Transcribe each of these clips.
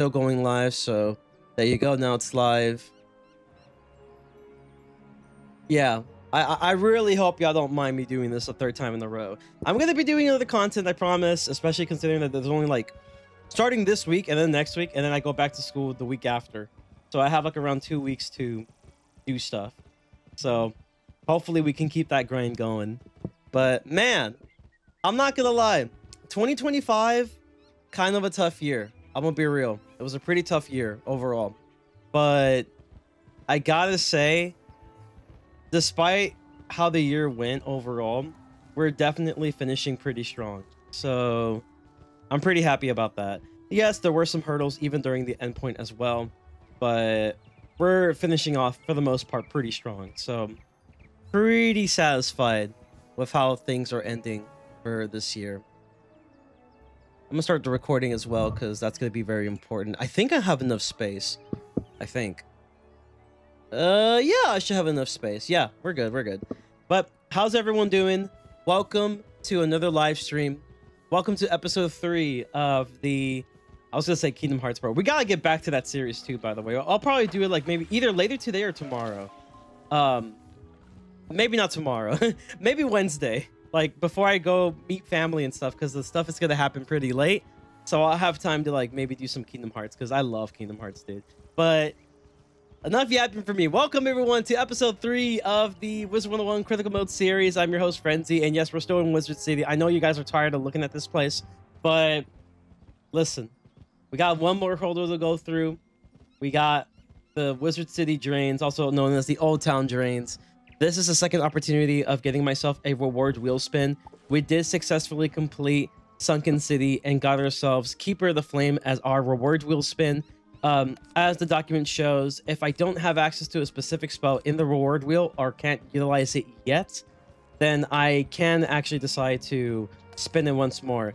still going live, so there you go. Now it's live. Yeah, I really hope y'all don't mind me doing this a third time in a row. I'm gonna be doing other content, I promise, especially considering that there's only like starting this week and then next week, and then I go back to school the week after. So I have like around 2 weeks to do stuff. So hopefully we can keep that grind going. But man, I'm not gonna lie, 2025, kind of a tough year. I'm gonna be real. It was a pretty tough year overall. But I gotta say, despite how the year went overall, we're definitely finishing pretty strong. So I'm pretty happy about that. Yes, there were some hurdles even during the endpoint as well, but we're finishing off for the most part pretty strong. So pretty satisfied with how things are ending for this year. I'm gonna start the recording as well because that's gonna be very important. I think I have enough space. I think. Yeah, I should have enough space. Yeah, we're good. But how's everyone doing? Welcome to another live stream. Welcome to episode 3 of the, I was gonna say Kingdom Hearts Pro. We gotta get back to that series too, by the way. I'll probably do it like maybe either later today or tomorrow. Maybe not tomorrow. Maybe Wednesday, like before I go meet family and stuff, because the stuff is gonna happen pretty late. So I'll have time to like maybe do some Kingdom Hearts because I love Kingdom Hearts, dude. But enough yapping for me. Welcome everyone to episode 3 of the Wizard101 Critical Mode series. I'm your host Frenzy, and yes, we're still in Wizard City. I know you guys are tired of looking at this place, but listen, we got one more hurdle to go through. We got the Wizard City drains, also known as the Old Town drains. This is a second opportunity of getting myself a reward wheel spin. We did successfully complete Sunken City and got ourselves Keeper of the Flame as our reward wheel spin. As the document shows, if I don't have access to a specific spell in the reward wheel or can't utilize it yet, then I can actually decide to spin it once more.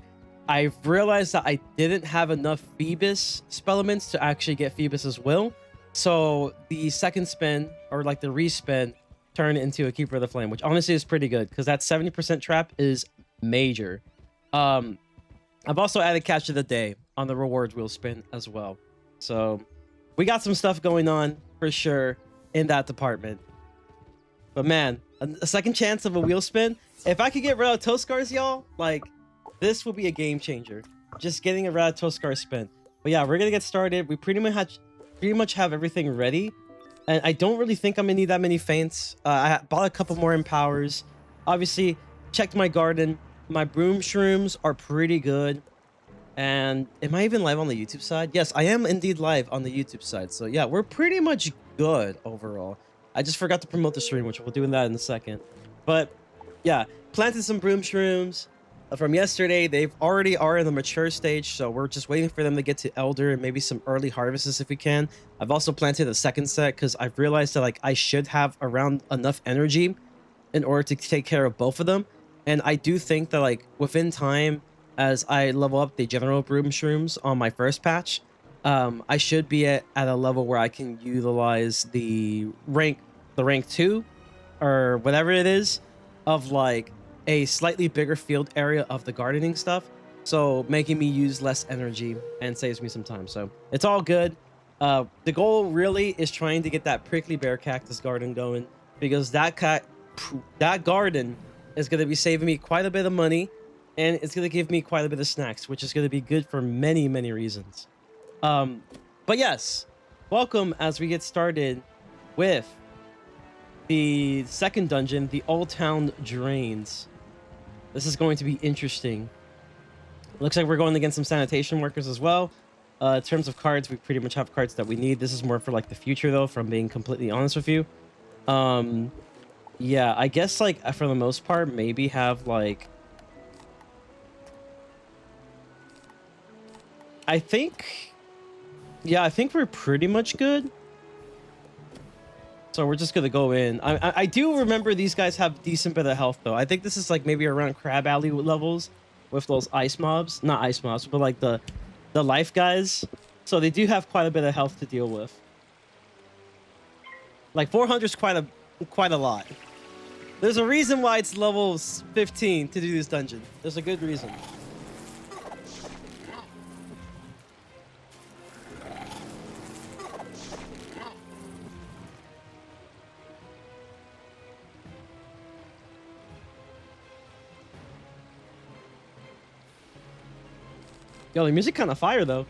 I've realized that I didn't have enough Phoebus spellaments to actually get Phoebus's will, so the second spin, or like the respin, turned into a Keeper of the Flame, which honestly is pretty good because that 70% trap is major. I've also added Catch of the Day on the reward wheel spin as well. So we got some stuff going on for sure in that department. But man, a second chance of a wheel spin. If I could get rid of Toskars, y'all, like this will be a game changer. Just getting a rid of Toskar spin. But yeah, we're gonna get started. We pretty much have everything ready. And I don't really think I'm gonna need that many feints. I bought a couple more empowers. Obviously, checked my garden. My broom shrooms are pretty good. And am I even live on the YouTube side? Yes, I am indeed live on the YouTube side. So yeah, we're pretty much good overall. I just forgot to promote the stream, which we'll do that in a second. But yeah, planted some broom shrooms from yesterday. They've already are in the mature stage, so we're just waiting for them to get to elder and maybe some early harvests if we can. I've also planted a second set because I've realized that like I should have around enough energy in order to take care of both of them. And I do think that like within time, as I level up the general broom shrooms on my first patch, I should be at a level where I can utilize the rank 2 or whatever it is of like a slightly bigger field area of the gardening stuff, so making me use less energy and saves me some time. So it's all good. The goal really is trying to get that prickly bear cactus garden going, because that garden is going to be saving me quite a bit of money. And it's going to give me quite a bit of snacks, which is going to be good for many, many reasons. But yes, welcome as we get started with the second dungeon, the Old Town Drains. This is going to be interesting. Looks like we're going against some sanitation workers as well. In terms of cards, we pretty much have cards that we need. This is more for like the future though, from being completely honest with you. Yeah, I guess like for the most part, maybe have like, I think we're pretty much good. So we're just gonna go in. I do remember these guys have decent bit of health though. I think this is like maybe around Crab Alley levels with those ice mobs. Not ice mobs, but like the life guys. So they do have quite a bit of health to deal with. Like 400 is quite a lot. There's a reason why it's level 15 to do this dungeon. There's a good reason. Yo, the music kind of fire though.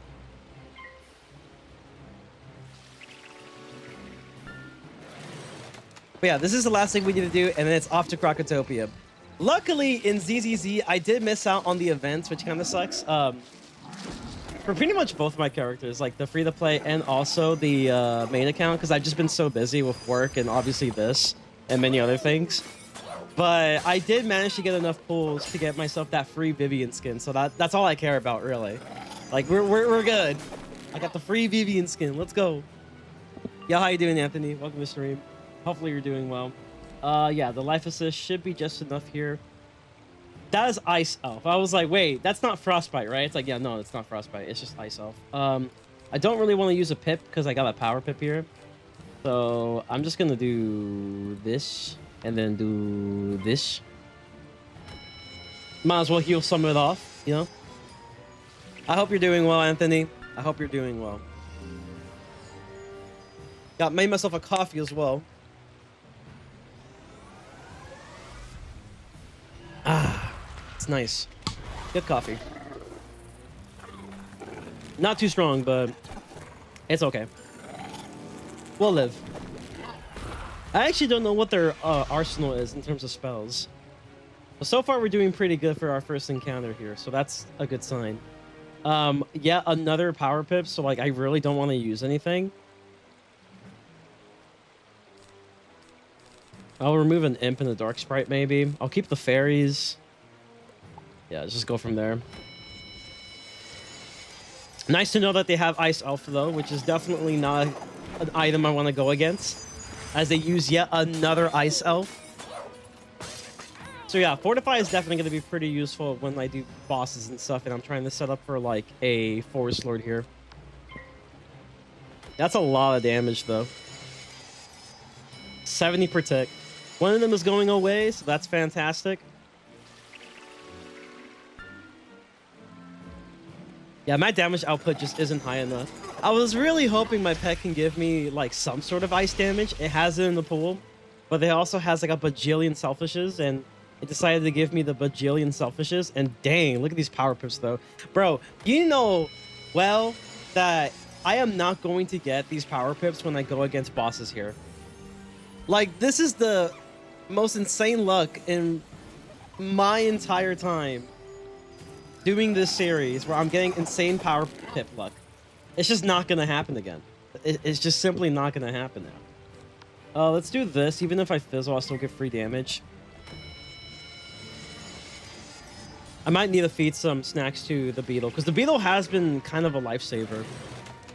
But yeah, this is the last thing we need to do, and then it's off to KROKOTOPIA. Luckily, in ZZZ, I did miss out on the events, which kind of sucks. For pretty much both of my characters, like the free-to-play and also the main account, because I've just been so busy with work and obviously this and many other things. But I did manage to get enough pulls to get myself that free Vivian skin, so that's all I care about, really. Like, we're good. I got the free Vivian skin. Let's go. Yo, how you doing, Anthony? Welcome to stream. Hopefully you're doing well. Yeah, the life assist should be just enough here. That is Ice Elf. I was like, wait, that's not Frostbite, right? It's like, yeah, no, it's not Frostbite. It's just Ice Elf. I don't really want to use a pip because I got a power pip here. So I'm just going to do this and then do this. Might as well heal some of it off, you know? I hope you're doing well, Anthony. I hope you're doing well. Made myself a coffee as well. Ah, it's nice. Good coffee. Not too strong, but it's okay. We'll live. I actually don't know what their arsenal is in terms of spells. But so far, we're doing pretty good for our first encounter here, so that's a good sign. Yeah, another power pip, so like I really don't want to use anything. I'll remove an imp and a dark sprite, maybe. I'll keep the fairies. Yeah, let's just go from there. Nice to know that they have Ice Elf, though, which is definitely not an item I want to go against, as they use yet another Ice Elf. So yeah, Fortify is definitely going to be pretty useful when I do bosses and stuff, and I'm trying to set up for, like, a Forest Lord here. That's a lot of damage, though. 70 per tick. One of them is going away, so that's fantastic. Yeah, my damage output just isn't high enough. I was really hoping my pet can give me, like, some sort of ice damage. It has it in the pool, but it also has, like, a bajillion selfishes, and it decided to give me the bajillion selfishes, and dang, look at these power pips, though. Bro, you know well that I am not going to get these power pips when I go against bosses here. Like, this is the most insane luck in my entire time doing this series where I'm getting insane power pip luck. It's just not going to happen again. It's just simply not going to happen now. Let's do this. Even if I fizzle, I'll still get free damage. I might need to feed some snacks to the beetle, because the beetle has been kind of a lifesaver.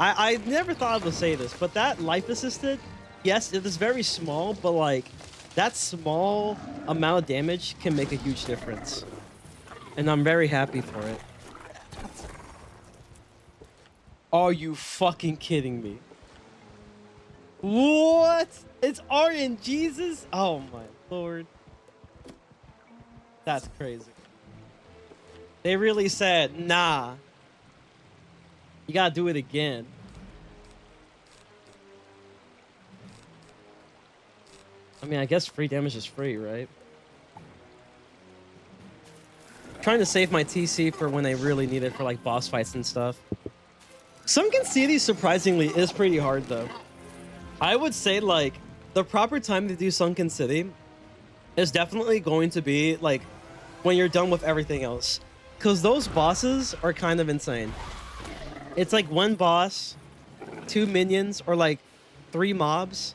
I never thought I would say this, but that life assisted, yes, it is very small, but like that small amount of damage can make a huge difference. And I'm very happy for it. Are you fucking kidding me? What? It's RNGesus? Oh my lord. That's crazy. They really said, nah. You gotta do it again. I mean, I guess free damage is free, right? I'm trying to save my TC for when I really need it for like boss fights and stuff. Sunken City surprisingly is pretty hard though. I would say like the proper time to do Sunken City is definitely going to be like when you're done with everything else. Because those bosses are kind of insane. It's like one boss, 2 minions, or like 3 mobs.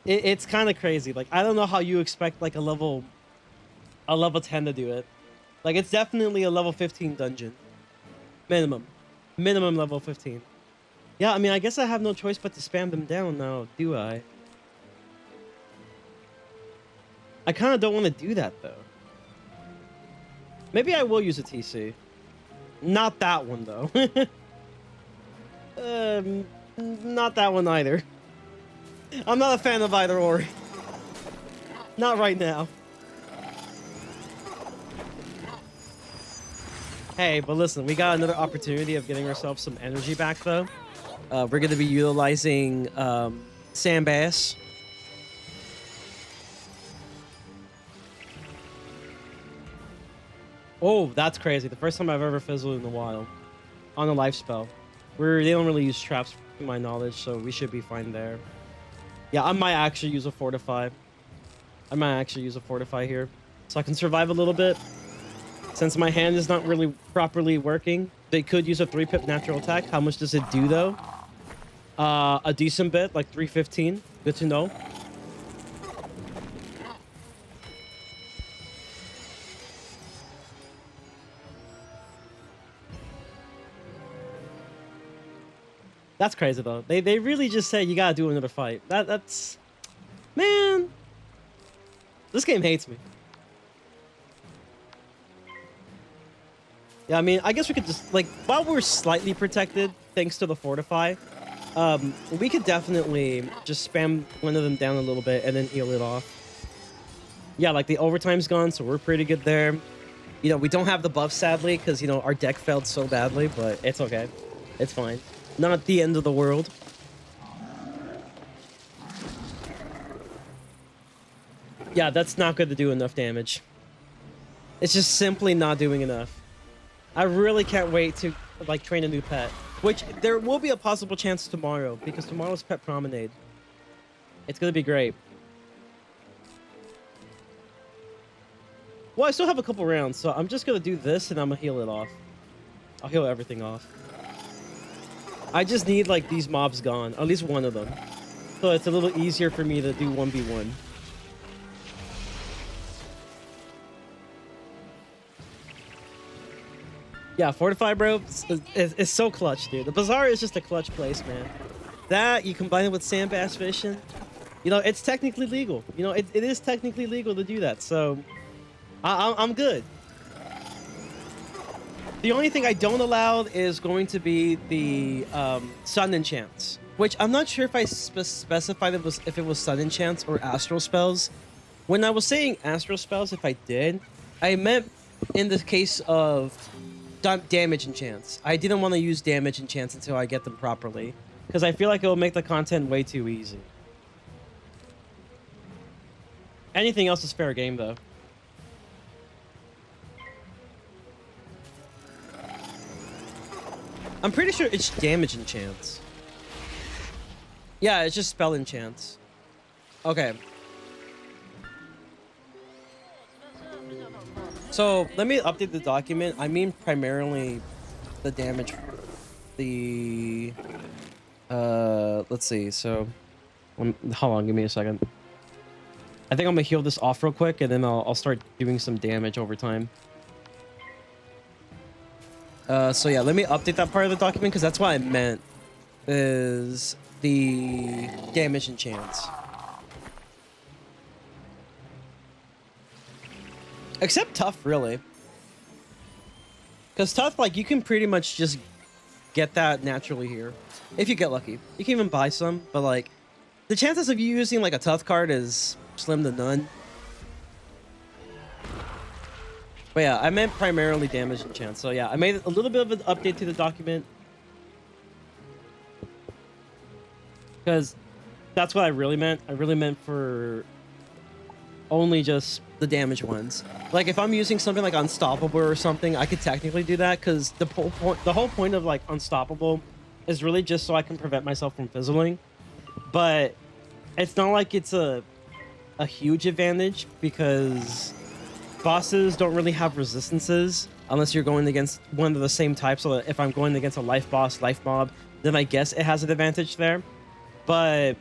It's kind of crazy. Like, I don't know how you expect like a level 10 to do it. Like, it's definitely a level 15 dungeon. Minimum level 15. Yeah, I mean, I guess I have no choice but to spam them down now, do I? I kind of don't want to do that, though. Maybe I will use a TC. Not that one, though. Not that one either. I'm not a fan of either or. Not right now. Hey, but listen, we got another opportunity of getting ourselves some energy back, though. We're going to be utilizing Sandbass. Oh, that's crazy. The first time I've ever fizzled in a while on a life spell. Where they don't really use traps to my knowledge, so we should be fine there. Yeah, I might actually use a fortify. I might actually use a fortify here, so I can survive a little bit. Since my hand is not really properly working, they could use a 3-pip natural attack. How much does it do though? A decent bit, like 315. Good to know. That's crazy though. They really just say you gotta do another fight. That's man. This game hates me. Yeah, I mean, I guess we could just like while we're slightly protected thanks to the fortify, we could definitely just spam one of them down a little bit and then heal it off. Yeah, like the overtime's gone, so we're pretty good there. You know, we don't have the buff sadly because you know our deck failed so badly, but it's okay. It's fine. Not the end of the world. Yeah, that's not going to do enough damage. It's just simply not doing enough. I really can't wait to like train a new pet, which there will be a possible chance tomorrow because tomorrow's Pet Promenade. It's going to be great. Well, I still have a couple rounds, so I'm just going to do this and I'm going to heal it off. I'll heal everything off. I just need like these mobs gone, at least one of them. So it's a little easier for me to do 1v1. Yeah, Fortify, bro, it's so clutch, dude. The Bazaar is just a clutch place, man. That, you combine it with sandbass fishing, you know, it's technically legal. You know, it is technically legal to do that, so I'm good. The only thing I don't allow is going to be the sun enchants, which I'm not sure if I specified if it was sun enchants or astral spells. When I was saying astral spells, if I did, I meant in the case of damage enchants. I didn't want to use damage enchants until I get them properly, because I feel like it will make the content way too easy. Anything else is fair game, though. I'm pretty sure it's damage enchants. Yeah, it's just spell enchants. Okay. So, let me update the document. I mean primarily the damage. Let's see. So, hold on, give me a second. I think I'm gonna heal this off real quick, and then I'll start doing some damage over time. So yeah, let me update that part of the document because that's what I meant is the damage enchants. Except tough, really. Because tough, like, you can pretty much just get that naturally here. If you get lucky. You can even buy some, but like, the chances of you using like a tough card is slim to none. But yeah, I meant primarily damage enchants. So yeah, I made a little bit of an update to the document. Because that's what I really meant. I really meant for only just the damage ones. Like if I'm using something like Unstoppable or something, I could technically do that because the whole point of like Unstoppable is really just so I can prevent myself from fizzling. But it's not like it's a huge advantage because bosses don't really have resistances unless you're going against one of the same types. So if I'm going against a life boss, life mob, then I guess it has an advantage there. But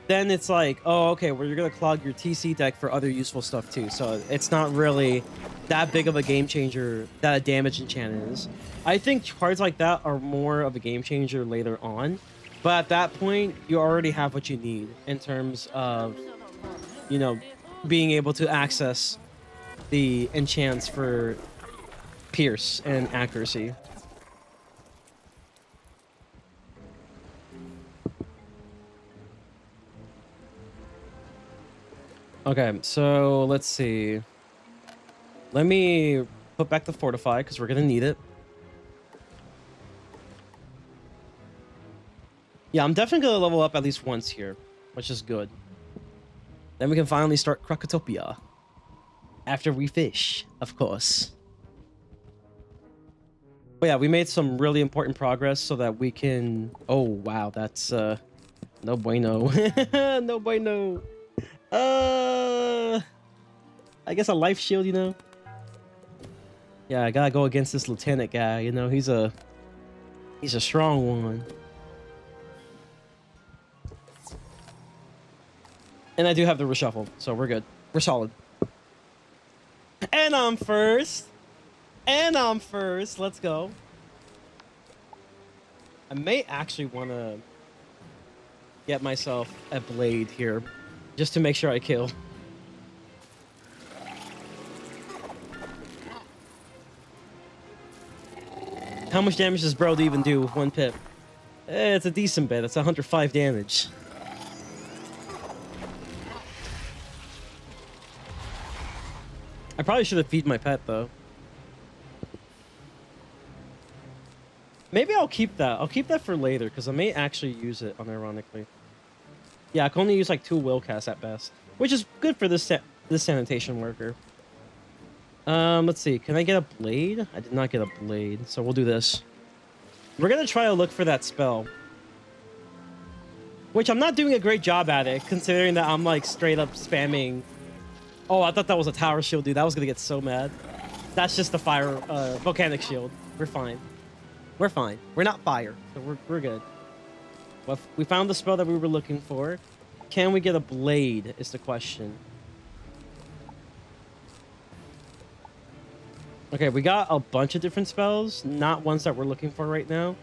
then it's like, oh, okay, well, you're going to clog your TC deck for other useful stuff too. So it's not really that big of a game changer that a damage enchant is. I think cards like that are more of a game changer later on. But at that point, you already have what you need in terms of, you know, being able to access the enchants for pierce and accuracy. Okay, so let's see. Let me put back the fortify because we're gonna need it. Yeah, I'm definitely gonna level up at least once here, which is good. Then we can finally start KROKOTOPIA. After we fish, of course. But yeah, we made some really important progress so that we can... Oh, wow, that's... No bueno. No bueno. I guess a life shield, you know? Yeah, I gotta go against this lieutenant guy, you know? He's a strong one. And I do have the reshuffle, so we're good. We're solid. And I'm first. And I'm first. Let's go. I may actually want to get myself a blade here just to make sure I kill. How much damage does bro even do with one pip? It's a decent bit. It's 105 damage. I probably should have feed my pet, though. Maybe I'll keep that. I'll keep that for later, because I may actually use it, unironically. Yeah, I can only use, like, 2 will casts at best, which is good for this sanitation worker. Let's see. Can I get a blade? I did not get a blade, so we'll do this. We're going to try to look for that spell. Which I'm not doing a great job at it, considering that I'm, like, straight up spamming... Oh, I thought that was a tower shield, dude. I was gonna get so mad. That's just the fire, volcanic shield. We're fine. We're fine. We're not fire, so we're good. Well, we found the spell that we were looking for. Can we get a blade, is the question. Okay, we got a bunch of different spells, not ones that we're looking for right now.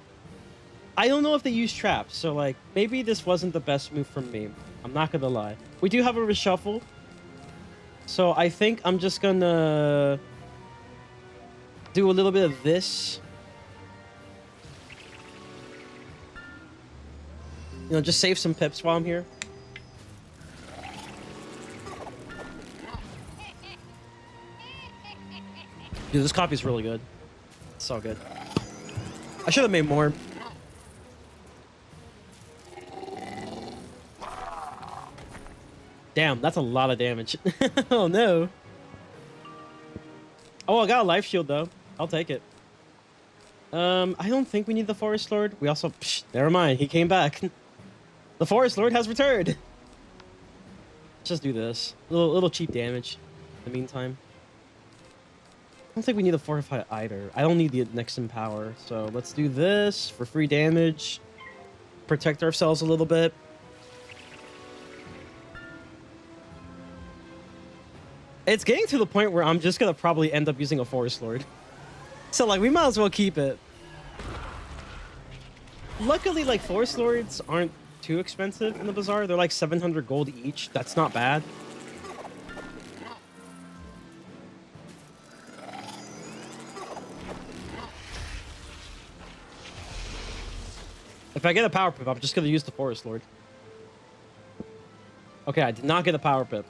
I don't know if they use traps, so, like, maybe this wasn't the best move from me. I'm not gonna lie. We do have a reshuffle. So I think I'm just gonna do a little bit of this. You know, just save some pips while I'm here. Dude, this copy's really good. It's so good. I should have made more. Damn, that's a lot of damage. Oh, no. Oh, I got a life shield, though. I'll take it. I don't think we need the Forest Lord. We also... Psh, never mind. He came back. The Forest Lord has returned. Let's just do this. Little cheap damage in the meantime. I don't think we need a Fortify either. I don't need the next in power. So let's do this for free damage. Protect ourselves a little bit. It's getting to the point where I'm just gonna probably end up using a Forest Lord. So, like, we might as well keep it. Luckily, like, Forest Lords aren't too expensive in the Bazaar. They're like 700 gold each. That's not bad. If I get a power pip, I'm just gonna use the Forest Lord. Okay, I did not get a power pip.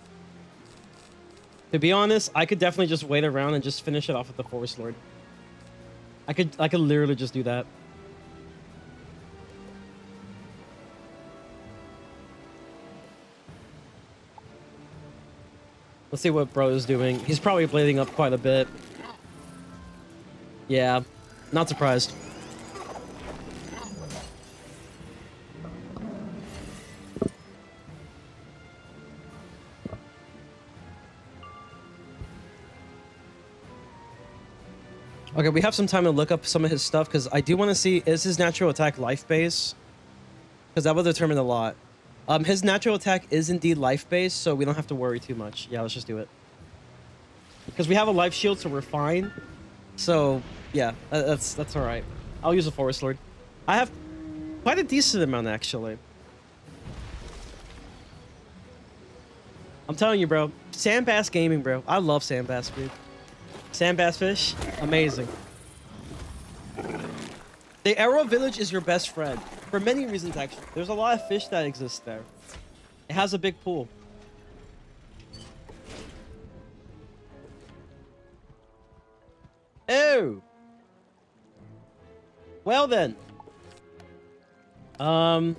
To be honest, I could definitely just wait around and just finish it off with the Forest Lord. I could literally just do that. Let's see what bro is doing. He's probably blading up quite a bit. Yeah, not surprised. Okay, we have some time to look up some of his stuff, because I do want to see, is his natural attack life base? Because that will determine a lot. His natural attack is indeed life base, so we don't have to worry too much. Yeah, let's just do it. Because we have a life shield, so we're fine. So, yeah, that's all right. I'll use a Forest Lord. I have quite a decent amount, actually. I'm telling you, bro. Sandbass gaming, bro. I love Sandbass, dude. Sandbass fish, amazing. The Arrow Village is your best friend. For many reasons, actually. There's a lot of fish that exist there. It has a big pool. Oh! Well then. Now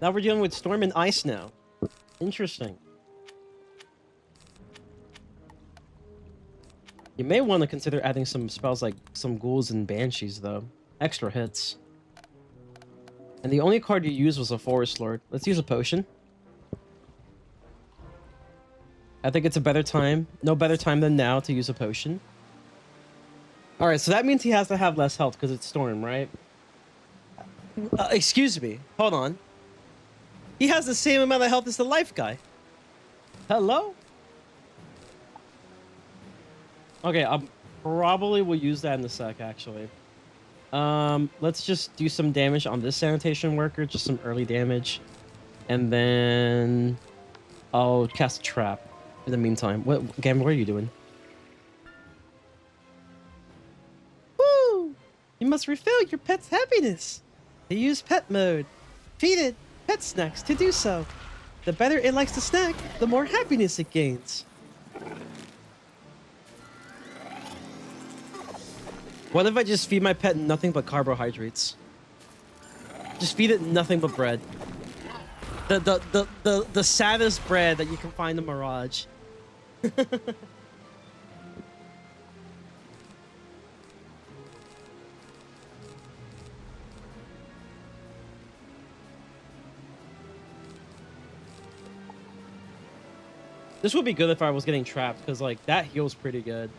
we're dealing with storm and ice now. Interesting. You may want to consider adding some spells like some ghouls and banshees, though. Extra hits. And the only card you used was a Forest Lord. Let's use a potion. I think it's a better time. No better time than now to use a potion. Alright, so that means he has to have less health because it's Storm, right? Excuse me. Hold on. He has the same amount of health as the life guy. Hello? Okay, I probably will use that in a sec, actually. Let's just do some damage on this sanitation worker, just some early damage. And then I'll cast a trap in the meantime. Gam, what are you doing? Woo! You must refill your pet's happiness. To use pet mode. Feed it pet snacks to do so. The better it likes to snack, the more happiness it gains. What if I just feed my pet nothing but carbohydrates? Just feed it nothing but bread. The saddest bread that you can find in Mirage. This would be good if I was getting trapped, because like that heals pretty good.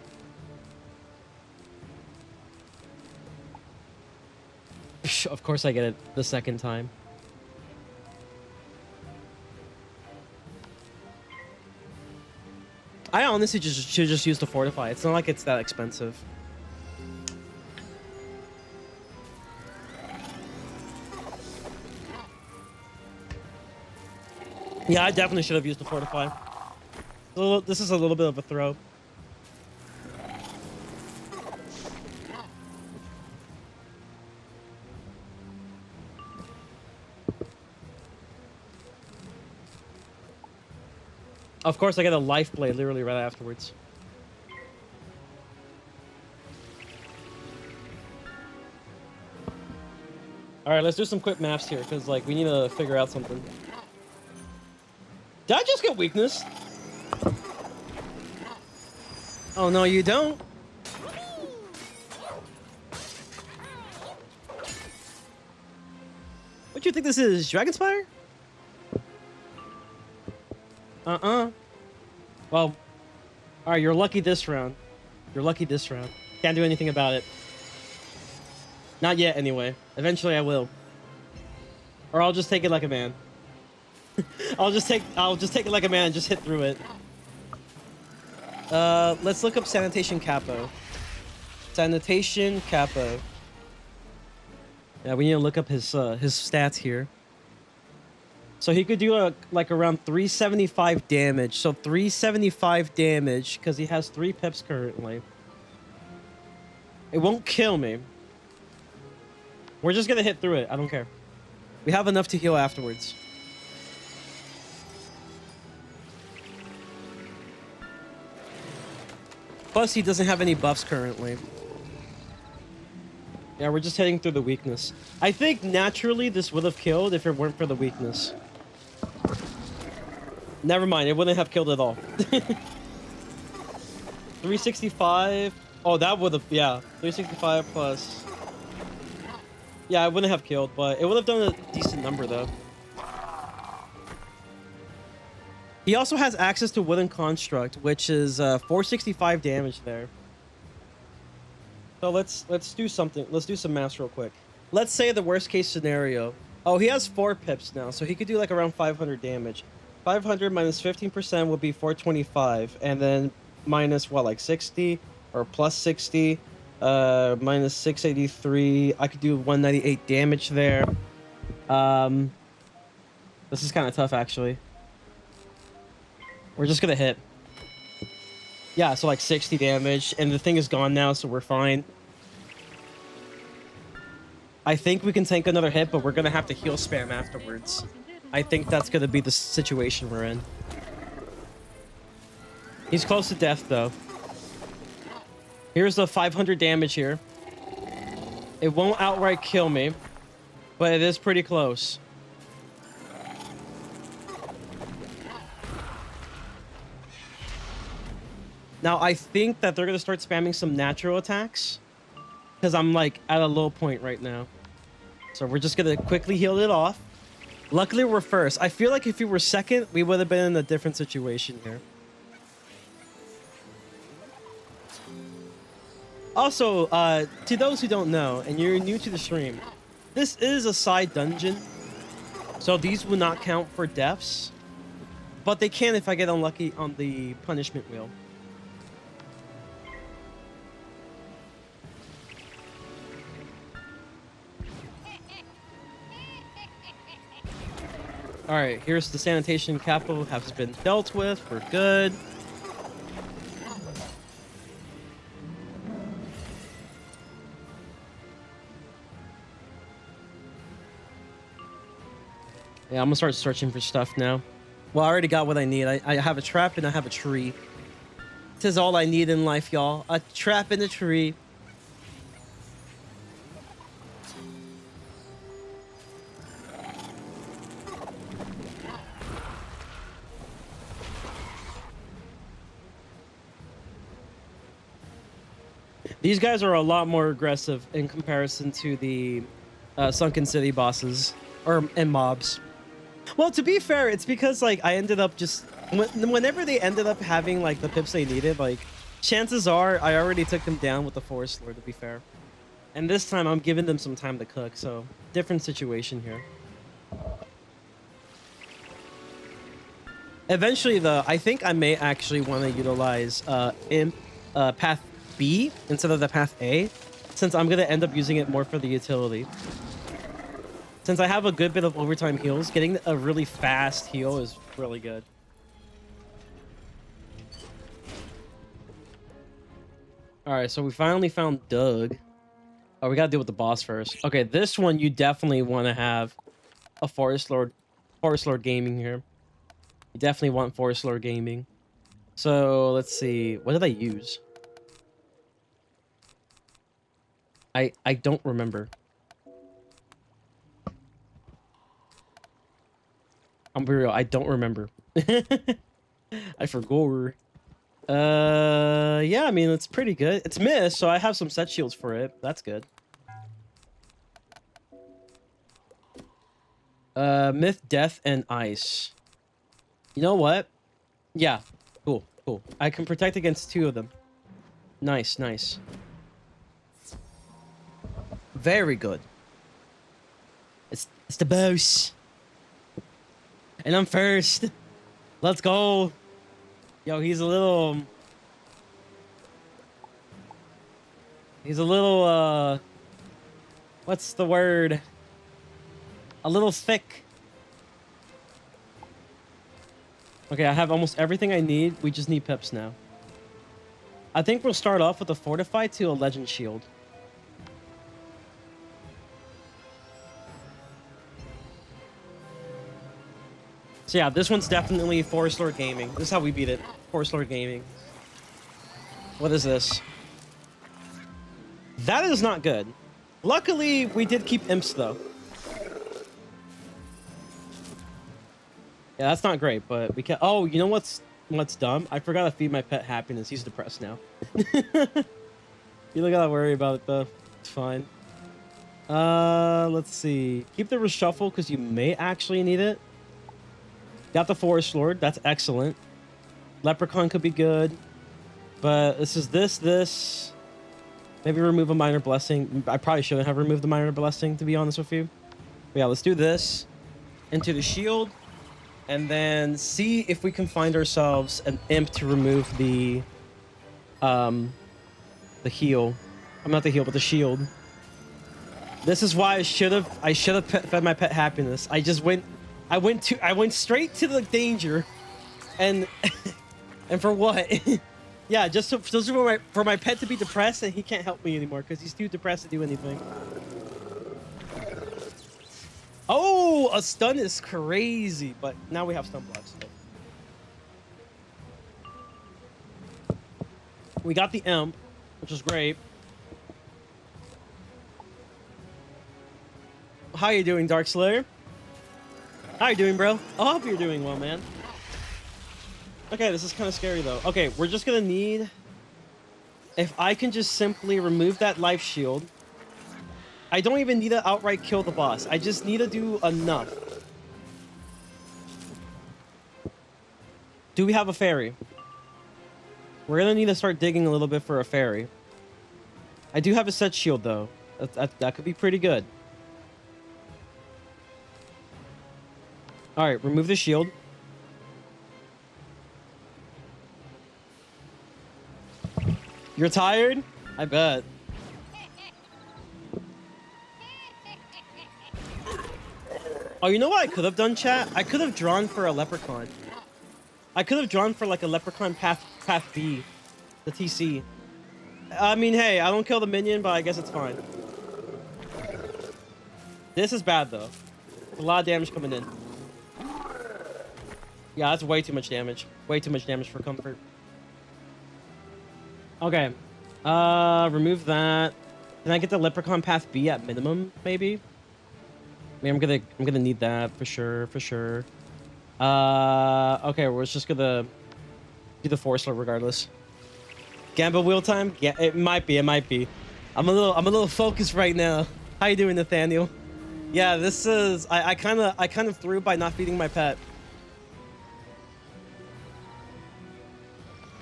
Of course I get it the second time. I honestly should just use the Fortify. It's not like it's that expensive. Yeah, I definitely should have used the Fortify. This is a little bit of a throw. Of course, I get a life blade literally right afterwards. All right, let's do some quick maths here, because like we need to figure out something. Did I just get weakness? Oh no, you don't. What do you think this is, Dragonspire? Well, alright, you're lucky this round. You're lucky this round. Can't do anything about it. Not yet, anyway. Eventually I will. Or I'll just take it like a man. I'll just take it like a man and just hit through it. Let's look up Sanitation Capo. Sanitation Capo. Yeah, we need to look up his stats here. So he could do like around 375 damage. So 375 damage because he has 3 pips currently. It won't kill me. We're just gonna hit through it. I don't care. We have enough to heal afterwards. Plus, he doesn't have any buffs currently. Yeah, we're just heading through the weakness. I think naturally this would have killed if it weren't for the weakness. Never mind, it wouldn't have killed at all. 365. Oh, that would have, yeah. 365 plus. Yeah, it wouldn't have killed, but it would have done a decent number though. He also has access to Wooden Construct, which is 465 damage there. So let's do something. Let's do some maths real quick. Let's say the worst case scenario. Oh, he has 4 pips now, so he could do like around 500 damage. 500 minus 15% would be 425, and then minus what, like 60 or plus 60, minus 683. I could do 198 damage there. This is kind of tough actually. We're just gonna hit. Yeah, so like 60 damage, and the thing is gone now, so we're fine. I think we can tank another hit, but we're gonna have to heal spam afterwards. I think that's gonna be the situation we're in. He's close to death, though. Here's the 500 damage here. It won't outright kill me, but it is pretty close. Now I think that they're gonna start spamming some natural attacks because I'm like at a low point right now. So we're just gonna quickly heal it off. Luckily we're first. I feel like if we were second, we would have been in a different situation here. Also, to those who don't know, and you're new to the stream, this is a side dungeon. So these will not count for deaths. But they can if I get unlucky on the punishment wheel. Alright, here's the sanitation capital has been dealt with. We're good. Yeah, I'm gonna start searching for stuff now. Well, I already got what I need. I have a trap and I have a tree. This is all I need in life, y'all. A trap and a tree. These guys are a lot more aggressive in comparison to the Sunken City bosses and mobs. Well, to be fair, it's because like I ended up just whenever they ended up having like the pips they needed, like chances are I already took them down with the Forest Lord, to be fair. And this time I'm giving them some time to cook, so different situation here. Eventually, though, I think I may actually want to utilize Path B instead of the Path A, since I'm going to end up using it more for the utility. Since I have a good bit of overtime heals, getting a really fast heal is really good. Alright, so we finally found Doug. Oh, we gotta deal with the boss first. Okay, this one you definitely want to have a Forest Lord gaming here. You definitely want Forest Lord gaming. So let's see, what did I use? I don't remember. I'm be real, I don't remember. I forgot. Yeah, I mean, it's pretty good. It's missed, so I have some set shields for it. That's good. Myth, Death, and Ice. You know what? Yeah, cool. I can protect against 2 of them. Nice. Very good. It's the boss. And I'm first. Let's go. Yo, he's a little, what's the word? A little thick. Okay, I have almost everything I need. We just need pips now. I think we'll start off with a Fortify to a Legend Shield. So yeah, this one's definitely Forest Lord Gaming. This is how we beat it. Forest Lord Gaming. What is this? That is not good. Luckily, we did keep imps though. Yeah, that's not great, but we can. Oh, you know what's dumb? I forgot to feed my pet happiness. He's depressed now. You don't gotta worry about it though. It's fine. Let's see. Keep the reshuffle because you may actually need it. Got the Forest Lord. That's excellent. Leprechaun could be good. But this is this. Maybe remove a Minor Blessing. I probably shouldn't have removed the Minor Blessing, to be honest with you. But yeah, let's do this. Into the shield. And then see if we can find ourselves an imp to remove the heal. I'm not the heal, but the shield. This is why I should have fed my pet happiness. I went straight to the danger, and and for what? Yeah, just for my pet to be depressed, and he can't help me anymore because he's too depressed to do anything. Oh, a stun is crazy, but now we have stun blocks. We got the imp, which is great. How you doing, Darkslayer? How you doing, bro? I hope you're doing well, man. Okay, this is kind of scary though. Okay, we're just gonna need... If I can just simply remove that life shield. I don't even need to outright kill the boss. I just need to do enough. Do we have a fairy? We're gonna need to start digging a little bit for a fairy. I do have a set shield though. That could be pretty good. All right, remove the shield. You're tired? I bet. Oh, you know what I could have done, chat? I could have drawn for a leprechaun. I could have drawn for like a leprechaun path B, the TC. I mean, hey, I don't kill the minion, but I guess it's fine. This is bad though. A lot of damage coming in. Yeah, that's way too much damage. Way too much damage for comfort. Okay. Remove that. Can I get the leprechaun path B at minimum, maybe? I mean, I'm gonna need that for sure, for sure. Okay, we're just gonna do the force alert regardless. Gamba wheel time? Yeah, it might be, it might be. I'm a little focused right now. How you doing, Nathaniel? Yeah, this is I kind of threw by not feeding my pet.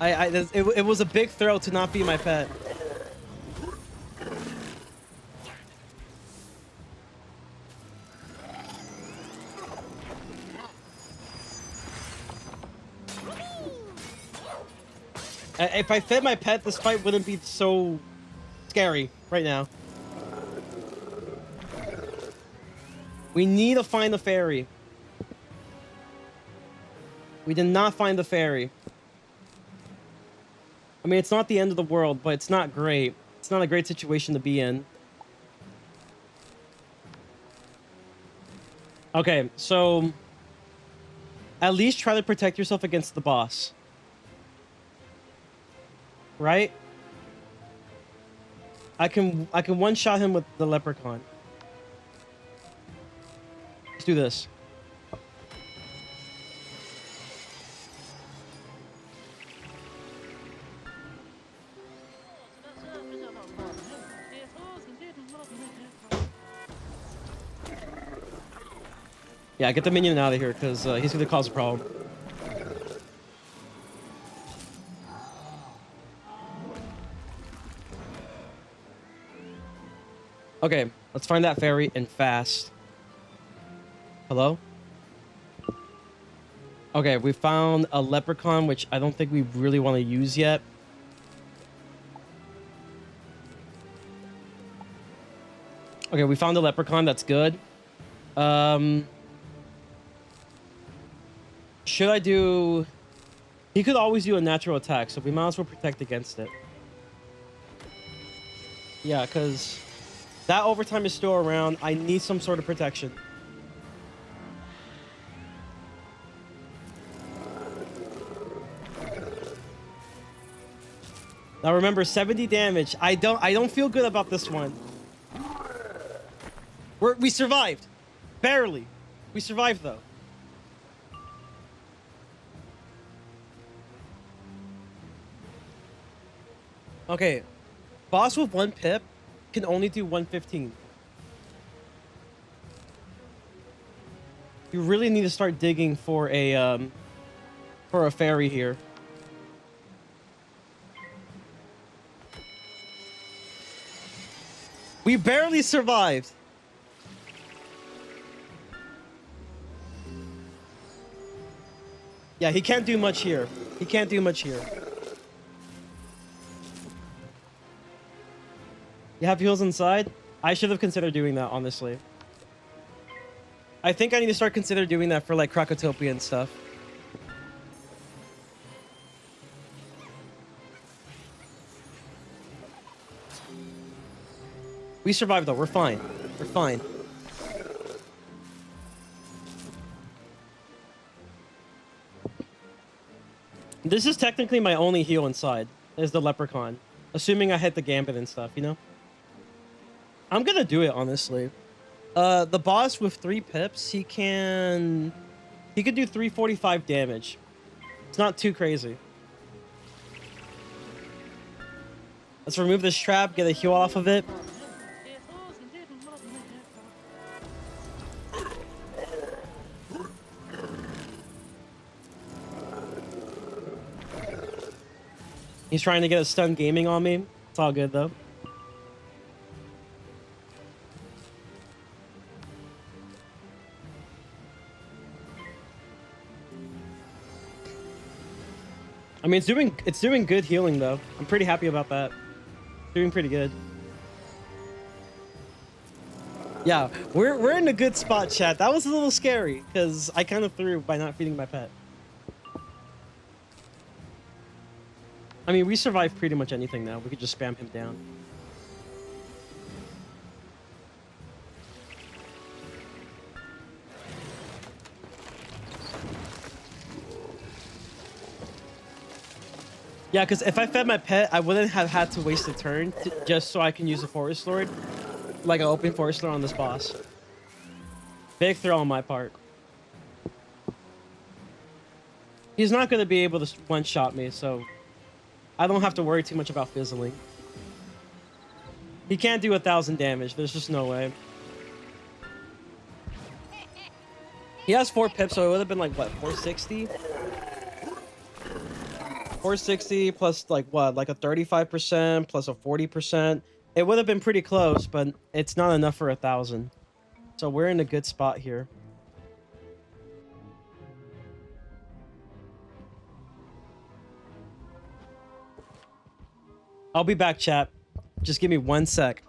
It was a big throw to not feed my pet. If I fed my pet, this fight wouldn't be so scary right now. We need to find the fairy. We did not find the fairy. I mean, it's not the end of the world, but it's not great. It's not a great situation to be in. Okay, so at least try to protect yourself against the boss. Right? I can one-shot him with the leprechaun. Let's do this. Yeah, get the minion out of here, because he's going to cause a problem. Okay, let's find that fairy and fast. Hello? Okay, we found a leprechaun, which I don't think we really want to use yet. Okay, we found a leprechaun. That's good. Should I do... He could always do a natural attack, so we might as well protect against it. Yeah, because that overtime is still around. I need some sort of protection. Now remember, 70 damage. I don't feel good about this one. We survived. Barely. We survived though. Okay. Boss with 1 pip can only do 115. You really need to start digging for a fairy here. We barely survived. Yeah, he can't do much here. He can't do much here. You have heals inside? I should have considered doing that, honestly. I think I need to start considering doing that for, like, KROKOTOPIA and stuff. We survived, though. We're fine. We're fine. This is technically my only heal inside, is the leprechaun. Assuming I hit the gambit and stuff, you know? I'm gonna do it, honestly. The boss with 3 pips, he could do 345 damage. It's not too crazy. Let's remove this trap, get a heal off of it. He's trying to get a stun gaming on me. It's all good though. I mean, it's doing good healing though. I'm pretty happy about that. Doing pretty good. Yeah, we're in a good spot, chat. That was a little scary because I kind of threw by not feeding my pet. I mean, we survive pretty much anything now. We could just spam him down. Yeah, because if I fed my pet, I wouldn't have had to waste a turn just so I can use a Forest Lord. Like an open Forest Lord on this boss. Big throw on my part. He's not going to be able to one-shot me, so I don't have to worry too much about fizzling. He can't do 1,000 damage. There's just no way. He has 4 pips, so it would have been like, what, 460? 460 plus like what, like a 35% plus a 40%. It would have been pretty close, but it's not enough for 1,000. So we're in a good spot here. I'll be back, chat. Just give me 1 sec.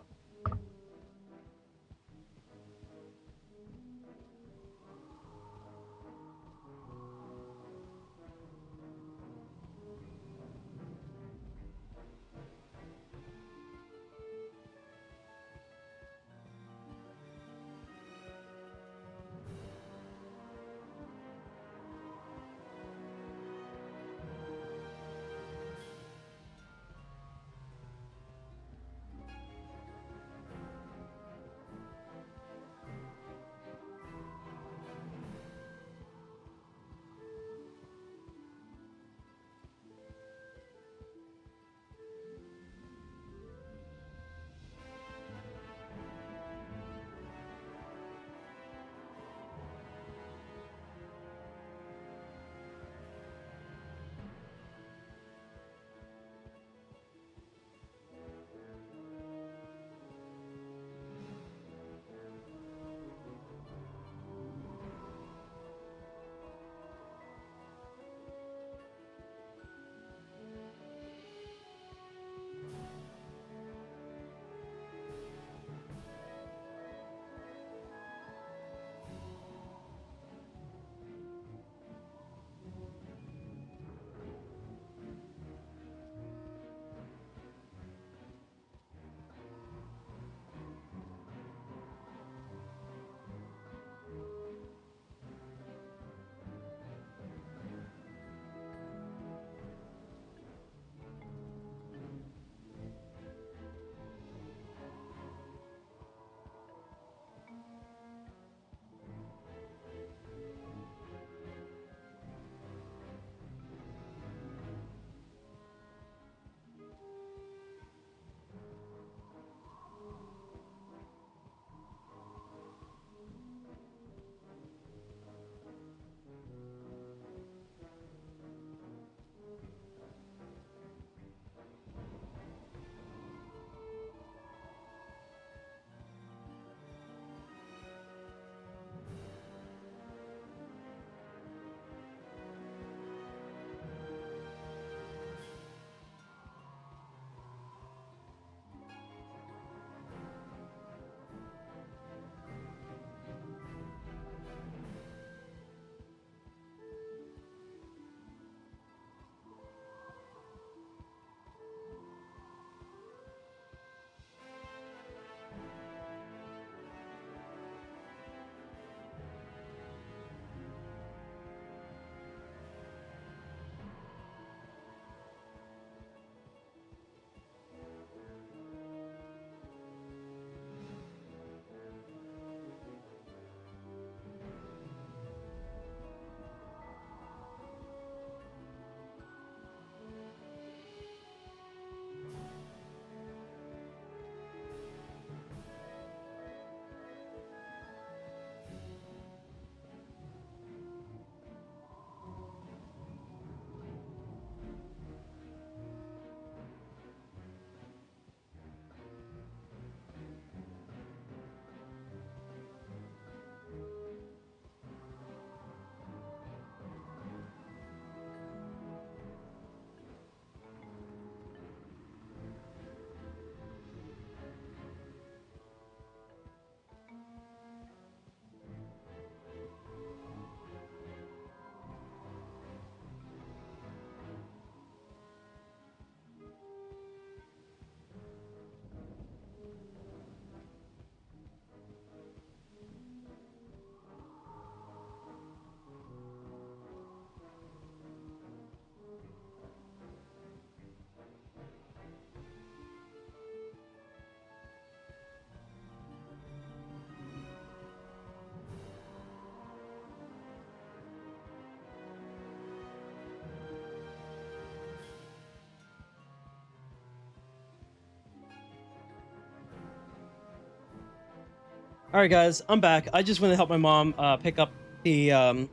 All right, guys, I'm back. I just went to help my mom pick up the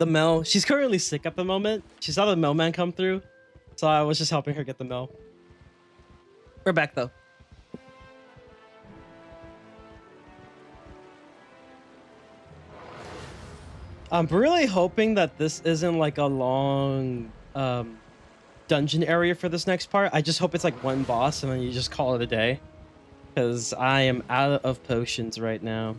mail. She's currently sick at the moment. She saw the mailman come through, so I was just helping her get the mail. We're back though. I'm really hoping that this isn't like a long dungeon area for this next part. I just hope it's like one boss and then you just call it a day. Because I am out of potions right now.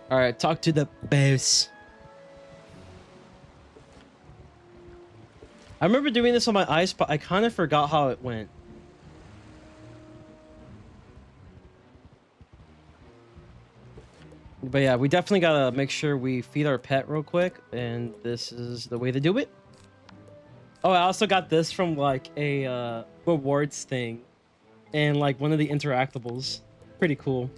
Alright, talk to the boss. I remember doing this on my ice, but I kind of forgot how it went. But yeah, we definitely gotta make sure we feed our pet real quick, and this is the way to do it. Oh, I also got this from like a rewards thing and like one of the interactables. Pretty cool.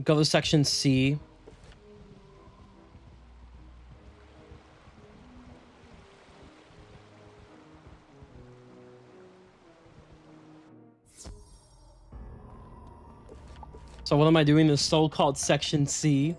Go to section C. So what am I doing? This so-called section C.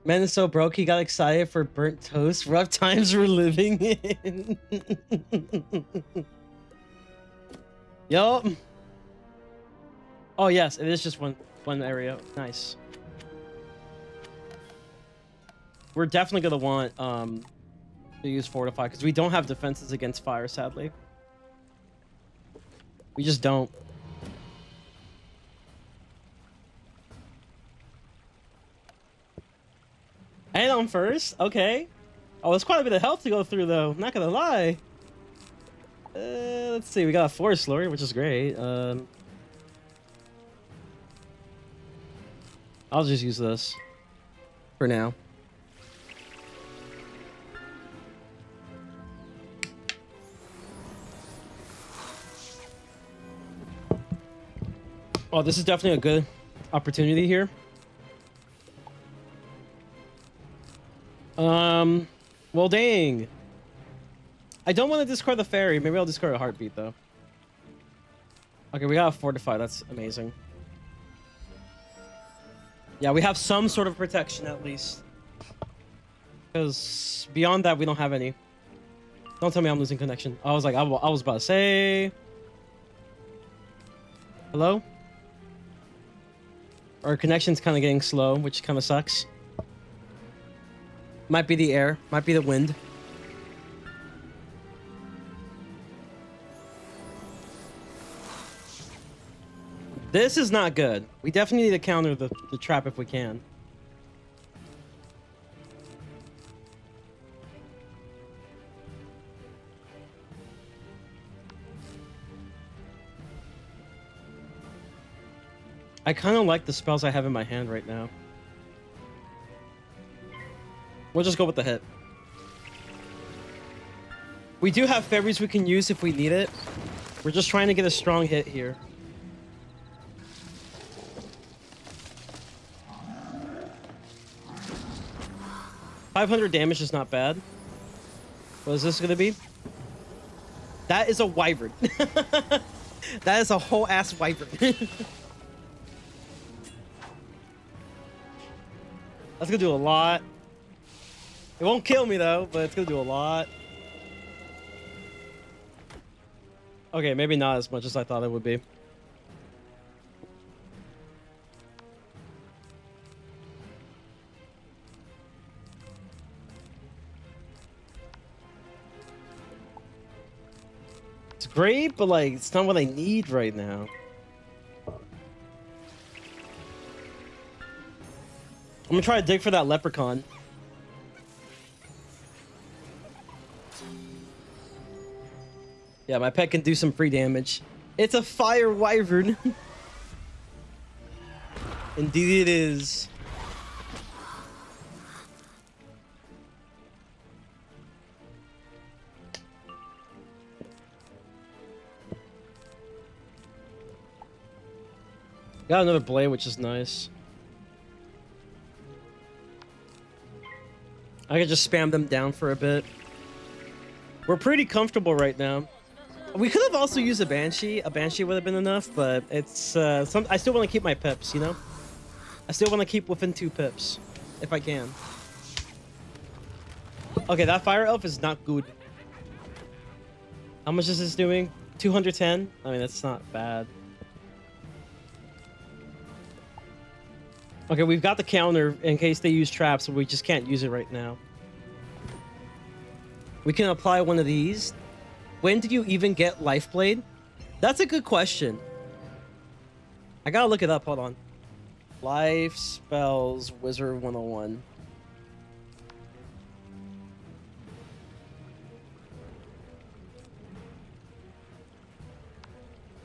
Man is so broke he got excited for burnt toast. Rough times we're living in. Yup. Oh yes, it is just one area. Nice. We're definitely gonna want to use fortify because we don't have defenses against fire, sadly. We just don't. And I'm first. Okay. Oh, it's quite a bit of health to go through, though. Not gonna lie. Let's see. We got a forest lord, which is great. I'll just use this for now. Oh, this is definitely a good opportunity here. Well, dang. I don't want to discard the fairy. Maybe I'll discard a heartbeat, though. Okay, we got a fortify. That's amazing. Yeah, we have some sort of protection, at least. Because beyond that, we don't have any. Don't tell me I'm losing connection. I was like, I was about to say... Hello? Our connection's kind of getting slow, which kind of sucks. Might be the air. Might be the wind. This is not good. We definitely need to counter the trap if we can. I kind of like the spells I have in my hand right now. We'll just go with the hit. We do have fairies we can use if we need it. We're just trying to get a strong hit here. $500 damage is not bad. What is this gonna be? That is a wyvern. That is a whole ass wyvern. That's gonna do a lot. It won't kill me though, but it's gonna do a lot. Okay, maybe not as much as I thought it would be. It's great, but like, it's not what I need right now. I'm gonna try to dig for that leprechaun. Yeah, my pet can do some free damage. It's a fire wyvern. Indeed it is. Got another blade, which is nice. I can just spam them down for a bit. We're pretty comfortable right now. We could have also used a Banshee. A Banshee would have been enough, but it's I still want to keep my pips, you know? I still want to keep within 2 pips, if I can. Okay, that fire elf is not good. How much is this doing? 210? I mean, that's not bad. Okay, we've got the counter in case they use traps, but we just can't use it right now. We can apply one of these. When did you even get Lifeblade? That's a good question. I gotta look it up, hold on. Life spells Wizard101.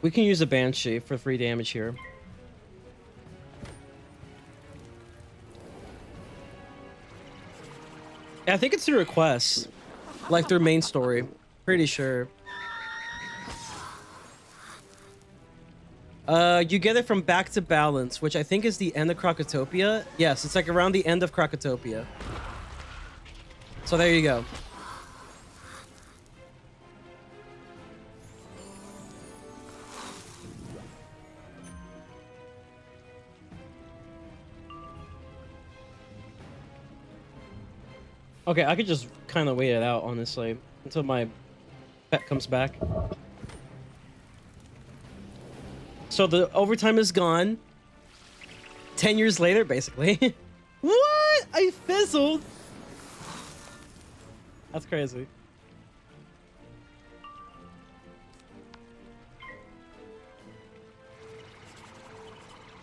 We can use a Banshee for 3 damage here. I think it's through a quest, like their main story. Pretty sure. You get it from Back to Balance, which I think is the end of KROKOTOPIA. Yes, it's like around the end of KROKOTOPIA. So there you go. Okay, I could just kind of wait it out, honestly, until my pet comes back. So the overtime is gone. 10 years later, basically. What? I fizzled. That's crazy.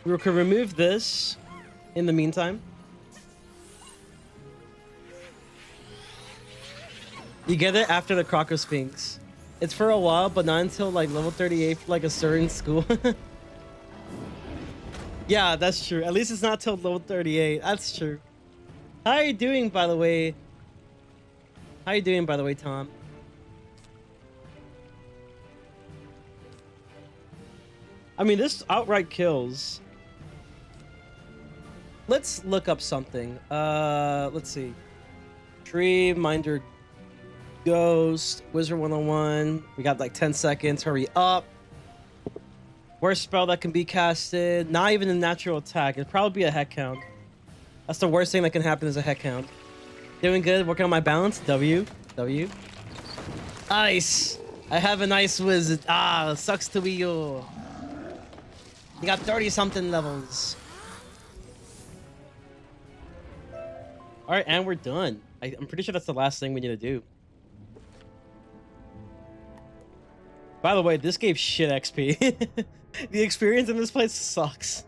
We can remove this in the meantime. You get it after the Crocosphinx. It's for a while, but not until like level 38 for like a certain school. Yeah, that's true. At least it's not till level 38. That's true. How are you doing, by the way? How you doing, by the way, Tom? I mean, this outright kills. Let's look up something. Let's see. Tree, Minder, Ghost, Wizard 101. We got like 10 seconds. Hurry up. Worst spell that can be casted. Not even a natural attack. It'd probably be a heck count. That's the worst thing that can happen is a heck count. Doing good. Working on my balance. W. Nice. I have a nice wizard. Ah, sucks to be you. You got 30-something levels. All right, and we're done. I'm pretty sure that's the last thing we need to do. By the way, this gave shit XP. The experience in this place sucks.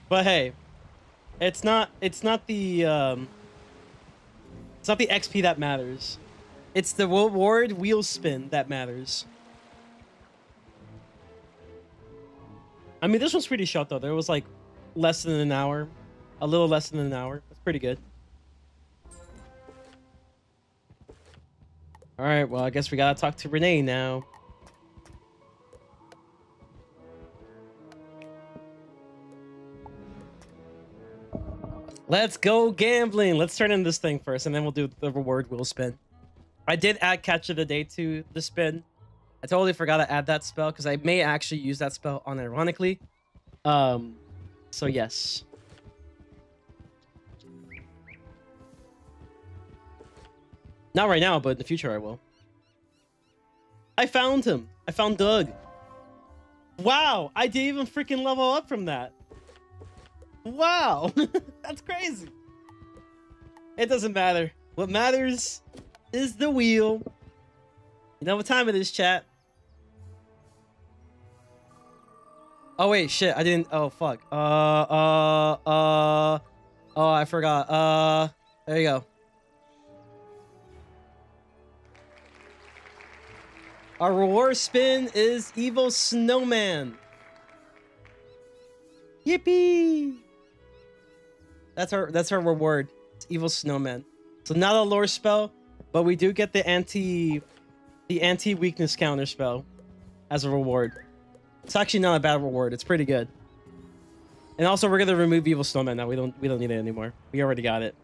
But hey, it's not the XP that matters. It's the reward wheel spin that matters. I mean, this one's pretty short though. There was like less than an hour, a little less than an hour. That's pretty good. All right, well, I guess we gotta talk to Renee now. Let's go gambling. Let's turn in this thing first, and then we'll do the reward wheel spin. I did add Catch of the Day to the spin. I totally forgot to add that spell because I may actually use that spell unironically. So yes. Not right now, but in the future I will. I found him. I found Doug. Wow, I didn't even freaking level up from that. Wow, that's crazy. It doesn't matter. What matters is the wheel. You know what time it is, chat? Oh wait, shit, I didn't. Oh fuck. Oh, I forgot. There you go. Our reward spin is Evil Snowman. Yippee! That's our reward. It's Evil Snowman. So not a lore spell, but we do get the anti weakness counter spell as a reward. It's actually not a bad reward. It's pretty good. And also we're gonna remove Evil Snowman now. We don't need it anymore. We already got it.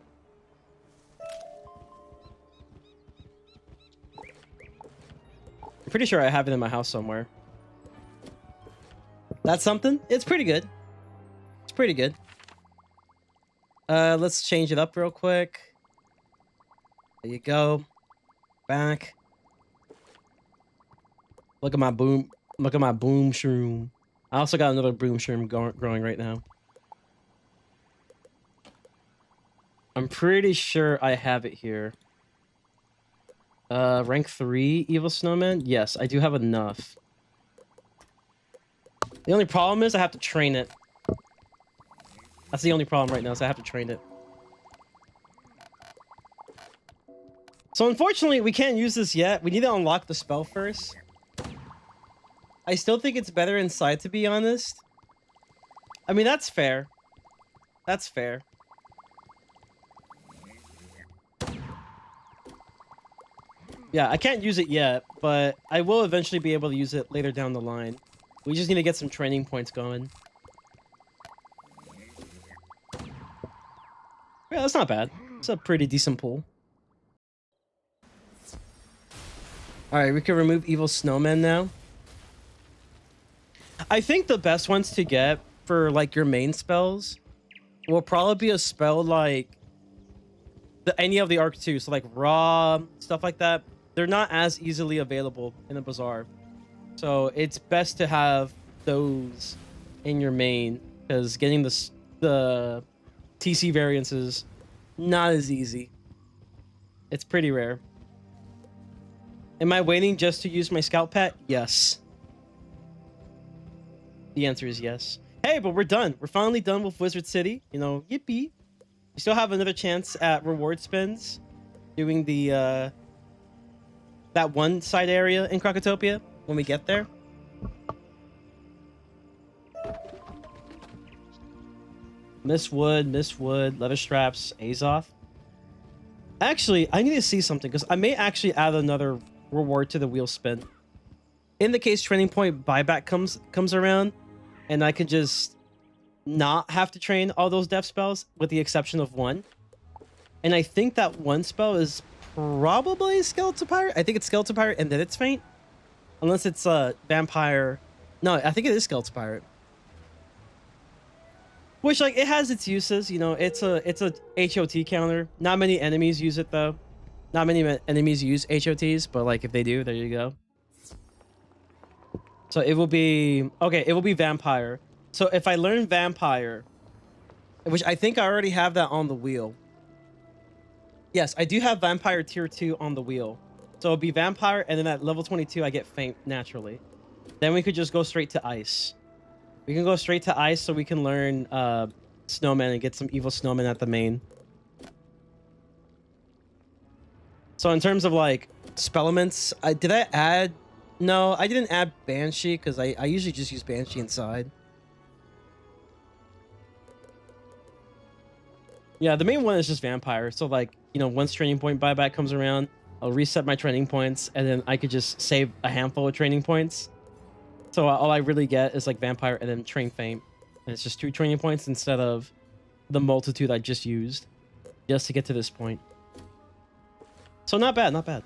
I'm pretty sure I have it in my house somewhere. That's something. It's pretty good. It's pretty good. Let's change it up real quick. There you go. Back. Look at my boom. Look at my boom shroom. I also got another boom shroom growing right now. I'm pretty sure I have it here. Rank 3 Evil Snowman? Yes, I do have enough. The only problem is I have to train it. That's the only problem right now, is I have to train it. So unfortunately, we can't use this yet. We need to unlock the spell first. I still think it's better inside, to be honest. I mean, that's fair. That's fair. Yeah, I can't use it yet, but I will eventually be able to use it later down the line. We just need to get some training points going. Yeah, that's not bad. It's a pretty decent pool. Alright, we can remove Evil Snowman now. I think the best ones to get for, like, your main spells will probably be a spell like any of the Arc 2, so like Raw, stuff like that. They're not as easily available in the Bazaar. So it's best to have those in your main, because getting the TC variants is not as easy. It's pretty rare. Am I waiting just to use my scout pet? Yes. The answer is yes. Hey, but we're done. We're finally done with Wizard City. You know, yippee. We still have another chance at reward spins, doing the that one side area in KROKOTOPIA. when we get there. Miss Wood, leather straps, Azoth. Actually, I need to see something because I may actually add another reward to the wheel spin. In the case training point buyback comes around, and I can just not have to train all those death spells with the exception of one. And I think that one spell is probably Skeleton Pirate. I think it's Skeleton Pirate and then it's Faint. Unless it's Vampire. No, I think it is Skeleton Pirate. Which, like, it has its uses, you know. It's a HOT counter. Not many enemies use it though. Not many enemies use HOTs, but like if they do, there you go. So it will be okay. It will be Vampire. So if I learn Vampire, which I think I already have that on the wheel. Yes, I do have Vampire tier 2 on the wheel. So it'll be Vampire, and then at level 22, I get Faint naturally. Then we could just go straight to Ice. We can go straight to Ice so we can learn Snowman and get some evil Snowman at the main. So in terms of like spellements, did I add? No, I didn't add Banshee because I usually just use Banshee inside. Yeah, the main one is just Vampire. So like, you know, once training point buyback comes around, I'll reset my training points and then I could just save a handful of training points. So all I really get is like Vampire and then Train Faint. And it's just 2 training points instead of the multitude I just used just to get to this point. So not bad, not bad.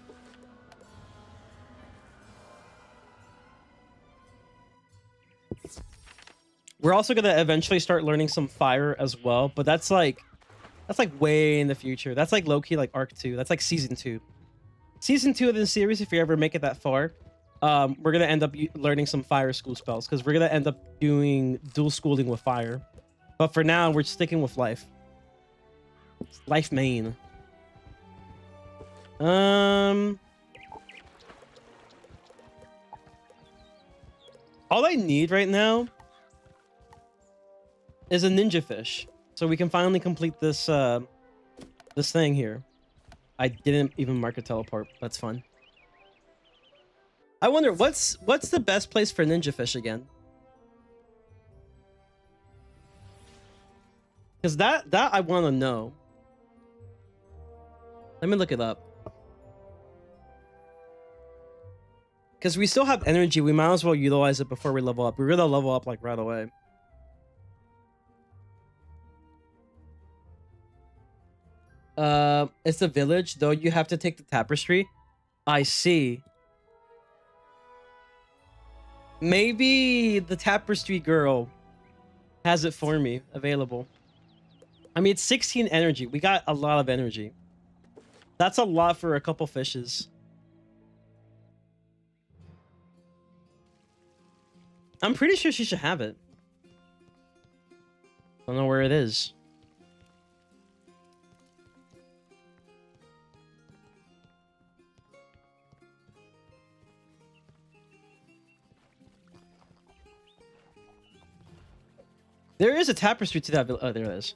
We're also going to eventually start learning some Fire as well, but that's like way in the future. That's like low-key like Arc 2. That's like Season 2. Season 2 of the series, if you ever make it that far, we're going to end up learning some Fire school spells because we're going to end up doing dual schooling with Fire. But for now, we're sticking with Life. Life main. All I need right now is a ninja fish, so we can finally complete this this thing here. I didn't even mark a teleport. That's fun. I wonder what's the best place for ninja fish again? Because that I want to know. Let me look it up. Because we still have energy, we might as well utilize it before we level up. We're gonna level up like right away. It's the village, though you have to take the tapestry. I see. Maybe the tapestry girl has it for me available. I mean, it's 16 energy. We got a lot of energy. That's a lot for a couple fishes. I'm pretty sure she should have it. Don't know where it is. There is a tapestry to that village. Oh, there it is.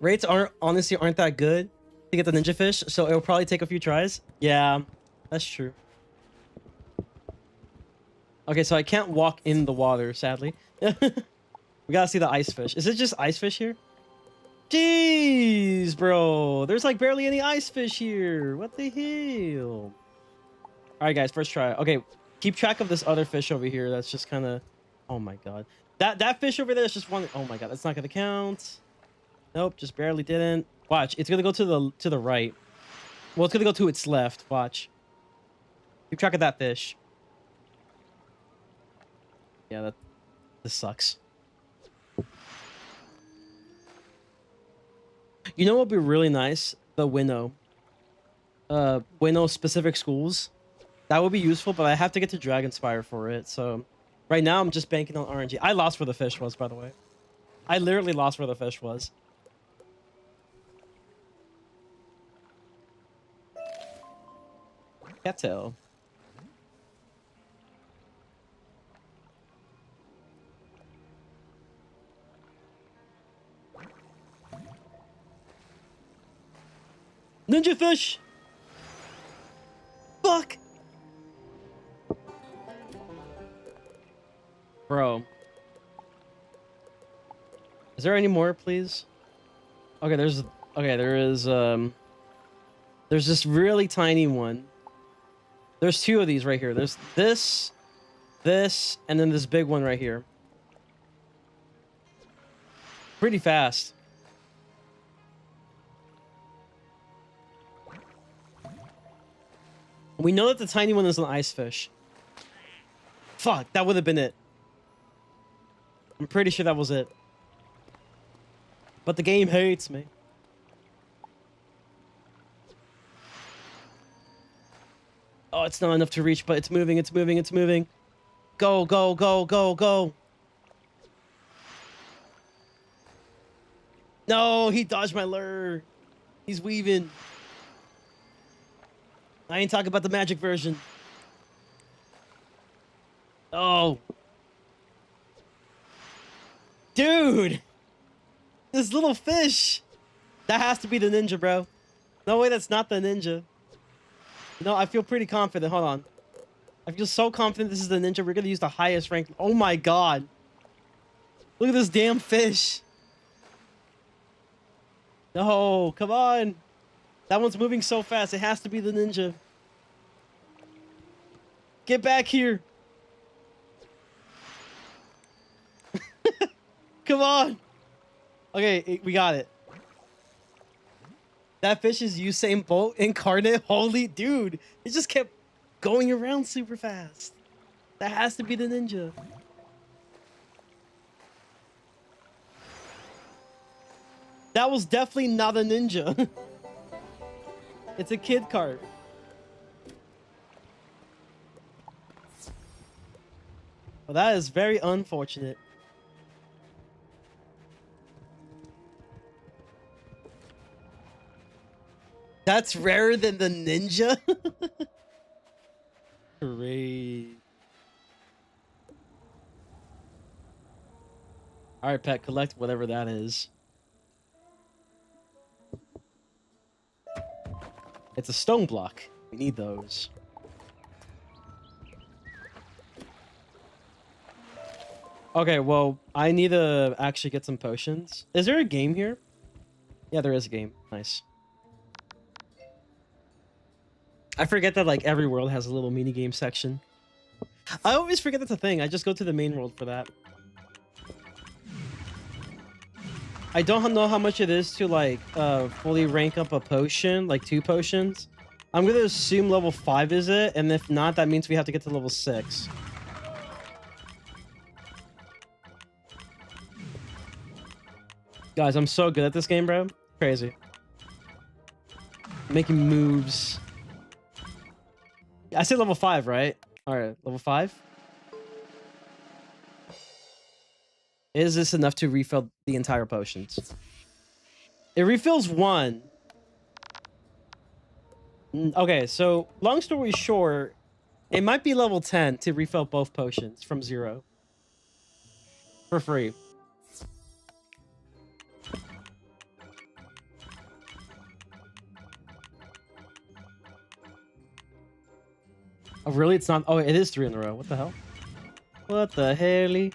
Rates honestly aren't that good to get the ninja fish, so it'll probably take a few tries. Yeah, that's true. Okay, so I can't walk in the water, sadly. We gotta see the ice fish. Is it just ice fish here? Jeez, bro. There's like barely any ice fish here. What the hell? Alright, guys, first try. Okay, keep track of this other fish over here. That's just kind of... Oh my god. That fish over there is just one... Oh my god, that's not gonna count. Nope, just barely didn't. Watch, it's gonna go to the right. Well, it's gonna go to its left. Watch. Keep track of that fish. Yeah, this sucks. You know what would be really nice? The Winnow. Winnow specific schools. That would be useful, but I have to get to Dragonspire for it, so... Right now, I'm just banking on RNG. I lost where the fish was, by the way. I literally lost where the fish was. Cattail. Ninja fish! Fuck! Bro. Is there any more, please? Okay, there is there's this really tiny one. There's two of these right here. There's this, and then this big one right here. Pretty fast. We know that the tiny one is an ice fish. Fuck, that would have been it. I'm pretty sure that was it. But the game hates me. Oh, it's not enough to reach, but it's moving, it's moving, it's moving. Go, go, go, go, go. No, he dodged my lure. He's weaving. I ain't talking about the magic version. Oh. Dude. This little fish. That has to be the ninja, bro. No way, that's not the ninja. No, I feel pretty confident. Hold on. I feel so confident this is the ninja. We're going to use the highest rank. Oh my god. Look at this damn fish. No, come on. That one's moving so fast. It has to be the ninja. Get back here. Come on. Okay, we got it. That fish is Usain Bolt incarnate. Holy dude. It just kept going around super fast. That has to be the ninja. That was definitely not a ninja. It's a kid cart. Well, that is very unfortunate. That's rarer than the ninja? Great. Alright, pet, collect whatever that is. It's a stone block. We need those. Okay, well, I need to actually get some potions. Is there a game here? Yeah, there is a game. Nice. I forget that like every world has a little mini game section. I always forget that's a thing. I just go to the main world for that. I don't know how much it is to like fully rank up a potion, like 2 potions. I'm gonna assume level 5 is it, and if not, that means we have to get to level 6. Guys, I'm so good at this game, bro. Crazy. Making moves. I said level 5, right? All right, level 5. Is this enough to refill the entire potions? It refills 1. Okay, so long story short, it might be level 10 to refill both potions from 0. For free. Oh, really? It's not... Oh, it is 3 in a row. What the hell? What the hell?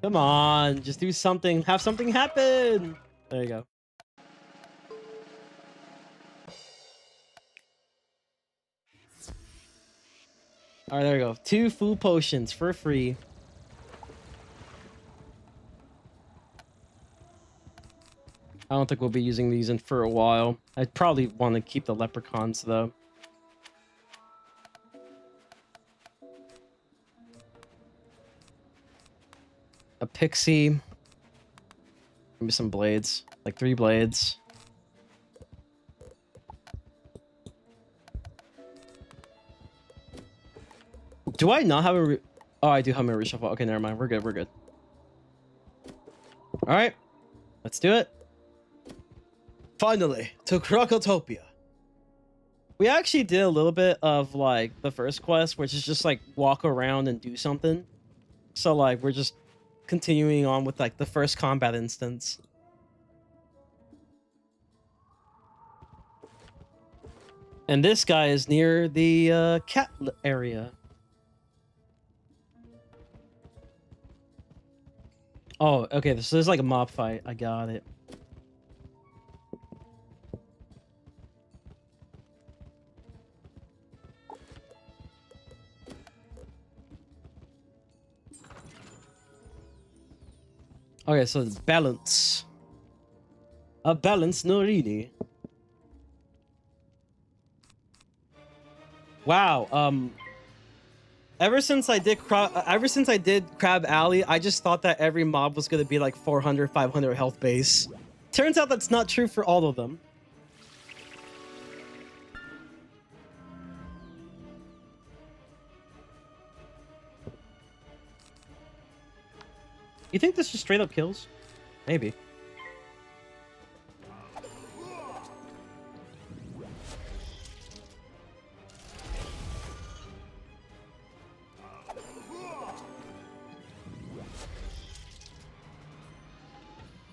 Come on, just do something. Have something happen. There you go. All right, there we go. 2 full potions for free. I don't think we'll be using these in for a while. I'd probably want to keep the leprechauns though. A pixie. Maybe some blades. Like 3 blades. Do I not have a... Oh, I do have a reshuffle. Okay, never mind. We're good. We're good. All right. Let's do it. Finally, to KROKOTOPIA. We actually did a little bit of like the first quest, which is just like walk around and do something. So like we're just continuing on with like the first combat instance. And this guy is near the cat area. Oh, okay, so there's like a mob fight. I got it. Okay, so it's balance. A balance Norini. Wow, ever since I did Crab Alley, I just thought that every mob was gonna be like 400, 500 health base. Turns out that's not true for all of them. You think this just straight up kills? Maybe.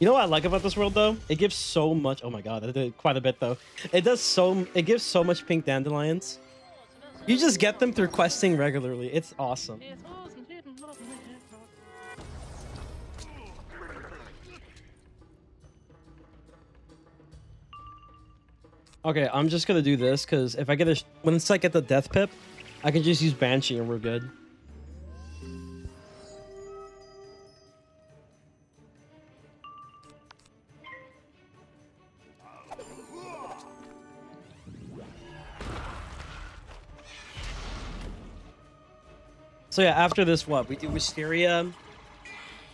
You know what I like about this world though? It gives so much. Oh my god, I did quite a bit though. It gives so much pink dandelions. You just get them through questing regularly. It's awesome. Okay, I'm just gonna do this because if I get once I get the death pip, I can just use Banshee and we're good. So yeah, after this, what? We do Wisteria.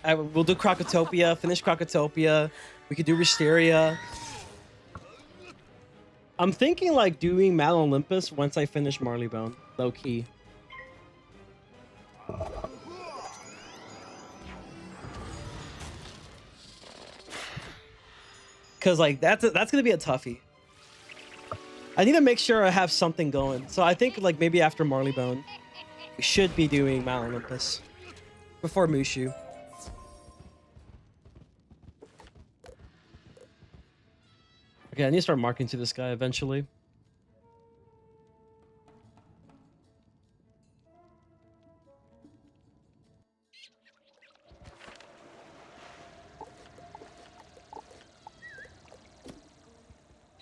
We'll do KROKOTOPIA, finish KROKOTOPIA. We could do Wisteria. I'm thinking like doing Mount Olympus once I finish Marleybone, low key. Cause like that's gonna be a toughie. I need to make sure I have something going. So I think like maybe after Marleybone, we should be doing Mount Olympus before Mushu. Okay, I need to start marking to this guy eventually.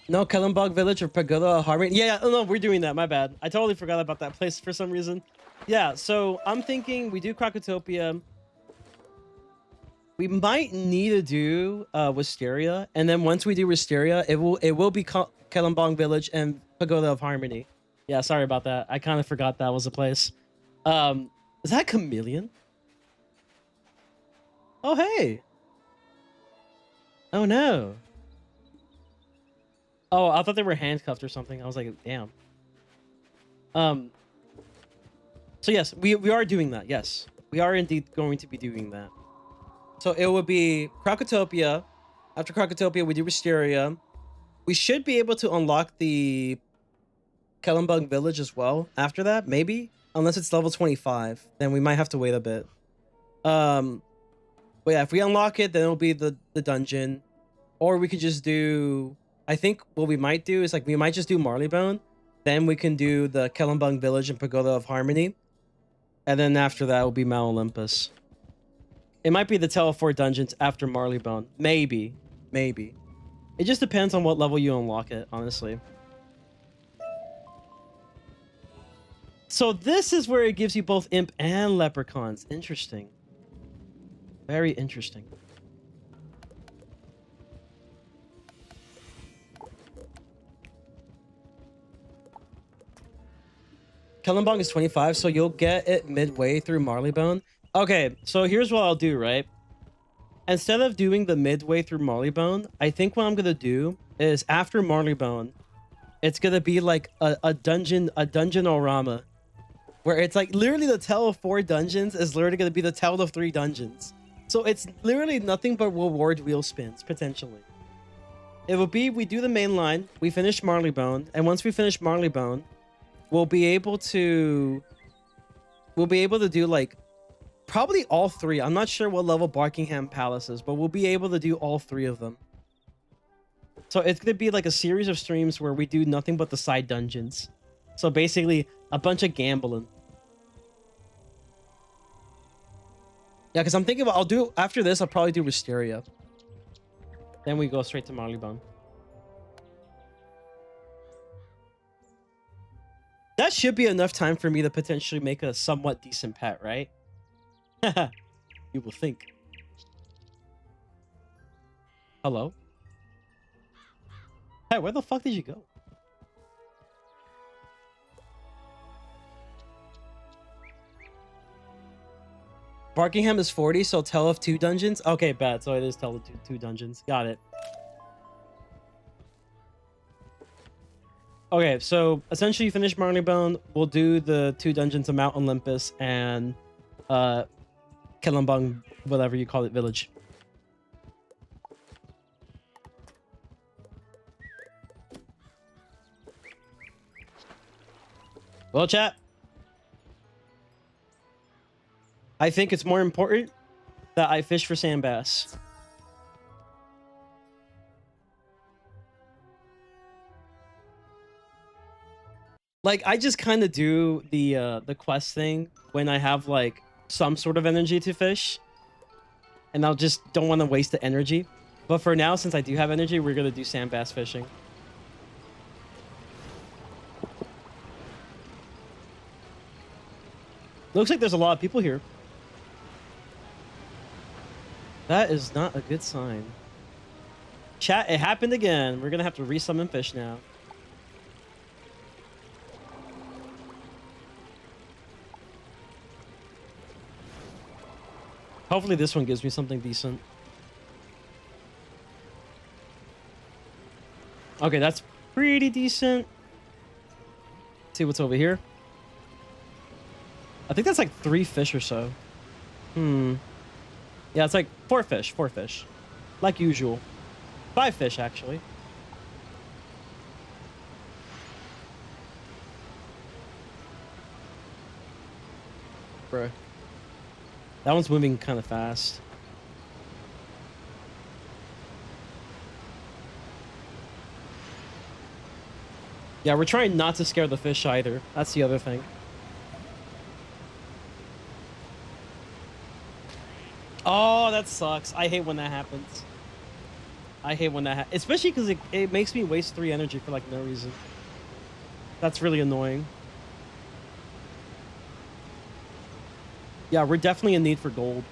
No, Kellenbog Village or Pagoda of Harmony. Yeah, no, we're doing that. My bad. I totally forgot about that place for some reason. Yeah, so I'm thinking we do KROKOTOPIA. We might need to do Wisteria, and then once we do Wisteria, it will be Kellenbong Village and Pagoda of Harmony. Yeah, sorry about that. I kind of forgot that was a place. Is that Chameleon? Oh hey. Oh no. Oh, I thought they were handcuffed or something. I was like, damn. So yes, we are doing that. Yes, we are indeed going to be doing that. So it would be KROKOTOPIA. After KROKOTOPIA, we do Wisteria. We should be able to unlock the Kellenbong Village as well after that, maybe. Unless it's level 25, then we might have to wait a bit. But yeah, if we unlock it, then it'll be the dungeon. Or we could just do... I think what we might do is like we might just do Marleybone. Then we can do the Kellenbong Village and Pagoda of Harmony. And then after that will be Mount Olympus. It might be the Teleport dungeons after Marleybone. Maybe. Maybe. It just depends on what level you unlock it, honestly. So this is where it gives you both Imp and Leprechauns. Interesting. Very interesting. Kellenbong is 25, so you'll get it midway through Marleybone. Okay, so here's what I'll do, right? Instead of doing the midway through Marleybone, I think what I'm gonna do is after Marleybone, it's gonna be like a dungeon-orama, where it's like literally the tale of 4 dungeons is literally gonna be the tale of 3 dungeons. So it's literally nothing but reward wheel spins, potentially. It will be, we do the main line, we finish Marleybone, and once we finish Marleybone, we'll be able to do like probably all three. I'm not sure what level Barkingham Palace is, but we'll be able to do all three of them. So it's gonna be like a series of streams where we do nothing but the side dungeons. So basically a bunch of gambling. Yeah, because I'm thinking about, I'll do, after this, I'll probably do Wisteria. Then we go straight to Marleybone. That should be enough time for me to potentially make a somewhat decent pet, right? You will think. Hello? Hey, where the fuck did you go? Barkingham is 40, so tell of 2 dungeons. Okay, bad. So it is tell of two dungeons. Got it. Okay, so essentially you finish Marleybone. We'll do the 2 dungeons of Mount Olympus and Kelambang, whatever you call it, village. Well, chat. I think it's more important that I fish for sand bass. Like, I just kind of do the quest thing when I have like some sort of energy to fish, and I'll just don't want to waste the energy. But for now, since I do have energy, we're gonna do sand bass fishing. Looks like there's a lot of people here. That is not a good sign. Chat, it happened again. We're gonna have to resummon fish now. Hopefully this one gives me something decent. Okay, that's pretty decent. Let's see what's over here. I think that's like 3 fish or so. Yeah, it's like 4 fish, 4 fish. Like usual. 5 fish, actually. Bruh. That one's moving kind of fast. Yeah, we're trying not to scare the fish either. That's the other thing. Oh, that sucks. I hate when that happens. I hate when that happens. Especially because it makes me waste 3 energy for like no reason. That's really annoying. Yeah, we're definitely in need for gold.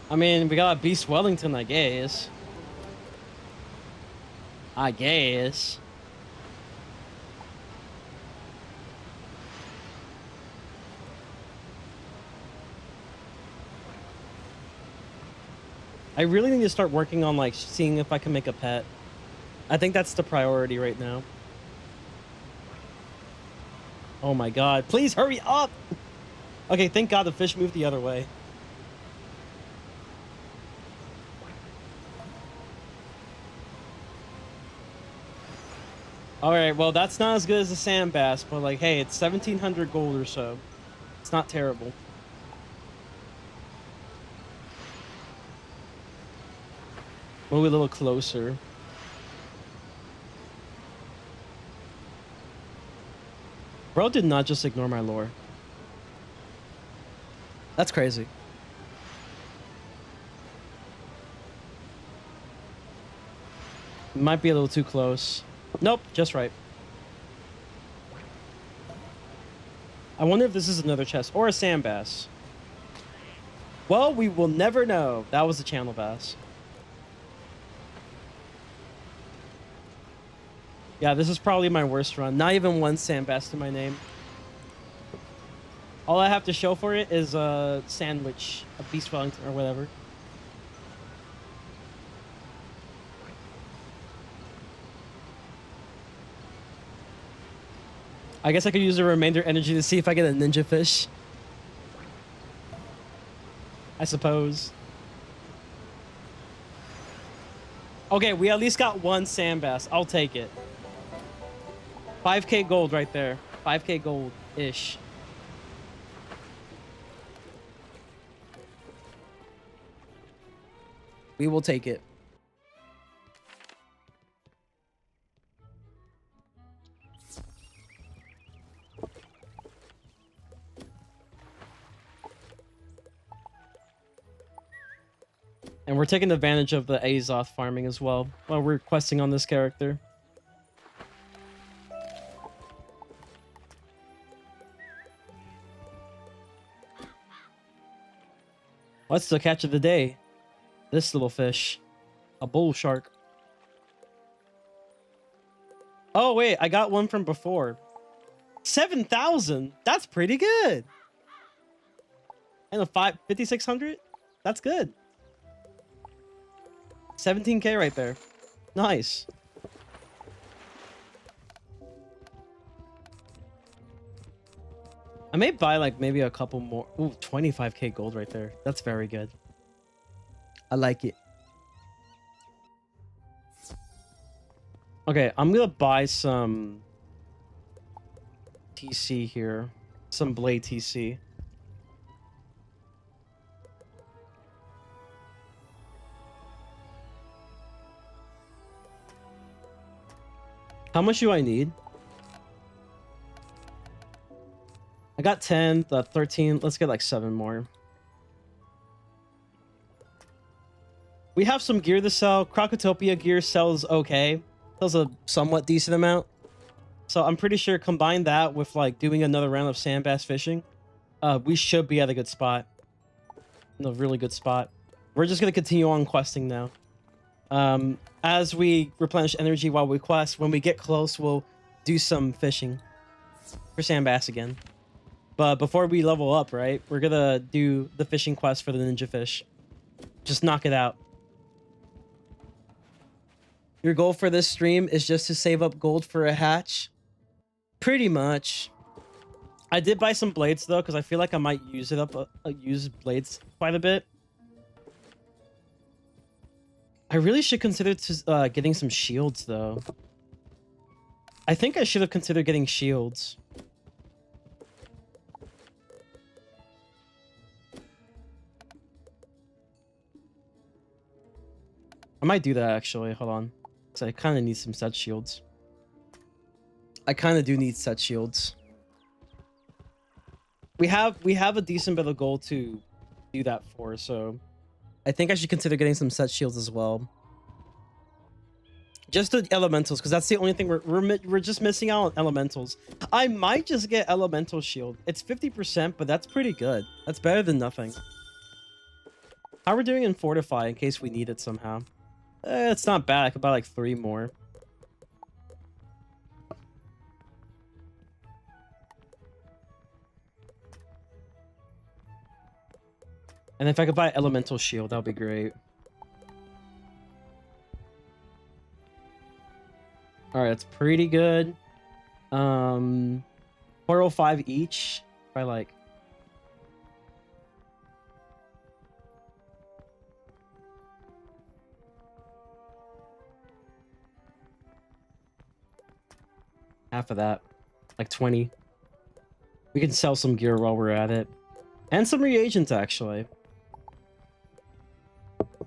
I mean, we got Beast Wellington, I guess. I guess. I really need to start working on like seeing if I can make a pet. I think that's the priority right now. Oh my god, please hurry up! Okay, thank god the fish moved the other way. Alright, well that's not as good as the sand bass, but like, hey, it's 1700 gold or so. It's not terrible. Move a little closer. Bro did not just ignore my lore. That's crazy. Might be a little too close. Nope, just right. I wonder if this is another chest or a sand bass. Well, we will never know. That was a channel bass. Yeah, this is probably my worst run. Not even 1 sand bass to my name. All I have to show for it is a sandwich, a beast Wellington or whatever. I guess I could use the remainder energy to see if I get a ninja fish. I suppose. Okay, we at least got one sand bass. I'll take it. 5k gold right there. 5k gold-ish. We will take it. And we're taking advantage of the Azoth farming as well while we're questing on this character. What's the catch of the day? This little fish. A bull shark. Oh, wait. I got one from before. 7,000. That's pretty good. And a 5,600. That's good. 17k right there. Nice. I may buy like maybe a couple more. Ooh, 25k gold right there. That's very good. I like it. Okay, I'm gonna buy some TC here. Some blade TC. How much do I need? I got 10, 13. Let's get like 7 more. We have some gear to sell. KROKOTOPIA gear sells okay. Sells a somewhat decent amount. So I'm pretty sure combine that with like doing another round of sand bass fishing. We should be at a good spot. In a really good spot. We're just going to continue on questing now. As we replenish energy while we quest, when we get close, we'll do some fishing for sand bass again. But before we level up, right, we're gonna do the fishing quest for the ninja fish. Just knock it out. Your goal for this stream is just to save up gold for a hatch? Pretty much. I did buy some blades though, because I feel like I might use it up, use blades quite a bit. I really should consider getting some shields, though. I think I should have considered getting shields. I might do that, actually. Hold on. Because I kind of need some set shields. I kind of do need set shields. We have a decent bit of gold to do that for, so... I think I should consider getting some set shields as well. Just the elementals, because that's the only thing we're just missing out on elementals. I might just get elemental shield. It's 50%, but that's pretty good. That's better than nothing. How are we doing in fortify in case we need it somehow? It's not bad. I could buy like 3 more. And if I could buy elemental shield, that would be great. All right, that's pretty good. 405 each. By like. Half of that. Like 20. We can sell some gear while we're at it. And some reagents, actually.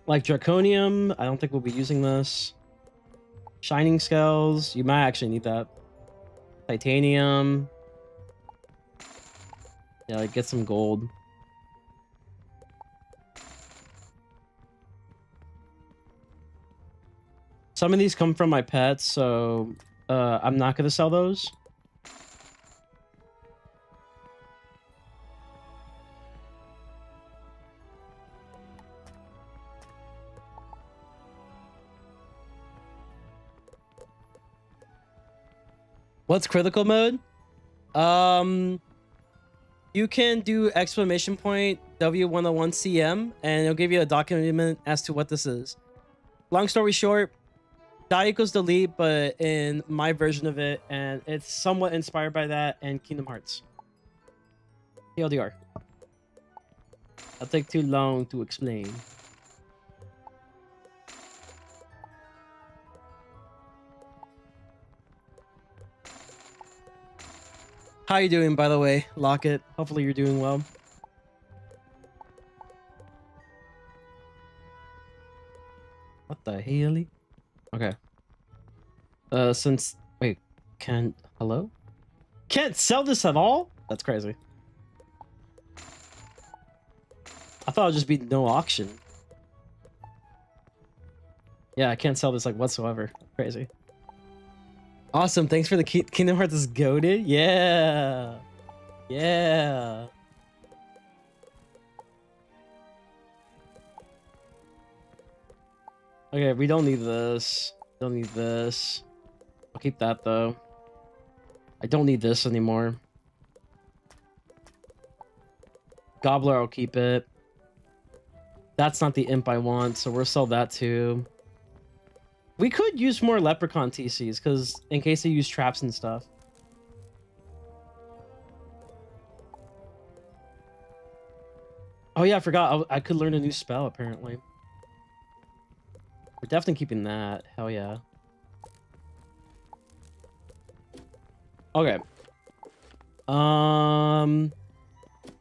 Like Draconium, I don't think we'll be using this. Shining Scales, you might actually need that. Titanium. Yeah, like get some gold. Some of these come from my pets, so I'm not going to sell those. What's critical mode? You can do exclamation point W101 CM, and it'll give you a document as to what this is. Long story short, die equals delete, but in my version of it, and it's somewhat inspired by that and Kingdom Hearts. TLDR. I'll take too long to explain. How you doing, by the way, Locket? Hopefully you're doing well. What the hell? Okay. Wait, hello? Can't sell this at all? That's crazy. I thought it'd just be no auction. Yeah, I can't sell this like whatsoever. Crazy. Awesome, thanks for the Kingdom Hearts is goated. Yeah. Yeah. Okay, we don't need this. Don't need this. I'll keep that though. I don't need this anymore. Gobbler, I'll keep it. That's not the imp I want, so we'll sell that too. We could use more leprechaun TCs, because in case they use traps and stuff. Oh yeah, I forgot. I could learn a new spell, apparently. We're definitely keeping that. Hell yeah. Okay.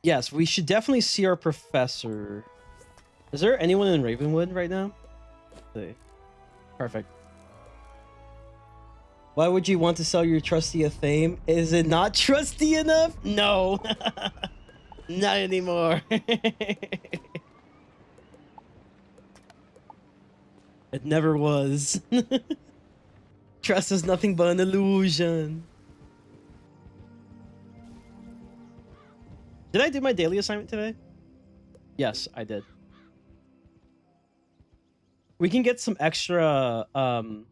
Yes, we should definitely see our professor. Is there anyone in Ravenwood right now? Let's see. Perfect. Why would you want to sell your trusty Athame? Is it not trusty enough? No. Not anymore. It never was. Trust is nothing but an illusion. Did I do my daily assignment today? Yes, I did. We can get some extra I'm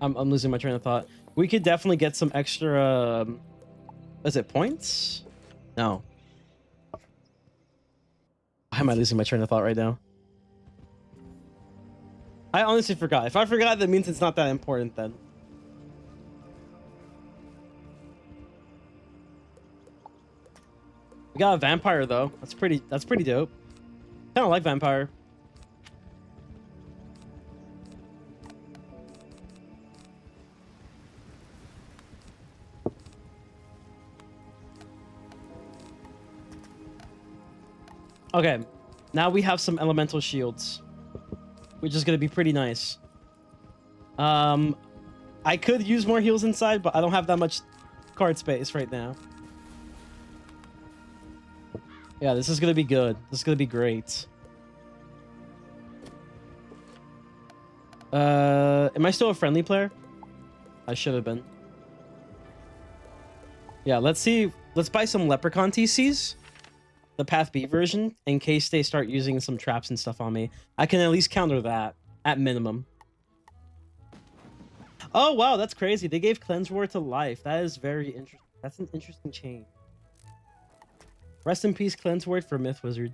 losing my train of thought. We could definitely get some extra is it points? No. Why am I losing my train of thought right now? I honestly forgot. If I forgot, that means it's not that important then. We got a vampire though. That's pretty dope. Kind of like vampire. Okay, now we have some elemental shields, which is gonna be pretty nice. I could use more heals inside, but I don't have that much card space right now. Yeah, this is gonna be good. This is gonna be great. Am I still a friendly player? I should have been. Yeah, let's see. Let's buy some Leprechaun TCs. The Path B version, in case they start using some traps and stuff on me. I can at least counter that, at minimum. Oh, wow, that's crazy. They gave Cleanse Ward to life. That is very interesting. That's an interesting change. Rest in peace, Cleanse Ward for Myth Wizard.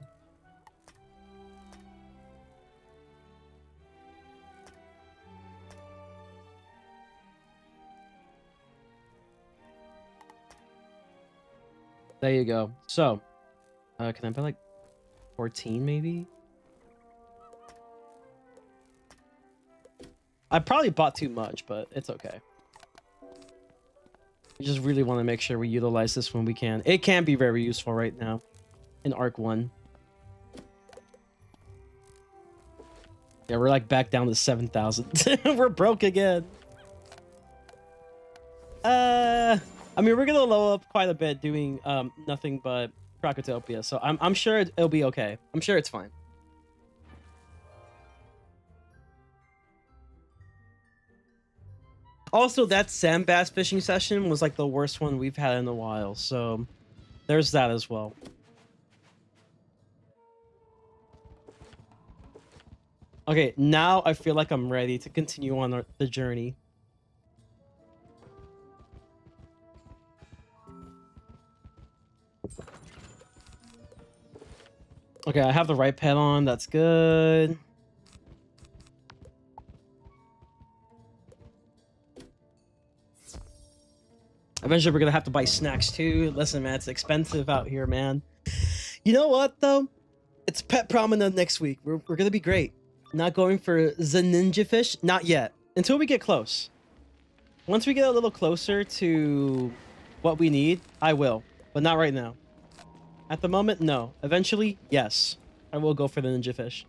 There you go. So, can I buy like 14 maybe? I probably bought too much, but it's okay. We just really want to make sure we utilize this when we can. It can be very useful right now in Arc 1. Yeah, we're like back down to 7,000. We're broke again. I mean, we're gonna low up quite a bit doing nothing but KROKOTOPIA, so I'm sure it'll be okay. I'm sure it's fine. Also, that sand bass fishing session was like the worst one we've had in a while, so there's that as well. Okay, now I feel like I'm ready to continue on the journey. Okay, I have the right pet on. That's good. Eventually, we're gonna have to buy snacks too. Listen, man, it's expensive out here, man. You know what, though? It's Pet Promenade next week. We're gonna be great. Not going for the ninja fish. Not yet. Until we get close. Once we get a little closer to what we need, I will. But not right now. At the moment, no. Eventually, yes. I will go for the ninja fish.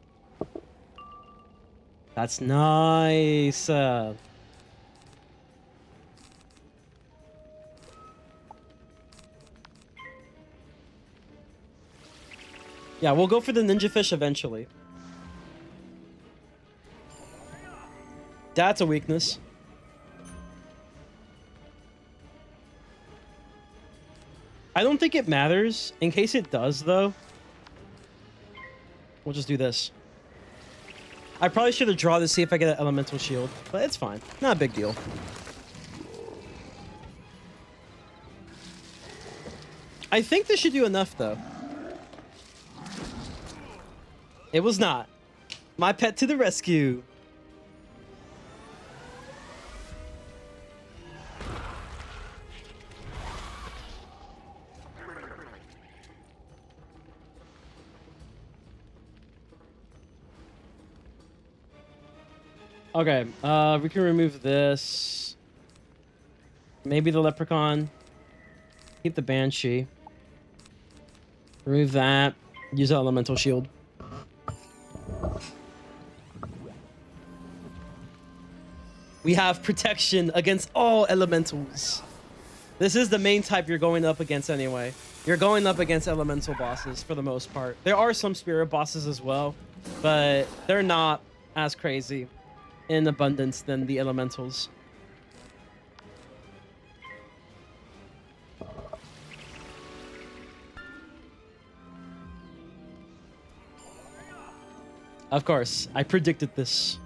That's nice. Yeah, we'll go for the ninja fish eventually. That's a weakness. I don't think it matters. In case it does, though, we'll just do this. I probably should have drawn to see if I get an elemental shield, but it's fine. Not a big deal. I think this should do enough, though. It was not. My pet to the rescue. Okay, we can remove this. Maybe the leprechaun. Keep the banshee. Remove that. Use the elemental shield. We have protection against all elementals. This is the main type you're going up against anyway. You're going up against elemental bosses for the most part. There are some spirit bosses as well, but they're not as crazy in abundance than the elementals. Of course, I predicted this.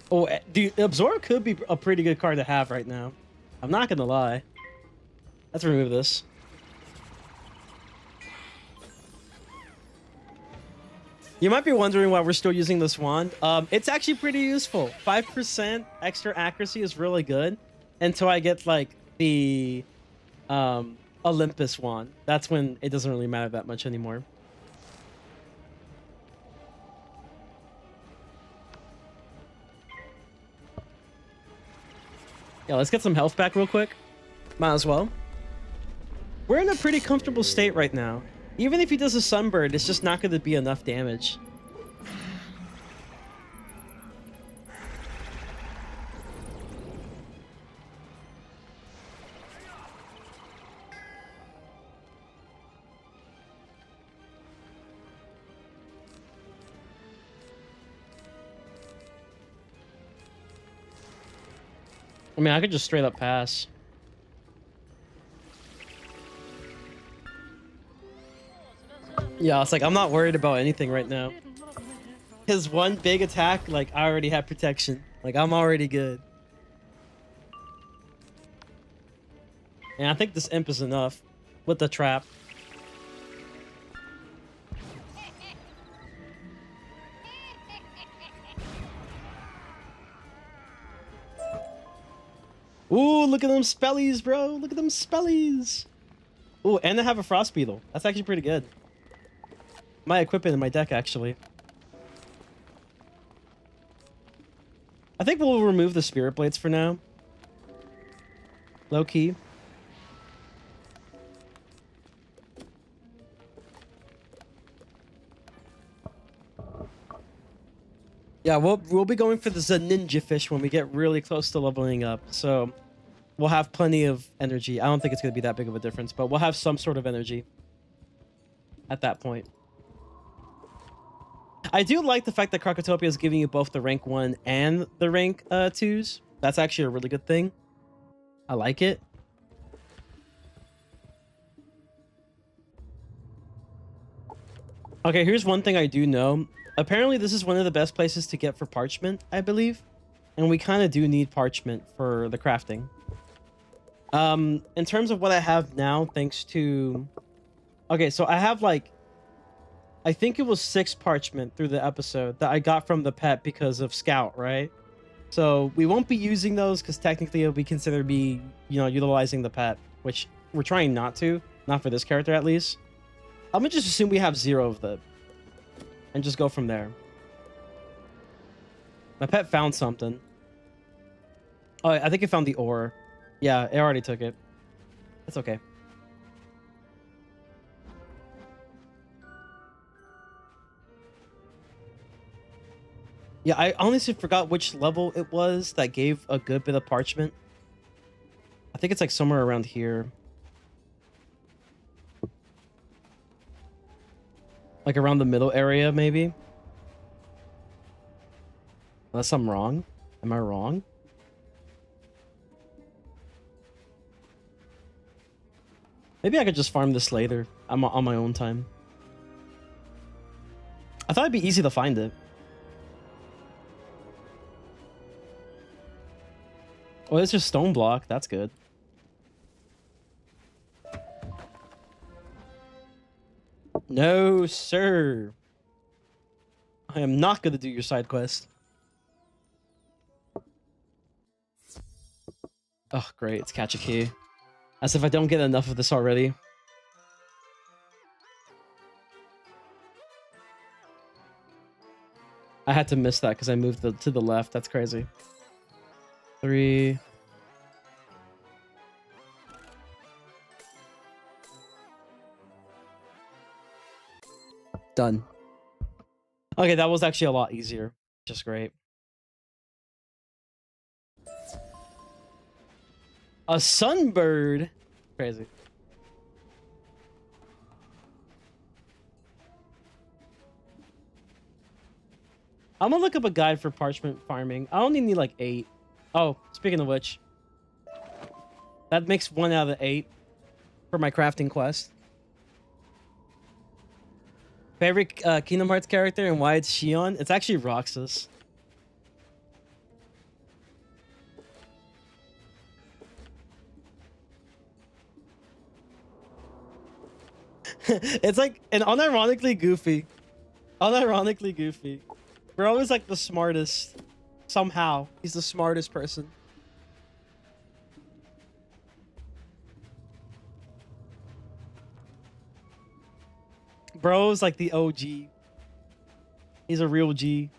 Oh, dude, Absorb could be a pretty good card to have right now. I'm not gonna lie. Let's remove this. You might be wondering why we're still using this wand. It's actually pretty useful. 5% extra accuracy is really good until I get like the Olympus wand. That's when it doesn't really matter that much anymore. Yeah, let's get some health back real quick. Might as well. We're in a pretty comfortable state right now. Even if he does a sunbird, it's just not going to be enough damage. I mean, I could just straight up pass. Yeah, it's like, I'm not worried about anything right now. His one big attack, like, I already have protection. Like, I'm already good. And I think this imp is enough with the trap. Ooh, look at them spellies, bro. Look at them spellies. Ooh, and I have a frost beetle. That's actually pretty good. Might equip it in my deck, actually. I think we'll remove the spirit blades for now. Low key. Yeah, we'll be going for the ninja fish when we get really close to leveling up. So we'll have plenty of energy. I don't think it's going to be that big of a difference, but we'll have some sort of energy at that point. I do like the fact that KROKOTOPIA is giving you both the rank 1 and the rank 2s. That's actually a really good thing. I like it. Okay, here's one thing I do know. Apparently, this is one of the best places to get for parchment, I believe. And we kind of do need parchment for the crafting. In terms of what I have now, thanks to Okay, so I have like, I think it was 6 parchment through the episode that I got from the pet because of Scout, right? So we won't be using those because technically it'll be considered me, utilizing the pet, which we're trying not to, not for this character at least. I'm gonna just assume we have 0 of them and just go from there. My pet found something. Oh, I think it found the ore. Yeah, it already took it. It's okay. Yeah, I honestly forgot which level it was that gave a good bit of parchment. I think it's like somewhere around here. Like around the middle area, maybe. Unless I'm wrong. Am I wrong? Maybe I could just farm this later. I'm on my own time. I thought it'd be easy to find it. Oh, it's just stone block. That's good. No, sir. I am not going to do your side quest. Oh, great. It's catch a key. As if I don't get enough of this already. I had to miss that because I moved to the left. That's crazy. 3. Done. Okay, that was actually a lot easier. Just great. A sunbird. Crazy. I'm gonna look up a guide for parchment farming. I only need like 8. Oh, speaking of which, that makes 1 out of 8 for my crafting quest. Favorite Kingdom Hearts character and why it's Shion? It's actually Roxas. It's like an unironically goofy. Unironically goofy. Bro is like the smartest. Somehow. He's the smartest person. Bro's like the OG. He's a real G.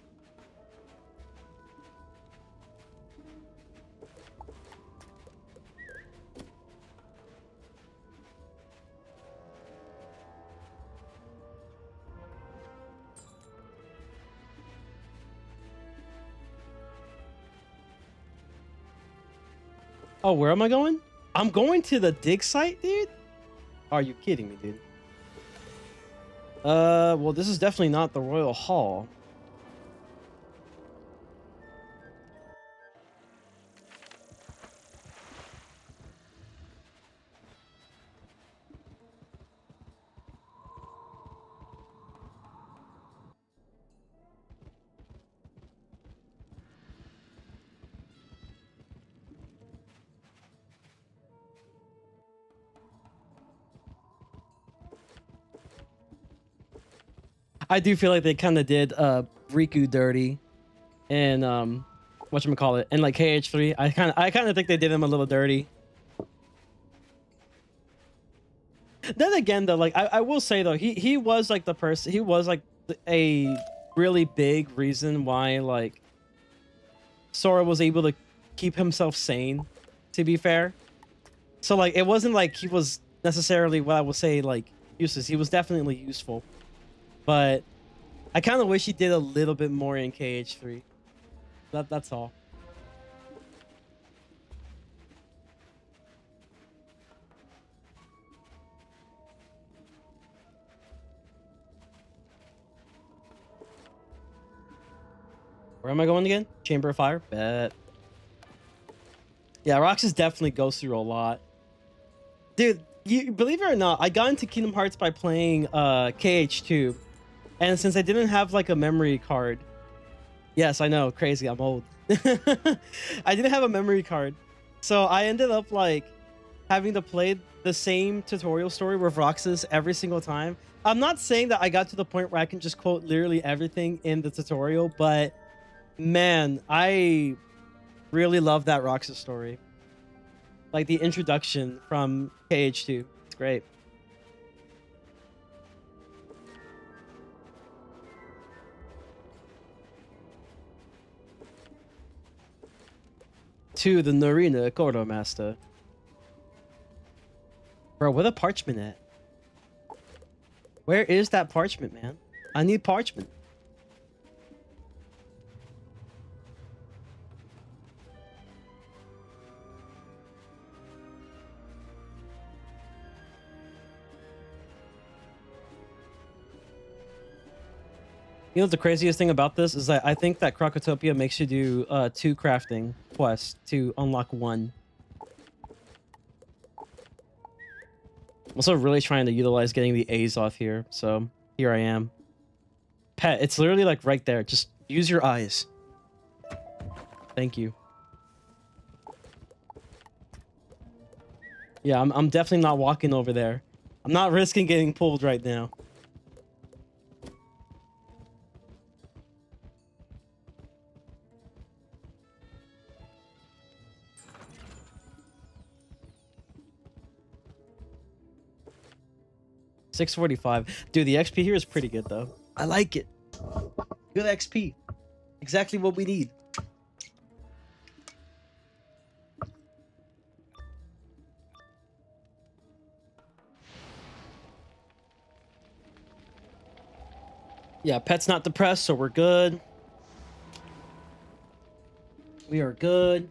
Oh, where am I going? I'm going to the dig site, dude? Are you kidding me, dude? Well, this is definitely not the Royal Hall. I do feel like they kind of did Riku dirty and whatchamacallit, and like KH3. I kind of think they did him a little dirty. Then again though, like I will say though, he was like the person, he was like a really big reason why like Sora was able to keep himself sane, to be fair. So like it wasn't like he was necessarily what I would say like useless. He was definitely useful. But I kind of wish he did a little bit more in KH3. That's all. Where am I going again? Chamber of Fire? Bet. Yeah, Roxas definitely goes through a lot. Dude, you believe it or not, I got into Kingdom Hearts by playing KH2. And since I didn't have like a memory card, yes, I know, crazy, I'm old. I didn't have a memory card, so I ended up like having to play the same tutorial story with Roxas every single time. I'm not saying that I got to the point where I can just quote literally everything in the tutorial, but man, I really love that Roxas story. Like the introduction from KH2. It's great. To the Narina Corridor Master. Bro, where the parchment at? Where is that parchment, man? I need parchment. You know the craziest thing about this is that I think that KROKOTOPIA makes you do 2 crafting quests to unlock 1. I'm also really trying to utilize getting the A's off here, so here I am. Pet, it's literally like right there. Just use your eyes. Thank you. Yeah, I'm definitely not walking over there. I'm not risking getting pulled right now. $645. Dude, the XP here is pretty good though. I like it. Good XP. Exactly what we need. Yeah, pet's not depressed, so we're good. We are good.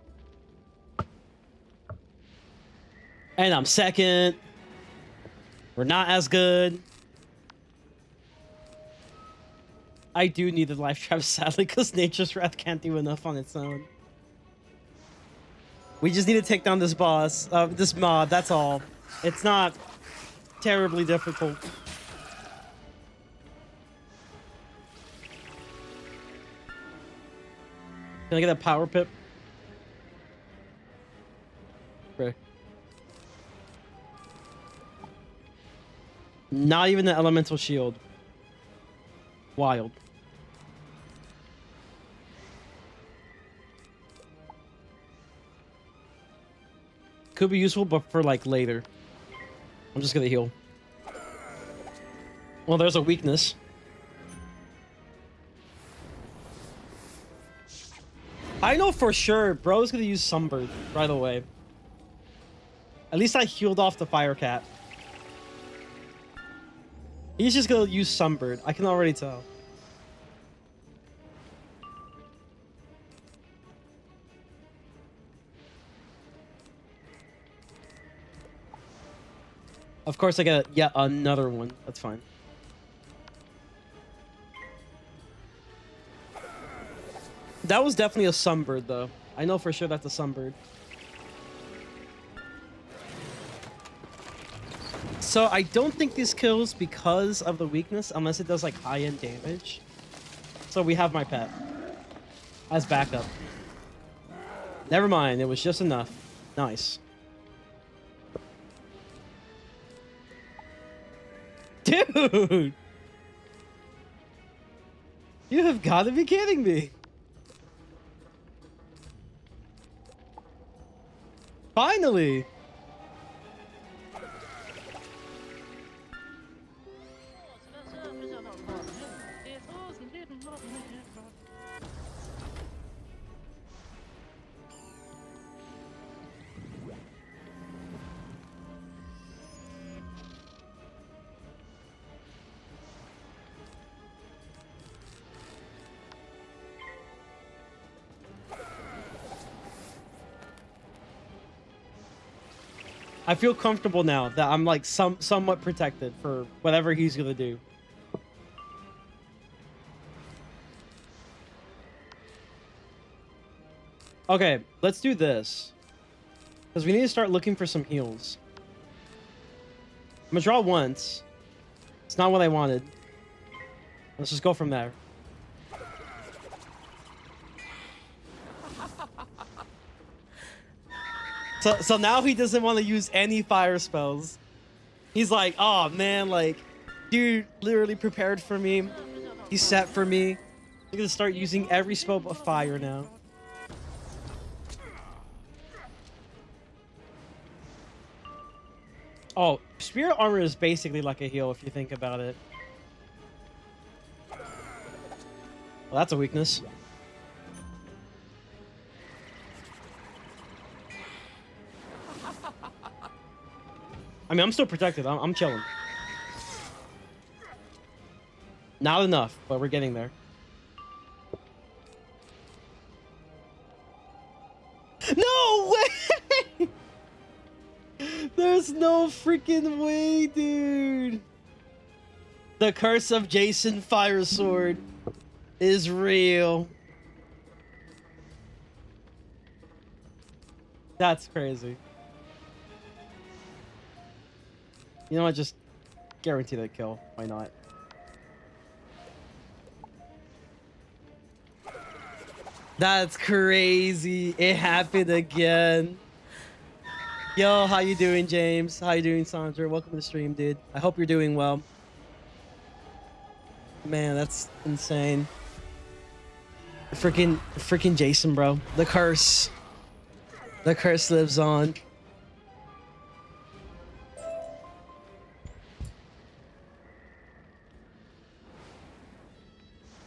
And I'm second. We're not as good. I do need the life trap, sadly, because Nature's Wrath can't do enough on its own. We just need to take down this boss, this mob, that's all. It's not terribly difficult. Can I get a power pip? Okay. Not even the elemental shield. Wild. Could be useful, but for like later. I'm just gonna heal. Well, there's a weakness. I know for sure bro's gonna use Sunbird right away. At least I healed off the Fire Cat. He's just gonna use Sunbird. I can already tell. Of course, I get yet another one. That's fine. That was definitely a Sunbird, though. I know for sure that's a Sunbird. So I don't think this kills because of the weakness, unless it does like high-end damage. So we have my pet as backup. Never mind, it was just enough. Nice. Dude! You have got to be kidding me. Finally! I feel comfortable now that I'm like somewhat protected for whatever he's gonna do. Okay, let's do this. Because we need to start looking for some heals. I'm gonna draw once. It's not what I wanted. Let's just go from there. So now he doesn't want to use any fire spells. He's like, oh man, like, dude literally prepared for me. He's set for me. I'm gonna start using every spell but fire now. Oh, spirit armor is basically like a heal if you think about it. Well, that's a weakness. I mean, I'm still protected. I'm chilling. Not enough, but we're getting there. No way! There's no freaking way, dude. The curse of Jason Fire Sword is real. That's crazy. You know what? Just guarantee that kill. Why not? That's crazy. It happened again. Yo, how you doing, James? How you doing, Sandra? Welcome to the stream, dude. I hope you're doing well. Man, that's insane. Freaking Jason, bro. The curse. The curse lives on.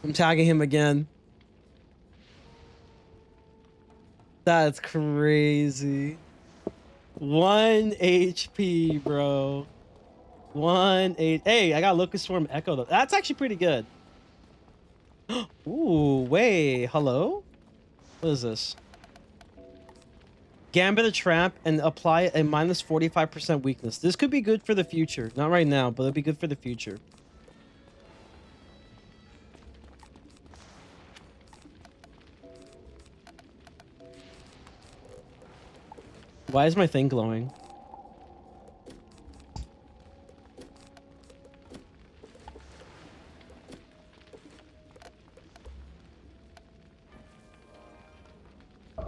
I'm tagging him again. That's crazy. 1 HP, bro. 1 Hey, I got Locust Swarm Echo though. That's actually pretty good. Ooh, wait, hello? What is this? Gambit a trap and apply a minus 45% weakness. This could be good for the future. Not right now, but it'll be good for the future. Why is my thing glowing?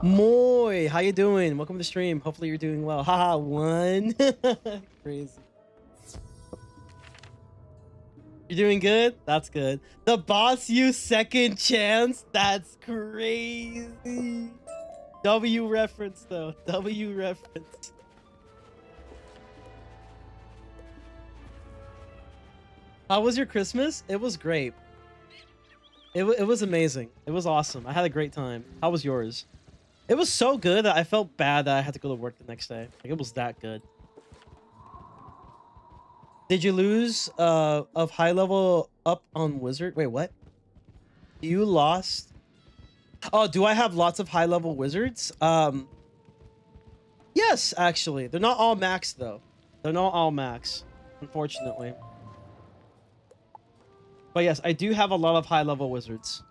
Moy, how you doing? Welcome to the stream. Hopefully you're doing well. Haha, 1. Crazy. You're doing good? That's good. The boss used second chance? That's crazy. W reference though. W reference. How was your Christmas? It was great. It was amazing. It was awesome. I had a great time. How was yours? It was so good that I felt bad that I had to go to work the next day. Like, it was that good. Did you lose of high level up on Wizard? Wait, what? You lost? Oh, do I have lots of high level wizards? Yes, actually. They're not all max though. They're not all max, unfortunately. But yes, I do have a lot of high level wizards.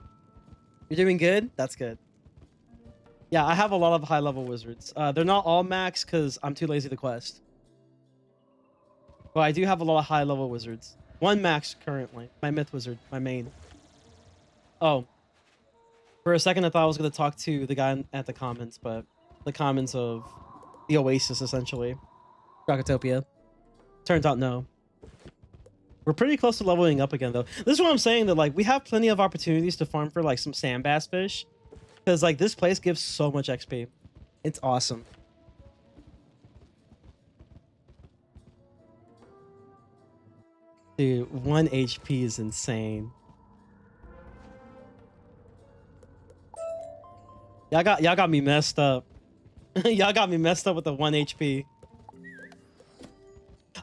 You're doing good? That's good. Yeah, I have a lot of high level wizards. They're not all max because I'm too lazy to quest. But I do have a lot of high level wizards. 1 max currently. My myth wizard, my main. Oh. For a second, I thought I was going to talk to the guy at the comments, but the comments of the Oasis, essentially. KROKOTOPIA. Turns out no. We're pretty close to leveling up again, though. This is what I'm saying, that like we have plenty of opportunities to farm for like some sand bass fish. Because like this place gives so much XP. It's awesome. Dude, 1 HP is insane. Y'all got me messed up. Y'all got me messed up with the 1 HP.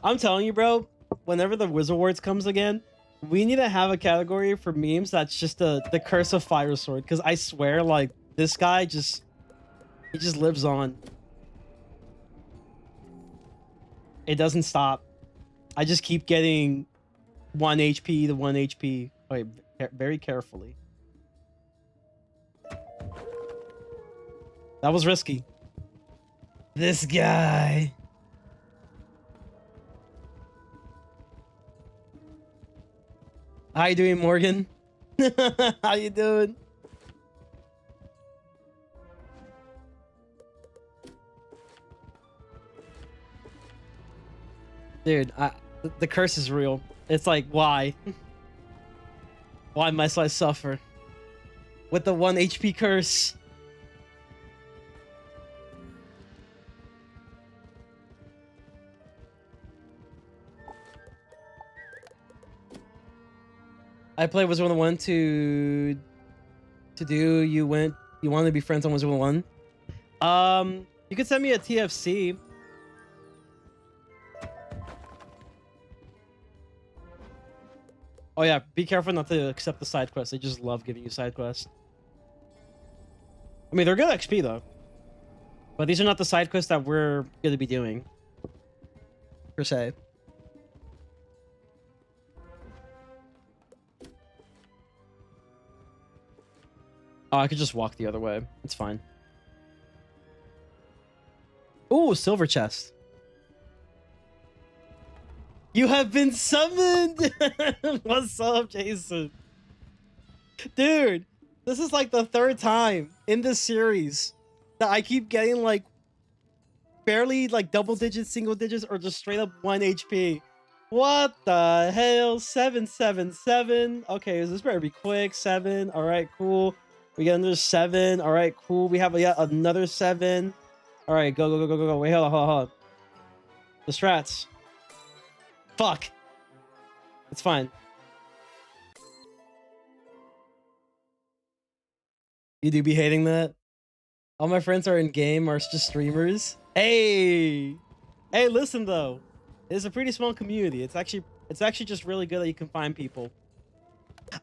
I'm telling you, bro, whenever the Wizard Awards comes again, we need to have a category for memes that's just the curse of Fire Sword. Because I swear, like, this guy just lives on. It doesn't stop. I just keep getting 1 HP to 1 HP. Wait, very carefully. That was risky. This guy. How you doing, Morgan? How you doing? Dude, the curse is real. It's like, why? Why must I suffer? With the 1 HP curse. I played Wizard101 to do you want to be friends on Wizard101. You could send me a TFC. Oh yeah, be careful not to accept the side quests. They just love giving you side quests. I mean, they're good XP though. But these are not the side quests that we're going to be doing. Per se. Oh, I could just walk the other way. It's fine. Ooh, silver chest. You have been summoned! What's up, Jason? Dude, this is like the 3rd time in this series that I keep getting like barely like double digits, single digits, or just straight up 1 HP. What the hell? 777. Okay, this better be quick. 7. All right, cool. We get another 7. All right, cool. We have yet another 7. All right, go, go, go, go, go, go. Wait, hold on, hold on, hold on. The strats. Fuck. It's fine. You do be hating that? All my friends are in game are just streamers. Hey, hey, listen though, it's a pretty small community. It's actually just really good that you can find people.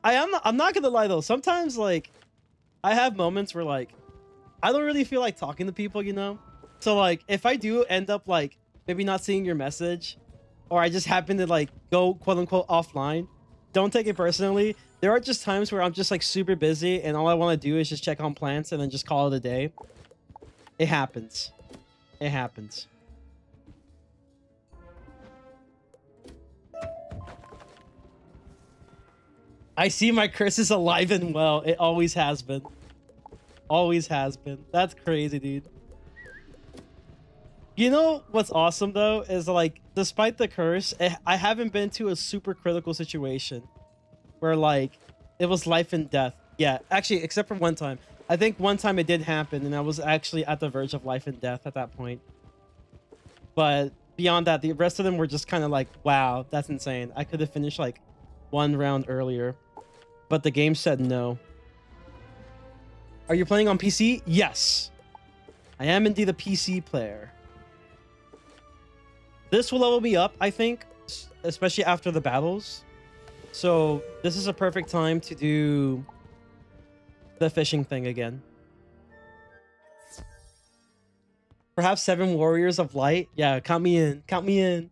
I'm not gonna lie though. Sometimes like I have moments where like I don't really feel like talking to people, you know. So like if I do end up like maybe not seeing your message, or I just happen to like go quote unquote offline, don't take it personally. There are just times where I'm just like super busy and all I want to do is just check on plants and then just call it a day. It happens. It happens. I see my curse is alive and well. It always has been. Always has been. That's crazy, dude. You know what's awesome though is like, despite the curse, I haven't been to a super critical situation where like it was life and death. Yeah, actually, except for one time. I think one time it did happen and I was actually at the verge of life and death at that point. But beyond that, the rest of them were just kind of like, wow, that's insane. I could have finished like 1 round earlier, but the game said no. Are you playing on PC? Yes, I am indeed a PC player. This will level me up, I think, especially after the battles. So this is a perfect time to do the fishing thing again. Perhaps 7 warriors of light. Yeah, count me in. Count me in.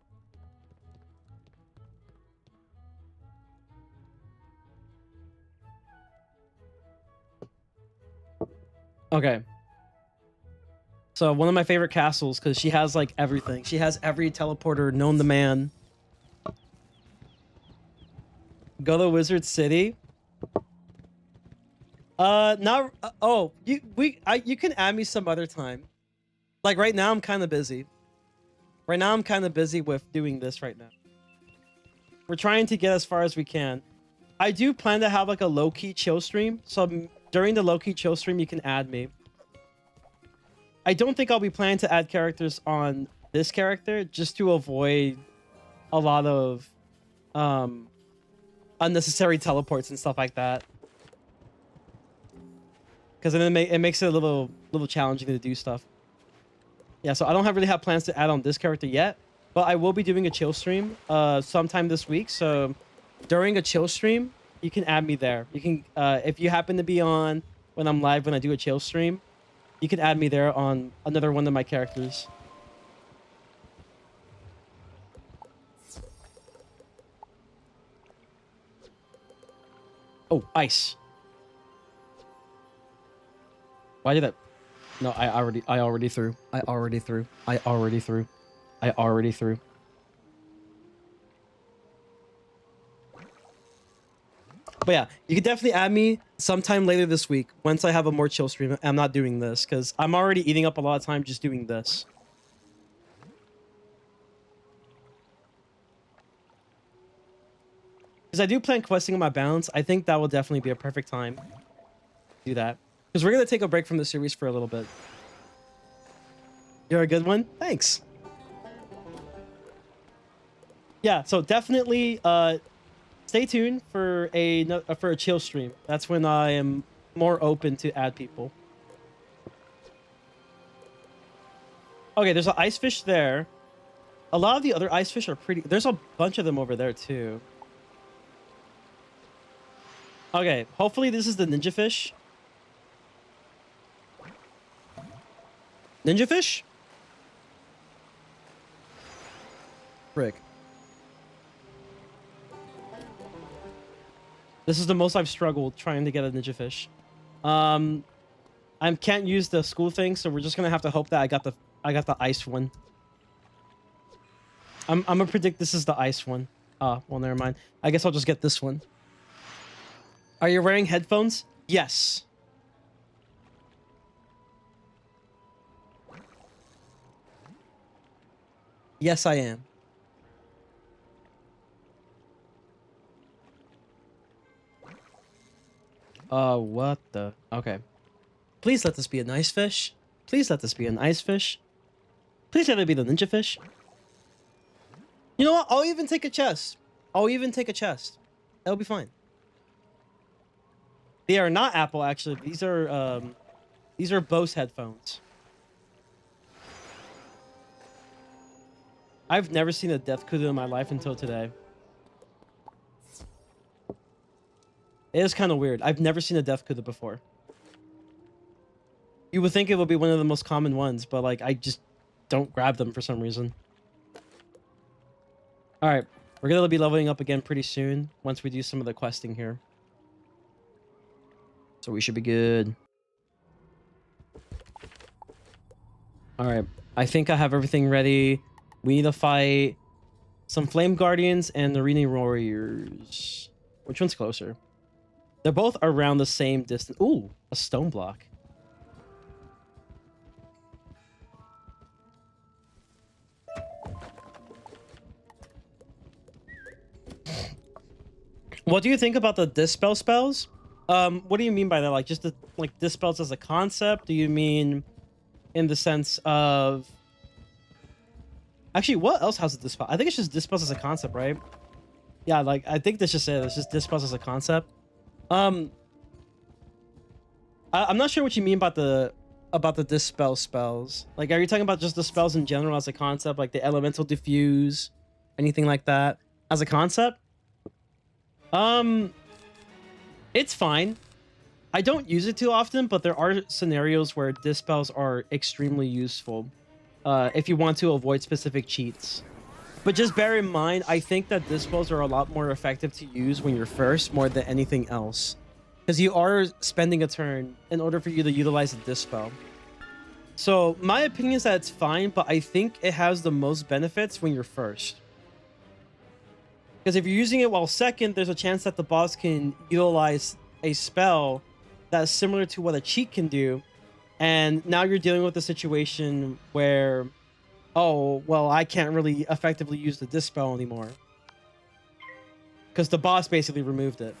Okay. So one of my favorite castles, because she has like everything. She has every teleporter known to man. Go to Wizard City. Not. Oh, you can add me some other time. Like right now, I'm kind of busy. Right now, I'm kind of busy with doing this right now. We're trying to get as far as we can. I do plan to have like a low-key chill stream. So during the low-key chill stream, you can add me. I don't think I'll be planning to add characters on this character just to avoid a lot of unnecessary teleports and stuff like that. Because then it makes it a little challenging to do stuff. Yeah, so I don't really have plans to add on this character yet, but I will be doing a chill stream sometime this week. So during a chill stream, you can add me there. You can if you happen to be on when I'm live when I do a chill stream, you can add me there on another one of my characters. Oh, ice. Why did that? No, I already threw. I already threw. But yeah, you can definitely add me sometime later this week once I have a more chill stream. I'm not doing this because I'm already eating up a lot of time just doing this. because I do plan questing on my balance. I think that will definitely be a perfect time to do that. Because we're going to take a break from the series for a little bit. You're a good one? Thanks. Yeah, so definitely stay tuned for a chill stream. That's when I am more open to add people. Okay, there's an ice fish there. A lot of the other ice fish are pretty... There's a bunch of them over there, too. Okay, hopefully this is the ninja fish. Ninja fish? Frick. This is the most I've struggled trying to get a ninja fish. I can't use the school thing, so we're just gonna have to hope that I got the ice one. I'm gonna predict this is the ice one. Well, never mind. I guess I'll just get this one. Are you wearing headphones? Yes. Yes, I am. What the? Okay. Please let this be a nice fish. Please let this be an ice fish. Please let it be the ninja fish. You know what? I'll even take a chest. I'll even take a chest. That'll be fine. They are not Apple, actually. These are Bose headphones. I've never seen a death kudu in my life until today. It is kind of weird. I've never seen a death kudu before. You would think it would be one of the most common ones, but like I just don't grab them for some reason. All right, we're gonna be leveling up again pretty soon once we do some of the questing here. So we should be good. All right, I think I have everything ready. We need to fight some Flame Guardians and the Arena Warriors. Which one's closer? They're both around the same distance. Ooh, a stone block. What do you think about the dispel spells? What do you mean by that? Like just the dispels as a concept? Do you mean in the sense of... Actually, what else has a dispel? I think it's just dispels as a concept, right? Yeah, like I think that's just it. It's just dispels as a concept. I'm not sure what you mean about the dispel spells. Like, are you talking about just the spells in general as a concept, like the elemental diffuse, anything like that as a concept? It's fine. I don't use it too often, but there are scenarios where dispels are extremely useful if you want to avoid specific cheats. But just bear in mind, I think that dispels are a lot more effective to use when you're first more than anything else. Because you are spending a turn in order for you to utilize a dispel. So my opinion is that it's fine, but I think it has the most benefits when you're first. Because if you're using it while second, there's a chance that the boss can utilize a spell that's similar to what a cheat can do. And now you're dealing with a situation where, oh, well, I can't really effectively use the dispel anymore. Because the boss basically removed it.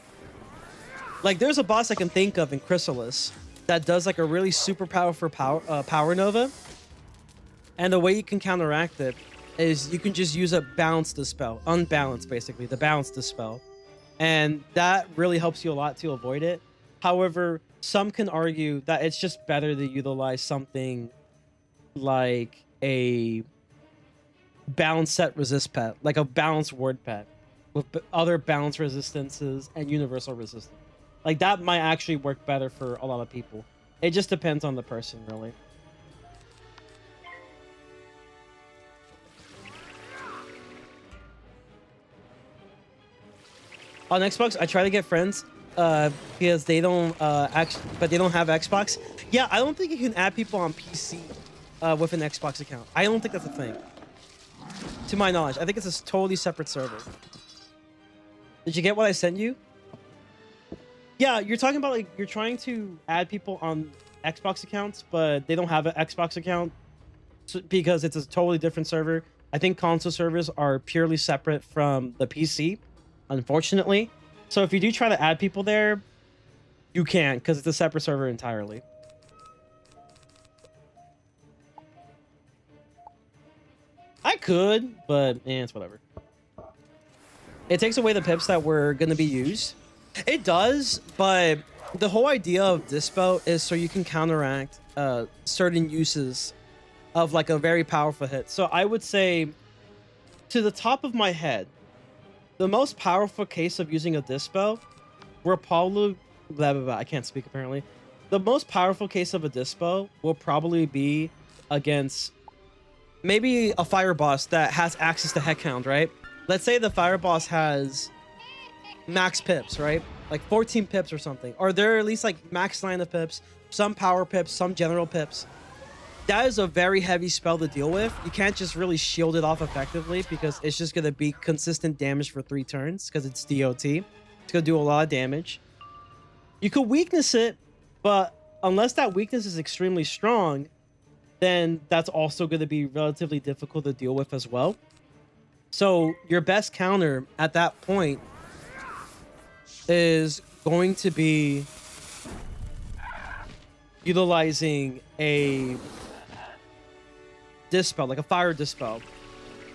Like, there's a boss I can think of in Chrysalis that does like a really super powerful power nova. And the way you can counteract it is you can just use a balance dispel. Unbalanced, basically. The balance dispel. And that really helps you a lot to avoid it. However, some can argue that it's just better to utilize something like a balanced set resist pet. Like a balanced ward pet. With other balance resistances and universal resistance. Like, that might actually work better for a lot of people. It just depends on the person, really. On Xbox, I try to get friends because they don't but they don't have Xbox. Yeah, I don't think you can add people on PC with an Xbox account. I don't think that's a thing. To my knowledge, I think it's a totally separate server. Did you get what I sent you? Yeah, you're talking about, like, you're trying to add people on Xbox accounts, but they don't have an Xbox account because it's a totally different server. I think console servers are purely separate from the PC. unfortunately. So if you do try to add people there, you can't, because it's a separate server entirely. I could, but it's whatever. It takes away the pips that were going to be used. It does, but the whole idea of Dispel is so you can counteract certain uses of like a very powerful hit. So I would say, to the top of my head, the most powerful case of using a Dispel were probably... Blah, blah, blah, I can't speak apparently. The most powerful case of a Dispel will probably be against maybe a fire boss that has access to head count, right? Let's say the fire boss has max pips, right? Like 14 pips or something. Or they're at least like max line of pips, some power pips, some general pips. That is a very heavy spell to deal with. You can't just really shield it off effectively because it's just going to be consistent damage for 3 turns because it's DOT. It's going to do a lot of damage. You could weakness it, but unless that weakness is extremely strong, then that's also going to be relatively difficult to deal with as well. So your best counter at that point is going to be utilizing a Dispel, like a fire Dispel.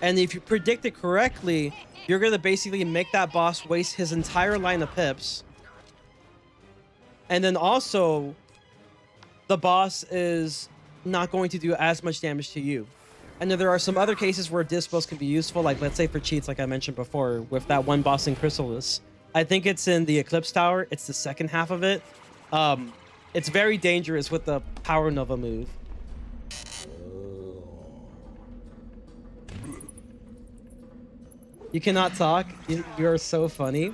And if you predict it correctly, you're going to basically make that boss waste his entire line of pips. And then also, the boss is not going to do as much damage to you. And then there are some other cases where Dispels can be useful, like let's say for cheats, like I mentioned before, with that one boss in Chrysalis. I think it's in the Eclipse Tower. It's the second half of it. It's very dangerous with the Power Nova move. You cannot talk. You're so funny.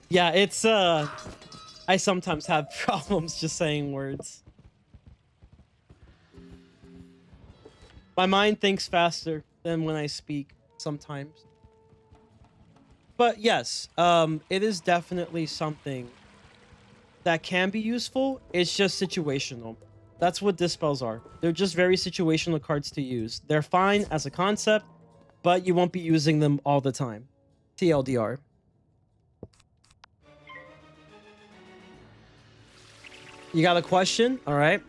Yeah, it's I sometimes have problems just saying words. My mind thinks faster than when I speak sometimes. But yes, it is definitely something that can be useful. It's just situational. That's what Dispels are. They're just very situational cards to use. They're fine as a concept, but you won't be using them all the time. TLDR. You got a question? All right.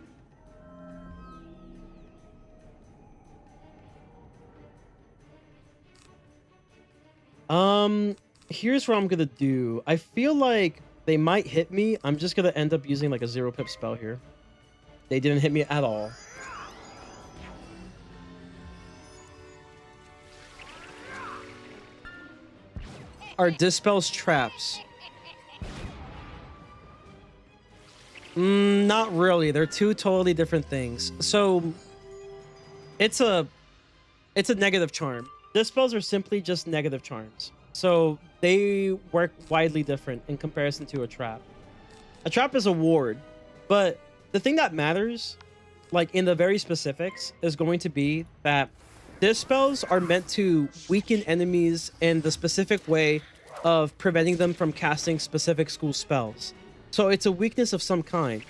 Here's what I'm gonna do. I feel like they might hit me. I'm just gonna end up using like a 0 pip spell here. They didn't hit me at all. Are Dispels traps? Not really. They're two totally different things. So it's a negative charm. Dispels are simply just negative charms. So they work widely different in comparison to a trap. A trap is a ward, but the thing that matters, like in the very specifics, is going to be that Dispels are meant to weaken enemies in the specific way of preventing them from casting specific school spells. So it's a weakness of some kind.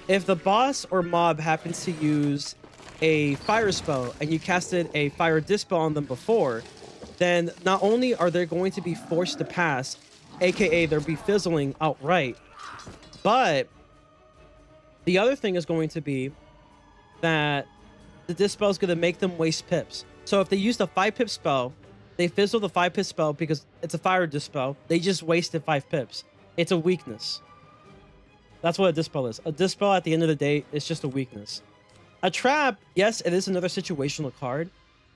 If the boss or mob happens to use a fire spell and you casted a fire Dispel on them before, then not only are they going to be forced to pass, aka they'll be fizzling outright, but the other thing is going to be that the Dispel is going to make them waste pips. So if they used a 5 pip spell, they fizzle the 5 pip spell because it's a fire Dispel. They just wasted 5 pips. It's a weakness. That's what a Dispel is. A Dispel at the end of the day is just a weakness. A trap, yes, it is another situational card,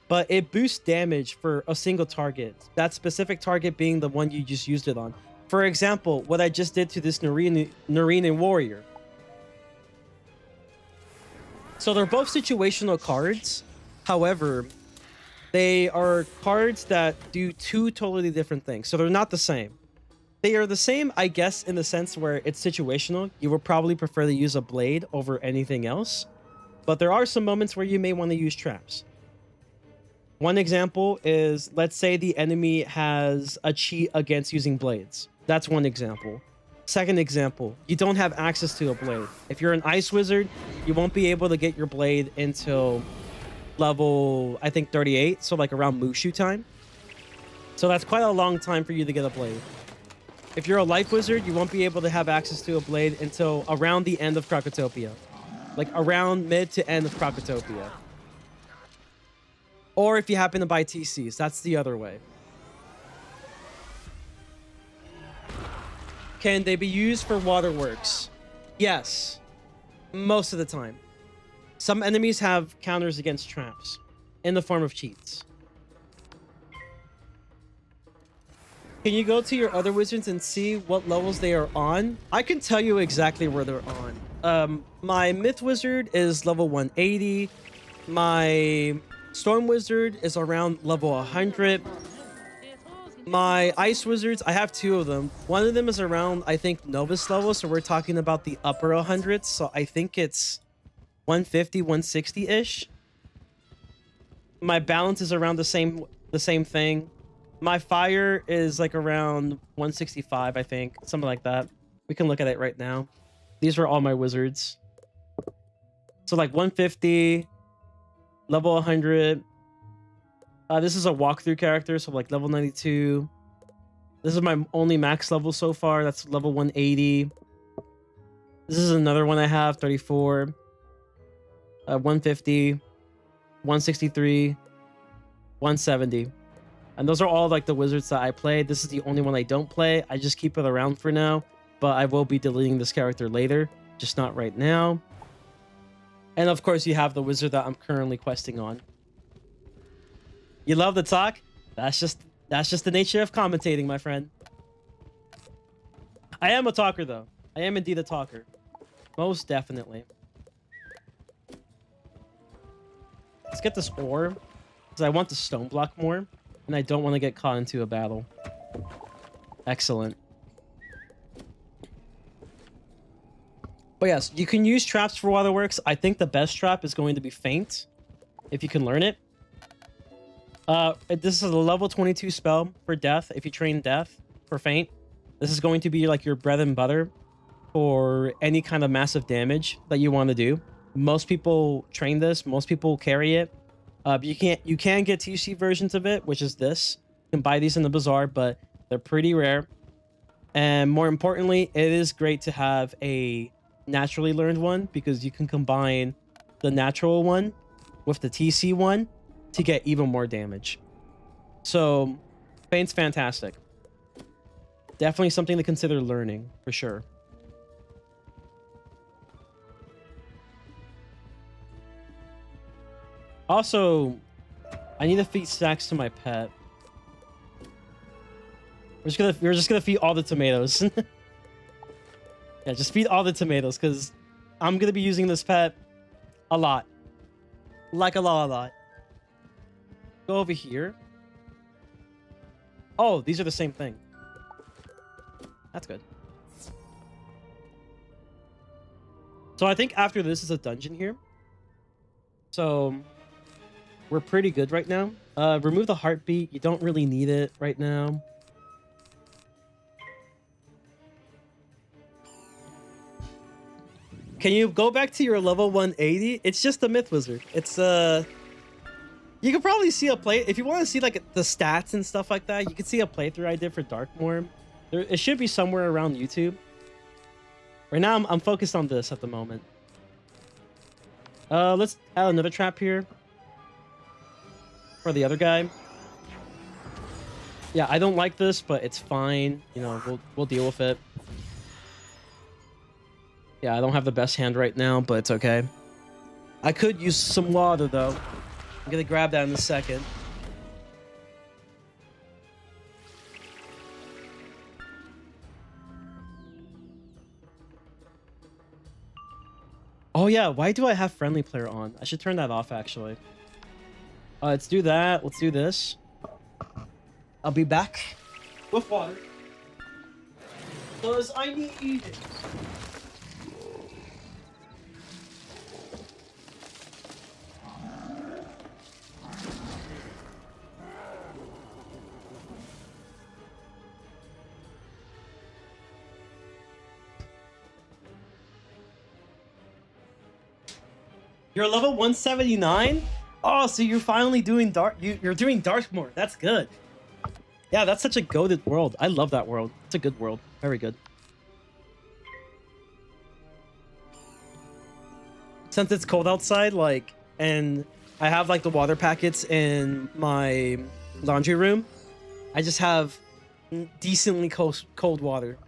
but it boosts damage for a single target. That specific target being the one you just used it on. For example, what I just did to this Narine warrior. So they're both situational cards. However, they are cards that do two totally different things. So they're not the same. They are the same, I guess, in the sense where it's situational. You would probably prefer to use a blade over anything else. But there are some moments where you may want to use traps. One example is, let's say the enemy has a cheat against using blades. That's one example. Second example, you don't have access to a blade. If you're an ice wizard, you won't be able to get your blade until level, I think, 38. So like around Mushu time. So that's quite a long time for you to get a blade. If you're a life wizard, you won't be able to have access to a blade until around the end of KROKOTOPIA. Like around mid to end of KROKOTOPIA. Or if you happen to buy TCs, that's the other way. Can they be used for waterworks? Yes. Most of the time. Some enemies have counters against traps in the form of cheats. Can you go to your other wizards and see what levels they are on? I can tell you exactly where they're on. My Myth Wizard is level 180. My Storm Wizard is around level 100. My Ice Wizards, I have two of them. One of them is around, I think, Novice level, so we're talking about the upper 100s. So I think it's 150, 160-ish. My Balance is around the same thing. My Fire is like around 165, I think. Something like that. We can look at it right now. These are all my wizards. So like 150, level 100. This is a walkthrough character, so like level 92. This is my only max level so far. That's level 180. This is another one I have, 34. 150. 163. 170. And those are all like the wizards that I play. This is the only one I don't play. I just keep it around for now. But I will be deleting this character later. Just not right now. And of course you have the wizard that I'm currently questing on. You love the talk? That's just the nature of commentating, my friend. I am a talker, though. I am indeed a talker. Most definitely. Let's get this ore. Because I want the stone block more. And I don't want to get caught into a battle. Excellent. But yes, you can use traps for waterworks. I think the best trap is going to be Feint. If you can learn it. This is a level 22 spell for death. If you train death for Feint, this is going to be like your bread and butter for any kind of massive damage that you want to do. Most people train this. Most people carry it. You can get TC versions of it, which is this. You can buy these in the bazaar, but they're pretty rare. And more importantly, it is great to have a naturally learned one because you can combine the natural one with the TC one to get even more damage. So Feint's fantastic. Definitely something to consider learning for sure. Also, I need to feed snacks to my pet. We're just gonna feed all the tomatoes. Yeah, just feed all the tomatoes because I'm gonna be using this pet a lot. Like a lot. Go over here. Oh, these are the same thing. That's good. So I think after this is a dungeon here. So we're pretty good right now. Remove the heartbeat. You don't really need it right now. Can you go back to your level 180? It's just a Myth Wizard. It's you can probably see a play if you want to see like the stats and stuff like that. You can see a playthrough I did for Darkmoor. It should be somewhere around YouTube. Right now I'm focused on this at the moment. Let's add another trap here for the other guy. Yeah, I don't like this, but it's fine. You know, we'll deal with it. Yeah, I don't have the best hand right now, but it's okay. I could use some water though. I'm gonna grab that in a second. Oh yeah, why do I have friendly player on? I should turn that off actually. Let's do that. Let's do this. I'll be back with water. Because I need it. You're level 179? Oh, so you're finally doing you're doing Darkmoor. That's good. Yeah, that's such a goated world. I love that world. It's a good world. Very good. Since it's cold outside, like, and I have like the water packets in my laundry room, I just have decently cold water.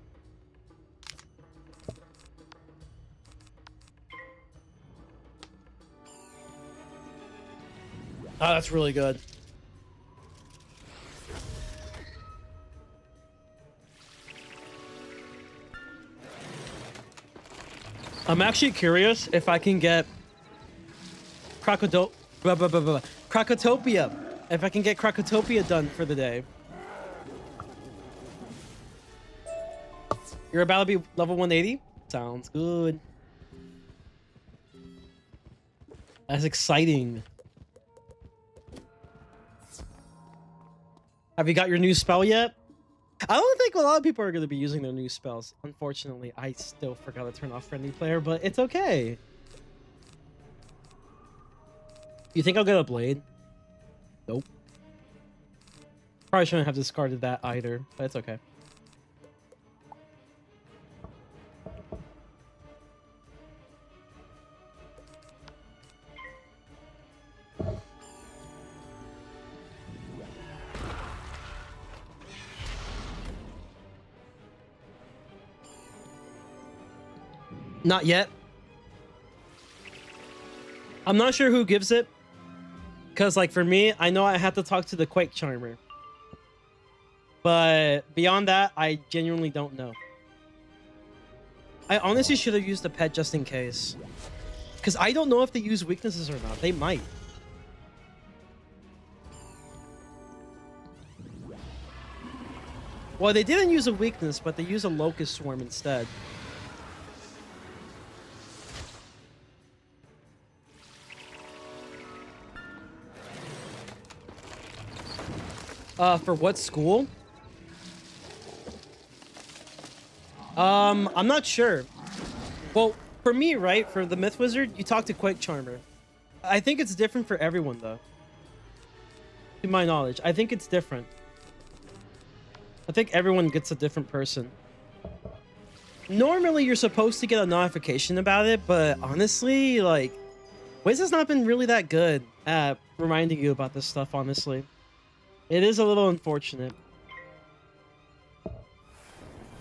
Oh, that's really good. I'm actually curious if I can get Krokotopia. If I can get KROKOTOPIA done for the day. You're about to be level 180? Sounds good. That's exciting. Have you got your new spell yet? I don't think a lot of people are going to be using their new spells. Unfortunately, I still forgot to turn off friendly player, but it's okay. You think I'll get a blade? Nope. Probably shouldn't have discarded that either, but it's okay. Not yet. I'm not sure who gives it. Because, like, for me, I know I have to talk to the Quake Charmer. But beyond that, I genuinely don't know. I honestly should have used the pet just in case. Because I don't know if they use weaknesses or not. They might. Well, they didn't use a weakness, but they used a Locust Swarm instead. For what school? I'm not sure. Well, for me, right, for the Myth Wizard, you talk to Quake Charmer. I think it's different for everyone, though. To my knowledge, I think it's different. I think everyone gets a different person. Normally, you're supposed to get a notification about it, but honestly, like, Wiz has not been really that good at reminding you about this stuff, honestly. It is a little unfortunate.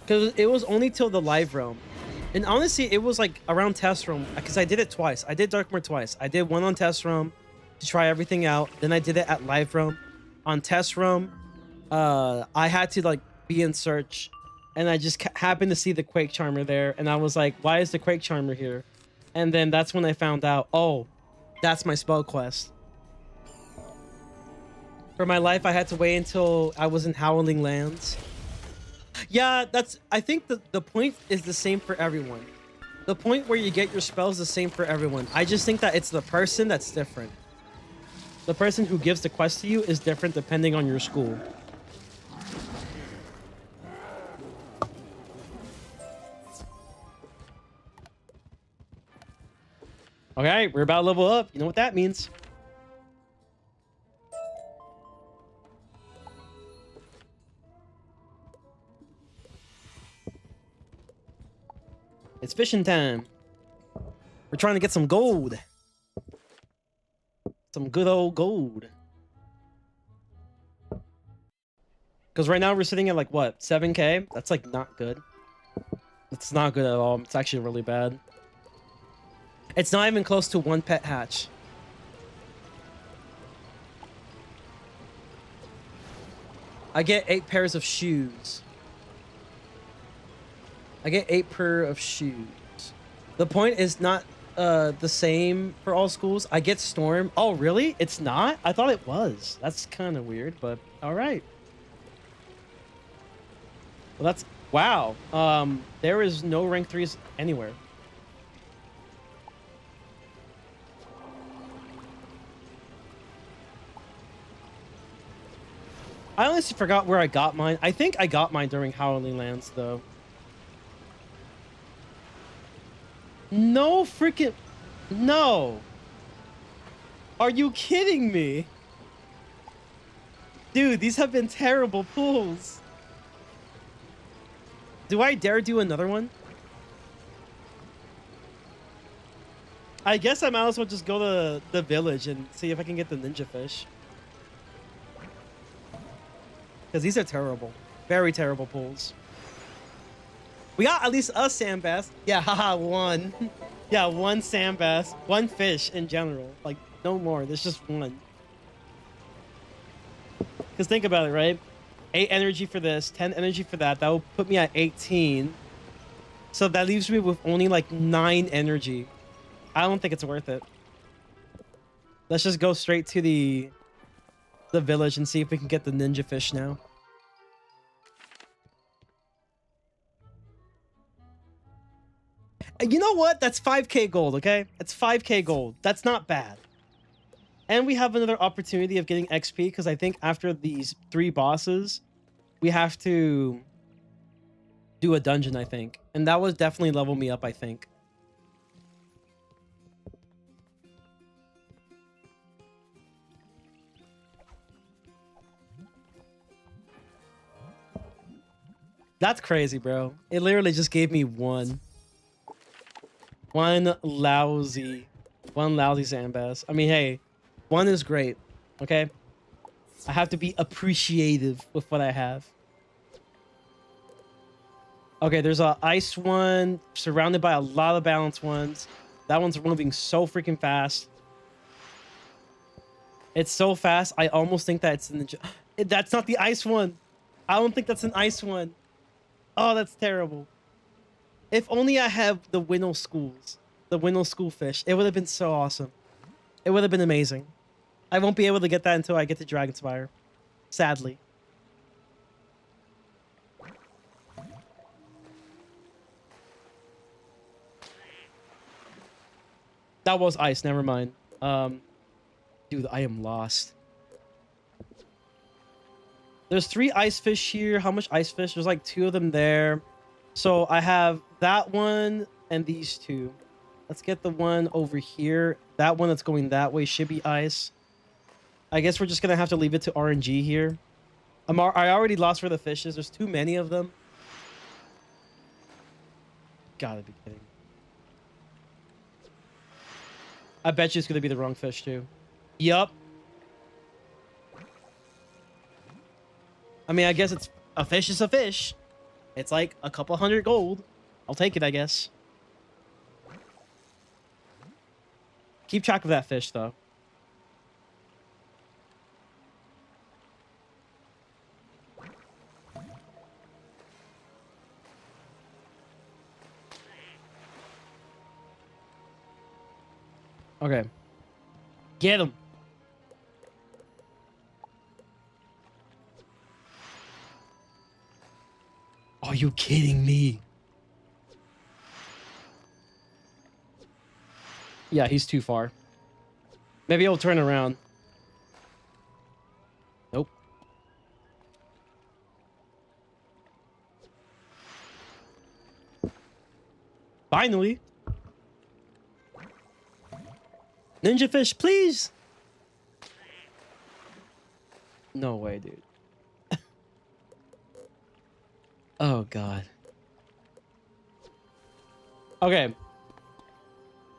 Because it was only till the live realm. And honestly, it was like around test realm. Because I did it twice. I did Darkmoor twice. I did one on test realm to try everything out. Then I did it at live realm. On test realm, I had to like be in search. And I just happened to see the Quake Charmer there. And I was like, why is the Quake Charmer here? And then that's when I found out, oh, that's my spell quest. For my life, I had to wait until I was in Howling Lands. Yeah, I think the point is the same for everyone. The point where you get your spells is the same for everyone. I just think that it's the person that's different. The person who gives the quest to you is different depending on your school. Okay, we're about to level up. You know what that means. It's fishing time. We're trying to get some gold. Some good old gold. Because right now we're sitting at like, what, 7K? That's like not good. It's not good at all. It's actually really bad. It's not even close to one pet hatch. I get 8 pairs of shoes. I get 8 pair of shoes. The point is not the same for all schools. I get Storm. Oh, really? It's not? I thought it was. That's kind of weird, but all right. Well, that's... Wow. There is no rank 3s anywhere. I honestly forgot where I got mine. I think I got mine during Howling Lands, though. No freaking... No. Are you kidding me? Dude, these have been terrible pulls. Do I dare do another one? I guess I might as well just go to the village and see if I can get the ninja fish. Because these are terrible. Very terrible pulls. We got at least a sand bass. Yeah, haha, one. Yeah, one sand bass. One fish in general. Like, no more. There's just one. Because think about it, right? 8 energy for this, 10 energy for that. That will put me at 18. So that leaves me with only like 9 energy. I don't think it's worth it. Let's just go straight to the village and see if we can get the ninja fish now. You know what? That's 5k gold, okay? It's 5k gold. That's not bad. And we have another opportunity of getting XP because I think after these 3 bosses, we have to do a dungeon, I think. And that would definitely level me up, I think. That's crazy, bro. It literally just gave me one. One lousy sand bass. I mean, hey, one is great, okay? I have to be appreciative with what I have. Okay, there's a ice one surrounded by a lot of balanced ones. That one's moving so freaking fast. It's so fast, I almost think that it's in the... That's not the ice one. I don't think that's an ice one. Oh, that's terrible. If only I have the Winnow schools. The Winnow school fish. It would have been so awesome. It would have been amazing. I won't be able to get that until I get to Dragonspire. Sadly. That was ice, never mind. Dude, I am lost. There's 3 ice fish here. How much ice fish? There's like 2 of them there. So I have that one and these 2. Let's get the one over here. That one that's going that way should be ice. I guess we're just going to have to leave it to RNG here. I already lost where the fish is. There's too many of them. Gotta be kidding. I bet you it's going to be the wrong fish too. Yup. I mean, I guess it's a fish is a fish. It's like a couple 100 gold. I'll take it, I guess. Keep track of that fish, though. Okay. Get him. Are you kidding me? Yeah, he's too far. Maybe he'll turn around. Nope. Finally. Ninja fish, please. No way, dude. Oh, God. Okay.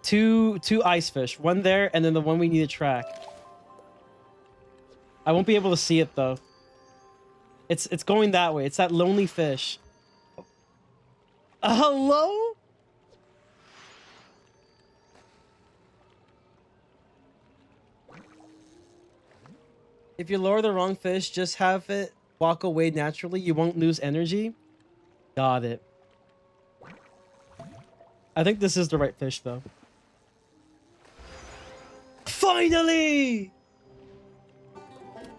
Two ice fish. One there, and then the one we need to track. I won't be able to see it, though. It's going that way. It's that lonely fish. Hello? If you lure the wrong fish, just have it walk away naturally. You won't lose energy. Got it. I think this is the right fish, though. Finally!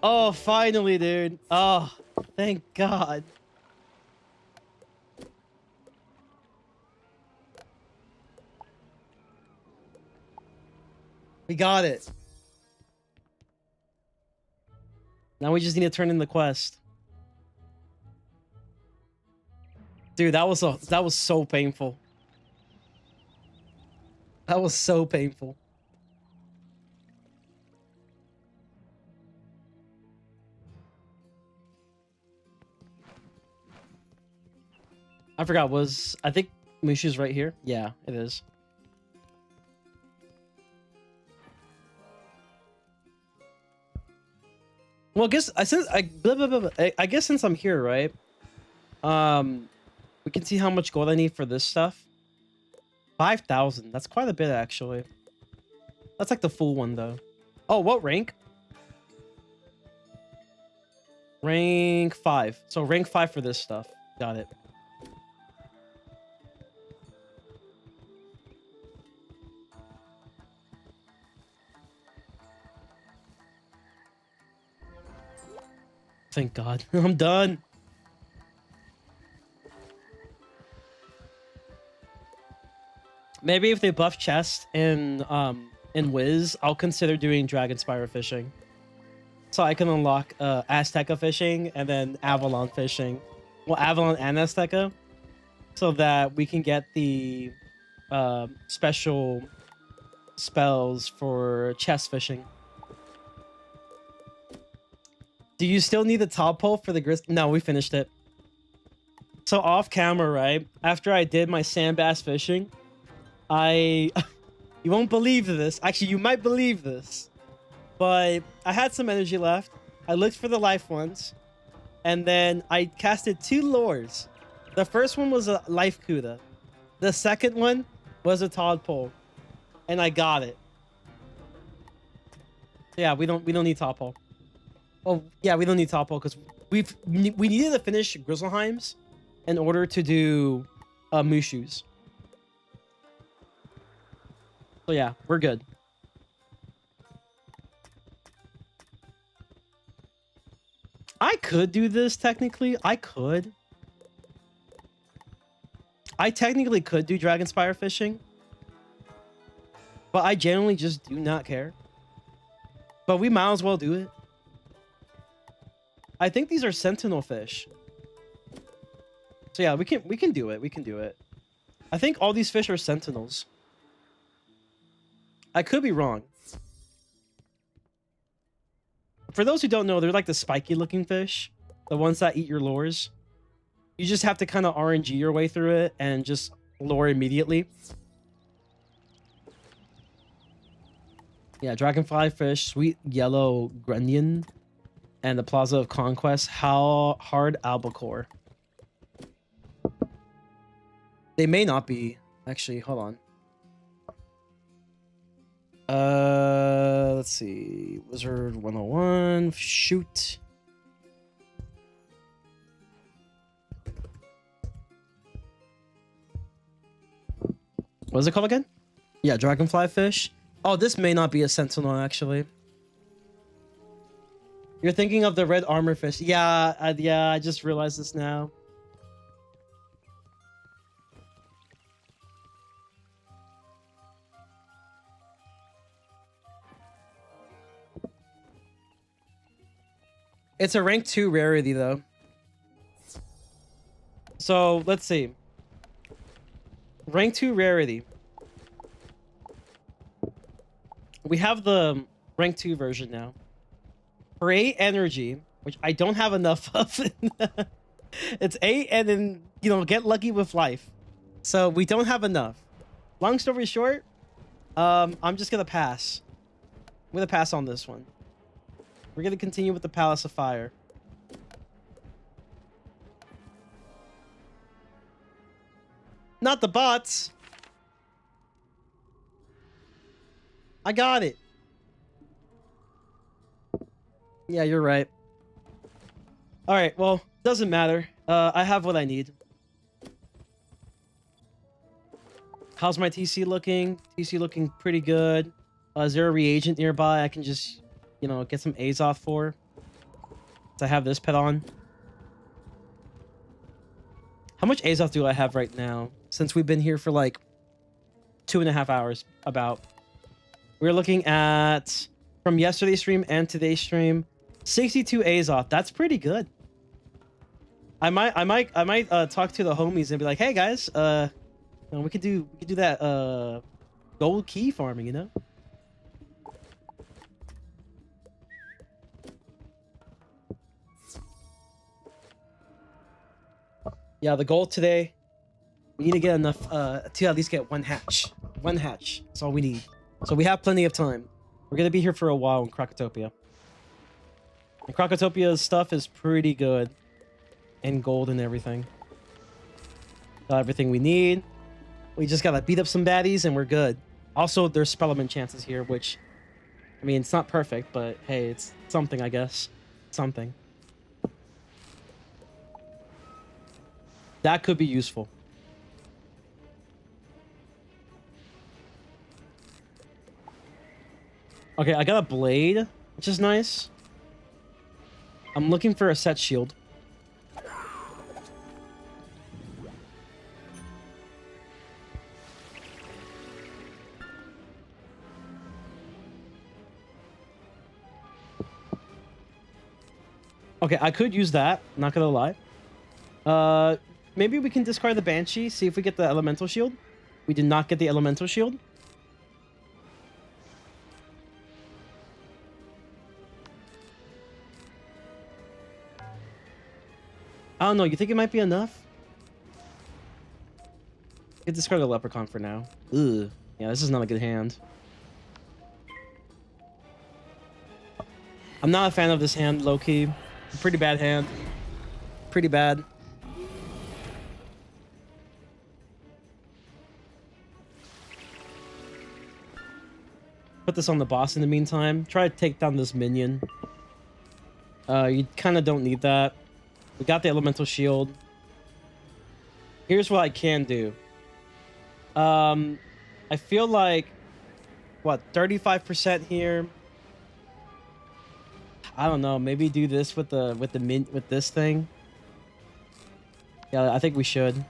Oh, finally, dude. Oh, thank God. We got it. Now we just need to turn in the quest. Dude, that was so painful. That was so painful. I forgot. I think Mushu's right here? Yeah, it is. Well, I guess since I'm here, right? We can see how much gold I need for this stuff. 5,000. That's quite a bit, actually. That's like the full one, though. Oh, what rank? Rank 5. So rank 5 for this stuff. Got it. Thank God. I'm done. Maybe if they buff chest in Wiz, I'll consider doing Dragon Spire fishing. So I can unlock Azteca fishing and then Avalon fishing. Well, Avalon and Azteca. So that we can get the special spells for chest fishing. Do you still need the top pole for the grist? No, we finished it. So off camera, right? After I did my sand bass fishing, you won't believe this. Actually, you might believe this. But I had some energy left. I looked for the life ones. And then I casted 2 lures. The first one was a life Kuda. The second one was a tadpole. And I got it. Yeah, we don't need tadpole. Oh, yeah, we don't need tadpole because we needed to finish Grizzleheim's in order to do Mushus. So yeah, we're good. I could do this technically. I technically could do Dragon Spire fishing. But I generally just do not care. But we might as well do it. I think these are sentinel fish. So yeah, we can do it. We can do it. I think all these fish are sentinels. I could be wrong. For those who don't know, they're like the spiky looking fish. The ones that eat your lures. You just have to kind of RNG your way through it and just lure immediately. Yeah, dragonfly fish, sweet yellow grunion, and the Plaza of Conquest, how hard albacore. They may not be. Actually, hold on. Let's see. Wizard101, shoot. What is it called again? Yeah, dragonfly fish. Oh, this may not be a sentinel, actually. You're thinking of the red armor fish. Yeah, I just realized this now. It's a rank 2 rarity, though. So, let's see. Rank 2 rarity. We have the rank 2 version now. For 8 energy, which I don't have enough of. It's 8 and then, you know, get lucky with life. So we don't have enough. Long story short, I'm just going to pass. I'm going to pass on this one. We're going to continue with the Palace of Fire. Not the bots. I got it. Yeah, you're right. All right, well, doesn't matter. I have what I need. How's my TC looking? TC looking pretty good. Is there a reagent nearby I can just, you know, get some A's off for? So I have this pet on. How much Azoth do I have right now? Since we've been here for like 2.5 hours, about. We're looking at, from yesterday's stream and today's stream, 62 Azoth. That's pretty good. I might talk to the homies and be like, hey guys, we could do that gold key farming, you know? Yeah, the goal today We need to get enough to at least get one hatch. One hatch. That's all we need. So we have plenty of time. We're gonna be here for a while in KROKOTOPIA. And KROKOTOPIA's stuff is pretty good. And gold and everything. Got everything we need. We just gotta beat up some baddies and we're good. Also, there's spellman chances here, which... I mean, it's not perfect, but hey, it's something, I guess. Something. That could be useful. Okay, I got a blade, which is nice. I'm looking for a set shield. Okay, I could use that, not gonna lie. Maybe we can discard the Banshee, see if we get the elemental shield. We did not get the elemental shield. I don't know, you think it might be enough? I could discard the Leprechaun for now. Ugh. Yeah, this is not a good hand. I'm not a fan of this hand, low-key. Pretty bad hand. Pretty bad. Put this on the boss in the meantime. Try to take down this minion. You kind of don't need that. We got the elemental shield. Here's what I can do. I feel like, what, 35% here. I don't know. Maybe do this with this thing. Yeah, I think we should.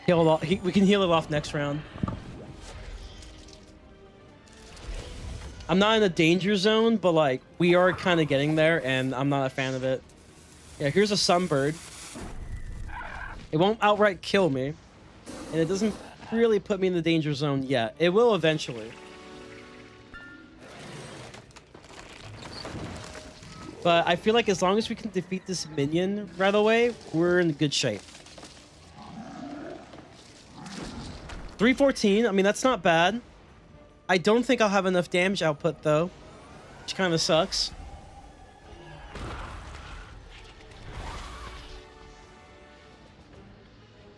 Heal it off. We can heal it off next round. I'm not in a danger zone, but like we are kind of getting there, and I'm not a fan of it. Yeah, here's a sunbird. It won't outright kill me, and it doesn't really put me in the danger zone yet. It will eventually. But I feel like as long as we can defeat this minion right away, we're in good shape. 314, I mean, that's not bad. I don't think I'll have enough damage output, though, which kind of sucks.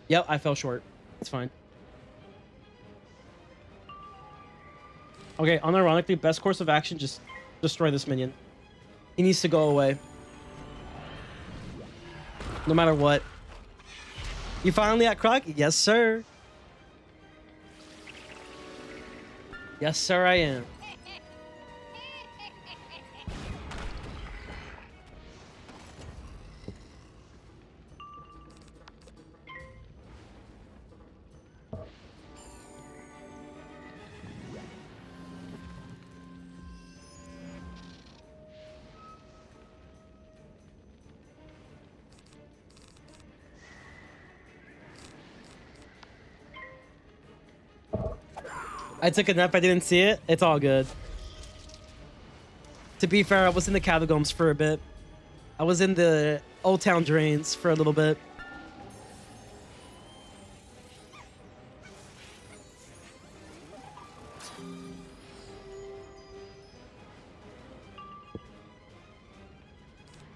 Yep, I fell short. It's fine. Okay, unironically, best course of action, just destroy this minion. He needs to go away. No matter what. You finally at Croc? Yes, sir. Yes, sir, I am. I took a nap, I didn't see it. It's all good. To be fair, I was in the catacombs for a bit. I was in the Old Town drains for a little bit.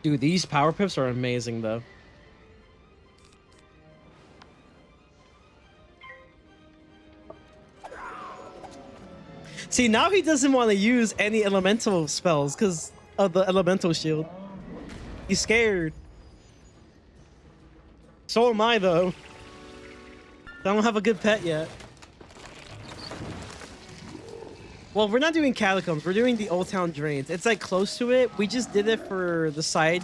Dude, these power pips are amazing, though. See, now he doesn't want to use any elemental spells because of the elemental shield. He's scared. So am I, though. I don't have a good pet yet. Well, we're not doing catacombs. We're doing the Old Town drains. It's like close to it. We just did it for the side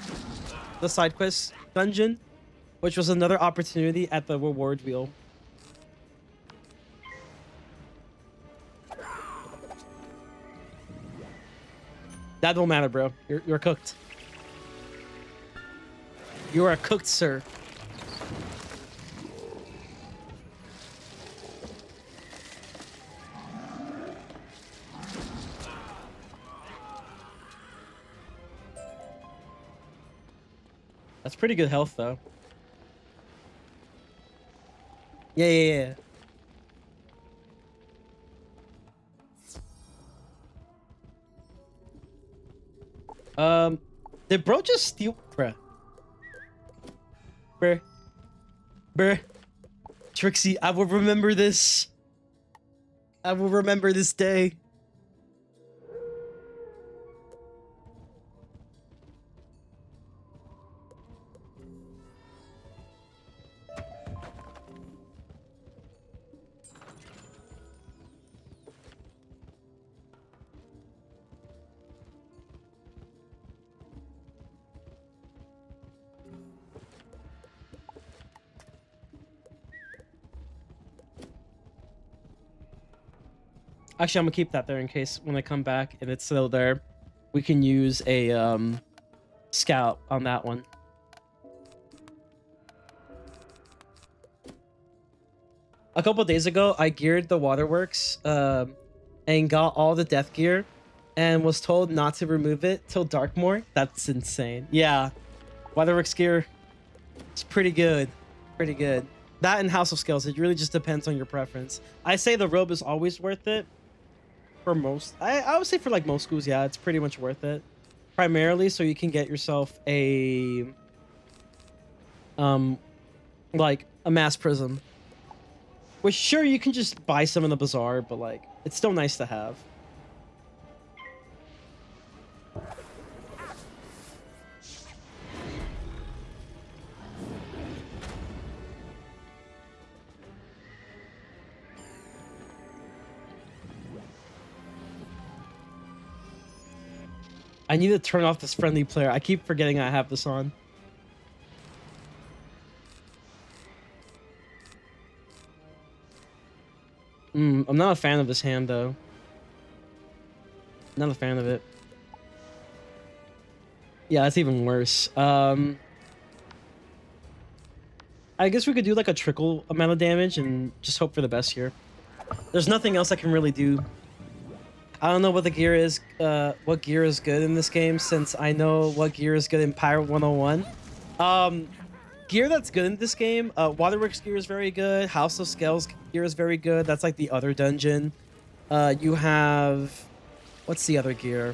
quest dungeon, which was another opportunity at the reward wheel. That don't matter, bro. You're cooked. You are cooked, sir. That's pretty good health though. Yeah. Did bro just steal? Bruh. Bruh. Trixie, I will remember this. I will remember this day. Actually, I'm gonna keep that there in case when I come back and it's still there, we can use a scout on that one. A couple days ago, I geared the waterworks and got all the death gear and was told not to remove it till Darkmoor. That's insane. Yeah, waterworks gear, it's pretty good. Pretty good. That and House of Scales, it really just depends on your preference. I say the robe is always worth it. For most, I would say for like most schools, yeah, it's pretty much worth it. Primarily so you can get yourself a like a mass prism. Which sure you can just buy some in the bazaar, but like it's still nice to have. I need to turn off this friendly player. I keep forgetting I have this on. I'm not a fan of this hand, though. Not a fan of it. Yeah, that's even worse. I guess we could do like a trickle amount of damage and just hope for the best here. There's nothing else I can really do. I don't know what the gear is, what gear is good in this game, since I know what gear is good in Pirate 101. Gear that's good in this game, Waterworks gear is very good. House of Scales gear is very good. That's like the other dungeon. You have, what's the other gear?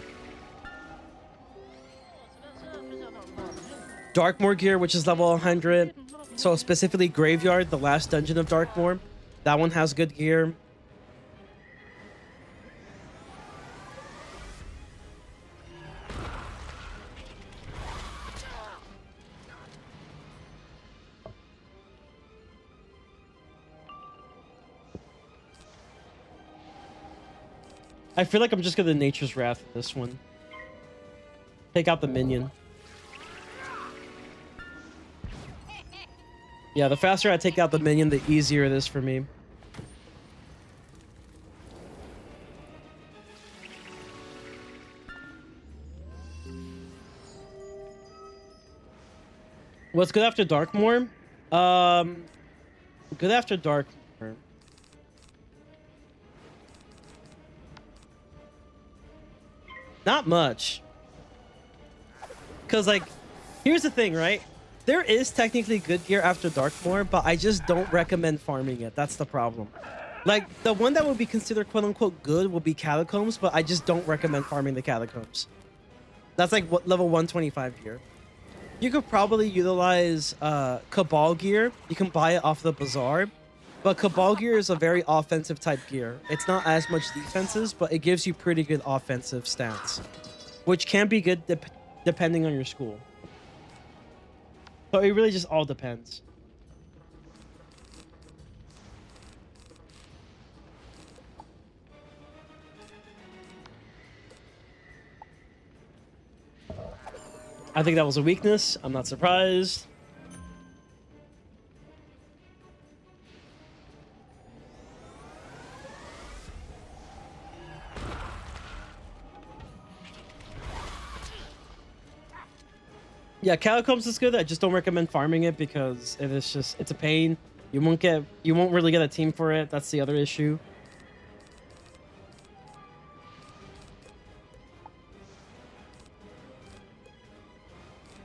Darkmoor gear, which is level 100. So specifically Graveyard, the last dungeon of Darkmoor. That one has good gear. I feel like I'm just gonna Nature's Wrath this one. Take out the minion. Yeah, the faster I take out the minion, the easier it is for me. What's good after Darkmoor? Good after Darkmoor. Not much. Because, like, here's the thing, right? There is technically good gear after Darkmoor, but I just don't recommend farming it. That's the problem. Like, the one that would be considered quote-unquote good would be Catacombs, but I just don't recommend farming the Catacombs. That's like what level 125 gear. You could probably utilize Cabal gear. You can buy it off the bazaar. But Cabal gear is a very offensive type gear. It's not as much defenses, but it gives you pretty good offensive stats, which can be good depending on your school. So it really just all depends. I think that was a weakness. I'm not surprised. Yeah, Catacombs is good. I just don't recommend farming it because it's a pain. You won't really get a team for it. That's the other issue.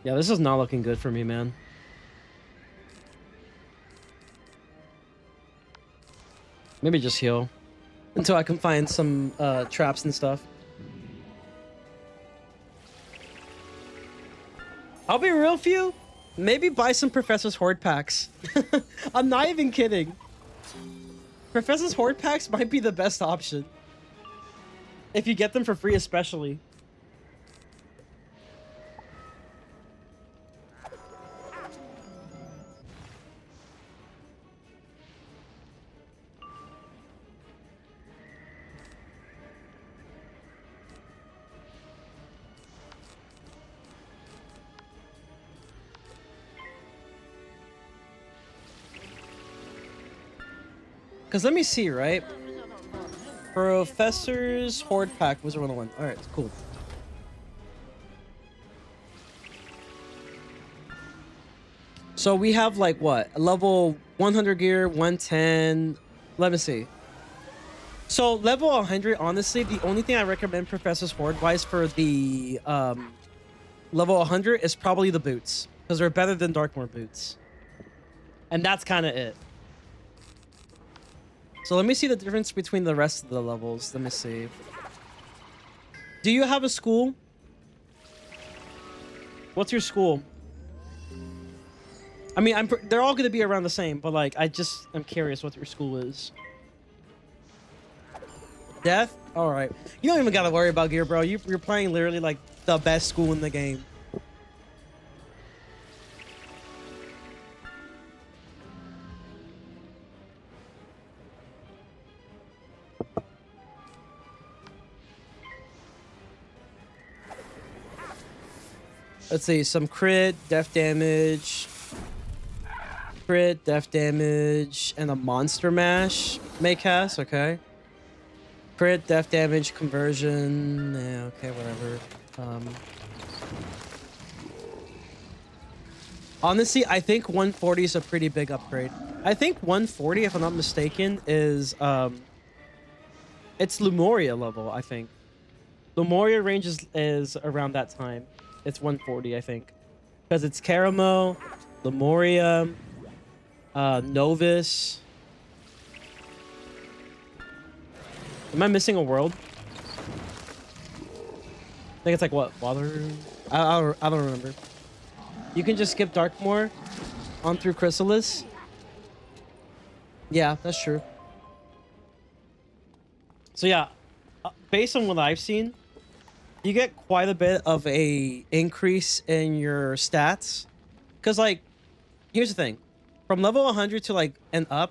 Yeah, this is not looking good for me, man. Maybe just heal until I can find some traps and stuff. I'll be real with you. Maybe buy some Professor's Horde packs. I'm not even kidding. Professor's Horde packs might be the best option. If you get them for free, especially. Because let me see, right? Professor's Horde Pack, Wizard101. Alright, cool. So we have like what? Level 100 gear, 110. Let me see. So level 100, honestly, the only thing I recommend Professor's Horde wise for the level 100 is probably the boots. Because they're better than Darkmoor boots. And that's kind of it. So let me see the difference between the rest of the levels. Let me see. Do you have a school? What's your school? I mean, they're all going to be around the same, but like, I'm curious what your school is. Death? All right. You don't even got to worry about gear, bro. You're playing literally like the best school in the game. Let's see, some crit, death damage, and a monster mash may cast, okay. Crit, death damage, conversion, yeah, okay, whatever. Honestly, I think 140 is a pretty big upgrade. I think 140, if I'm not mistaken, is, it's Lumoria level, I think. Lumoria range is around that time. It's 140, I think. Because it's Karamo, Lemuria, Novus. Am I missing a world? I think it's like what? Water? I don't remember. You can just skip Darkmoor on through Chrysalis. Yeah, that's true. So yeah, based on what I've seen, you get quite a bit of a increase in your stats. Because, like, here's the thing. From level 100 to, like, and up,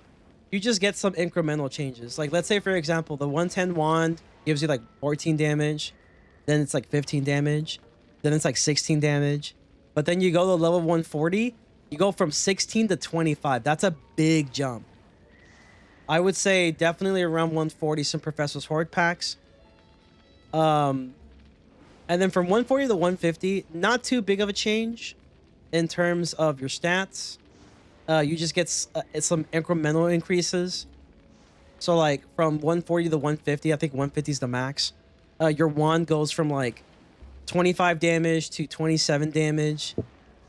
you just get some incremental changes. Like, let's say, for example, the 110 wand gives you, like, 14 damage. Then it's, like, 15 damage. Then it's, like, 16 damage. But then you go to level 140, you go from 16 to 25. That's a big jump. I would say definitely around 140, some Professor's Horde packs. And then from 140 to 150, not too big of a change in terms of your stats. You just get some incremental increases. So like from 140 to 150, I think 150 is the max. Your wand goes from like 25 damage to 27 damage.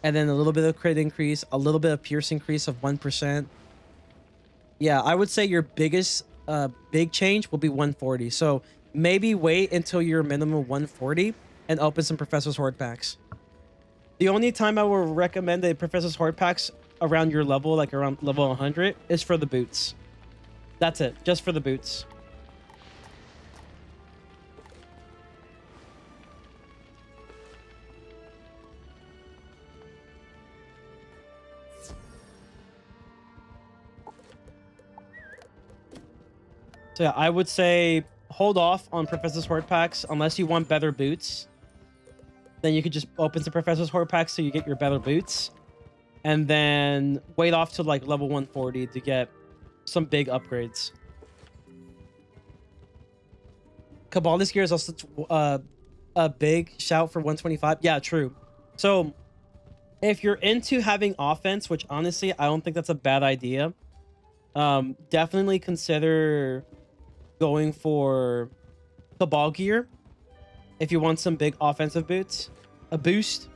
And then a little bit of crit increase, a little bit of pierce increase of 1%. Yeah, I would say your biggest big change will be 140. So maybe wait until you're minimum 140 and open some Professor's Horde packs. The only time I would recommend the Professor's Horde packs around your level, like around level 100, is for the boots. That's it, just for the boots. So yeah, I would say hold off on Professor's Horde packs unless you want better boots. Then you could just open some Professor's Horde packs so you get your better boots. And then wait off to like level 140 to get some big upgrades. Cabalist gear is also a big shout for 125. Yeah, true. So if you're into having offense, which honestly, I don't think that's a bad idea. Definitely consider going for Cabal gear if you want some big offensive boots, a boost.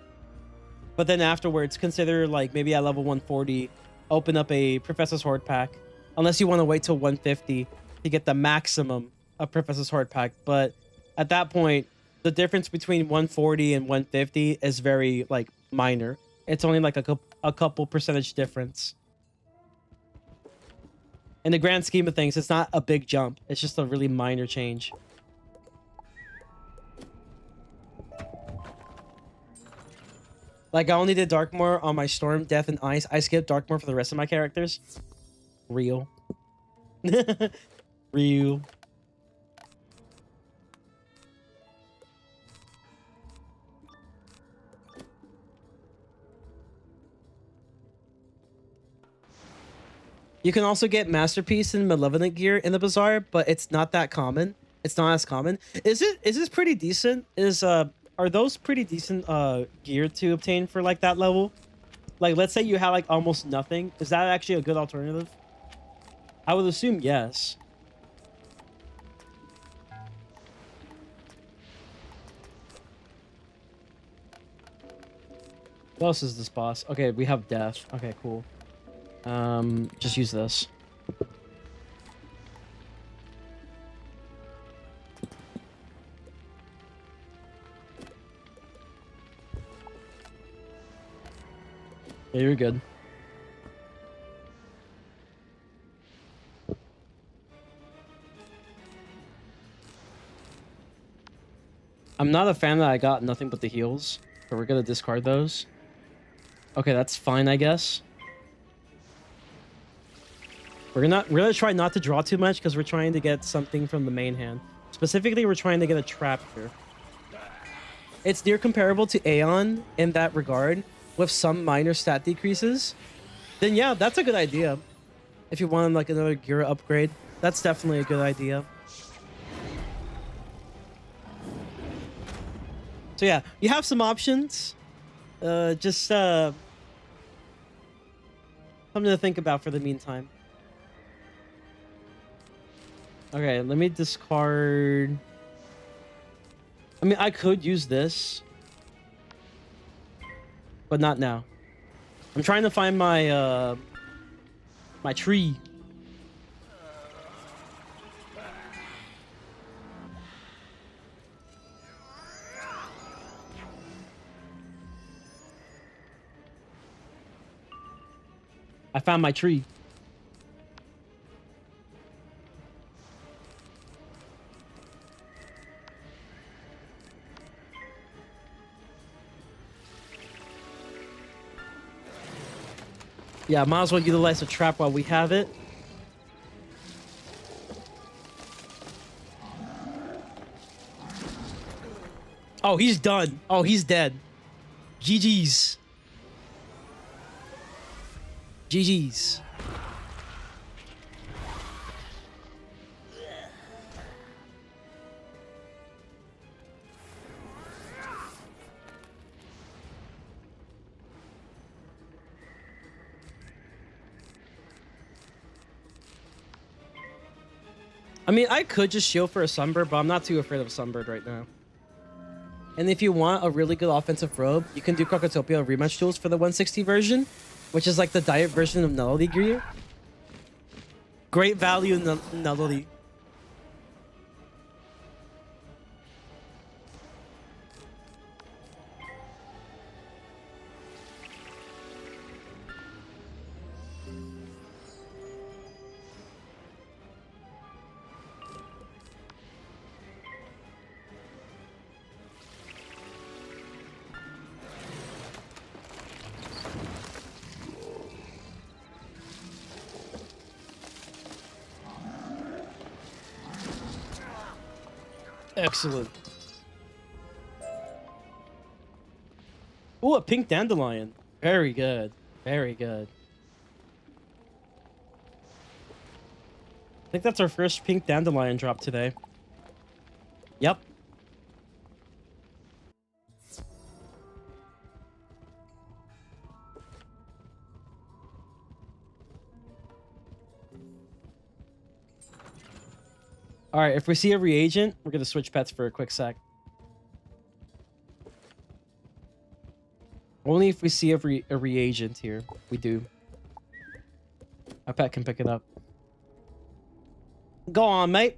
But then afterwards, consider like maybe at level 140, open up a Professor's Horde pack. Unless you want to wait till 150 to get the maximum of Professor's Horde pack. But at that point, the difference between 140 and 150 is very like minor. It's only like a couple percentage difference. In the grand scheme of things, it's not a big jump. It's just a really minor change. Like, I only did Darkmoor on my Storm, Death, and Ice. I skipped Darkmoor for the rest of my characters. Real. Real. You can also get Masterpiece and Malevolent gear in the Bazaar, but it's not that common. It's not as common. Is this pretty decent? Are those pretty decent gear to obtain for like that level? Like, let's say you have like almost nothing. Is that actually a good alternative? I would assume yes. What else is this boss? Okay, we have Death. Okay, cool. Just use this. Yeah, you're good. I'm not a fan that I got nothing but the heals, but we're gonna discard those. Okay, that's fine, I guess. We're gonna try not to draw too much because we're trying to get something from the main hand. Specifically, we're trying to get a trap here. It's near comparable to Aeon in that regard, with some minor stat decreases. Then yeah, that's a good idea. If you want like another gear upgrade, that's definitely a good idea. So yeah, you have some options. Just something to think about for the meantime. Okay, let me discard. I mean, I could use this, but not now. I'm trying to find my my tree. I found my tree. Yeah, might as well utilize the trap while we have it. Oh, he's done. Oh, he's dead. GG's. GG's. I mean, I could just shield for a Sunbird, but I'm not too afraid of a Sunbird right now. And if you want a really good offensive robe, you can do KROKOTOPIA rematch tools for the 160 version, which is like the diet version of Nullity gear. Great value in Nullity. Excellent. Ooh, a pink dandelion. Very good. Very good. I think that's our first pink dandelion drop today. Yep. All right, if we see a reagent, we're going to switch pets for a quick sec. Only if we see a reagent here. We do. Our pet can pick it up. Go on, mate.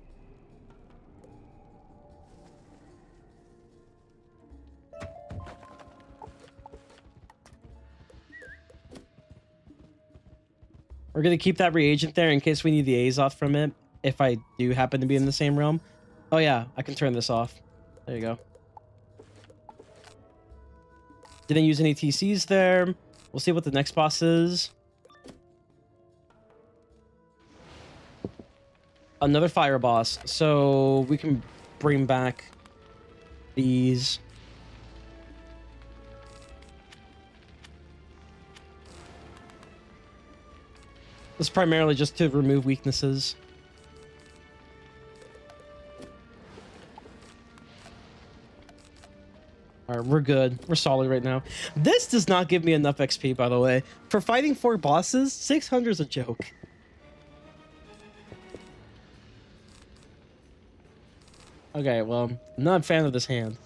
We're gonna keep that reagent there in case we need the Azoth from it. If I do happen to be in the same realm. Oh yeah, I can turn this off. There you go. Didn't use any TCs there. We'll see what the next boss is. Another fire boss. So we can bring back these. This is primarily just to remove weaknesses. Alright, we're good. We're solid right now. This does not give me enough XP, by the way. For fighting 4 bosses, 600 is a joke. Okay, well, I'm not a fan of this hand.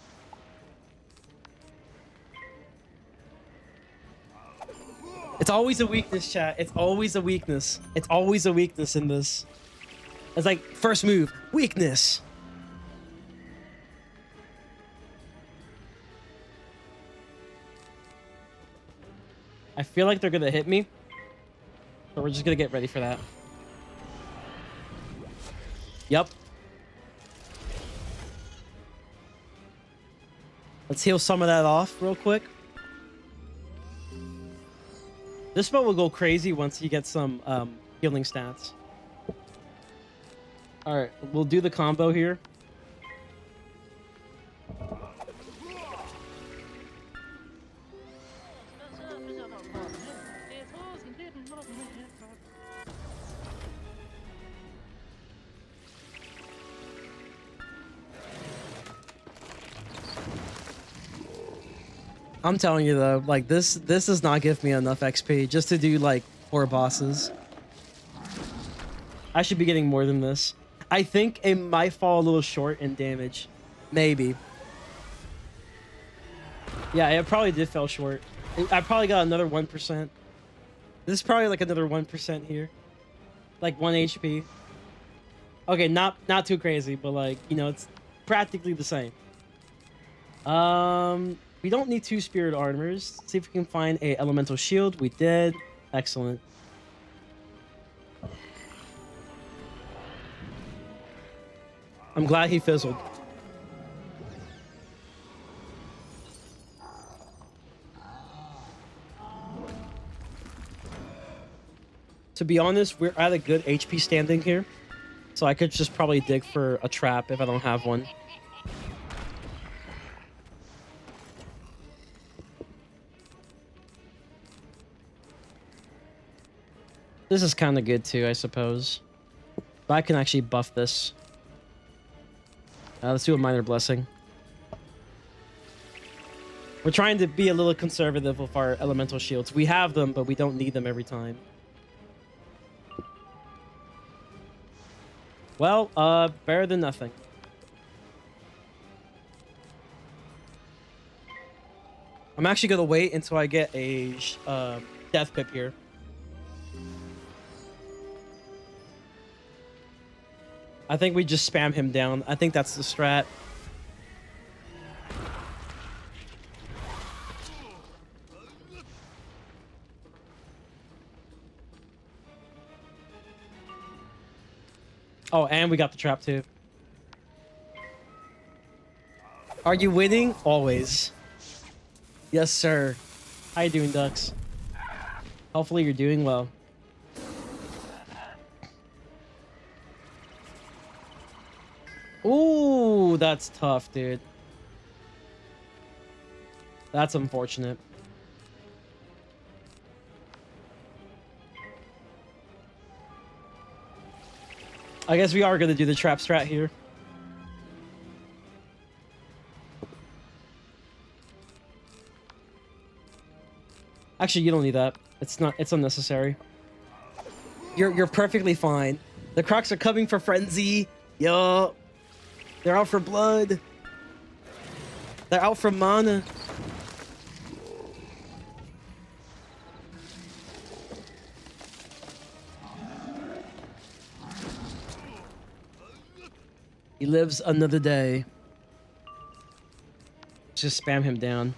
It's always a weakness, chat. It's always a weakness. It's always a weakness in this. It's like, first move, weakness. I feel like they're gonna hit me. So we're just gonna get ready for that. Yep. Let's heal some of that off real quick. This spell will go crazy once you get some healing stats. Alright, we'll do the combo here. I'm telling you though, like this does not give me enough XP just to do like 4 bosses. I should be getting more than this. I think it might fall a little short in damage. Maybe. Yeah, it probably did fall short. I probably got another 1%. This is probably like another 1% here. Like 1 HP. Okay, not too crazy, but like, you know, it's practically the same. We don't need 2 spirit armors. Let's see if we can find a elemental shield. We did. Excellent. I'm glad he fizzled. To be honest, we're at a good HP standing here. So I could just probably dig for a trap if I don't have one. This is kind of good too, I suppose. But I can actually buff this. Let's do a minor blessing. We're trying to be a little conservative with our elemental shields. We have them, but we don't need them every time. Well, better than nothing. I'm actually gonna wait until I get a death pip here. I think we just spam him down. I think that's the strat. Oh, and we got the trap too. Are you winning? Always. Yes, sir. How you doing, Ducks? Hopefully you're doing well. Ooh, that's tough, dude. That's unfortunate. I guess we are going to do the trap strat here. Actually, you don't need that. It's unnecessary. You're perfectly fine. The Crocs are coming for frenzy. Yo. They're out for blood. They're out for mana. He lives another day. Just spam him down.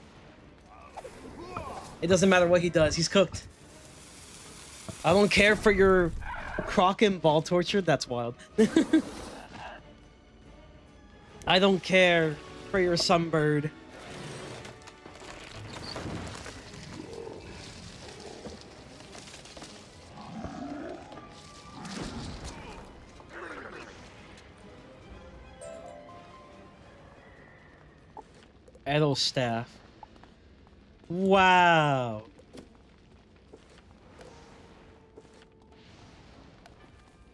It doesn't matter what he does. He's cooked. I don't care for your croc and ball torture. That's wild. I don't care for your sunbird. Edel staff. Wow.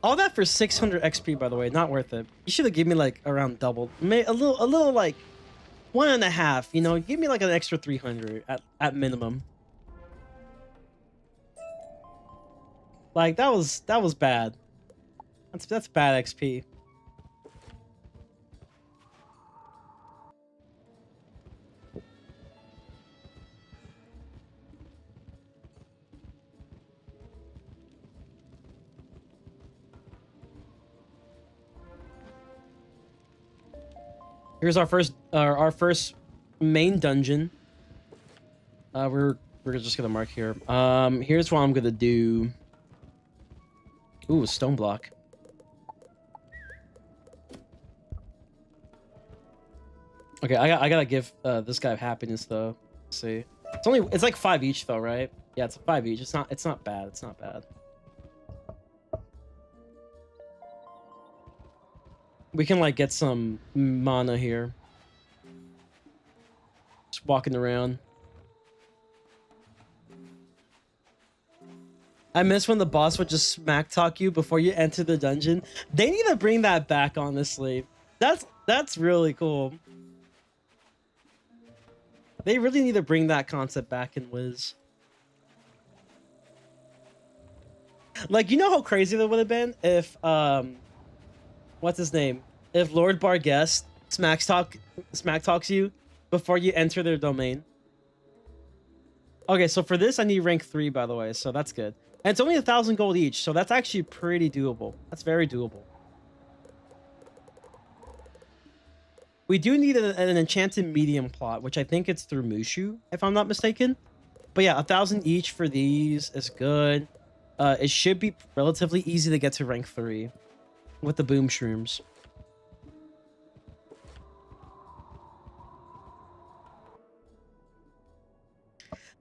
All that for 600 XP, by the way, not worth it. You should have given me like around double, a little like 1.5. You know, give me like an extra 300 at minimum. Like that was bad. That's bad XP. Here's our first main dungeon. We're just gonna mark here. Here's what I'm gonna do. Ooh, a stone block. Okay, I gotta give this guy happiness though. Let's see, it's like 5 each though, right? Yeah, it's 5 each. It's not bad. It's not bad. We can like get some mana here. Just walking around. I miss when the boss would just smack talk you before you enter the dungeon. They need to bring that back, honestly. That's really cool. They really need to bring that concept back in Wiz. Like, you know how crazy that would have been if what's his name? If Lord Barghest smack talks you before you enter their domain. Okay, so for this I need rank 3, by the way, so that's good. And it's only 1,000 gold each, so that's actually pretty doable. That's very doable. We do need an enchanted medium plot, which I think it's through Mushu, if I'm not mistaken. But yeah, 1,000 each for these is good. It should be relatively easy to get to rank 3 with the boom shrooms.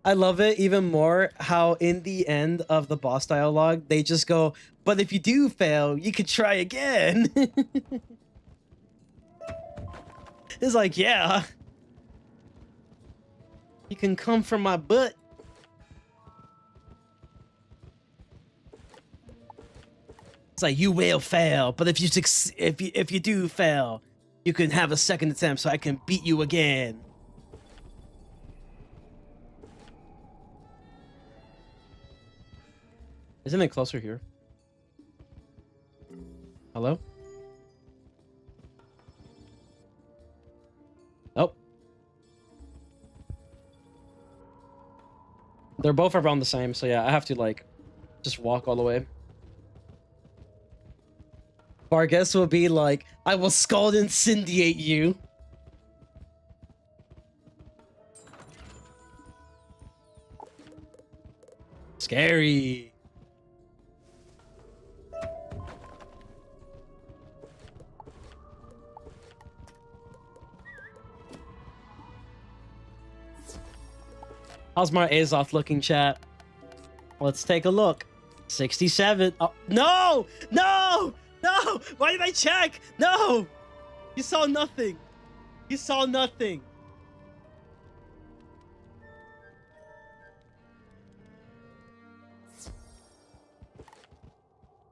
I love it even more how in the end of the boss dialogue, they just go, but if you do fail, you could try again. It's like, yeah. You can come from my butt. It's like, you will fail, but if you do fail, you can have a second attempt so I can beat you again. Isn't it closer here? Hello? Oh. They're both around the same, so yeah, I have to like just walk all the way. Barghest will be like, I will scald incendiate you. Scary. How's my Azoth looking, chat? Let's take a look. 67. Oh, no! No! No! Why did I check? No! You saw nothing. You saw nothing.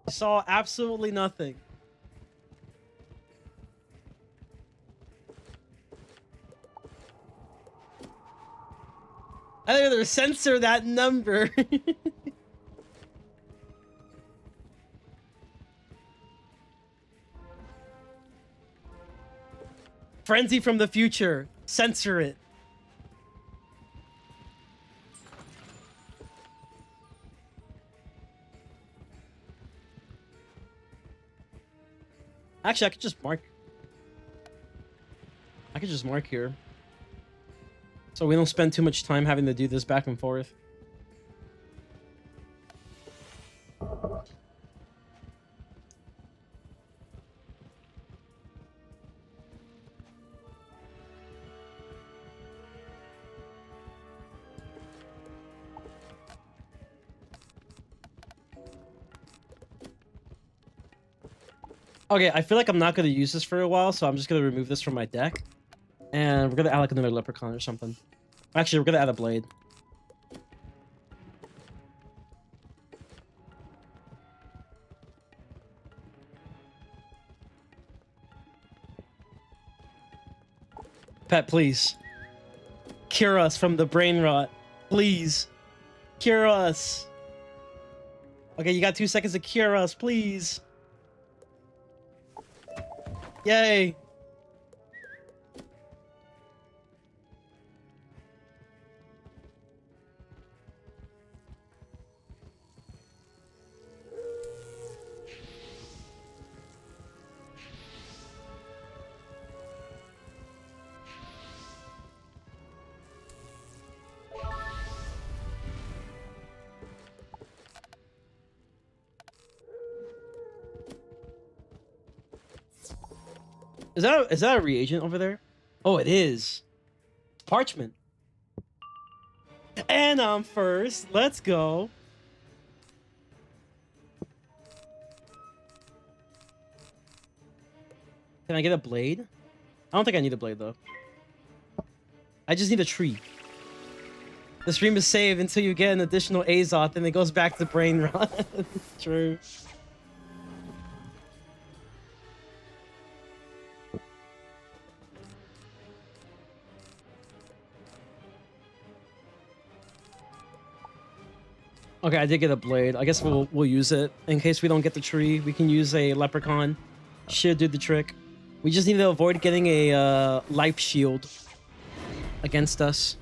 You saw absolutely nothing. I either censor that number. Frenzy from the future. Censor it. Actually, I could just mark I could just mark here. So we don't spend too much time having to do this back and forth. Okay, I feel like I'm not going to use this for a while, so I'm just going to remove this from my deck. And we're going to add like another leprechaun or something. Actually, we're going to add a blade. Pet, please. Cure us from the brain rot. Please. Cure us. Okay, you got 2 seconds to cure us, please. Yay. Is that a reagent over there? Oh, it is. Parchment. And I'm first. Let's go. Can I get a blade? I don't think I need a blade though. I just need a tree. The stream is saved until you get an additional Azoth and it goes back to brain rot. True. Okay, I did get a blade. I guess we'll use it. In case we don't get the tree, we can use a leprechaun. Should do the trick. We just need to avoid getting a life shield against us.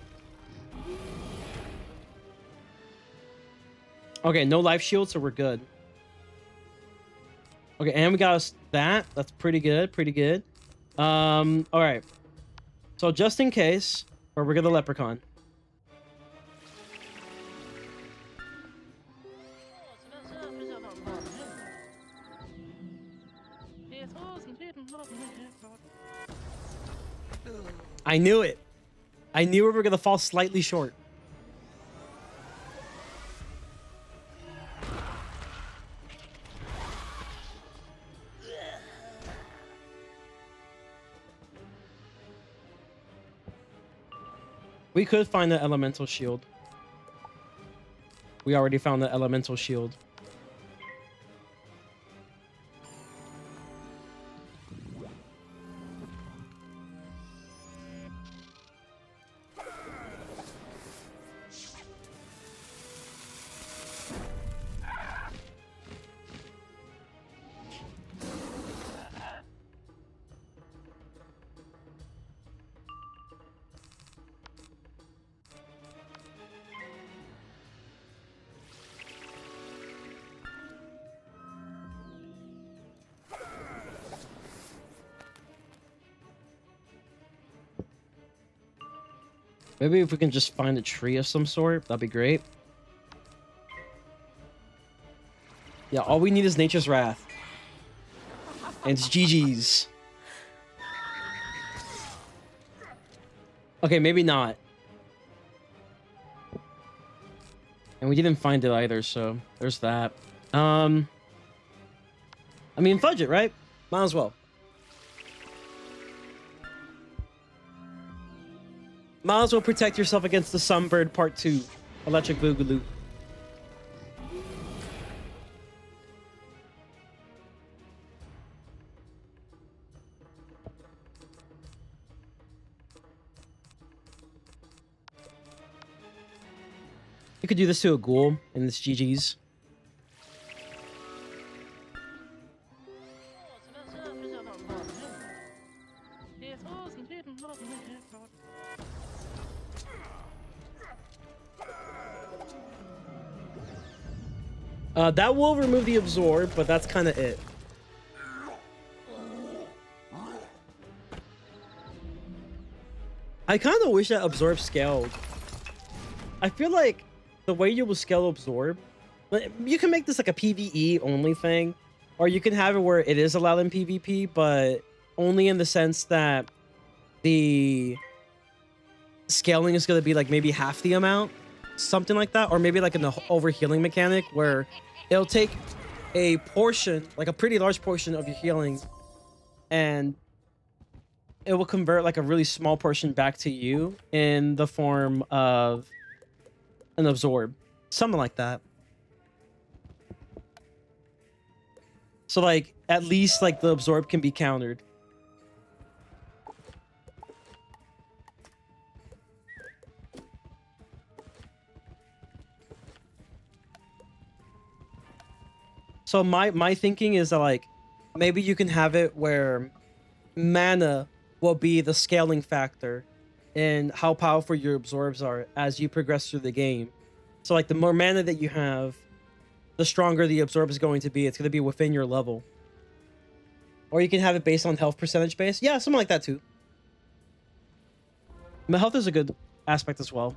Okay, no life shield, so we're good. Okay, and we got us that. That's pretty good, pretty good. All right. So just in case, or we're gonna leprechaun. I knew it. I knew we were gonna fall slightly short. We could find the elemental shield. We already found the elemental shield. Maybe if we can just find a tree of some sort, that'd be great. Yeah, all we need is Nature's Wrath. And it's GG's. Okay, maybe not. And we didn't find it either, so there's that. I mean, fudge it, right? Might as well. Might as well protect yourself against the Sunbird Part 2. Electric Boogaloo. You could do this to a ghoul in this GG's. That will remove the absorb, but that's kind of it. I kind of wish that absorb scaled. I feel like the way you will scale absorb, you can make this like a PvE only thing, or you can have it where it is allowed in PvP, but only in the sense that the scaling is going to be like maybe half the amount, something like that, or maybe like an overhealing mechanic where it'll take a portion, like a pretty large portion of your healing, and it will convert like a really small portion back to you in the form of an absorb, something like that. So like at least like the absorb can be countered. So my thinking is that like maybe you can have it where mana will be the scaling factor in how powerful your absorbs are as you progress through the game. So like the more mana that you have, the stronger the absorb is going to be. It's going to be within your level. Or you can have it based on health percentage base. Yeah, something like that too. My health is a good aspect as well.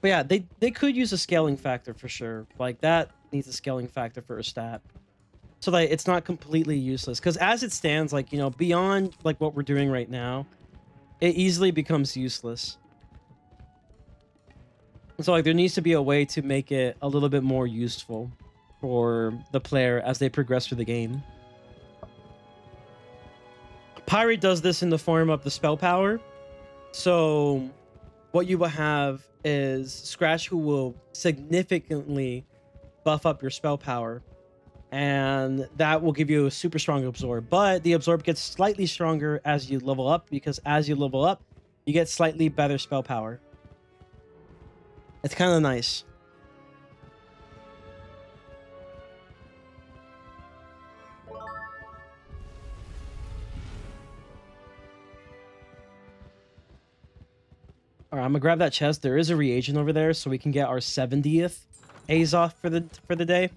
But yeah, they could use a scaling factor for sure. Like that needs a scaling factor for a stat. So that it's not completely useless. Because as it stands, like, you know, beyond like what we're doing right now, it easily becomes useless. So like there needs to be a way to make it a little bit more useful for the player as they progress through the game. Pirate does this in the form of the spell power. So what you will have is Scratch, who will significantly buff up your spell power, and that will give you a super strong absorb. But the absorb gets slightly stronger as you level up, because as you level up, you get slightly better spell power. It's kind of nice. All right, I'm gonna grab that chest. There is a reagent over there, so we can get our 70th A's off for the day.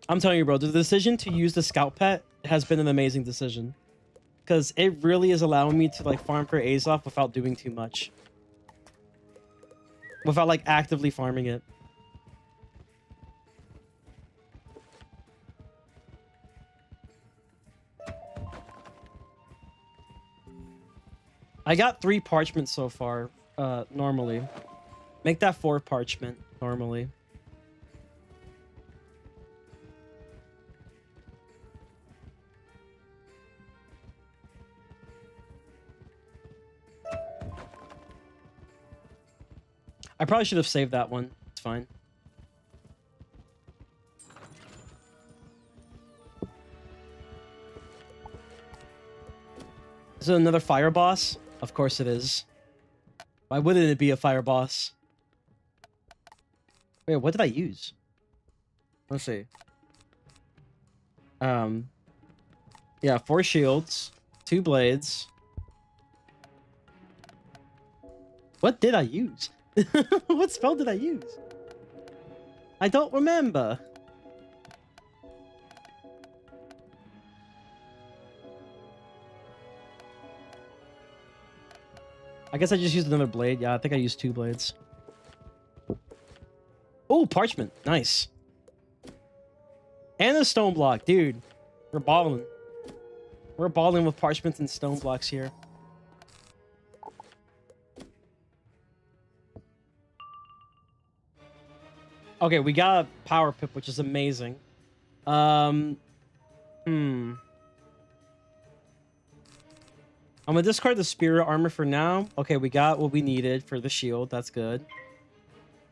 I'm telling you, bro, the decision to use the scout pet has been an amazing decision, because it really is allowing me to like farm for A's off without doing too much, without like actively farming it. I got 3 parchment so far, normally. Make that 4 parchment, normally. I probably should have saved that one. It's fine. Is it another fire boss? Of course it is. Why wouldn't it be a fire boss? Wait, what did I use? Let's see. Yeah, 4 shields, 2 blades. What did I use? What spell did I use? I don't remember. I guess I just used another blade. Yeah, I think I used 2 blades. Oh, parchment. Nice. And a stone block. Dude, we're balling. We're balling with parchments and stone blocks here. Okay, we got a power pip, which is amazing. I'm gonna discard the spirit armor for now. Okay, we got what we needed for the shield. That's good.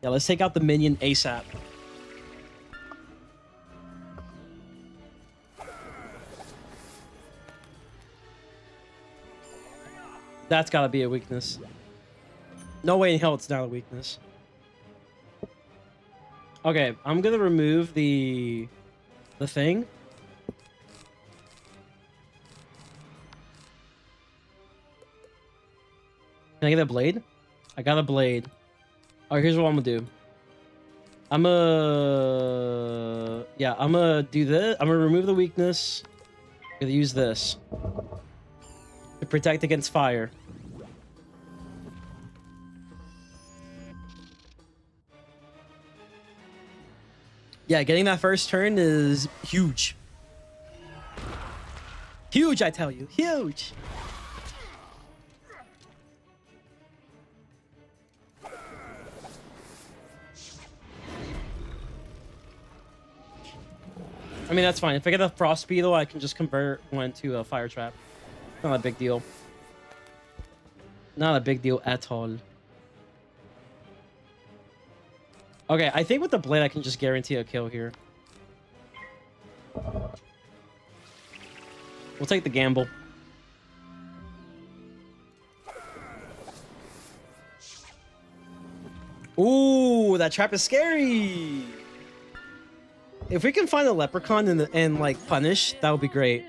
Yeah, let's take out the minion ASAP. That's gotta be a weakness. No way in hell it's not a weakness. Okay, I'm gonna remove the thing. Can I get a blade? I got a blade. Oh, here's what I'm gonna do. I'm gonna do this. I'm gonna remove the weakness. I'm gonna use this to protect against fire. Yeah, getting that first turn is huge. Huge, I tell you. Huge. I mean, that's fine. If I get a frost beetle, I can just convert one to a fire trap. Not a big deal. Not a big deal at all. Okay, I think with the blade, I can just guarantee a kill here. We'll take the gamble. Ooh, that trap is scary. If we can find a leprechaun and like punish, that would be great.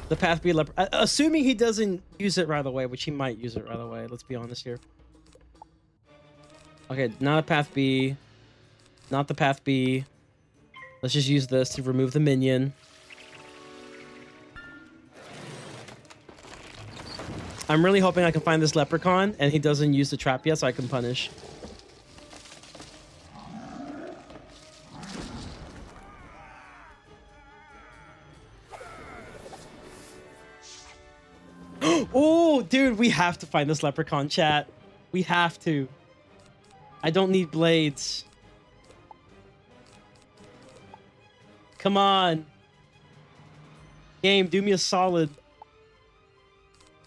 The path be assuming he doesn't use it right away, which he might use it right away. Let's be honest here. Okay, not a path B. Not the path B. Let's just use this to remove the minion. I'm really hoping I can find this leprechaun and he doesn't use the trap yet so I can punish. Oh, dude, we have to find this leprechaun, chat. We have to. I don't need blades. Come on. Game, do me a solid.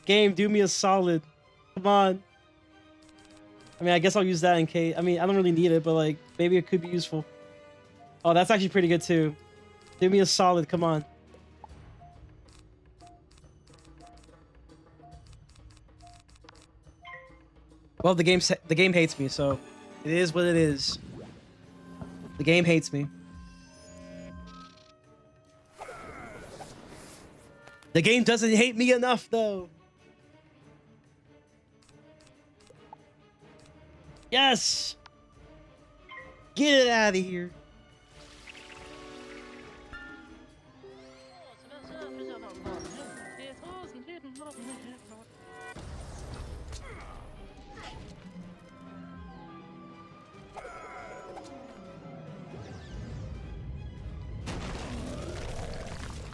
Game, do me a solid. Come on. I mean, I guess I'll use that in case. I mean, I don't really need it, but like, maybe it could be useful. Oh, that's actually pretty good too. Do me a solid. Come on. Well, the game hates me, so it is what it is. The game hates me. The game doesn't hate me enough, though. Yes! Get it out of here.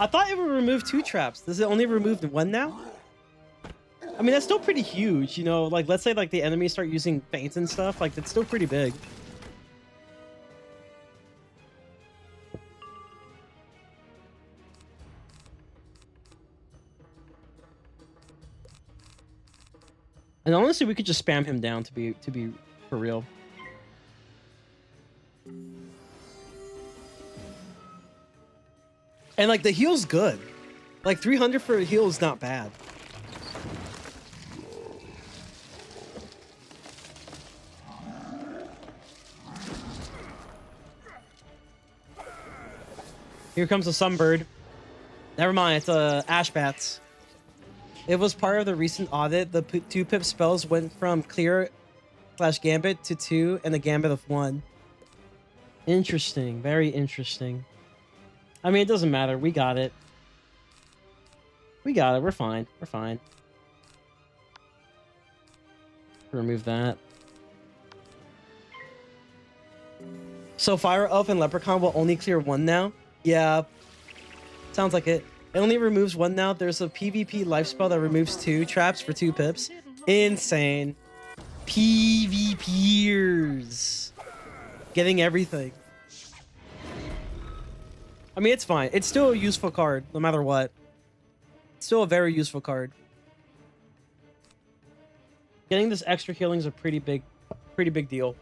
I thought it would remove 2 traps. Does it only remove 1 now? I mean, that's still pretty huge, you know? Like, let's say, like, the enemies start using feints and stuff. Like, that's still pretty big. And honestly, we could just spam him down to be for real. And, like, the heal's good. Like, 300 for a heal is not bad. Here comes a sunbird. Never mind, it's ash bats. It was part of the recent audit. The 2 pip spells went from clear / gambit to 2 and a gambit of 1. Interesting, very interesting. I mean, it doesn't matter. We got it. We got it. We're fine. We're fine. Remove that. So Fire Elf and Leprechaun will only clear 1 now? Yeah. Sounds like it. It only removes 1 now. There's a PvP life spell that removes 2 traps for 2 pips. Insane. PvPers. Getting everything. I mean, it's fine. It's still a useful card, no matter what. It's still a very useful card. Getting this extra healing is a pretty big deal.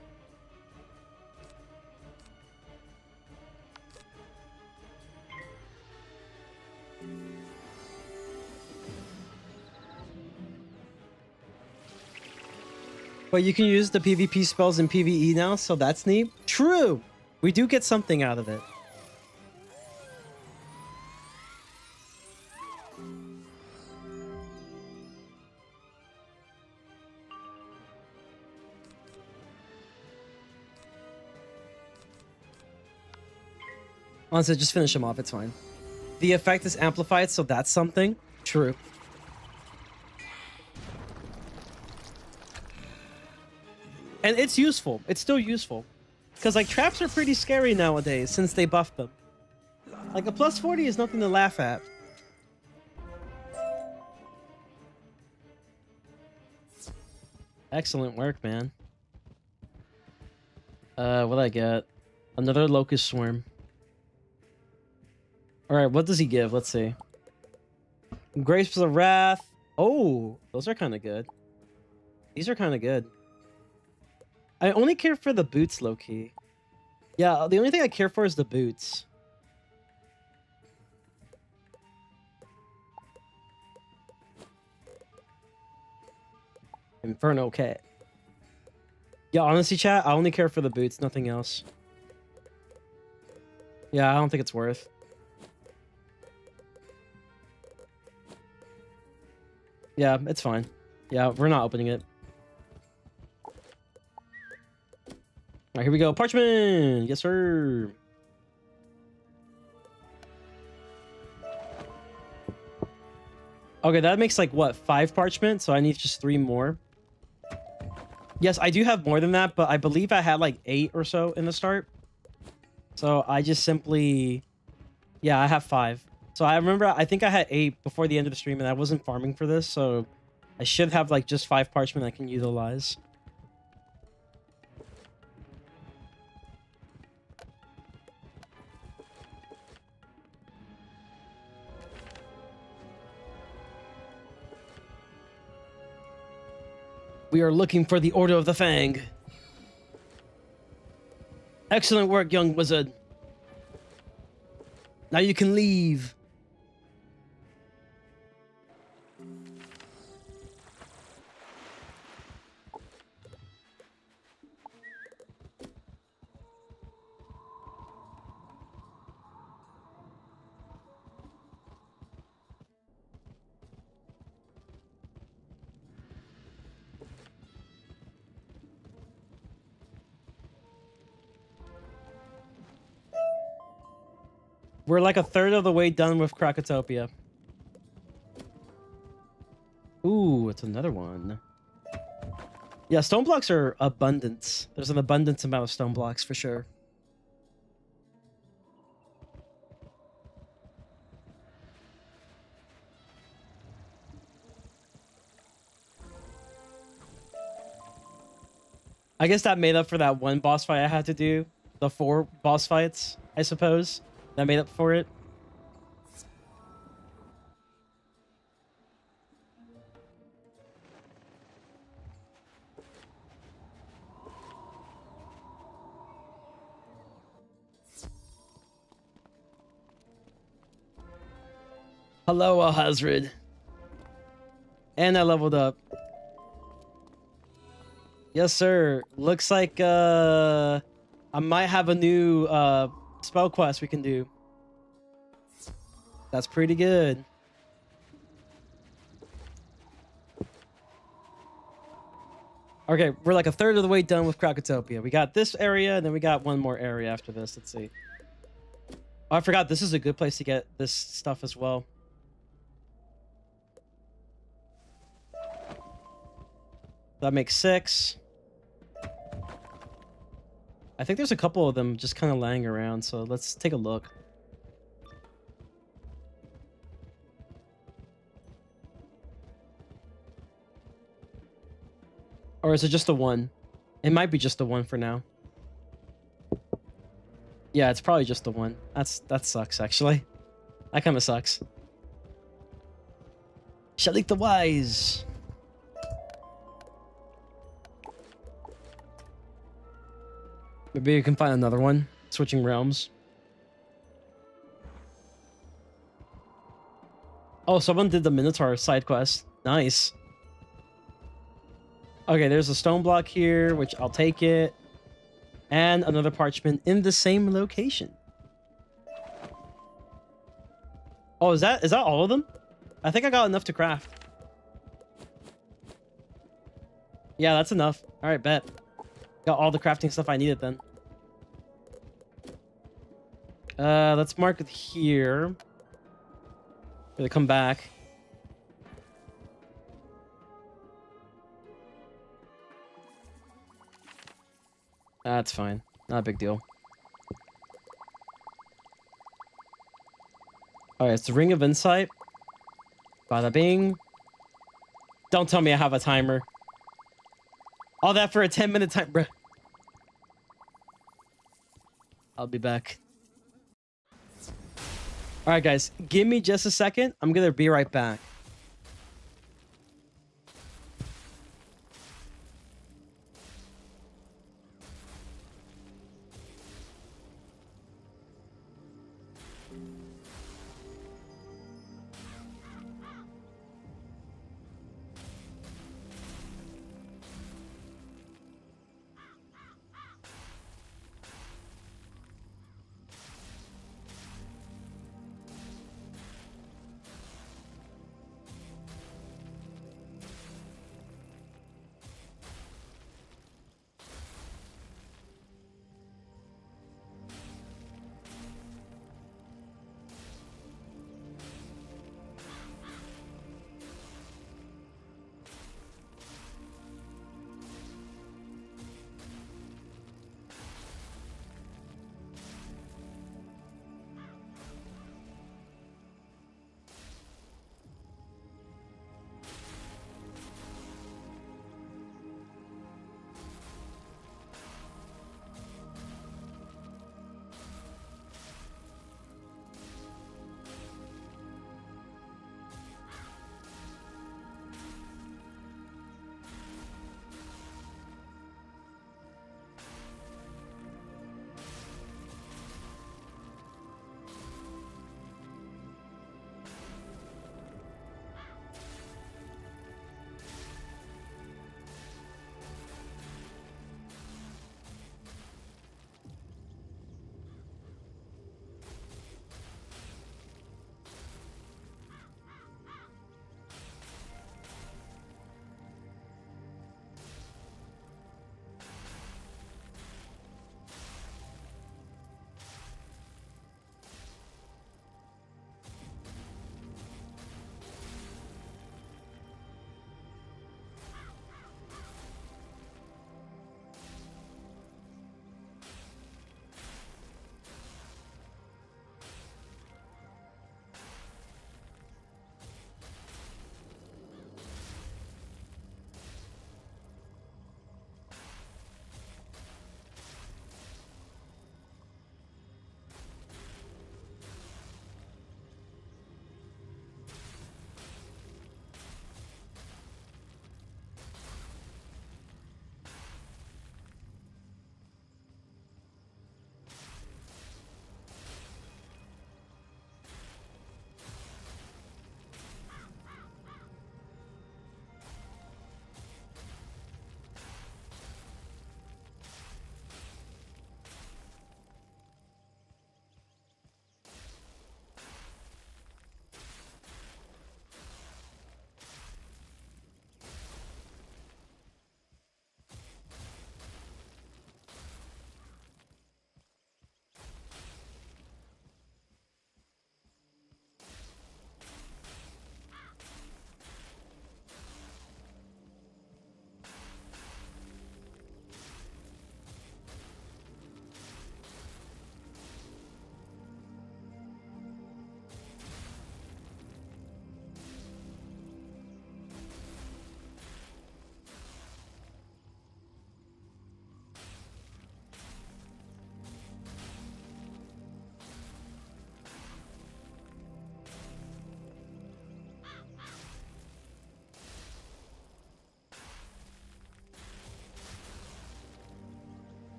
But you can use the PvP spells in PvE now, so that's neat. True! We do get something out of it. Honestly, just finish him off. It's fine. The effect is amplified, so that's something. True. And it's useful. It's still useful. Because, like, traps are pretty scary nowadays since they buffed them. Like, a plus 40 is nothing to laugh at. Excellent work, man. What'd I get? Another locust swarm. Alright, what does he give? Let's see. Grapes of Wrath. Oh, those are kind of good. These are kind of good. I only care for the boots, low-key. Yeah, the only thing I care for is the boots. Inferno Cat. Yeah, honestly, chat, I only care for the boots, nothing else. Yeah, I don't think it's worth. Yeah, it's fine. Yeah, we're not opening it. Alright, here we go. Parchment! Yes, sir. Okay, that makes like, what, 5 parchment? So I need just 3 more. Yes, I do have more than that, but I believe I had like 8 or so in the start. So I just simply... Yeah, I have 5. So I remember, I think I had 8 before the end of the stream, and I wasn't farming for this, so I should have like just 5 parchment I can utilize. We are looking for the Order of the Fang. Excellent work, young wizard. Now you can leave. We're like a third of the way done with KROKOTOPIA. Ooh, it's another one. Yeah, stone blocks are abundance. There's an abundance amount of stone blocks for sure. I guess that made up for that one boss fight I had to do. The 4 boss fights, I suppose. That made up for it. Hello, Alhazred. And I leveled up. Yes, sir. Looks like I might have a new spell quest we can do. That's pretty good. Okay, we're like a third of the way done with KROKOTOPIA. We got this area, and then we got one more area after this. Let's see. Oh, I forgot. This is a good place to get this stuff as well. That makes 6. I think there's a couple of them just kind of laying around, so let's take a look. Or is it just the one? It might be just the one for now. Yeah, it's probably just the one. That sucks, actually. That kind of sucks. Shalik the Wise. Maybe you can find another one. Switching realms. Oh, someone did the Minotaur side quest. Nice. Okay, there's a stone block here, which I'll take it. And another parchment in the same location. Oh, is that all of them? I think I got enough to craft. Yeah, that's enough. All right, bet. Got all the crafting stuff I needed then. Let's mark it here. They come back. That's fine. Not a big deal. Alright, it's the Ring of Insight. Bada bing. Don't tell me I have a timer. All that for a 10-minute time, bruh. I'll be back. Alright, guys. Give me just a second. I'm gonna be right back.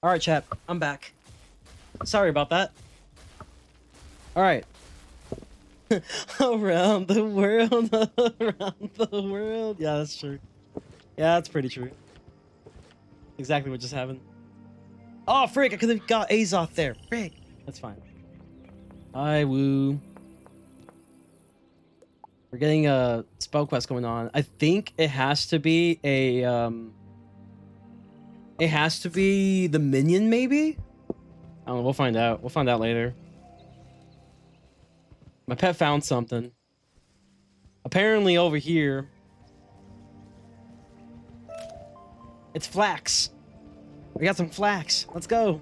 All right, chat. I'm back. Sorry about that. All right. Around the world, around the world. Yeah, that's true. Yeah, that's pretty true. Exactly what just happened. Oh, frick. I could have got Azoth there. Frick. That's fine. Hi, woo. We're getting a spell quest going on. I think it has to be a it has to be the minion, maybe? I don't know, we'll find out. We'll find out later. My pet found something. Apparently over here. It's flax. We got some flax. Let's go.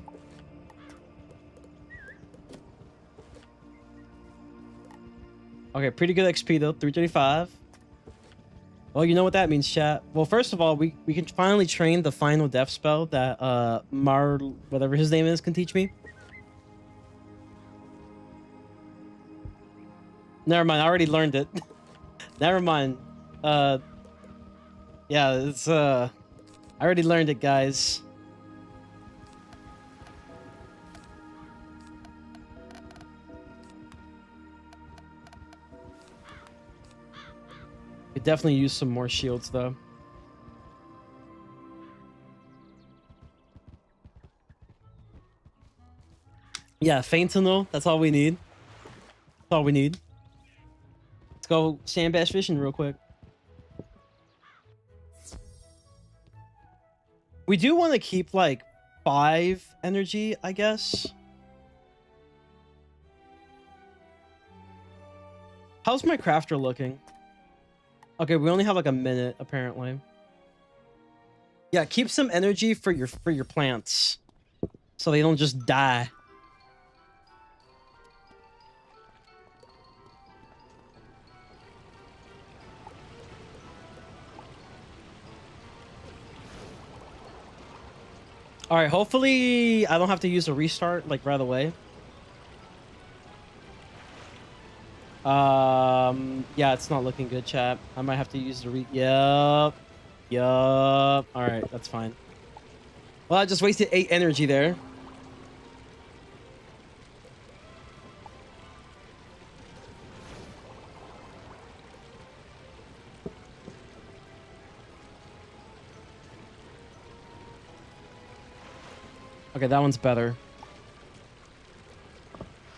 Okay, pretty good XP though, 335. Well, you know what that means, chat. Well, first of all, we can finally train the final death spell that whatever his name is, can teach me. Never mind, I already learned it. Never mind. Yeah, it's I already learned it, guys. Could definitely use some more shields though. Yeah, Fentanyl, that's all we need. That's all we need. Let's go sand bass fishing real quick. We do want to keep like 5 energy, I guess. How's my crafter looking? Okay, we only have like a minute apparently. Yeah, keep some energy for your plants so they don't just die. All right, hopefully I don't have to use a restart like right away. Yeah, it's not looking good, chat. I might have to use the yup. All right, that's fine. Well, I just wasted 8 energy there. Okay, that one's better.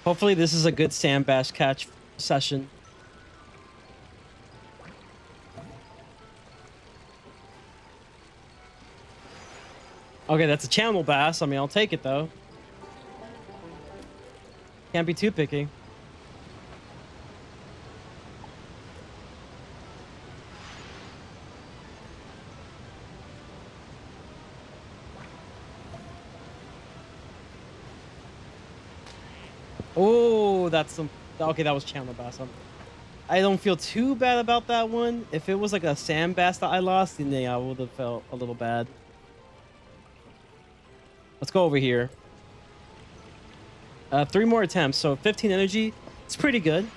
Hopefully this is a good sand bass catch session. Okay, that's a channel bass. I mean, I'll take it though. Can't be too picky. Oh, that's some... Okay, that was channel bass. I don't feel too bad about that one. If it was like a sand bass that I lost, then yeah, I would have felt a little bad. Let's go over here. 3 more attempts, so 15 energy. It's pretty good.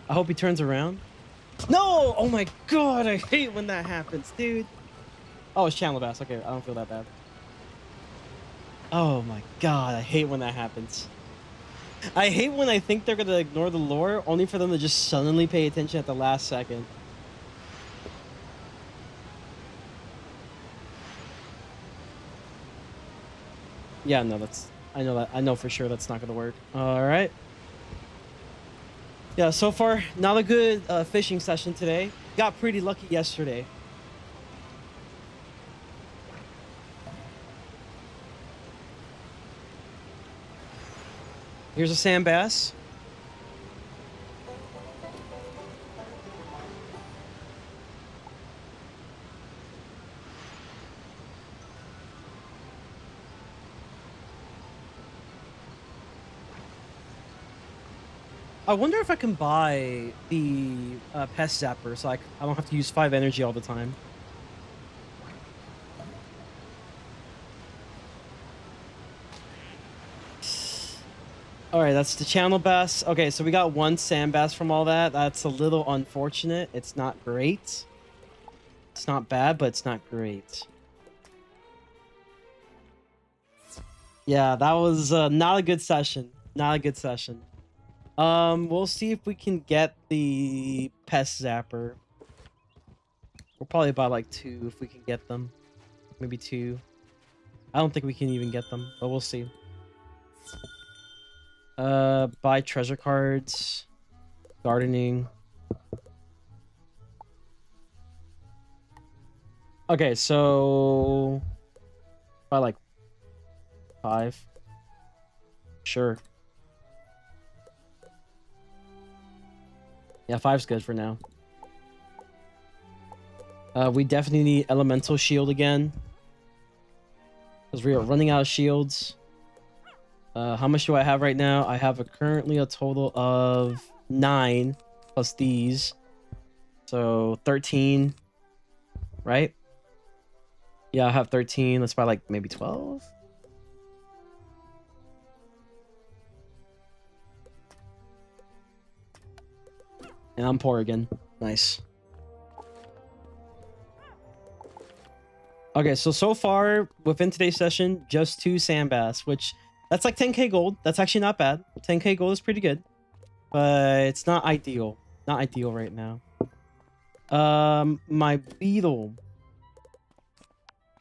I hope he turns around. No! Oh my god, I hate when that happens, dude. Oh, it's channel bass. Okay, I don't feel that bad. Oh my god, I hate when that happens. I hate when I think they're gonna ignore the lure, only for them to just suddenly pay attention at the last second. Yeah, no, that's... I know that. I know for sure that's not gonna work. Alright. Yeah, so far, not a good fishing session today. Got pretty lucky yesterday. Here's a sand bass. I wonder if I can buy the pest zapper so I don't have to use 5 energy all the time. All right, that's the channel bass. Okay, so we got 1 sand bass from all that. That's a little unfortunate. It's not great. It's It's not bad, but it's not great. Yeah, that was not a good session. Not a good session. We'll see if we can get the pest zapper. We'll probably buy like 2 if we can get them. Maybe 2. I don't think we can even get them, but we'll see. Buy treasure cards. Gardening. Okay, so buy like 5. Sure. Yeah, 5's good for now. We definitely need elemental shield again, because we are running out of shields. How much do I have right now? I have currently a total of 9 plus these, so 13, right? Yeah, I have 13. Let's buy like maybe 12. And I'm poor again. Nice. Okay, so far within today's session, just 2 sand bass, which that's like 10k gold. That's actually not bad. 10k gold is pretty good, but it's not ideal. Not ideal right now. My beetle.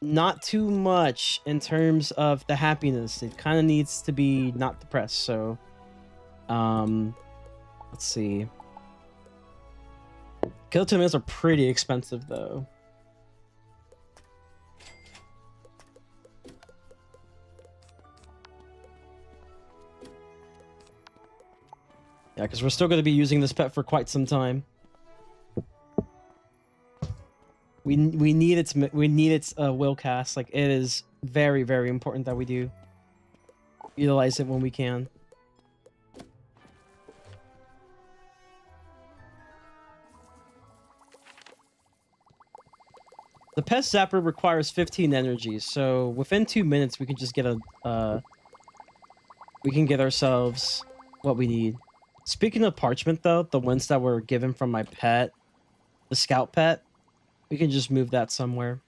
Not too much in terms of the happiness. It kind of needs to be not depressed. So, let's see. Kill tomatoes are pretty expensive though. Yeah, because we're still going to be using this pet for quite some time. We need its will cast. Like, it is very, very important that we do utilize it when we can. The pest zapper requires 15 energy, so within 2 minutes we can just get we can get ourselves what we need. Speaking of parchment though, the ones that were given from my pet, the scout pet, we can just move that somewhere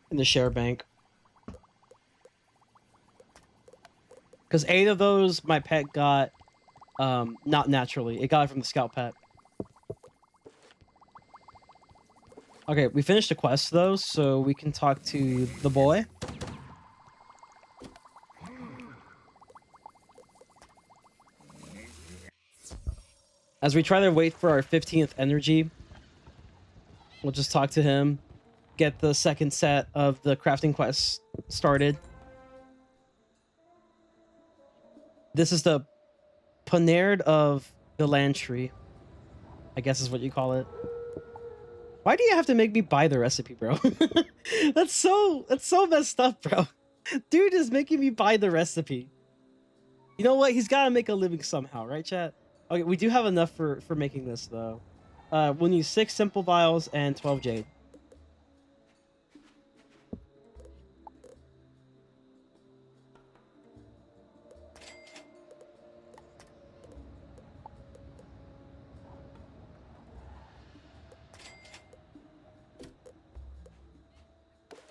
in the share bank. Because 8 of those my pet got not naturally. It got it from the scout pet. Okay, we finished the quest though, so we can talk to the boy. As we try to wait for our 15th energy, we'll just talk to him, get the second set of the crafting quest started. This is the Panerd of the Land Tree, I guess is what you call it. Why do you have to make me buy the recipe, bro? That's so messed up, bro. Dude is making me buy the recipe. You know what? He's got to make a living somehow, right, chat? Okay, we do have enough for making this, though. We'll need 6 simple vials and 12 jade.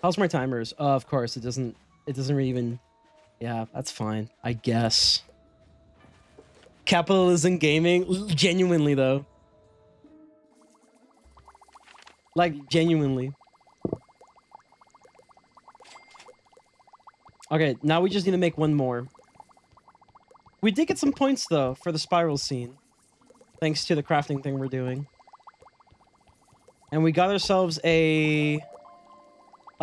How's my timers? Of course, it doesn't really even... Yeah, that's fine, I guess. Capitalism gaming? Genuinely, though. Like, genuinely. Okay, now we just need to make 1 more. We did get some points, though, for the spiral scene. Thanks to the crafting thing we're doing. And we got ourselves a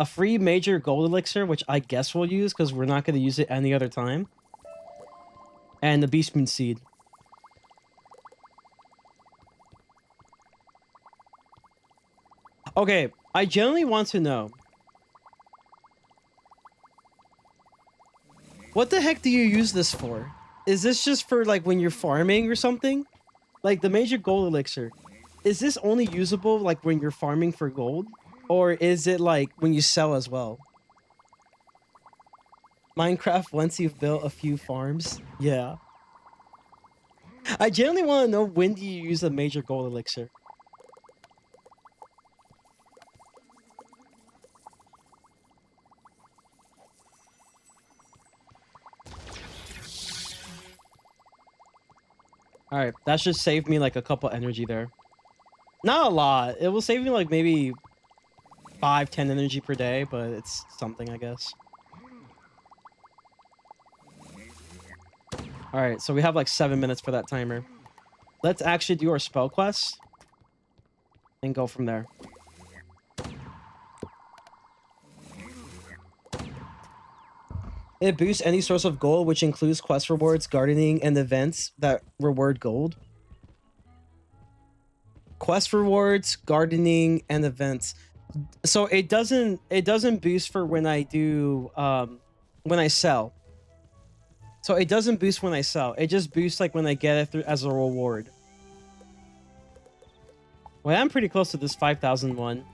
free major gold elixir, which I guess we'll use because we're not going to use it any other time. And the beast moon seed. Okay, I genuinely want to know. What the heck do you use this for? Is this just for like when you're farming or something? Like the major gold elixir. Is this only usable like when you're farming for gold? Or is it like when you sell as well? Minecraft once you've built a few farms? Yeah. I genuinely want to know, when do you use a major gold elixir? All right, that should save me like a couple energy there. Not a lot. It will save me like maybe 5-10 energy per day, but it's something, I guess. All right, so we have like 7 minutes for that timer. Let's actually do our spell quest and go from there. It boosts any source of gold, which includes quest rewards, gardening, and events that reward gold. Quest rewards, gardening, and events. So it doesn't boost for when I do when I sell. So it doesn't boost when I sell. It just boosts like when I get it through as a reward. Well, I'm pretty close to this 5,001.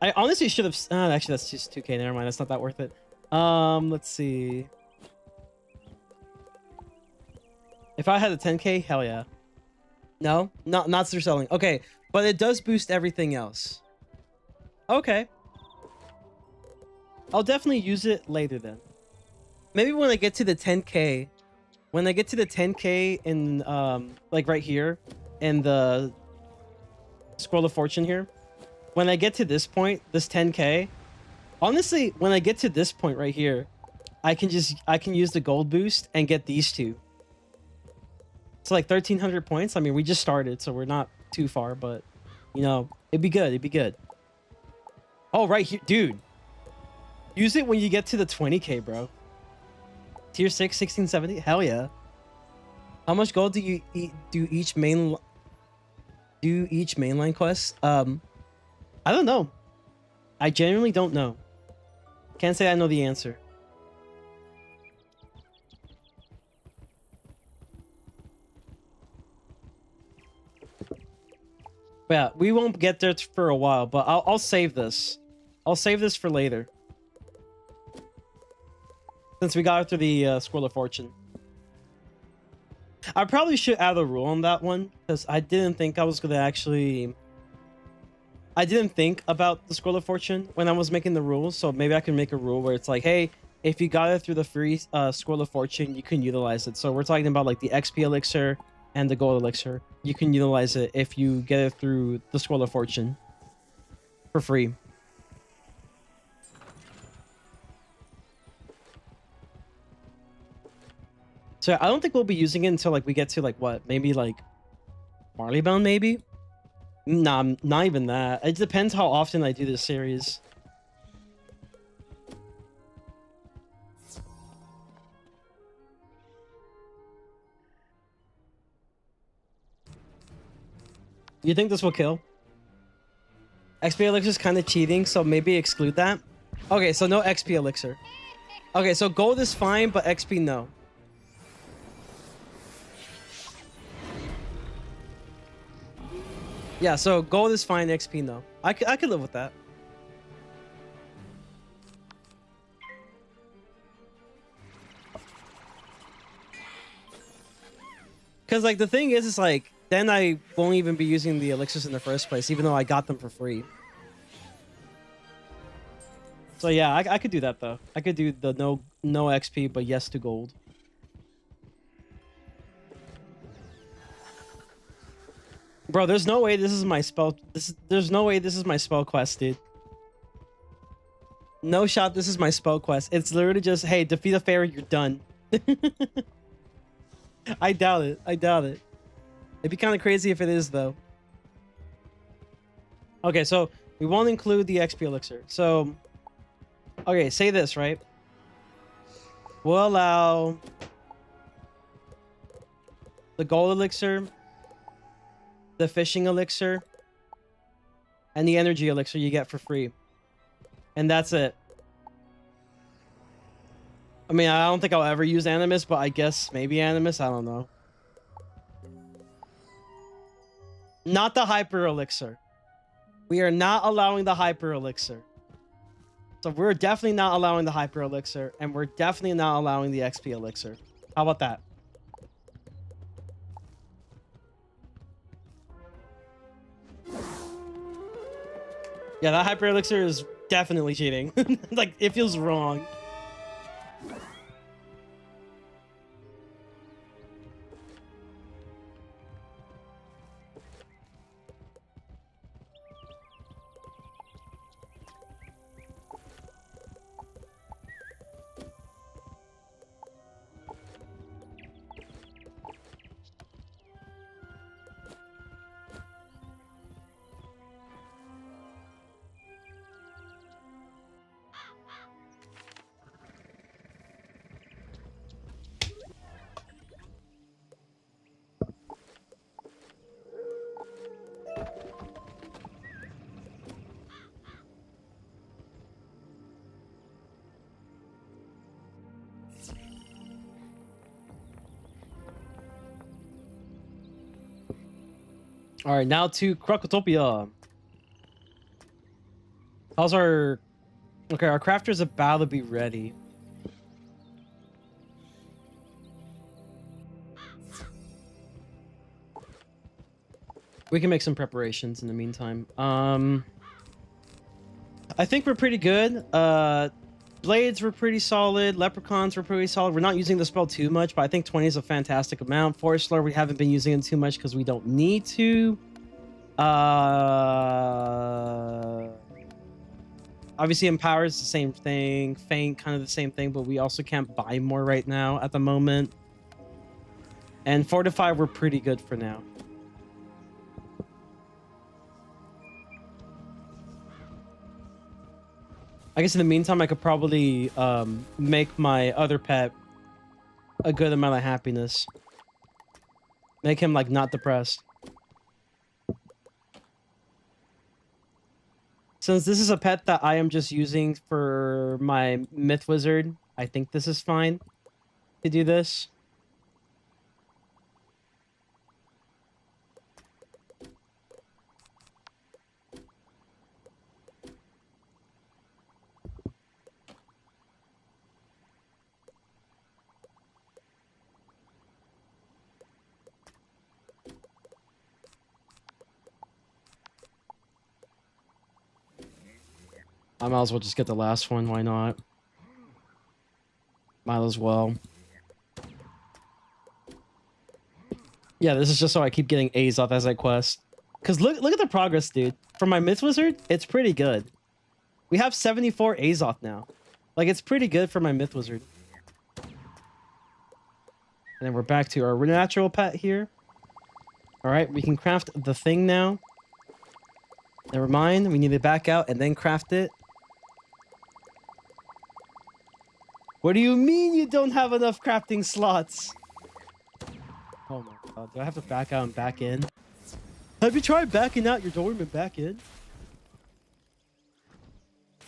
I honestly should have. Actually, that's just 2K. Never mind. That's not that worth it. Let's see. If I had a 10K, hell yeah. No, not through selling. Okay, but it does boost everything else. Okay. I'll definitely use it later then. Maybe when I get to the 10K. When I get to the 10K in like right here in the Scroll of Fortune here. When I get to this point, this 10K, honestly, when I get to this point right here, I can use the gold boost and get these two. It's like 1,300 points. I mean, we just started, so we're not too far, but you know, it'd be good. It'd be good. Oh, right here, dude. Use it when you get to the 20K, bro. Tier 6, 1670. Hell yeah. How much gold do you do each mainline quest? I don't know. I genuinely don't know. Can't say I know the answer. But yeah, we won't get there for a while, but I'll save this. I'll save this for later. Since we got through the Scroll of Fortune. I probably should add a rule on that one, because I didn't think I was going to actually... I didn't think about the Scroll of Fortune when I was making the rules, so maybe I can make a rule where it's like, hey, if you got it through the free Scroll of Fortune, you can utilize it. So we're talking about like the XP elixir and the gold elixir. You can utilize it if you get it through the Scroll of Fortune for free. So I don't think we'll be using it until like we get to like what, maybe like Marleybound, maybe. Nah, not even that. It depends how often I do this series. You think this will kill? XP elixir is kind of cheating, so maybe exclude that. Okay, so no XP elixir. Okay, so gold is fine, but XP no. Yeah, so gold is fine, XP no. I could live with that. Because like the thing is like then I won't even be using the elixirs in the first place, even though I got them for free. So yeah, I could do that though. I could do the no XP, but yes to gold. Bro, there's no way this is my spell. There's no way this is my spell quest, dude. No shot. This is my spell quest. It's literally just, hey, defeat a fairy, you're done. I doubt it. I doubt it. It'd be kind of crazy if it is, though. Okay, so we won't include the XP elixir. So, okay, say this, right? We'll allow the gold elixir, the fishing elixir, and the energy elixir you get for free. And that's it. I mean, I don't think I'll ever use Animus, but I guess maybe Animus, I don't know. Not the hyper elixir. We are not allowing the hyper elixir. So we're definitely not allowing the hyper elixir, and we're definitely not allowing the XP elixir. How about that? Yeah, that hyper elixir is definitely cheating. Like, it feels wrong. All right, now to KROKOTOPIA. How's our... Okay, our crafter's about to be ready. We can make some preparations in the meantime. I think we're pretty good. Blades were pretty solid. Leprechauns were pretty solid. We're not using the spell too much, but I think 20 is a fantastic amount. Forest Lore, we haven't been using it too much because we don't need to. Obviously, Empower is the same thing. Faint, kind of the same thing, but we also can't buy more right now at the moment. And Fortify, we're pretty good for now. I guess in the meantime, I could probably make my other pet a good amount of happiness. Make him, like, not depressed. Since this is a pet that I am just using for my Myth Wizard, I think this is fine to do this. I might as well just get the last one. Why not? Might as well. Yeah, this is just so I keep getting A's off as I quest. Because look at the progress, dude. For my Myth Wizard, it's pretty good. We have 74 A's off now. Like, it's pretty good for my Myth Wizard. And then we're back to our natural pet here. Alright, we can craft the thing now. Never mind, we need to back out and then craft it. What do you mean you don't have enough crafting slots? Oh my god, do I have to back out and back in? Have you tried backing out your dorm and back in?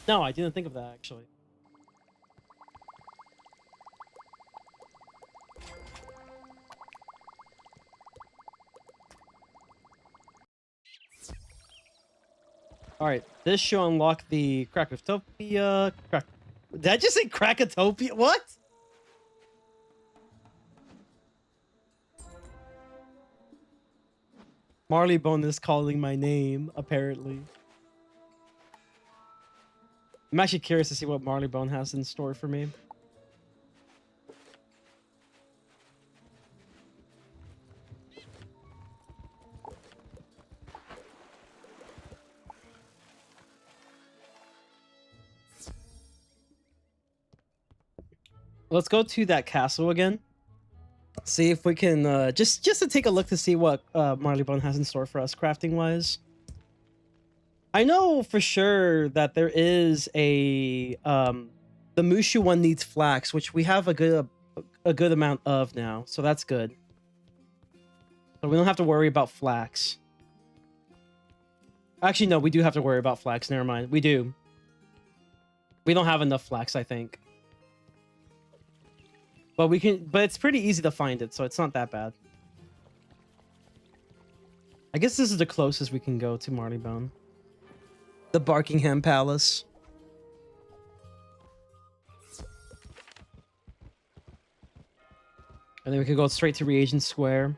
No, I didn't think of that actually. Alright, this should unlock the KROKOTOPIA. Did I just say KROKOTOPIA? What? Marleybone is calling my name, apparently. I'm actually curious to see what Marleybone has in store for me. Let's go to that castle again. See if we can just to take a look to see what Marleybone has in store for us crafting wise. I know for sure that there is a the Mushu one needs flax, which we have a good amount of now, so that's good. So we don't have to worry about flax. Actually, no, we do have to worry about flax. Never mind, we do. We don't have enough flax, I think. But we can, but it's pretty easy to find it, so it's not that bad. I guess this is the closest we can go to Marleybone. The Barkingham Palace. And then we can go straight to Reagent Square.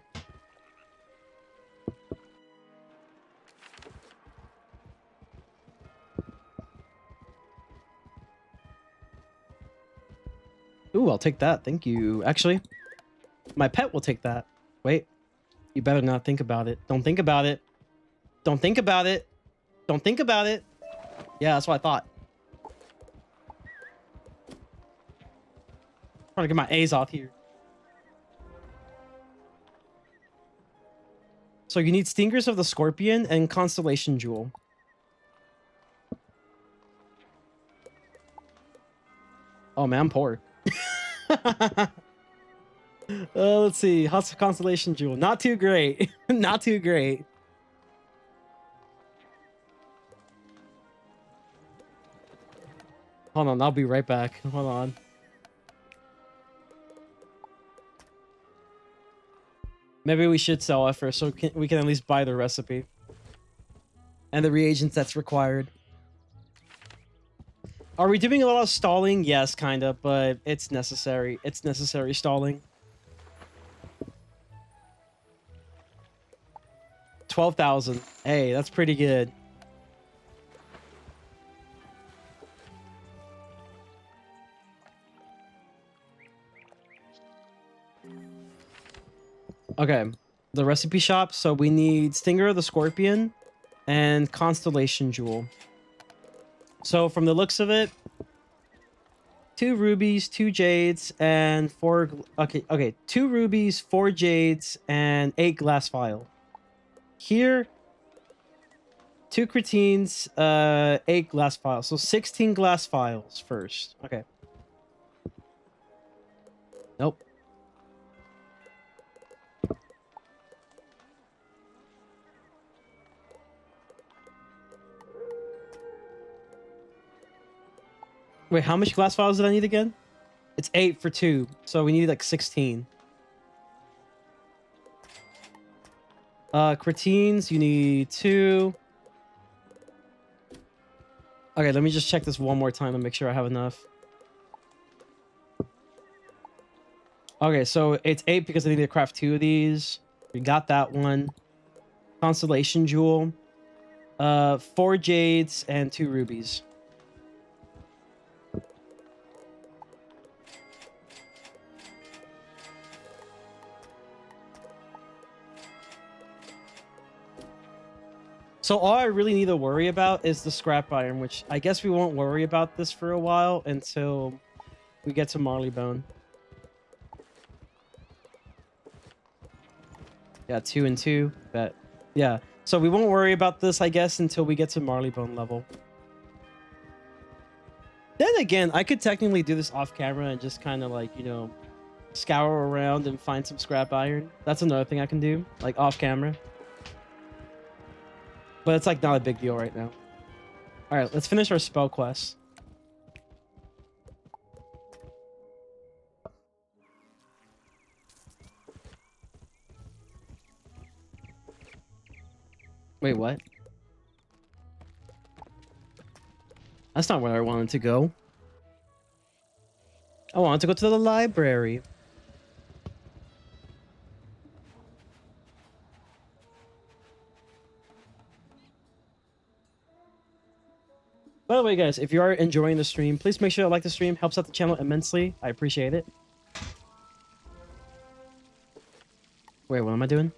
Ooh, I'll take that. Thank you. Actually, my pet will take that. Wait. You better not think about it. Don't think about it. Don't think about it. Don't think about it. Yeah, that's what I thought. Trying to get my A's off here. So you need Stingers of the Scorpion and Constellation Jewel. Oh man, I'm poor. Let's see. How's the Constellation Jewel? Not too great. Not too great. Hold on, I'll be right back. Hold on. Maybe we should sell it first so we can at least buy the recipe. And the reagents that's required. Are we doing a lot of stalling? Yes, kind of, but it's necessary. It's necessary stalling. 12,000. Hey, that's pretty good. Okay, the recipe shop. So we need Stinger of the Scorpion and Constellation Jewel. So from the looks of it, 2 rubies, 2 jades, and 4... Okay, 2 rubies, 4 jades, and 8 glass vial. Here, 2 cretines, 8 glass vials. So 16 glass vials first. Okay. Nope. Wait, how much glass vials did I need again? It's 8 for 2, so we need like 16. Cretines, you need 2. Okay, let me just check this one more time to make sure I have enough. Okay, so it's 8 because I need to craft 2 of these. We got that one. Constellation Jewel. 4 jades and 2 rubies. So all I really need to worry about is the scrap iron, which I guess we won't worry about this for a while until we get to Marleybone. Yeah, 2 and 2. Bet. Yeah. So we won't worry about this, I guess, until we get to Marleybone level. Then again, I could technically do this off camera and just kind of like, you know, scour around and find some scrap iron. That's another thing I can do, like off camera. But it's like not a big deal right now. All right, let's finish our spell quest. Wait, what? That's not where I wanted to go. I wanted to go to the library. By the way, guys, if you are enjoying the stream, please make sure to like the stream. Helps out the channel immensely. I appreciate it. Wait, what am I doing?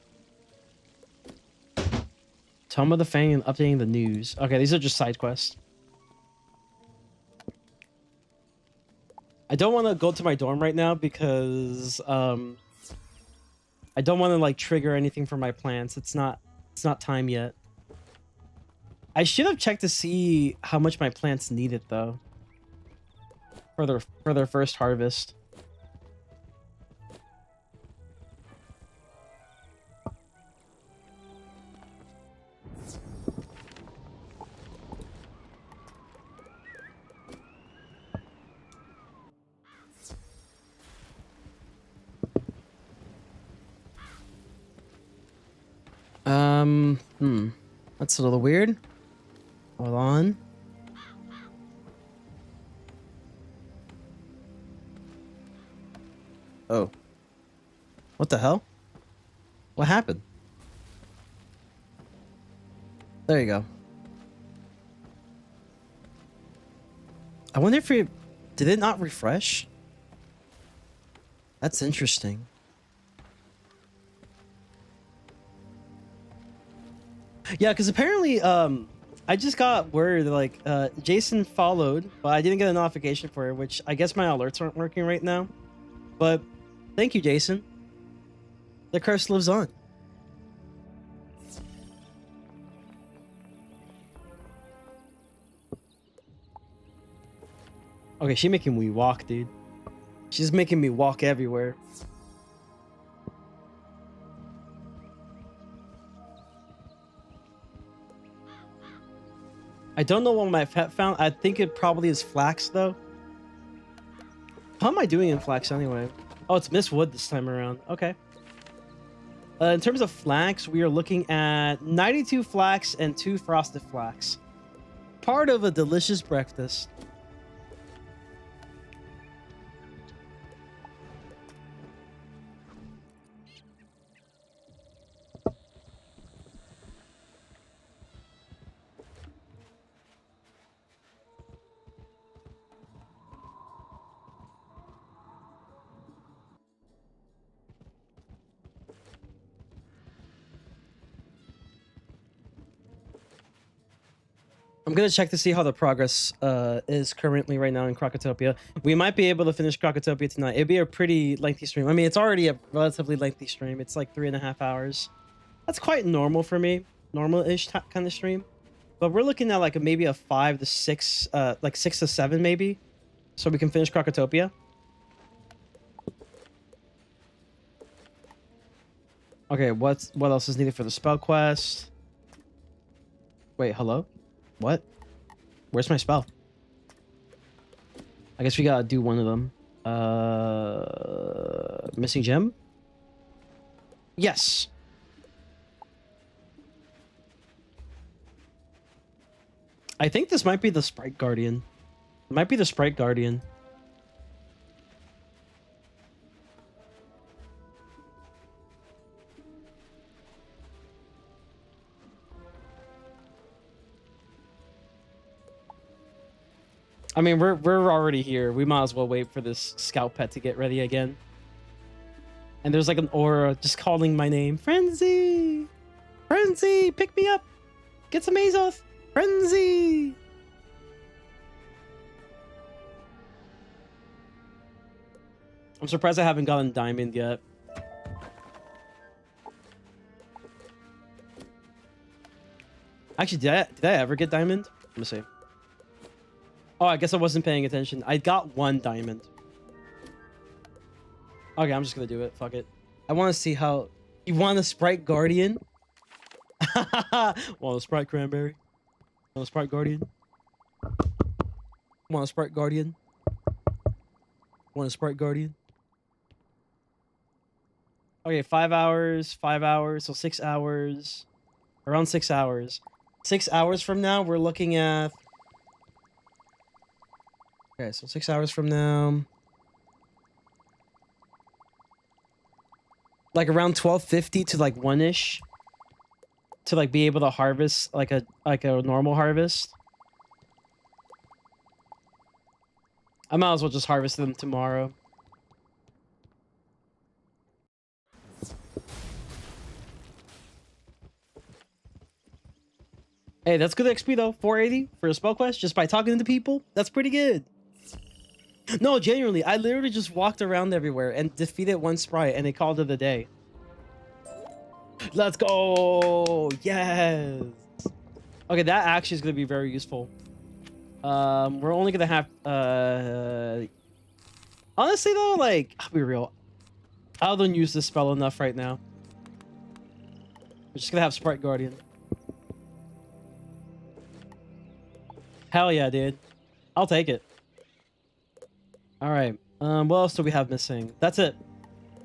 Tome of the Fang and updating the news. Okay, these are just side quests. I don't want to go to my dorm right now because I don't want to like trigger anything for my plants. It's not time yet. I should have checked to see how much my plants needed though for their first harvest. That's a little weird. Hold on. Oh. What the hell? What happened? There you go. I wonder if it... Did it not refresh? That's interesting. Yeah, because apparently, I just got word that, like, Jason followed, but I didn't get a notification for it, which I guess my alerts aren't working right now. But thank you, Jason. The curse lives on. Okay, she's making me walk, dude. She's making me walk everywhere. I don't know what my pet found. I think it probably is flax, though. How am I doing in flax anyway? Oh, it's Miss Wood this time around. Okay. In terms of flax, we are looking at 92 flax and 2 frosted flax. Part of a delicious breakfast. I'm gonna check to see how the progress is currently right now in KROKOTOPIA. We might be able to finish KROKOTOPIA tonight. It'd be a pretty lengthy stream. I mean, it's already a relatively lengthy stream. It's like 3.5 hours. That's quite normal for me. Normal-ish kind of stream. But we're looking at like maybe a 5 to 6, like 6 to 7 maybe, so we can finish KROKOTOPIA. Okay, what else is needed for the spell quest? Wait, hello? What? Where's my spell? I guess we gotta do one of them. Missing gem? Yes. I think this might be the Sprite Guardian. It might be the Sprite Guardian. I mean, we're already here. We might as well wait for this scout pet to get ready again. And there's like an aura just calling my name. Frenzy! Frenzy! Pick me up! Get some Azoth! Frenzy! I'm surprised I haven't gotten diamond yet. Actually, did I ever get diamond? Let me see. Oh, I guess I wasn't paying attention. I got 1 diamond. Okay, I'm just gonna do it. Fuck it. I want to see how... You want a Sprite Guardian? Want a Sprite Cranberry? Want a Sprite Guardian? Want a Sprite Guardian? Want a Sprite Guardian? Okay, 5 hours, 5 hours, so 6 hours. Around 6 hours. 6 hours from now, we're looking at... Okay, so 6 hours from now, like around 12:50 to like 1-ish, to like be able to harvest like a normal harvest. I might as well just harvest them tomorrow. Hey, that's good XP though. 480 for a spell quest just by talking to people. That's pretty good. No, genuinely, I literally just walked around everywhere and defeated 1 sprite and they called it a day. Let's go! Yes! Okay, that actually is going to be very useful. We're only going to have... Honestly, though, like, I'll be real. I don't use this spell enough right now. We're just going to have Sprite Guardian. Hell yeah, dude. I'll take it. All right. What else do we have missing? That's it.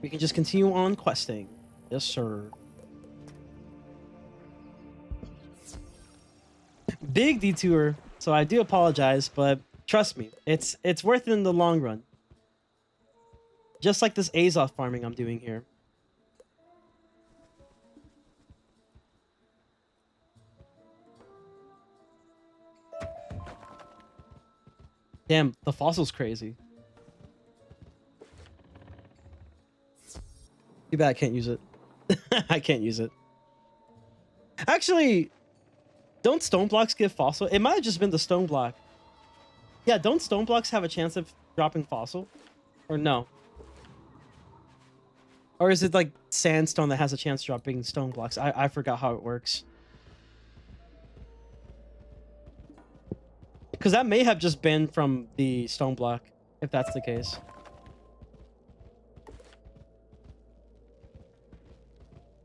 We can just continue on questing. Yes, sir. Big detour. So I do apologize, but trust me, it's worth it in the long run. Just like this Azoth farming I'm doing here. Damn, the fossil's crazy. Too bad I can't use it. I can't use it. Actually, don't stone blocks give fossil? It might have just been the stone block. Yeah, don't stone blocks have a chance of dropping fossil? Or no? Or is it like sandstone that has a chance of dropping stone blocks? I forgot how it works. Because that may have just been from the stone block, if that's the case.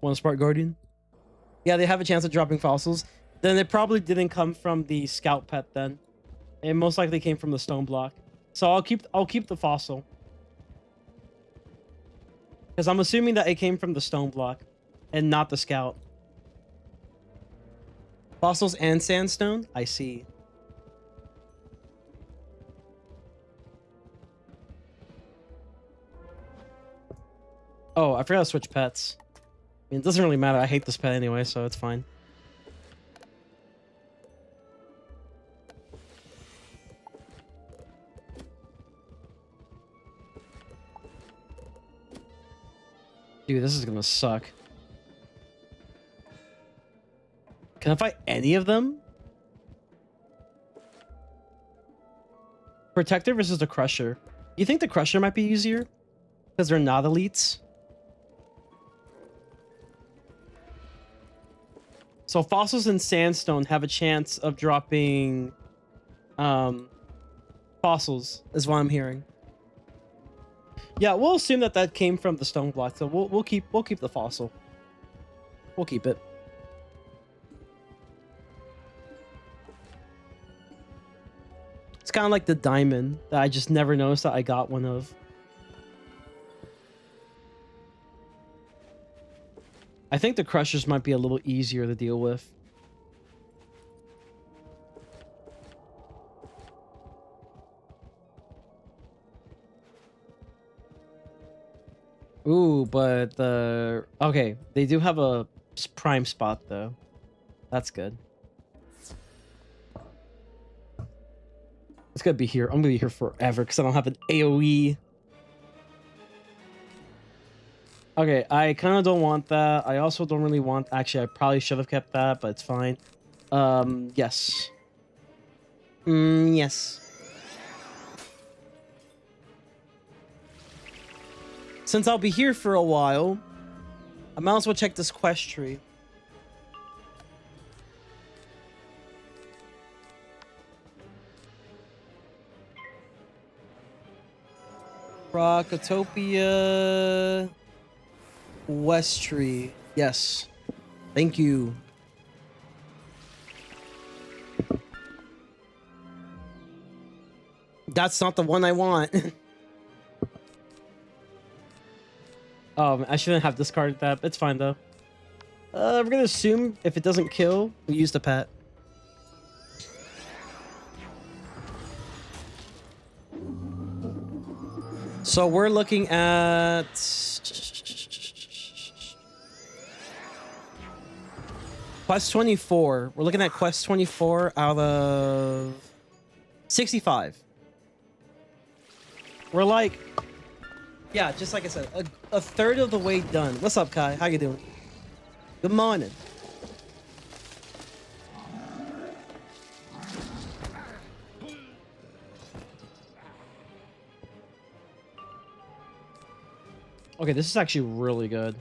Want a Spark Guardian? Yeah, they have a chance of dropping fossils. Then it probably didn't come from the scout pet then. It most likely came from the stone block. So I'll keep the fossil. Because I'm assuming that it came from the stone block. and not the scout. Fossils and sandstone? I see. Oh, I forgot to switch pets. I mean, it doesn't really matter. I hate this pet anyway, so it's fine. Dude, this is gonna suck. Can I fight any of them? Protector versus the Crusher. You think the Crusher might be easier? Because they're not elites? So fossils and sandstone have a chance of dropping fossils, is what I'm hearing. Yeah, we'll assume that that came from the stone block, so we'll keep the fossil. We'll keep it. It's kind of like the diamond that I just never noticed that I got one of. I think the crushers might be a little easier to deal with. Ooh, but the... Okay, they do have a prime spot, though. That's good. It's gonna be here. I'm gonna be here forever because I don't have an AoE. Okay, I kind of don't want that. I also don't really want... Actually, I probably should have kept that, but it's fine. Yes. Yes. Since I'll be here for a while, I might as well check this quest tree. KROKOTOPIA... West tree. Yes. Thank you. That's not the one I want. I shouldn't have discarded that. It's fine though. We're gonna assume if it doesn't kill, we use the pet. So we're looking at quest 24. We're looking at quest 24 out of 65. We're like, yeah, just like I said, a third of the way done. What's up, Kai? How you doing? Good morning. Okay, this is actually really good.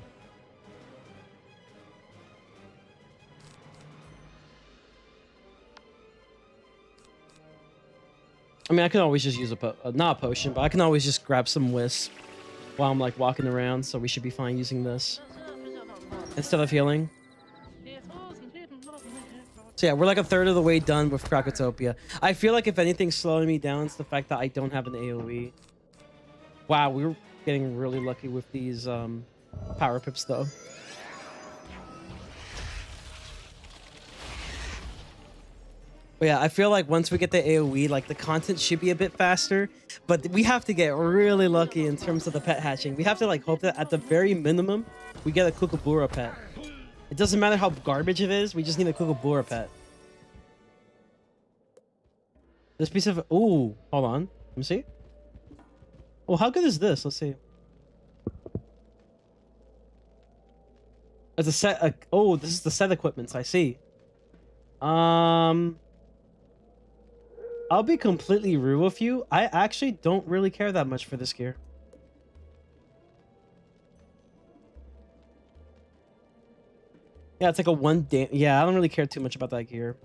I mean, I can always just use not a potion, but I can always just grab some wisp while I'm like walking around, so we should be fine using this instead of healing. So yeah, we're like a third of the way done with KROKOTOPIA. I feel like if anything's slowing me down, it's the fact that I don't have an AoE. Wow, we were getting really lucky with these power pips though. But yeah, I feel like once we get the AoE, like the content should be a bit faster, but we have to get really lucky in terms of the pet hatching. We have to like hope that at the very minimum, we get a Kookaburra pet. It doesn't matter how garbage it is, we just need a Kookaburra pet. This piece of... Ooh, hold on. Let me see. Oh, how good is this? Let's see. It's a set... oh, this is the set equipments, I see. I'll be completely real with you. I actually don't really care that much for this gear. Yeah, it's like a one day. Yeah, I don't really care too much about that gear.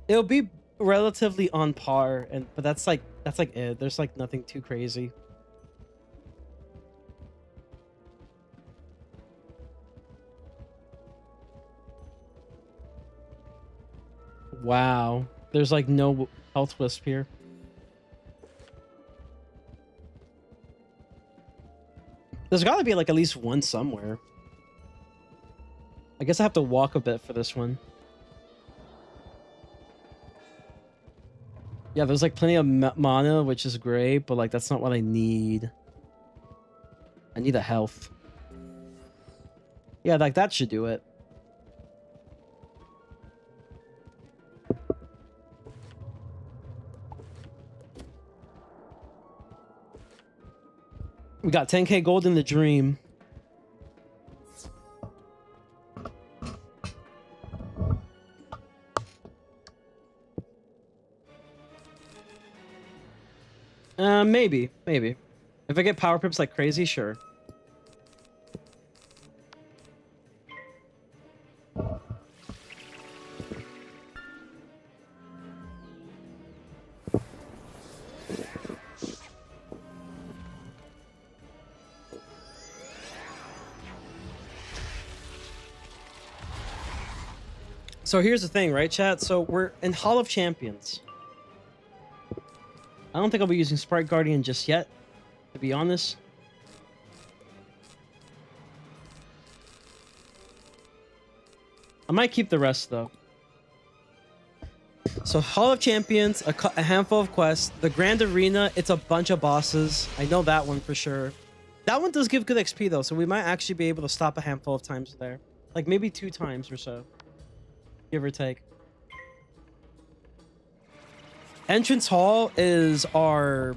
It'll be relatively on par, but that's like it. There's like nothing too crazy. Wow, there's like no health wisp here. There's got to be like at least one somewhere. I guess I have to walk a bit for this one. Yeah, there's like plenty of mana, which is great, but like that's not what I need. I need a health. Yeah, like that should do it. We got 10k gold in the dream. Maybe. If I get power pips like crazy, sure. So here's the thing, right, chat? So we're in Hall of Champions. I don't think I'll be using Sprite Guardian just yet, to be honest. I might keep the rest, though. So Hall of Champions, a handful of quests. The Grand Arena, it's a bunch of bosses. I know that one for sure. That one does give good XP, though, so we might actually be able to stop a handful of times there. Like, maybe 2 times or so. Give or take. Entrance Hall is our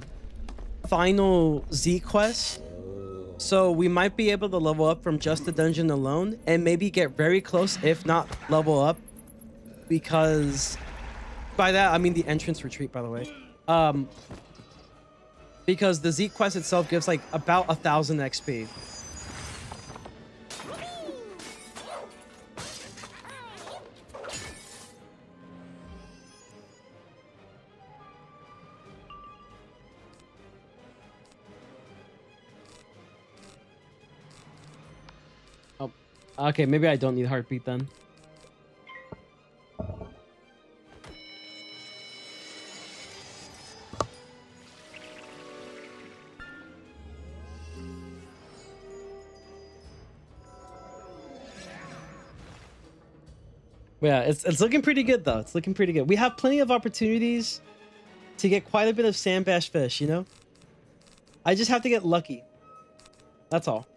final Z quest. So we might be able to level up from just the dungeon alone and maybe get very close, if not level up. Because by that, I mean the entrance retreat, by the way. Because the Z quest itself gives like about 1,000 XP. Okay, maybe I don't need heartbeat then. Yeah, it's looking pretty good though. It's looking pretty good. We have plenty of opportunities to get quite a bit of sandbash fish, you know? I just have to get lucky. That's all.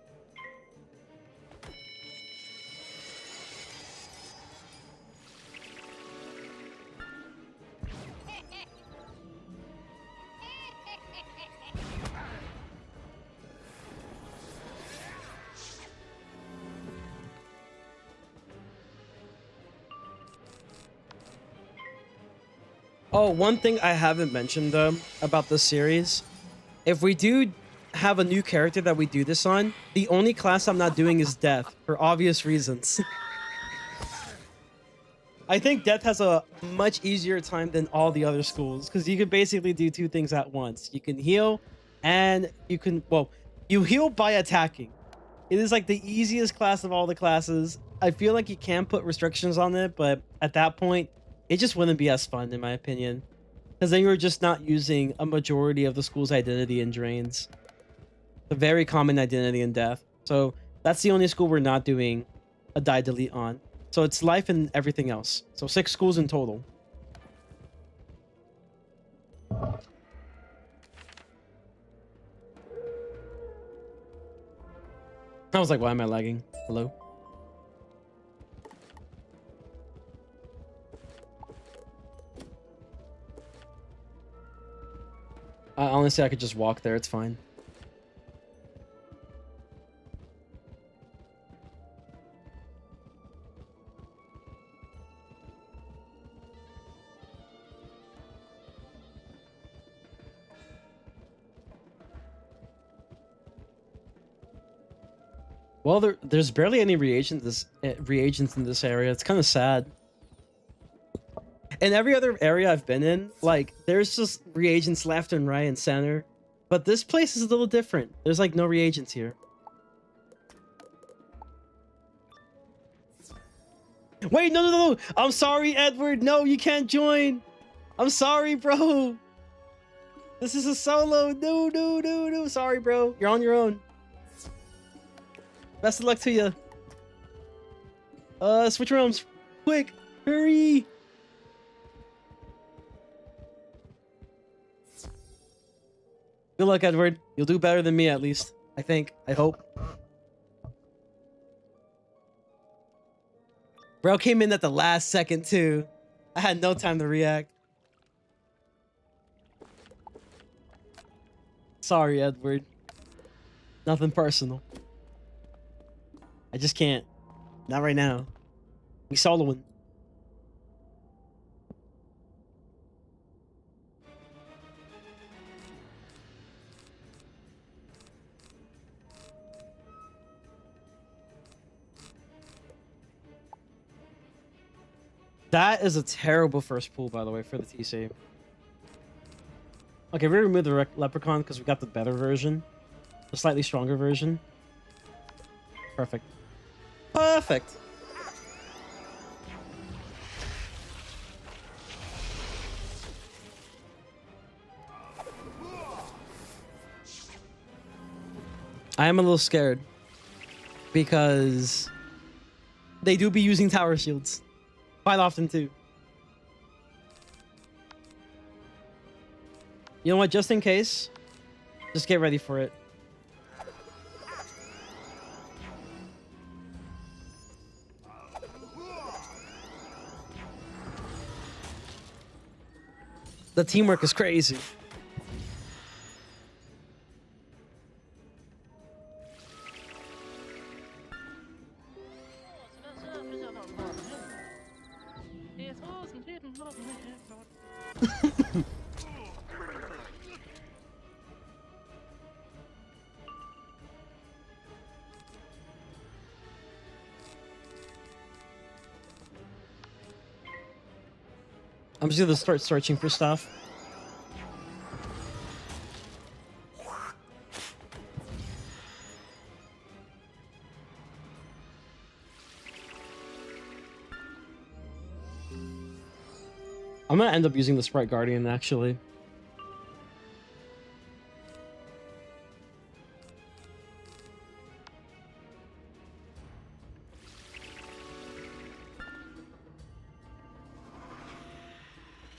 Oh, one thing I haven't mentioned though about this series, if we do have a new character that we do this on, the only class I'm not doing is Death for obvious reasons. I think Death has a much easier time than all the other schools because you can basically do 2 things at once. You can heal and you can, well, you heal by attacking. It is like the easiest class of all the classes. I feel like you can put restrictions on it, but at that point, it just wouldn't be as fun, in my opinion. Because then you're just not using a majority of the school's identity in drains. A very common identity in Death. So that's the only school we're not doing a die delete on. So it's life and everything else. So 6 schools in total. I was like, why am I lagging? Hello? Honestly, I could just walk there. It's fine. Well, there's barely any reagents in this area. It's kind of sad. In every other area I've been in, like, there's just reagents left and right and center. But this place is a little different. There's, like, no reagents here. Wait, no. I'm sorry, Edward. No, you can't join. I'm sorry, bro. This is a solo. No. Sorry, bro. You're on your own. Best of luck to you. Switch realms. Quick. Hurry. Good luck, Edward. You'll do better than me, at least. I think. I hope. Bro came in at the last second, too. I had no time to react. Sorry, Edward. Nothing personal. I just can't. Not right now. We soloing. That is a terrible first pull, by the way, for the TC. Okay, we removed the Leprechaun because we got the better version. The slightly stronger version. Perfect. Perfect! I am a little scared. Because they do be using tower shields. Quite often, too. You know what? Just in case, just get ready for it. The teamwork is crazy. I'm just gonna start searching for stuff. I'm gonna end up using the Sprite Guardian, actually.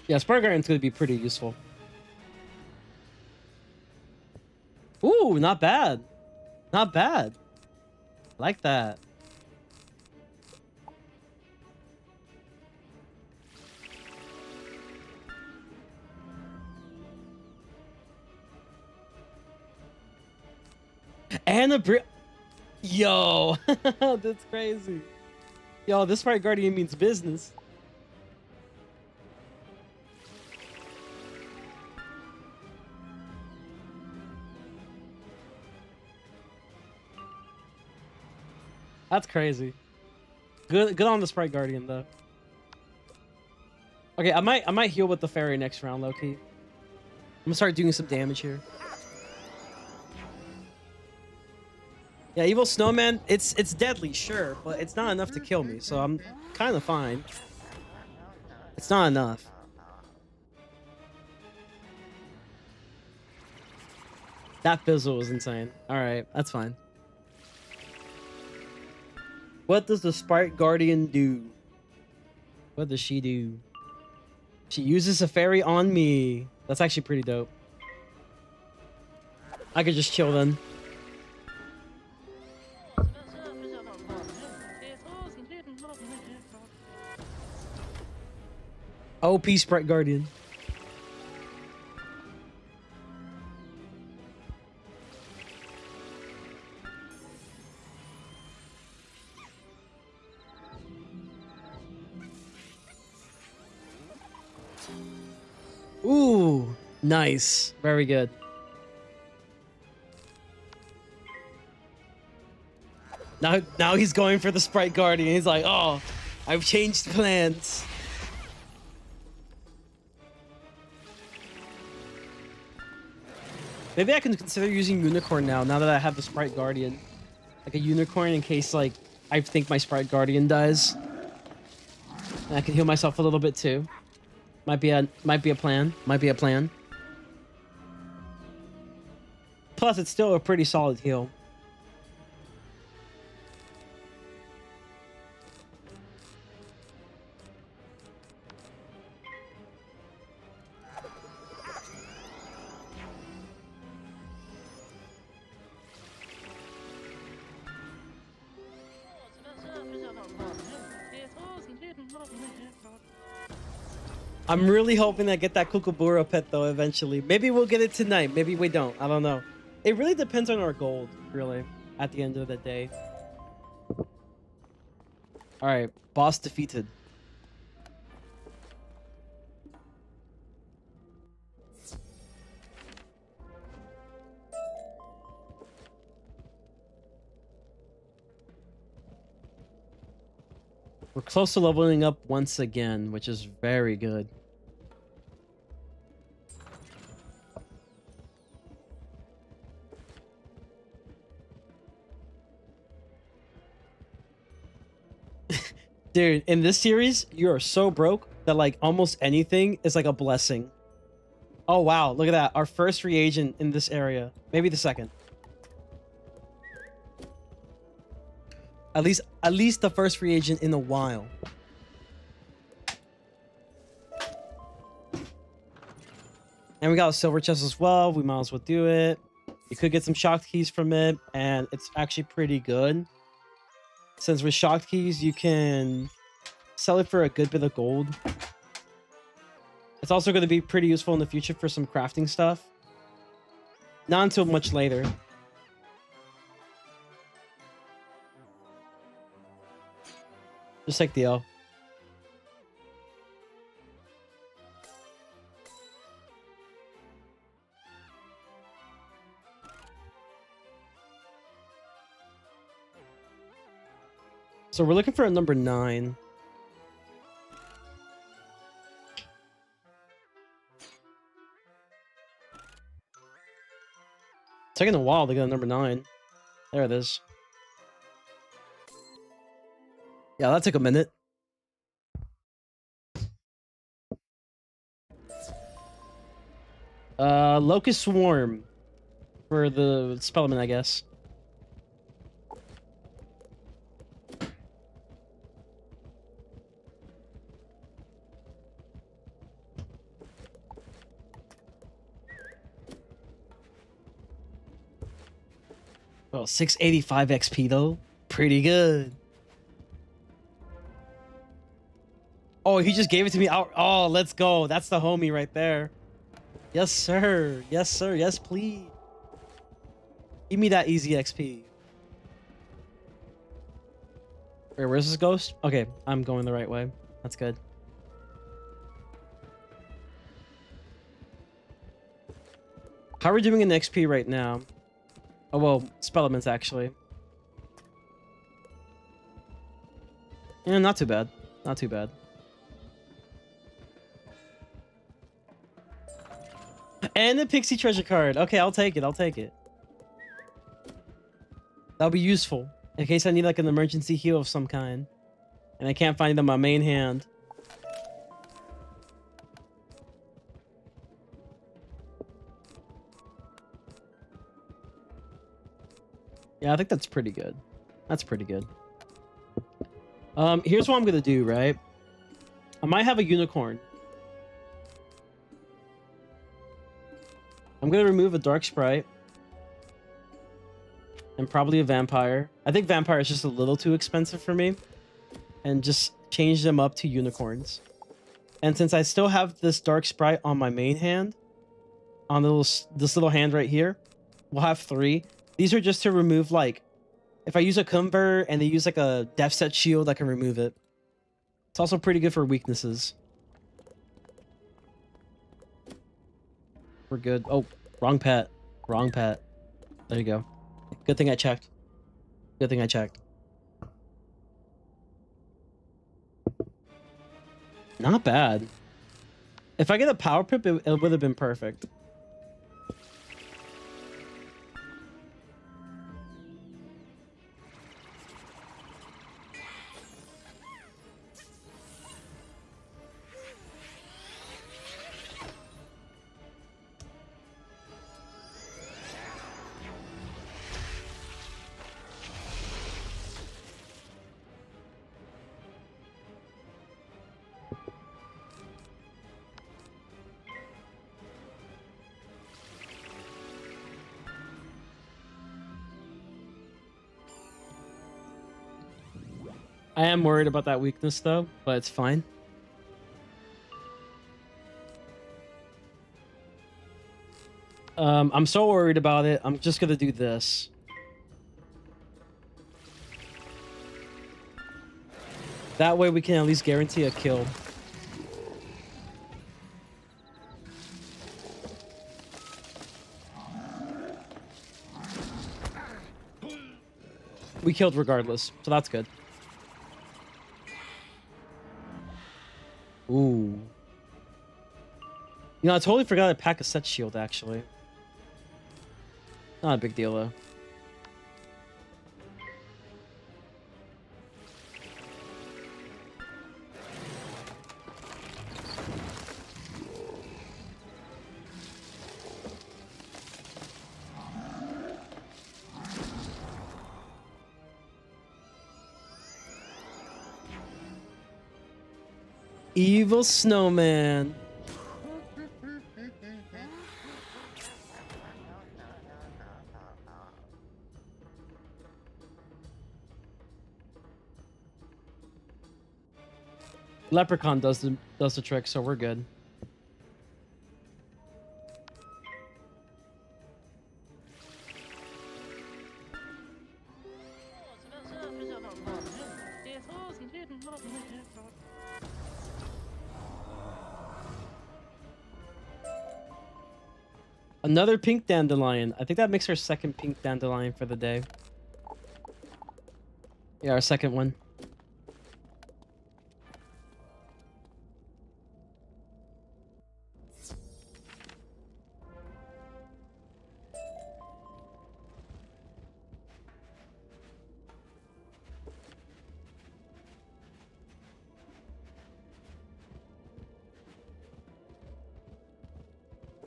Yeah, Sprite Guardian's gonna be pretty useful. Ooh, not bad. Not bad. Like that. And a Yo, that's crazy. Yo, this Sprite Guardian means business. That's crazy. Good on the Sprite Guardian though. Okay, I might heal with the fairy next round, low key. I'm gonna start doing some damage here. Yeah, evil snowman, it's deadly, sure, but it's not enough to kill me, so I'm kind of fine. It's not enough. That fizzle was insane. All right, that's fine. What does the Sprite Guardian do? What does she do? She uses a fairy on me. That's actually pretty dope. I could just chill then. OP Sprite Guardian. Ooh, nice. Very good. Now he's going for the Sprite Guardian. He's like, oh, I've changed plans. Maybe I can consider using Unicorn now that I have the Sprite Guardian. Like a Unicorn in case, like, I think my Sprite Guardian dies. And I can heal myself a little bit too. Might be a plan. Might be a plan. Plus, it's still a pretty solid heal. I'm really hoping I get that Kookaburra pet though eventually. Maybe we'll get it tonight. Maybe we don't. I don't know. It really depends on our gold, really, at the end of the day. All right, boss defeated. We're close to leveling up once again, which is very good. Dude, in this series, you are so broke that like almost anything is like a blessing. Oh wow, look at that. Our first reagent in this area. Maybe the second. At least the first reagent in a while. And we got a silver chest as well. We might as well do it. You could get some shocked keys from it, and it's actually pretty good. Since with shocked keys, you can sell it for a good bit of gold. It's also going to be pretty useful in the future for some crafting stuff. Not until much later. Just like the L. So we're looking for a number 9. It's taking a while to get a number 9. There it is. Yeah, that took a minute. Locust Swarm for the Spellman, I guess. Oh, 685 XP though. Pretty good. Oh, he just gave it to me out. Oh, let's go. That's the homie right there. Yes, sir. Yes, sir. Yes, please. Give me that easy XP. Wait, where's this ghost? Okay, I'm going the right way. That's good. How are we doing in XP right now? Oh, well, Spellman's actually. Yeah, not too bad. Not too bad. And the Pixie treasure card. Okay, I'll take it. I'll take it. That'll be useful in case I need like an emergency heal of some kind. And I can't find it on my main hand. Yeah, I think that's pretty good. That's pretty good. Here's what I'm gonna do, right? I might have a unicorn. I'm gonna remove a dark sprite. And probably a vampire. I think vampire is just a little too expensive for me. And just change them up to unicorns. And since I still have this dark sprite on my main hand, on this little hand right here, we'll have 3. These are just to remove, like, if I use a Cumber and they use like a Death Set shield, I can remove it. It's also pretty good for weaknesses. We're good. Oh, wrong pet. Wrong pet. There you go. Good thing I checked. Good thing I checked. Not bad. If I get a power pip, it would have been perfect. I am worried about that weakness though, but it's fine. I'm so worried about it. I'm just gonna do this. That way we can at least guarantee a kill. We killed regardless, so that's good. Ooh. You know, I totally forgot to pack a set shield, actually. Not a big deal, though. Evil snowman. Leprechaun does the trick, so we're good. Another pink dandelion. I think that makes our second pink dandelion for the day. Yeah, our second one.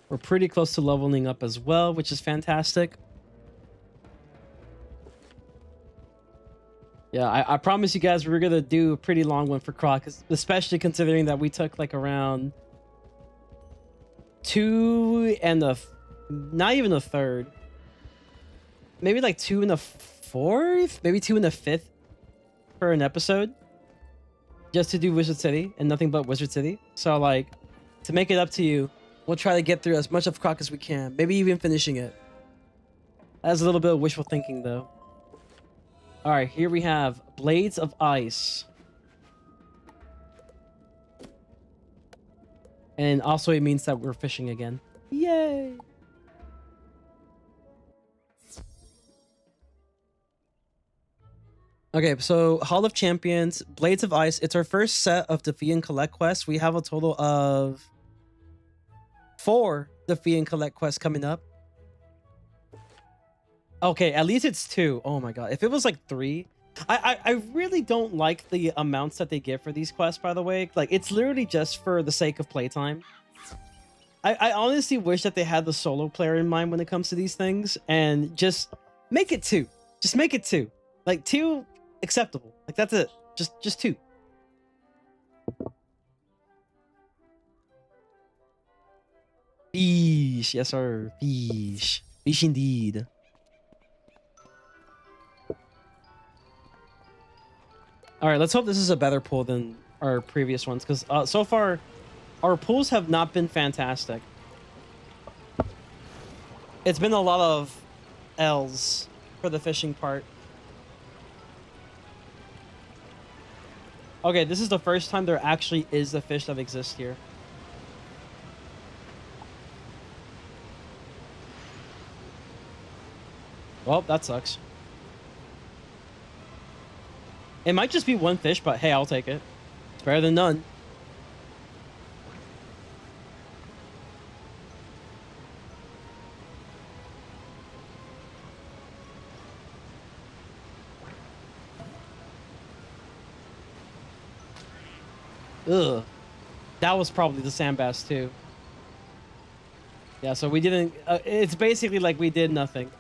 We're pretty close to leveling up as well, which is fantastic. Yeah, I promise you guys we're gonna do a pretty long one for Croc, especially considering that we took like around 2 and not even a third, maybe like 2 and a fourth, maybe 2 and a fifth for an episode, just to do Wizard City and nothing but Wizard City. So like, to make it up to you, we'll try to get through as much of Croc as we can, maybe even finishing it. That's a little bit of wishful thinking though. All right, here we have Blades of Ice. And also it means that we're fishing again. Yay! Okay, so Hall of Champions, Blades of Ice. It's our first set of Defeat and Collect quests. We have a total of 4 Defeat and Collect quests coming up. Okay, at least it's 2. Oh my god. If it was like 3... I really don't like the amounts that they give for these quests, by the way. Like, it's literally just for the sake of playtime. I honestly wish that they had the solo player in mind when it comes to these things. And just make it 2. Just make it 2. Like, 2 acceptable. Like, that's it. Just 2. Fish. Yes, sir. Fish. Fish indeed. All right, let's hope this is a better pool than our previous ones, because so far, our pools have not been fantastic. It's been a lot of L's for the fishing part. Okay, this is the first time there actually is a fish that exists here. Well, that sucks. It might just be one fish, but hey, I'll take it. It's better than none. Ugh. That was probably the sand bass too. Yeah, so we didn't... it's basically like we did nothing.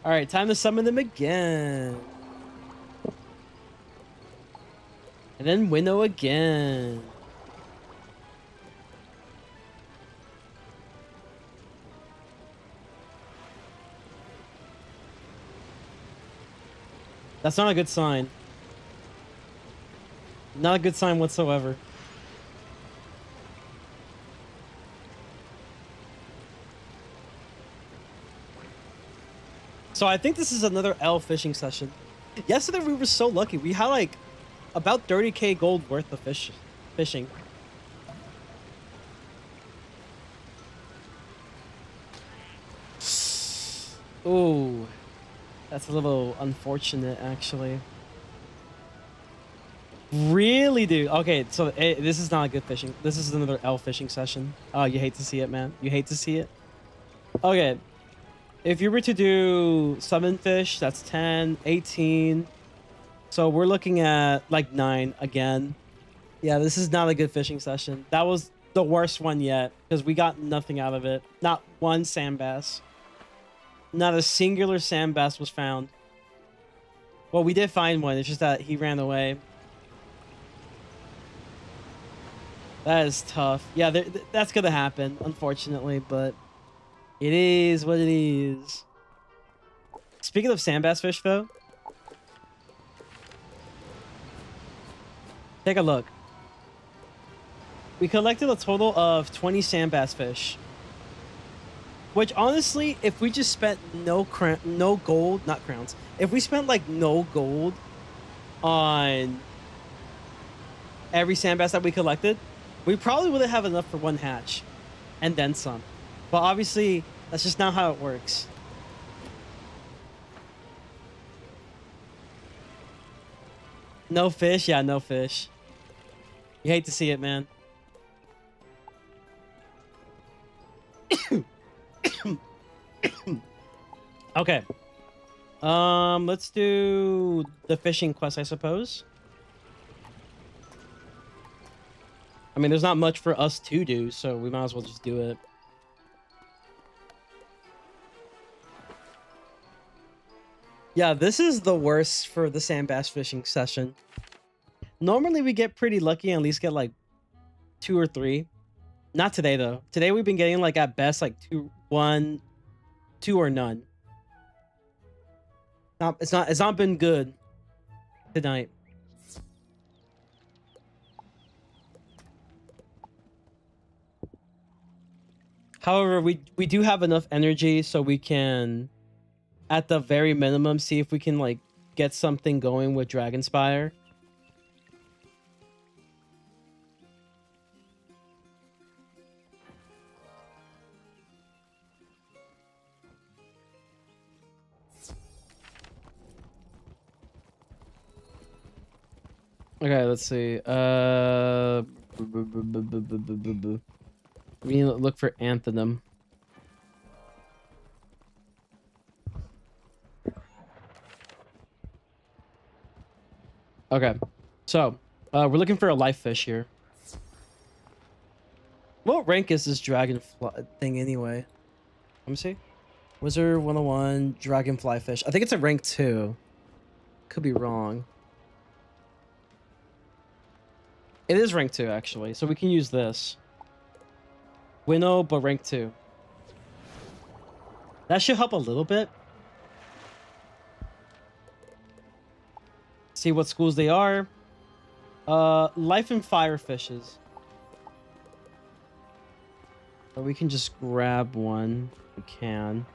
All right, time to summon them again. And then winnow again. That's not a good sign. Not a good sign whatsoever. So I think this is another L fishing session. Yesterday we were so lucky. We had like about 30k gold worth of fishing. Ooh, that's a little unfortunate, actually. Really, dude? Okay, so this is not a good fishing. This is another L fishing session. Oh, you hate to see it, man. You hate to see it. Okay, if you were to do 7 fish, that's 10, 18. So we're looking at like 9 again. Yeah, this is not a good fishing session. That was the worst one yet because we got nothing out of it. Not one sand bass. Not a singular sand bass was found. Well, we did find one. It's just that he ran away. That is tough. Yeah, that's going to happen, unfortunately, but it is what it is. Speaking of sand bass fish, though, take a look. We collected a total of 20 sand bass fish. Which, honestly, if we just spent no gold, not crowns. If we spent, like, no gold on every sand bass that we collected, we probably wouldn't have enough for 1 hatch. And then some. But obviously, that's just not how it works. No fish? Yeah, no fish. You hate to see it, man. Okay. Let's do the fishing quest, I suppose. I mean, there's not much for us to do, so we might as well just do it. Yeah, this is the worst for the sand bass fishing session. Normally, we get pretty lucky and at least get like 2 or 3. Not today, though. Today, we've been getting like at best like 2 or none. It's not been good tonight. However, we do have enough energy so we can, at the very minimum, see if we can like get something going with Dragonspire. Okay, let's see. We need to look for Anthony. Okay, so we're looking for a life fish here. What rank is this dragonfly thing anyway? Let me see. Wizard101 dragonfly fish. I think it's a rank 2. Could be wrong. It is rank 2 actually, so we can use this. Winnow, but rank 2. That should help a little bit. See what schools they are. Life and fire fishes. So we can just grab one. We can.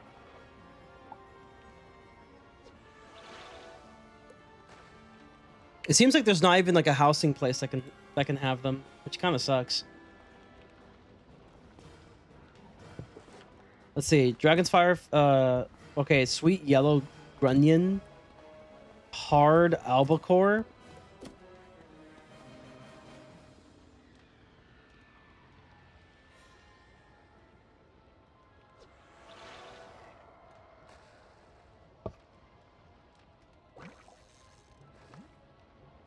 It seems like there's not even like a housing place that can have them, which kind of sucks. Let's see. Dragon's Fire. Okay, sweet yellow grunion. Hard albacore.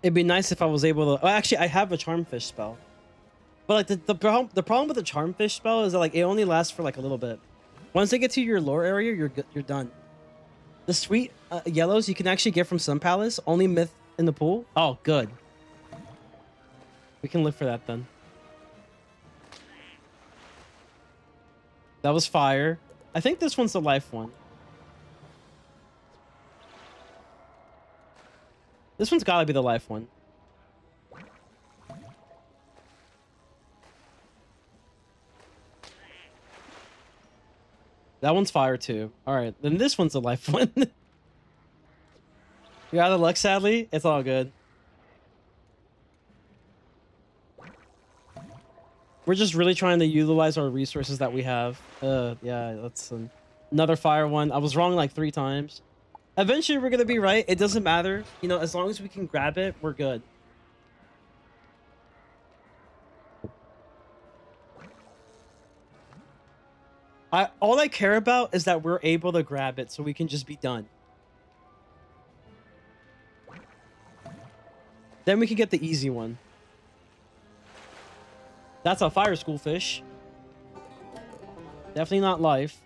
It'd be nice if I was able to. Oh, actually, I have a charmfish spell, but like the problem with the charmfish spell is that like it only lasts for like a little bit. Once they get to your lore area, you're done. The sweet yellows you can actually get from Sun Palace. Only myth in the pool. Oh, good. We can look for that then. That was fire. I think this one's the life one. This one's gotta be the life one. That one's fire too. All right, then this one's a life one. You're out of luck, sadly. It's all good. We're just really trying to utilize our resources that we have. Yeah, that's another fire one. I was wrong like 3 times. Eventually, we're gonna be right. It doesn't matter. You know, as long as we can grab it, we're good. All I care about is that we're able to grab it so we can just be done. Then we can get the easy one. That's a fire school fish. Definitely not life.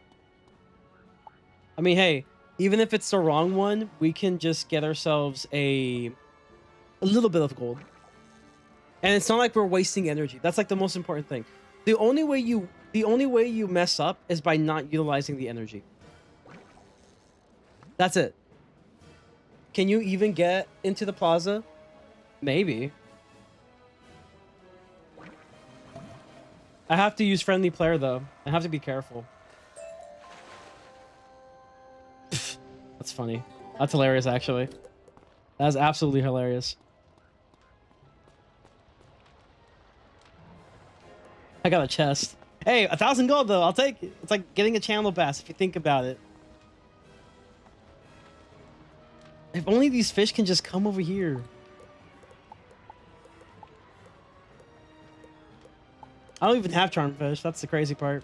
I mean, hey, even if it's the wrong one, we can just get ourselves a little bit of gold. And it's not like we're wasting energy. That's like the most important thing. The only way you mess up is by not utilizing the energy. That's it. Can you even get into the plaza? Maybe. I have to use friendly player though. I have to be careful. That's funny. That's hilarious actually. That's absolutely hilarious. I got a chest. Hey, 1,000 gold though. I'll take it. It's like getting a channel bass if you think about it. If only these fish can just come over here. I don't even have charm fish. That's the crazy part.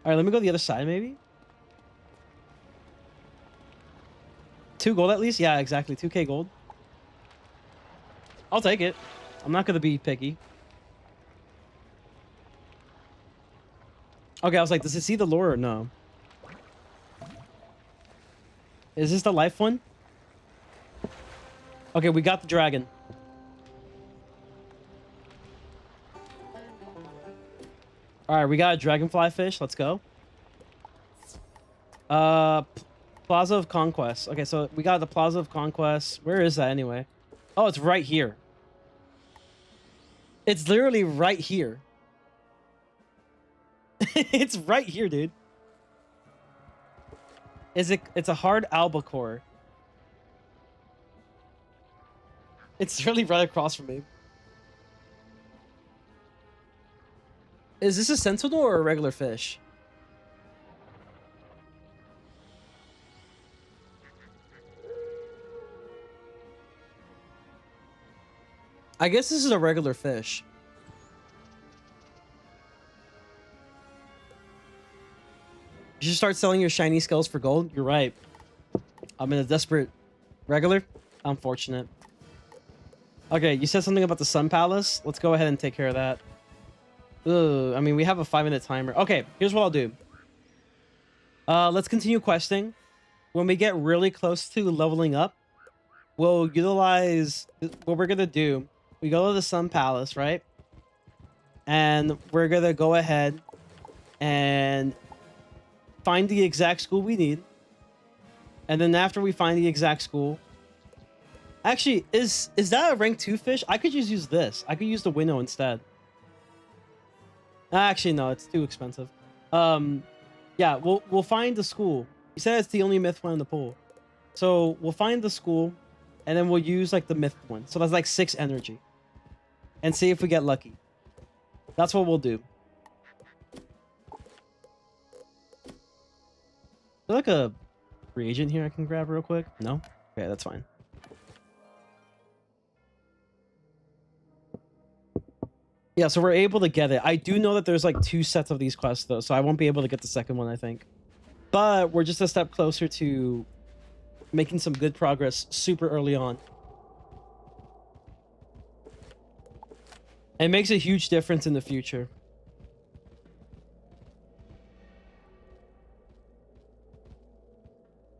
All right, let me go to the other side maybe. 2 gold at least? Yeah, exactly. 2k gold. I'll take it. I'm not going to be picky. Okay, I was like, does it see the lure or no? Is this the life one? Okay, we got the dragon. All right, we got a dragonfly fish. Let's go. Plaza of Conquest. Okay, so we got the Plaza of Conquest. Where is that anyway? Oh, it's right here. It's literally right here. It's right here, dude. Is it? It's a hard albacore. It's really right across from me. Is this a sentinel or a regular fish? I guess this is a regular fish. You should start selling your shiny skulls for gold. You're right. I'm in a desperate... Regular? Unfortunate. Okay, you said something about the Sun Palace. Let's go ahead and take care of that. Ugh, I mean, we have a 5-minute timer. Okay, here's what I'll do. Let's continue questing. When we get really close to leveling up, we'll utilize... What we're going to do, we go to the Sun Palace, right? And we're going to go ahead and find the exact school we need. And then after we find the exact school... Actually, is that a rank 2 fish? I could just use this. I could use the winnow instead. Actually, no, it's too expensive. Yeah, we'll find the school. You said it's the only myth one in the pool. So we'll find the school, and then we'll use like the myth one. So that's like 6 energy. And see if we get lucky. That's what we'll do. Is there like a reagent here I can grab real quick? No? Okay, that's fine. Yeah, so we're able to get it. I do know that there's like 2 sets of these quests though, so I won't be able to get the second one, I think. But we're just a step closer to making some good progress super early on. It makes a huge difference in the future.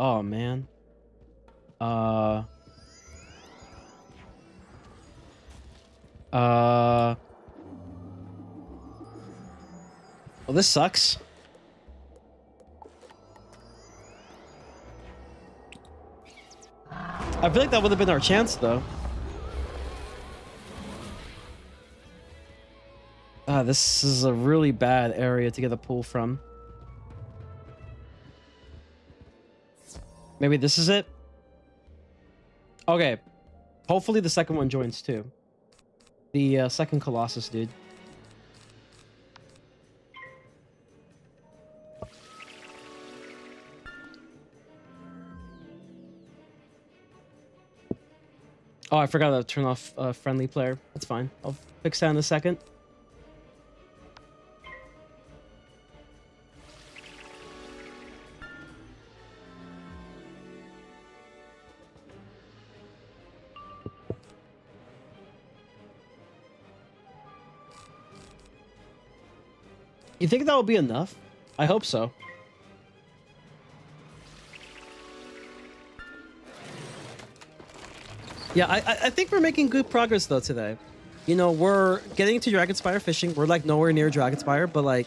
Oh, man. Well, this sucks. I feel like that would have been our chance, though. This is a really bad area to get a pull from. Maybe this is it. Okay. Hopefully the second one joins too. The second Colossus, dude. Oh, I forgot to turn off friendly player. That's fine. I'll fix that in a second. You think that will be enough? I hope so. Yeah, I think we're making good progress though today. You know, we're getting to Dragonspire fishing. We're like nowhere near Dragonspire, but like,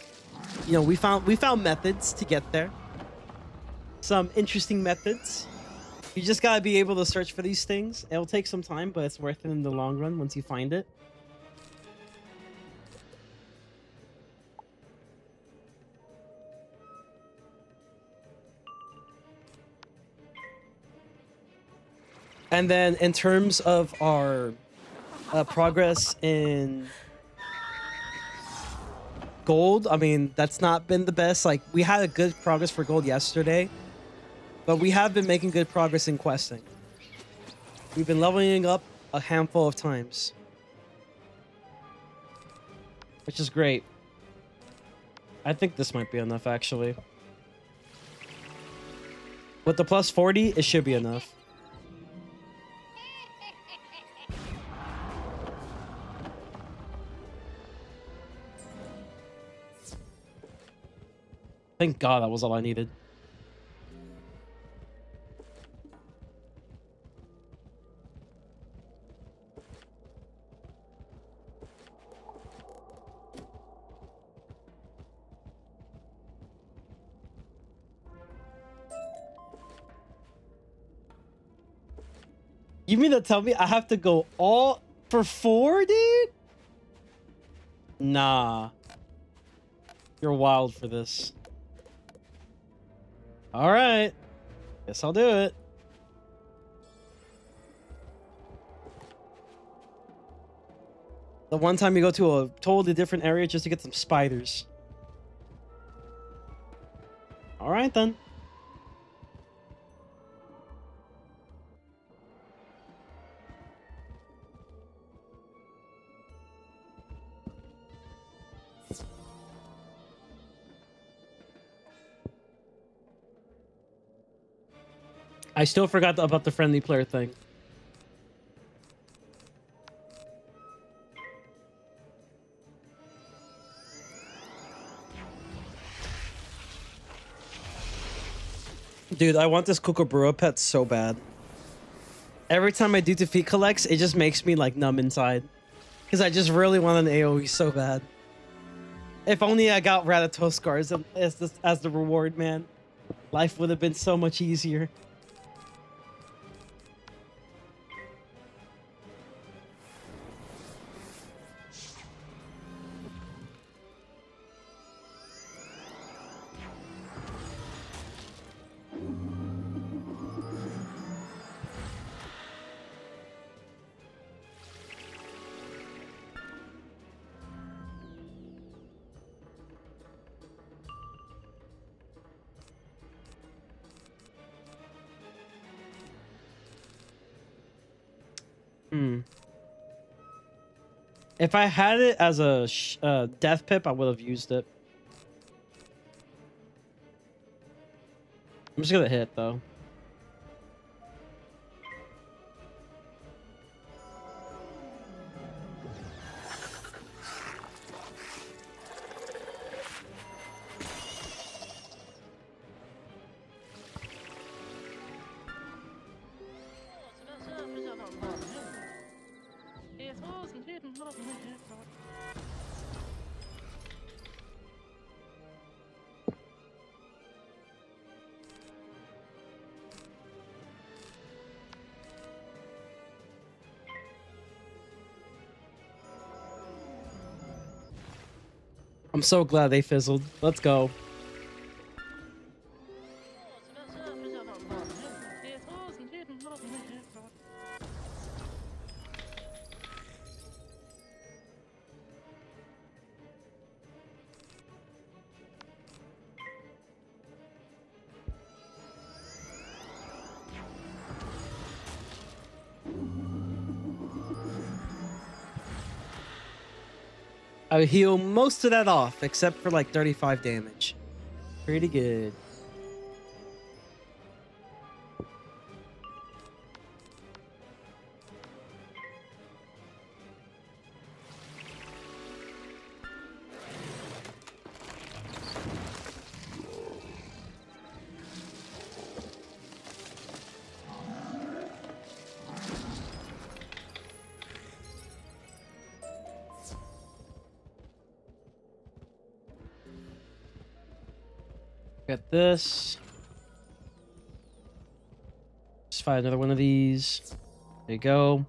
you know, we found methods to get there. Some interesting methods. You just gotta be able to search for these things. It'll take some time, but it's worth it in the long run once you find it. And then in terms of our progress in gold, I mean, that's not been the best. Like, we had a good progress for gold yesterday, but we have been making good progress in questing. We've been leveling up a handful of times, which is great. I think this might be enough, actually. With the plus 40, it should be enough. Thank God that was all I needed. You mean to tell me I have to go all for 4, dude? Nah. You're wild for this. All right. Guess I'll do it. The one time you go to a totally different area just to get some spiders. All right, then. I still forgot about the friendly player thing. Dude, I want this Kookaburra pet so bad. Every time I do defeat collects, it just makes me like numb inside. Because I just really want an AoE so bad. If only I got Rattata scars as the reward, man. Life would have been so much easier. If I had it as a death pip, I would have used it. I'm just gonna hit though. I'm so glad they fizzled. Let's go. I heal most of that off, except for like 35 damage. Pretty good. Got this. Just find another one of these. There you go.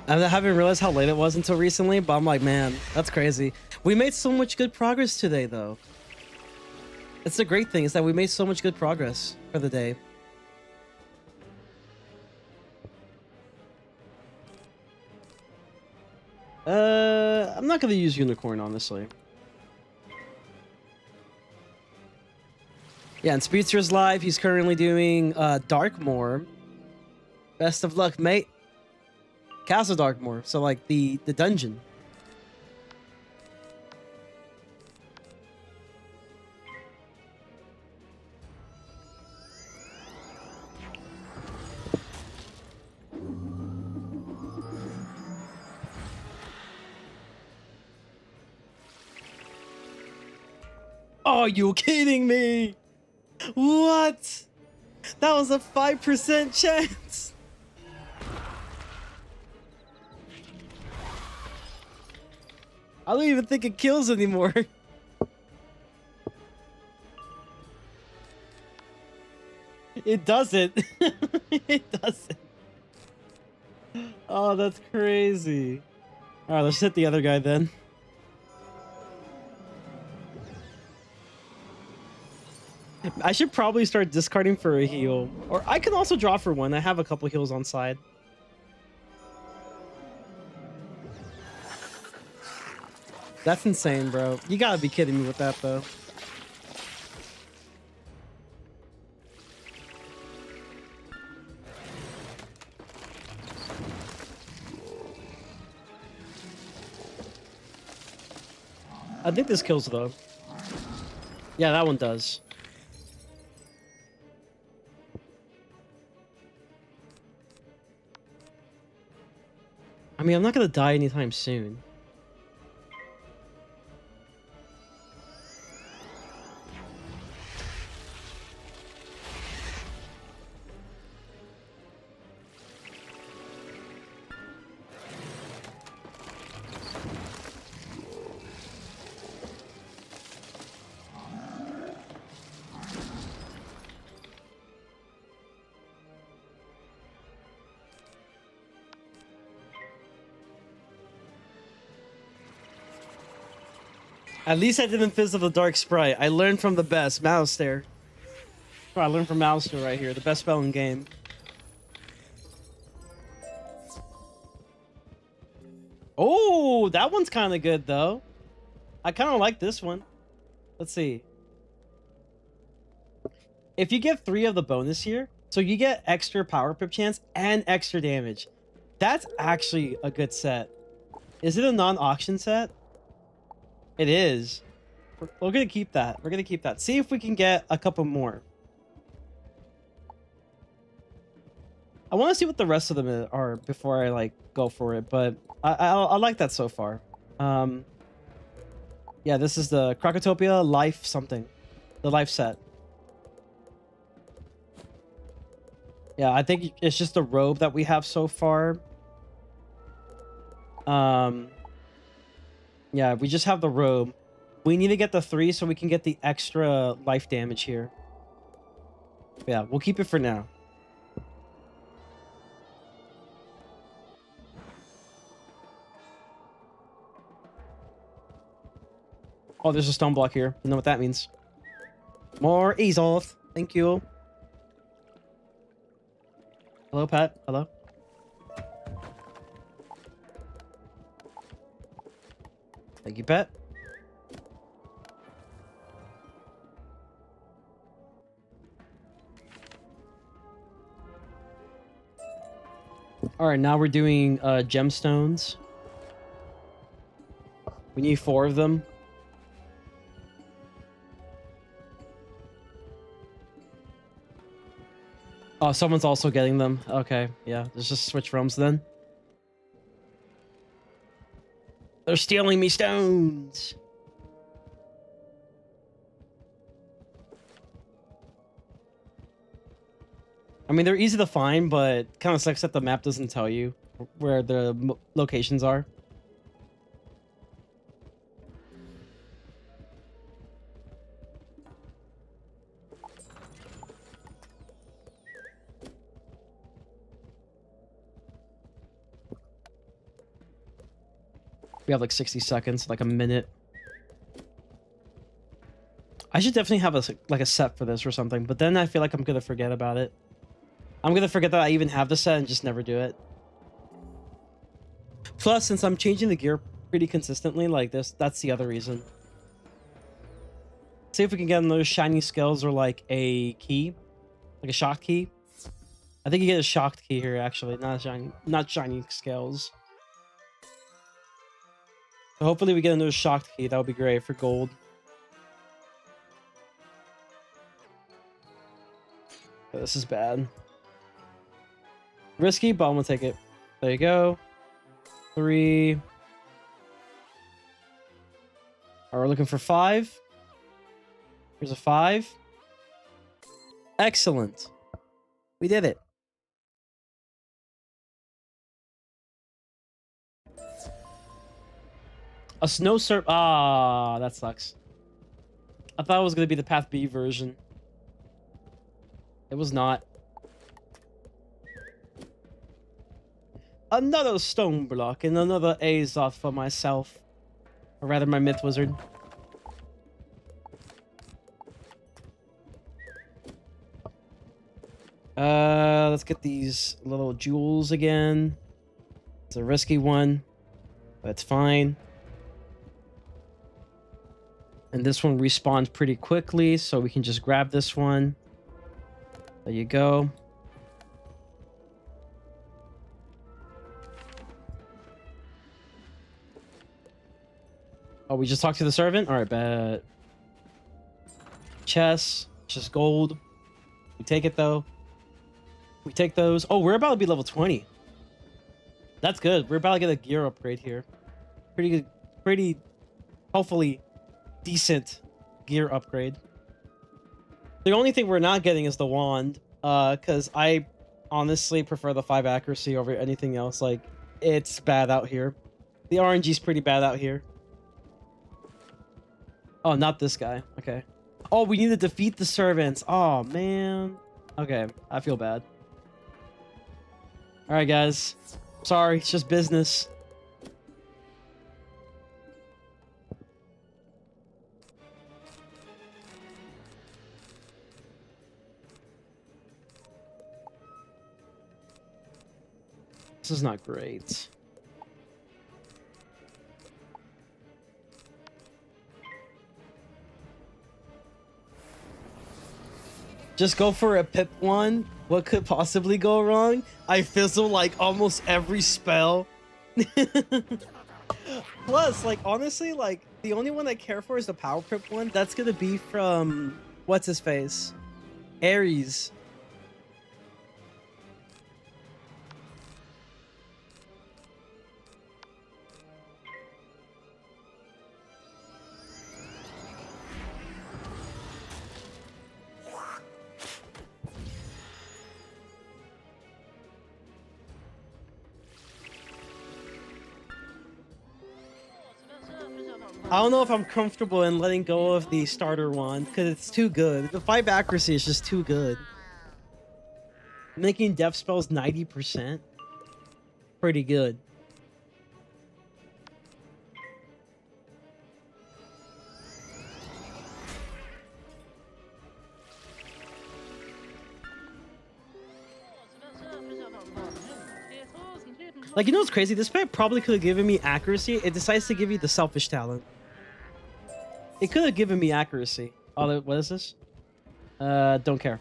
I haven't realized how late it was until recently, but I'm like, man, that's crazy. We made so much good progress today, though. It's the great thing is that we made so much good progress for the day. I'm not gonna use Unicorn, honestly. Yeah, and Speedster's live. He's currently doing Darkmoor. Best of luck, mate. Castle Darkmoor, so like the dungeon. Are you kidding me? What? That was a 5% chance. I don't even think it kills anymore. It doesn't. It doesn't. Oh, that's crazy. All right, let's hit the other guy then. I should probably start discarding for a heal. Or I can also draw for one. I have a couple heals on side. That's insane, bro. You gotta be kidding me with that, though. I think this kills, though. Yeah, that one does. I mean, I'm not gonna die anytime soon. At least I didn't fizzle the Dark Sprite. I learned from the best. Moustair. Oh, I learned from Moustair right here. The best spell in game. Oh, that one's kind of good, though. I kind of like this one. Let's see. If you get 3 of the bonus here, so you get extra power pip chance and extra damage. That's actually a good set. Is it a non-auction set? It is. We're gonna keep that. We're gonna keep that. See if we can get a couple more. I want to see what the rest of them are before I like go for it, but I like that so far. Yeah, this is the KROKOTOPIA life something, the life set. Yeah, I think it's just the robe that we have so far. Yeah, we just have the robe. We need to get the 3 so we can get the extra life damage here. Yeah, we'll keep it for now. Oh, there's a stone block here. You know what that means. More ease off. Thank you. Hello, Pat. Hello. Thank you, pet. All right, now we're doing gemstones. We need 4 of them. Oh, someone's also getting them. Okay, yeah. Let's just switch rooms then. They're stealing me stones. I mean, they're easy to find, but kind of sucks that the map doesn't tell you where the locations are. We have like 60 seconds, like a minute. I should definitely have a set for this or something, but then I feel like I'm gonna forget about it. I'm gonna forget that I even have the set and just never do it. Plus, since I'm changing the gear pretty consistently like this, that's the other reason. See if we can get those shiny skills or like a key, like a shocked key. I think you get a shocked key here actually, not shiny scales. So hopefully we get another shocked key. That would be great for gold. Oh, this is bad. Risky, but I'm gonna take it. There you go. 3. Alright, we're looking for 5. Here's a 5. Excellent. We did it. A snow surf. Ah, that sucks. I thought it was gonna be the Path B version. It was not. Another stone block and another Azoth for myself. Or rather, my Myth Wizard. Let's get these little jewels again. It's a risky one, but it's fine. And this one respawns pretty quickly, so we can just grab this one. There you go. Oh, we just talked to the servant? Alright, bet. Chess. Just gold. We take it, though. We take those. Oh, we're about to be level 20. That's good. We're about to get a gear upgrade here. Pretty good. Pretty, hopefully, decent gear upgrade. The only thing we're not getting is the wand. Because I honestly prefer the 5 accuracy over anything else. Like, it's bad out here. The RNG's pretty bad out here. Oh, not this guy. Okay. Oh, we need to defeat the servants. Oh, man. Okay, I feel bad. Alright, guys. Sorry, it's just business. This is not great. Just go for a pip one. What could possibly go wrong? I fizzle like almost every spell. Plus, like, honestly, like, the only one I care for is the power pip one. That's gonna be from, what's his face? Ares. I don't know if I'm comfortable in letting go of the starter wand because it's too good. The 5 accuracy is just too good. Making death spells 90%. Pretty good. Like, you know what's crazy? This pet probably could have given me accuracy. It decides to give you the selfish talent. It could have given me accuracy. Oh, what is this? Don't care.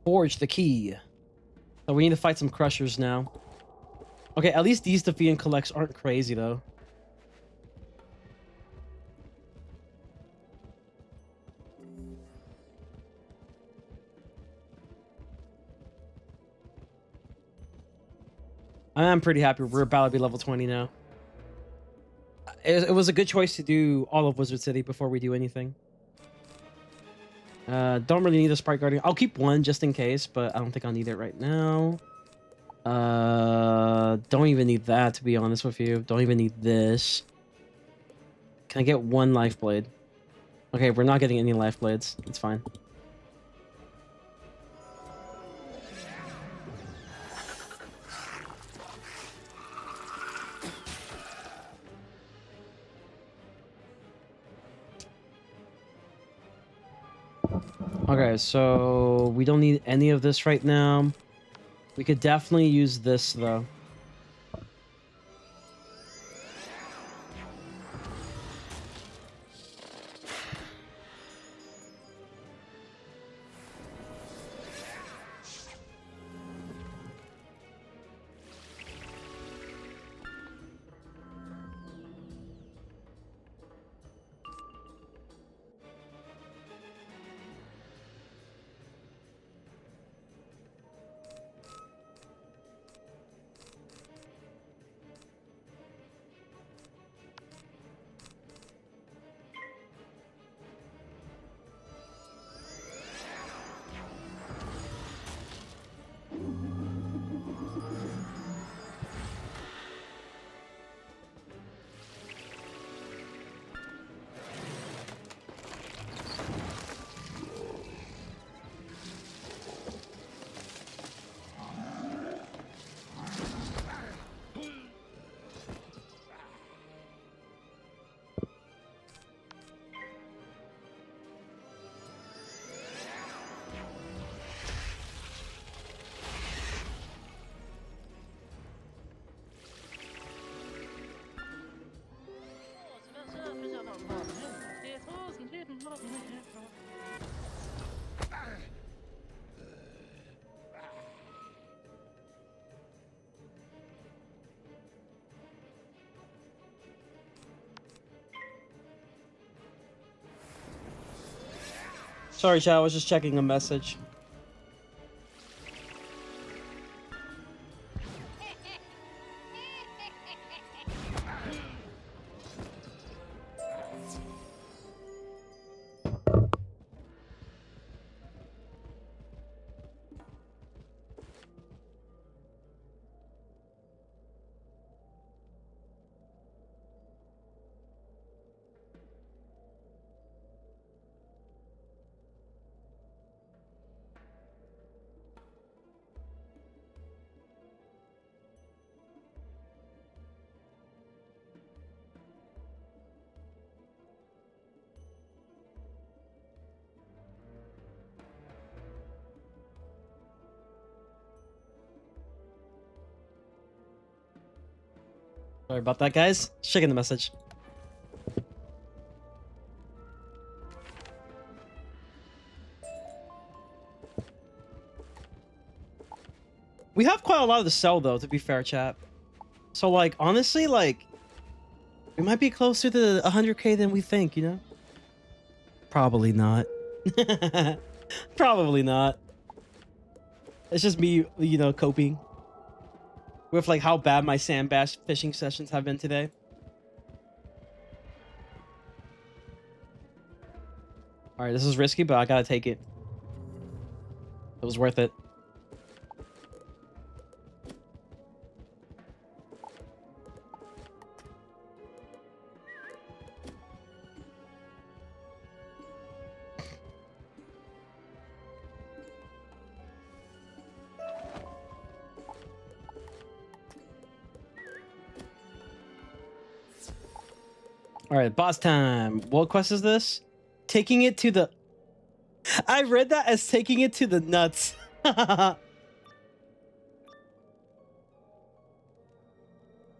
Forge the key. So we need to fight some crushers now. Okay, at least these defeat and collects aren't crazy though. I'm pretty happy we're about to be level 20 now. It was a good choice to do all of Wizard City before we do anything. Don't really need a Sprite Guardian. I'll keep one just in case, but I don't think I'll need it right now. Don't even need that, to be honest with you. Don't even need this. Can I get one life blade? Okay, we're not getting any life blades. It's fine. Okay, so we don't need any of this right now. We could definitely use this, though. Sorry, chat. I was just checking a message. Sorry about that, guys. Checking the message. We have quite a lot to sell, though, to be fair, chat. So, like, honestly, like, we might be closer to 100k than we think, you know? Probably not. Probably not. It's just me, you know, coping with, like, how bad my sand bass fishing sessions have been today. Alright, this is risky, but I gotta take it. It was worth it. All right, boss time. What quest is this? taking it to the... I read that as taking it to the nuts.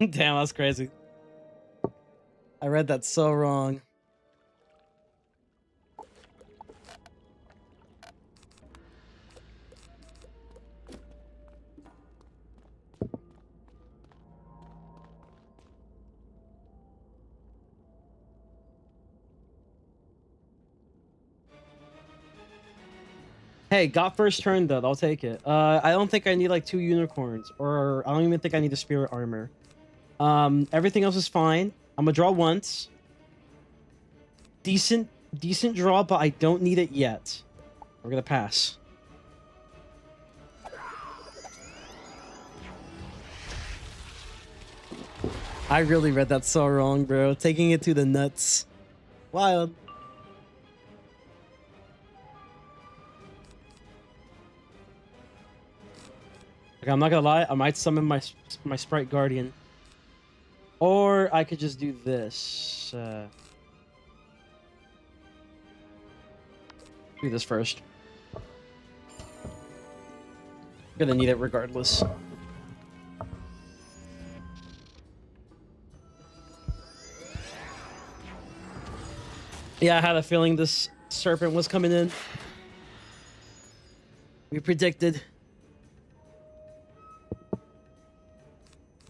Damn, that's crazy. I read that so wrong. Hey, got first turn though. I'll take it. I don't think I need like 2 unicorns, or I don't even think I need a spirit armor. Everything else is fine. I'm gonna draw once. Decent draw, but I don't need it yet. We're gonna pass. I really read that so wrong, bro. Taking it to the nuts. Wild. Okay, I'm not gonna lie, I might summon my Sprite Guardian. Or I could just do this. Do this first. Gonna need it regardless. Yeah, I had a feeling this serpent was coming in. We predicted.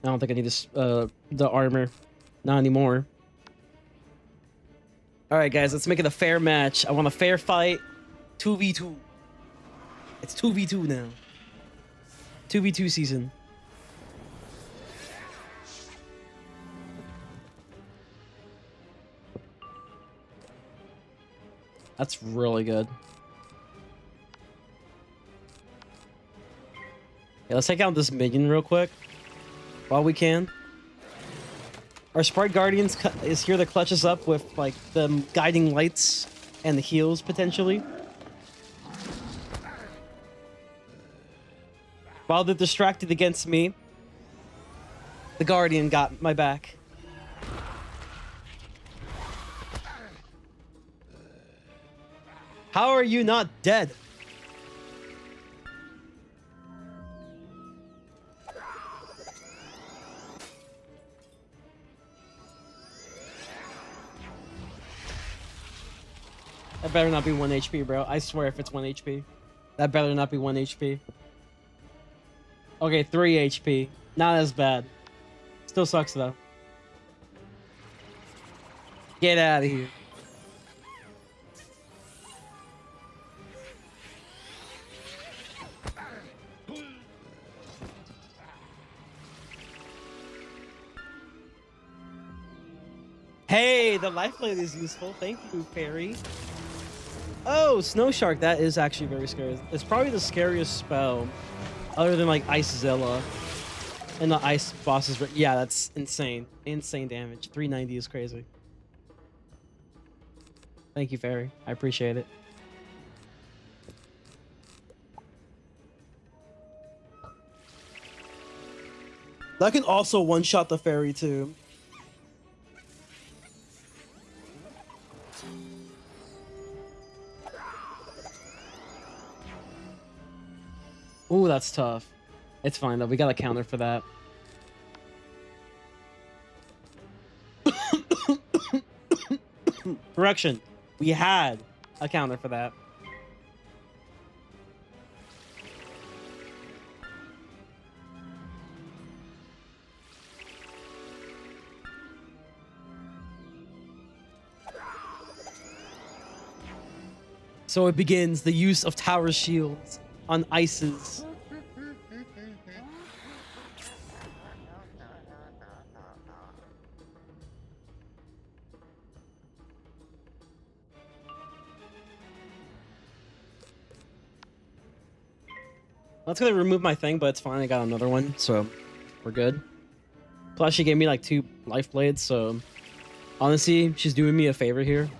I don't think I need this, the armor. Not anymore. Alright, guys, let's make it a fair match. I want a fair fight. 2v2. It's 2v2 now. 2v2 season. That's really good. Yeah, let's take out this minion real quick. While we can. Our Sprite Guardians is here to clutch us up with like the guiding lights and the heals potentially. While they're distracted against me, the Guardian got my back. How are you not dead? That better not be 1 HP, bro. I swear if it's 1 HP. That better not be 1 HP. Okay, 3 HP. Not as bad. Still sucks, though. Get out of here. Hey, the lifeline is useful. Thank you, Fairy. Oh, Snow Shark. That is actually very scary. It's probably the scariest spell, other than like Icezilla and the ice bosses. Yeah, that's insane. Insane damage. 390 is crazy. Thank you, Fairy. I appreciate it. That can also one-shot the Fairy too. Ooh, that's tough. It's fine though. We got a counter for that. Correction. We had a counter for that. So it begins the use of tower shields on ices. That's gonna remove my thing, but it's fine. I got another one, so we're good. Plus, she gave me like 2 life blades, so honestly, she's doing me a favor here.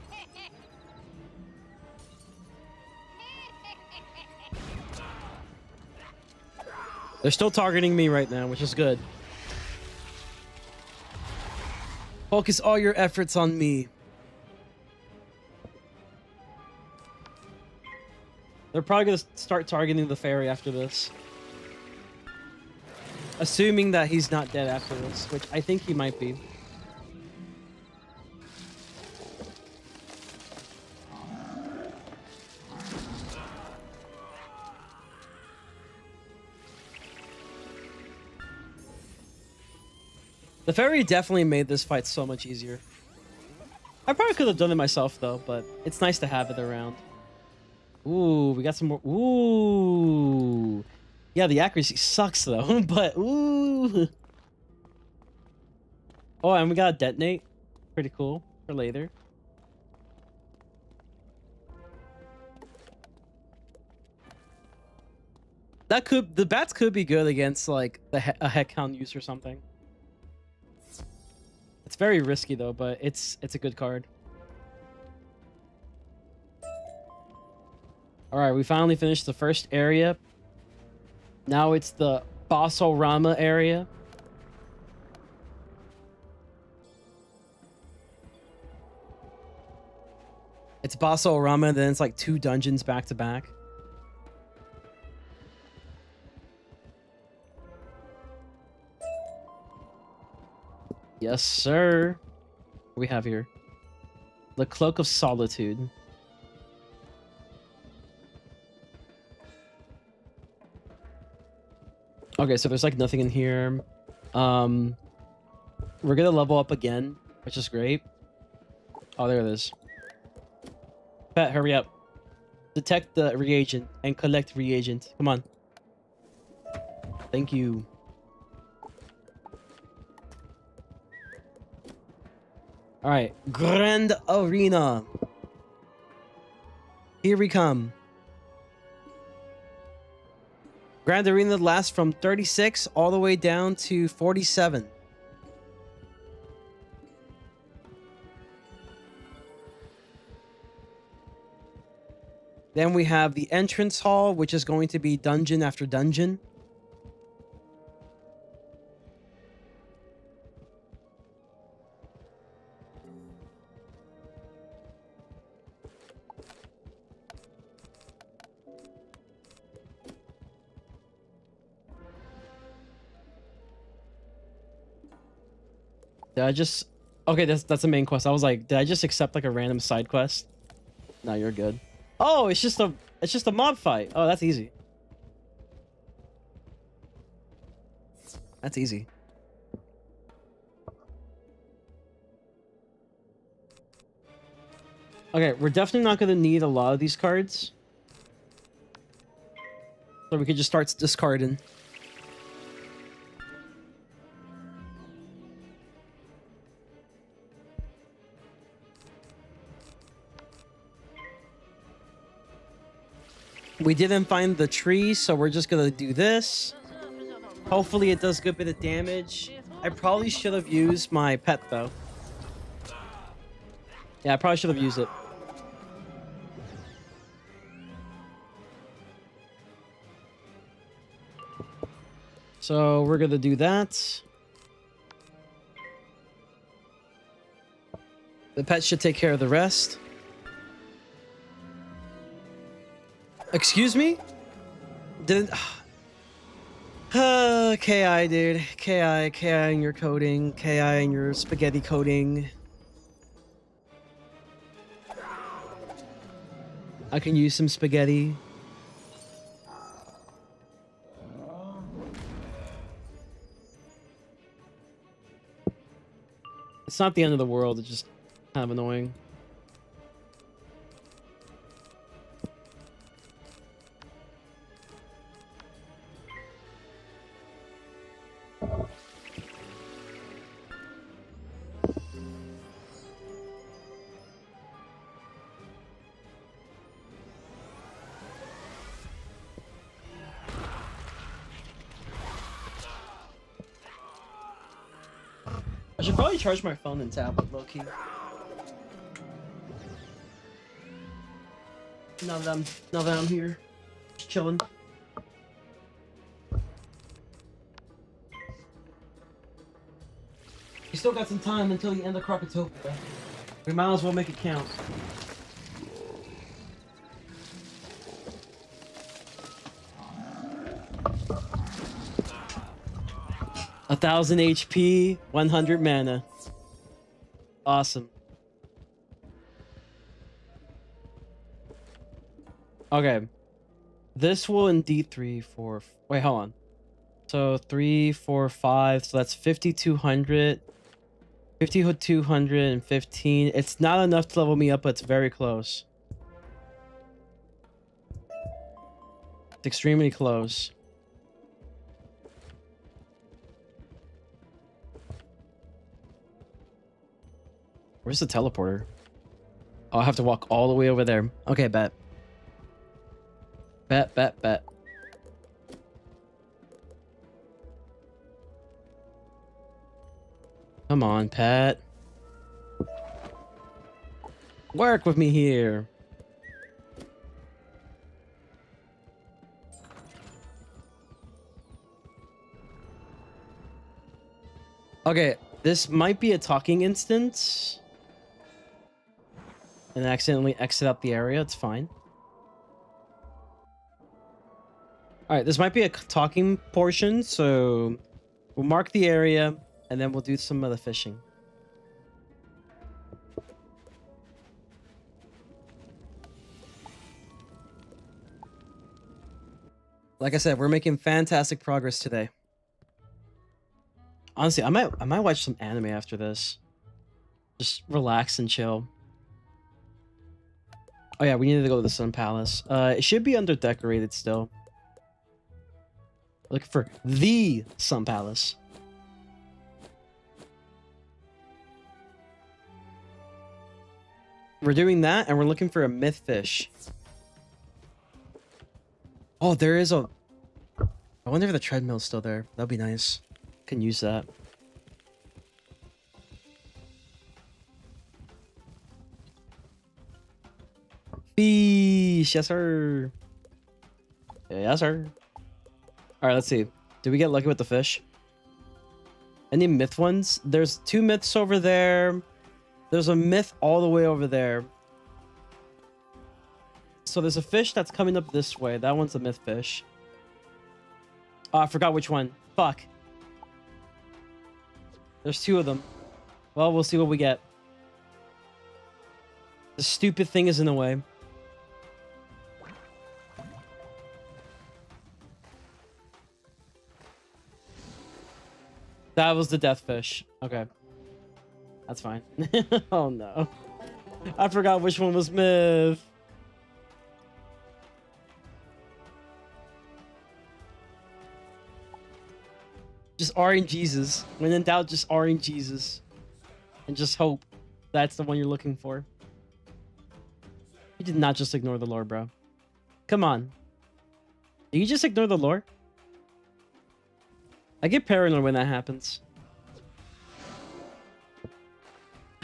They're still targeting me right now, which is good. Focus all your efforts on me. They're probably gonna start targeting the ferry after this. Assuming that he's not dead after this, which I think he might be. The ferry definitely made this fight so much easier. I probably could have done it myself though, but it's nice to have it around. Ooh, we got some more. Ooh. Yeah, the accuracy sucks though, but ooh. Oh, and we got a detonate. Pretty cool for later. The bats could be good against like a heck hound use or something. It's very risky though, but it's a good card. All right, we finally finished the first area. Now it's the Bossorama area. It's Bossorama, then it's like 2 dungeons back to back. Yes, sir. What do we have here? The Cloak of Solitude. Okay, so there's like nothing in here. We're gonna level up again, which is great. Oh, there it is. Pet, hurry up. Detect the reagent and collect reagent. Come on. Thank you. All right, Grand Arena. Here we come. Grand Arena lasts from 36 all the way down to 47. Then we have the entrance hall, which is going to be dungeon after dungeon. Did I just... Okay, that's the main quest. I was like, did I just accept like a random side quest? No, you're good. Oh, it's just a mob fight. Oh, that's easy. That's easy. Okay, we're definitely not gonna need a lot of these cards. So we could just start discarding. We didn't find the tree, so we're just gonna do this. Hopefully it does a good bit of damage. I probably should have used my pet though. Yeah, I probably should have used it. So we're gonna do that. The pet should take care of the rest. Excuse me? Didn't... KI, dude. KI and your coding. KI and your spaghetti coding. I can use some spaghetti. It's not the end of the world, it's just kind of annoying. I should probably charge my phone and tablet, low-key. Now that I'm here, just chilling. You still got some time until the end of KROKOTOPIA. We might as well make it count. 1,000 HP, 100 mana. Awesome. Okay. This will indeed 3, 4. Wait, hold on. So 3, 4, 5. So that's 5,200. 5,215. It's not enough to level me up, but it's very close. It's extremely close. Where's the teleporter? Oh, I'll have to walk all the way over there. Okay, bet. Bet. Come on, Pat. Work with me here. Okay, this might be a talking instance. And accidentally exit out the area. It's fine. Alright, this might be a talking portion, so we'll mark the area, and then we'll do some of the fishing. Like I said, we're making fantastic progress today. Honestly, I might watch some anime after this. Just relax and chill. Oh yeah, we need to go to the Sun Palace. It should be under decorated still. Looking for the Sun Palace. We're doing that, and we're looking for a myth fish. Oh, there is a... I wonder if the treadmill's still there. That'd be nice. Can use that. Fish! Yes, sir. Yes, sir. Alright, let's see. Did we get lucky with the fish? Any myth ones? There's 2 myths over there. There's a myth all the way over there. So there's a fish that's coming up this way. That one's a myth fish. Oh, I forgot which one. Fuck. There's 2 of them. Well, we'll see what we get. The stupid thing is in the way. That was the death fish. Okay. That's fine. Oh no. I forgot which one was myth. Just RNGesus. When in doubt, just RNGesus. And just hope that's the one you're looking for. You did not just ignore the lore, bro. Come on. Did you just ignore the lore? I get paranoid when that happens.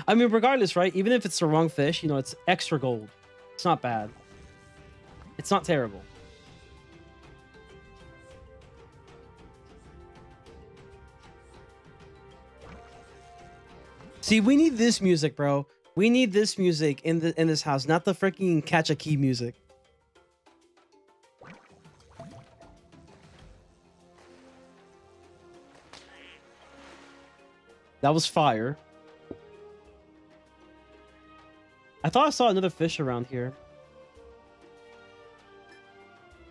I mean, regardless, right? Even if it's the wrong fish, you know, it's extra gold. It's not bad. It's not terrible. See, we need this music, bro. We need this music in this house, not the freaking catch a key music. That was fire. I thought I saw another fish around here.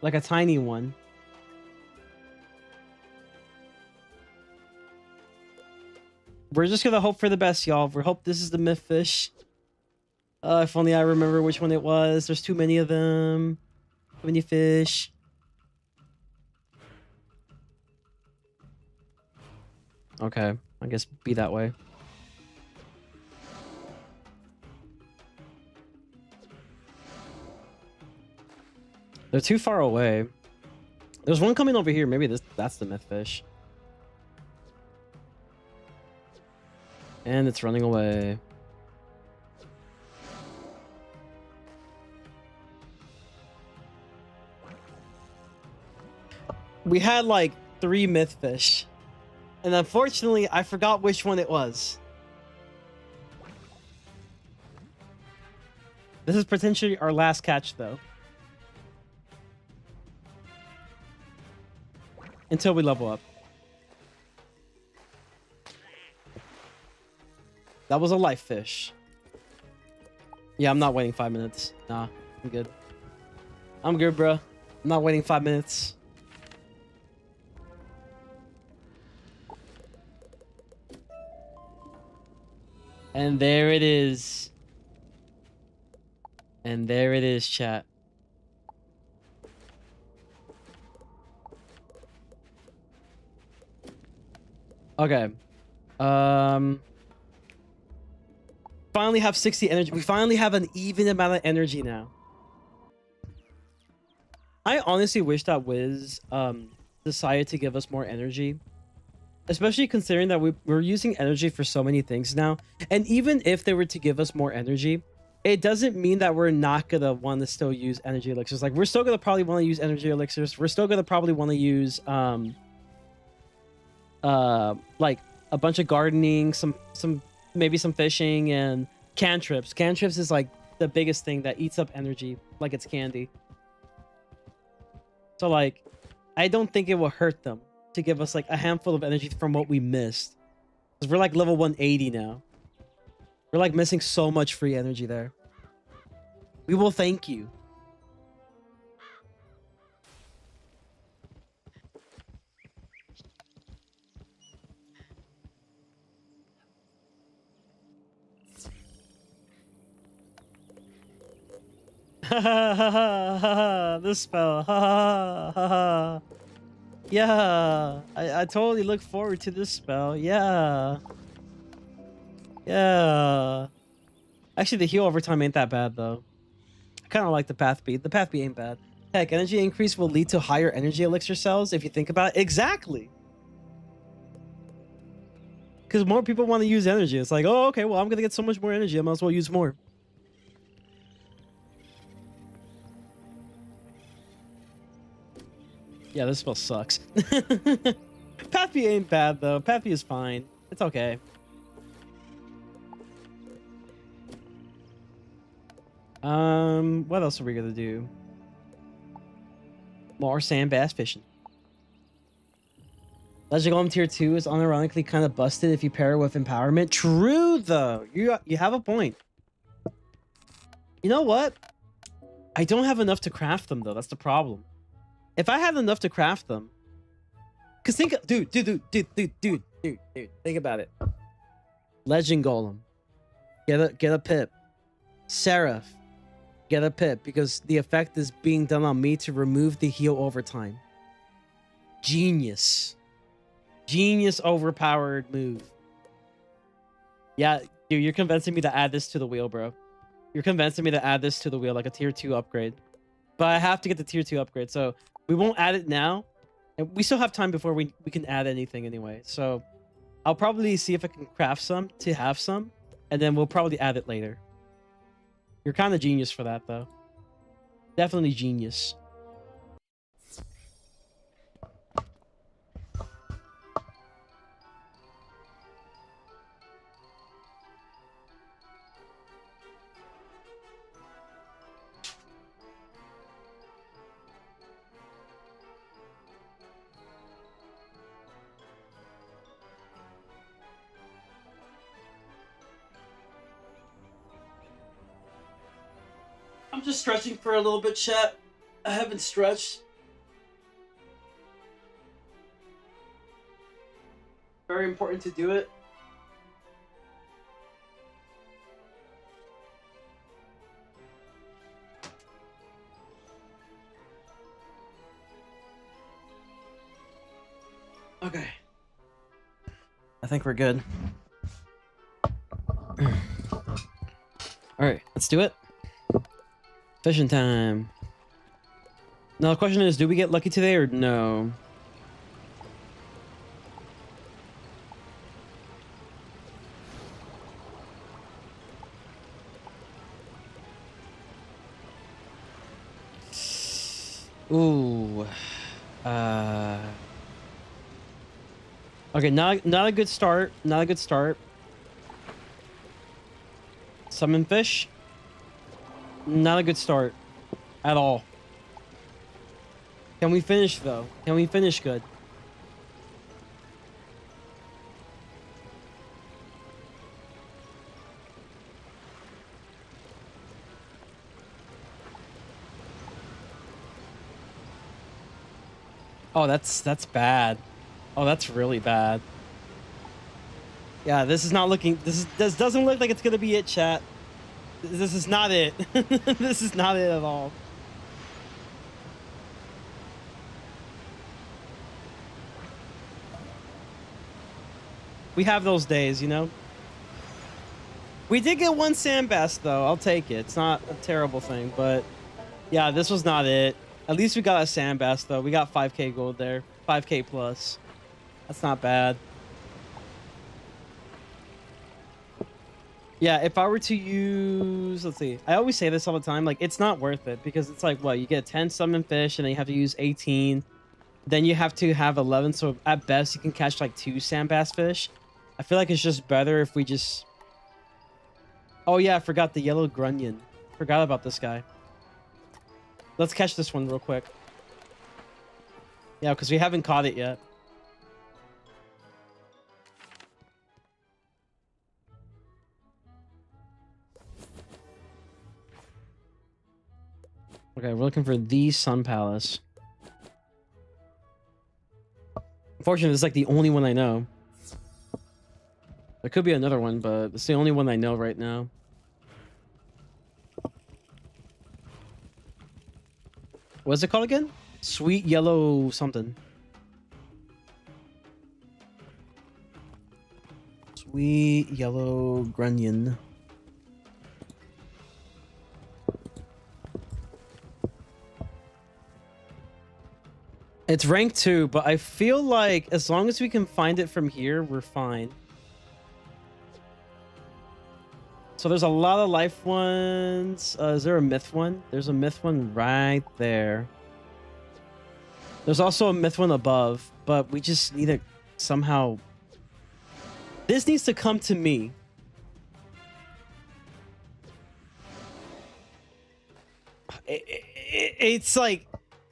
Like a tiny one. We're just gonna hope for the best, y'all. We hope this is the myth fish. If only I remember which one it was. There's too many of them. Too many fish. Okay, I guess be that way. They're too far away. There's one coming over here. Maybe that's the myth fish. And it's running away. We had like 3 myth fish. And unfortunately, I forgot which one it was. This is potentially our last catch, though. until we level up. That was a life fish. Yeah, I'm not waiting 5 minutes. Nah, I'm good. I'm good, bro. I'm not waiting 5 minutes. And there it is. And there it is, chat. Okay. Finally have 60 energy. We finally have an even amount of energy now. I honestly wish that Wiz decided to give us more energy. Especially considering that we're using energy for so many things now. And even if they were to give us more energy, it doesn't mean that we're not gonna want to still use energy elixirs. Like, we're still gonna probably want to use energy elixirs. We're still gonna probably want to use like a bunch of gardening, maybe some fishing, and cantrips. Cantrips is like the biggest thing that eats up energy like it's candy. So like, I don't think it will hurt them to give us like a handful of energy from what we missed, because we're like level 180 now. We're like missing so much free energy there. We will thank you. This spell. Yeah, I totally look forward to this spell. Yeah. Actually, the heal over time ain't that bad though. I kind of like the path beat. The path beat ain't bad. Heck, energy increase will lead to higher energy elixir cells if you think about it. Exactly. Because more people want to use energy. It's like, oh, okay, well, I'm gonna get so much more energy, I might as well use more. Yeah, this spell sucks. Pathby ain't bad though. Pathby is fine. It's okay. What else are we gonna do? More sand bass fishing. Legend Golem tier 2 is unironically kind of busted if you pair it with empowerment. True though. You have a point. You know what? I don't have enough to craft them though. That's the problem. If I had enough to craft them, cause think, dude, think about it. Legend Golem, get a pip. Seraph, get a pip, because the effect is being done on me to remove the heal over time. Genius, overpowered move. Yeah, dude, you're convincing me to add this to the wheel, bro. You're convincing me to add this to the wheel, like a tier 2 upgrade. But I have to get the tier 2 upgrade, so we won't add it now. And we still have time before we can add anything anyway. So I'll probably see if I can craft some to have some, and then we'll probably add it later. You're kind of genius for that, though. Definitely genius. I'm just stretching for a little bit, chat. I haven't stretched. Very important to do it. Okay. I think we're good. Alright, let's do it. Fishing time. Now the question is, do we get lucky today or no? Ooh. Okay, not a good start. Not a good start. Summon fish. Not a good start at all. Can we finish though? Can we finish good? Oh, that's bad. Oh, that's really bad. Yeah, this is not looking. This doesn't look like it's gonna be it, chat. This is not it. This is not it at all. We have those days, you know. We did get one sandbass though. I'll take it. It's not a terrible thing, but yeah, this was not it. At least we got a sandbass though. We got 5k gold there. 5k plus. That's not bad. Yeah, if I were to use, let's see, I always say this all the time, like it's not worth it because it's like, what, you get 10 summon fish and then you have to use 18, then you have to have 11, so at best you can catch like 2 sandbass fish. I feel like it's just better if we just, oh yeah, I forgot the yellow grunion. Forgot about this guy. Let's catch this one real quick. Yeah, because we haven't caught it yet. Okay, we're looking for the Sun Palace. Unfortunately, it's like the only one I know. There could be another one, but it's the only one I know right now. What's it called again? Sweet yellow something. Sweet yellow grunion. It's rank 2, but I feel like as long as we can find it from here, we're fine. So there's a lot of life ones. Is there a myth one? There's a myth one right there. There's also a myth one above, but we just need to somehow... This needs to come to me. It's like...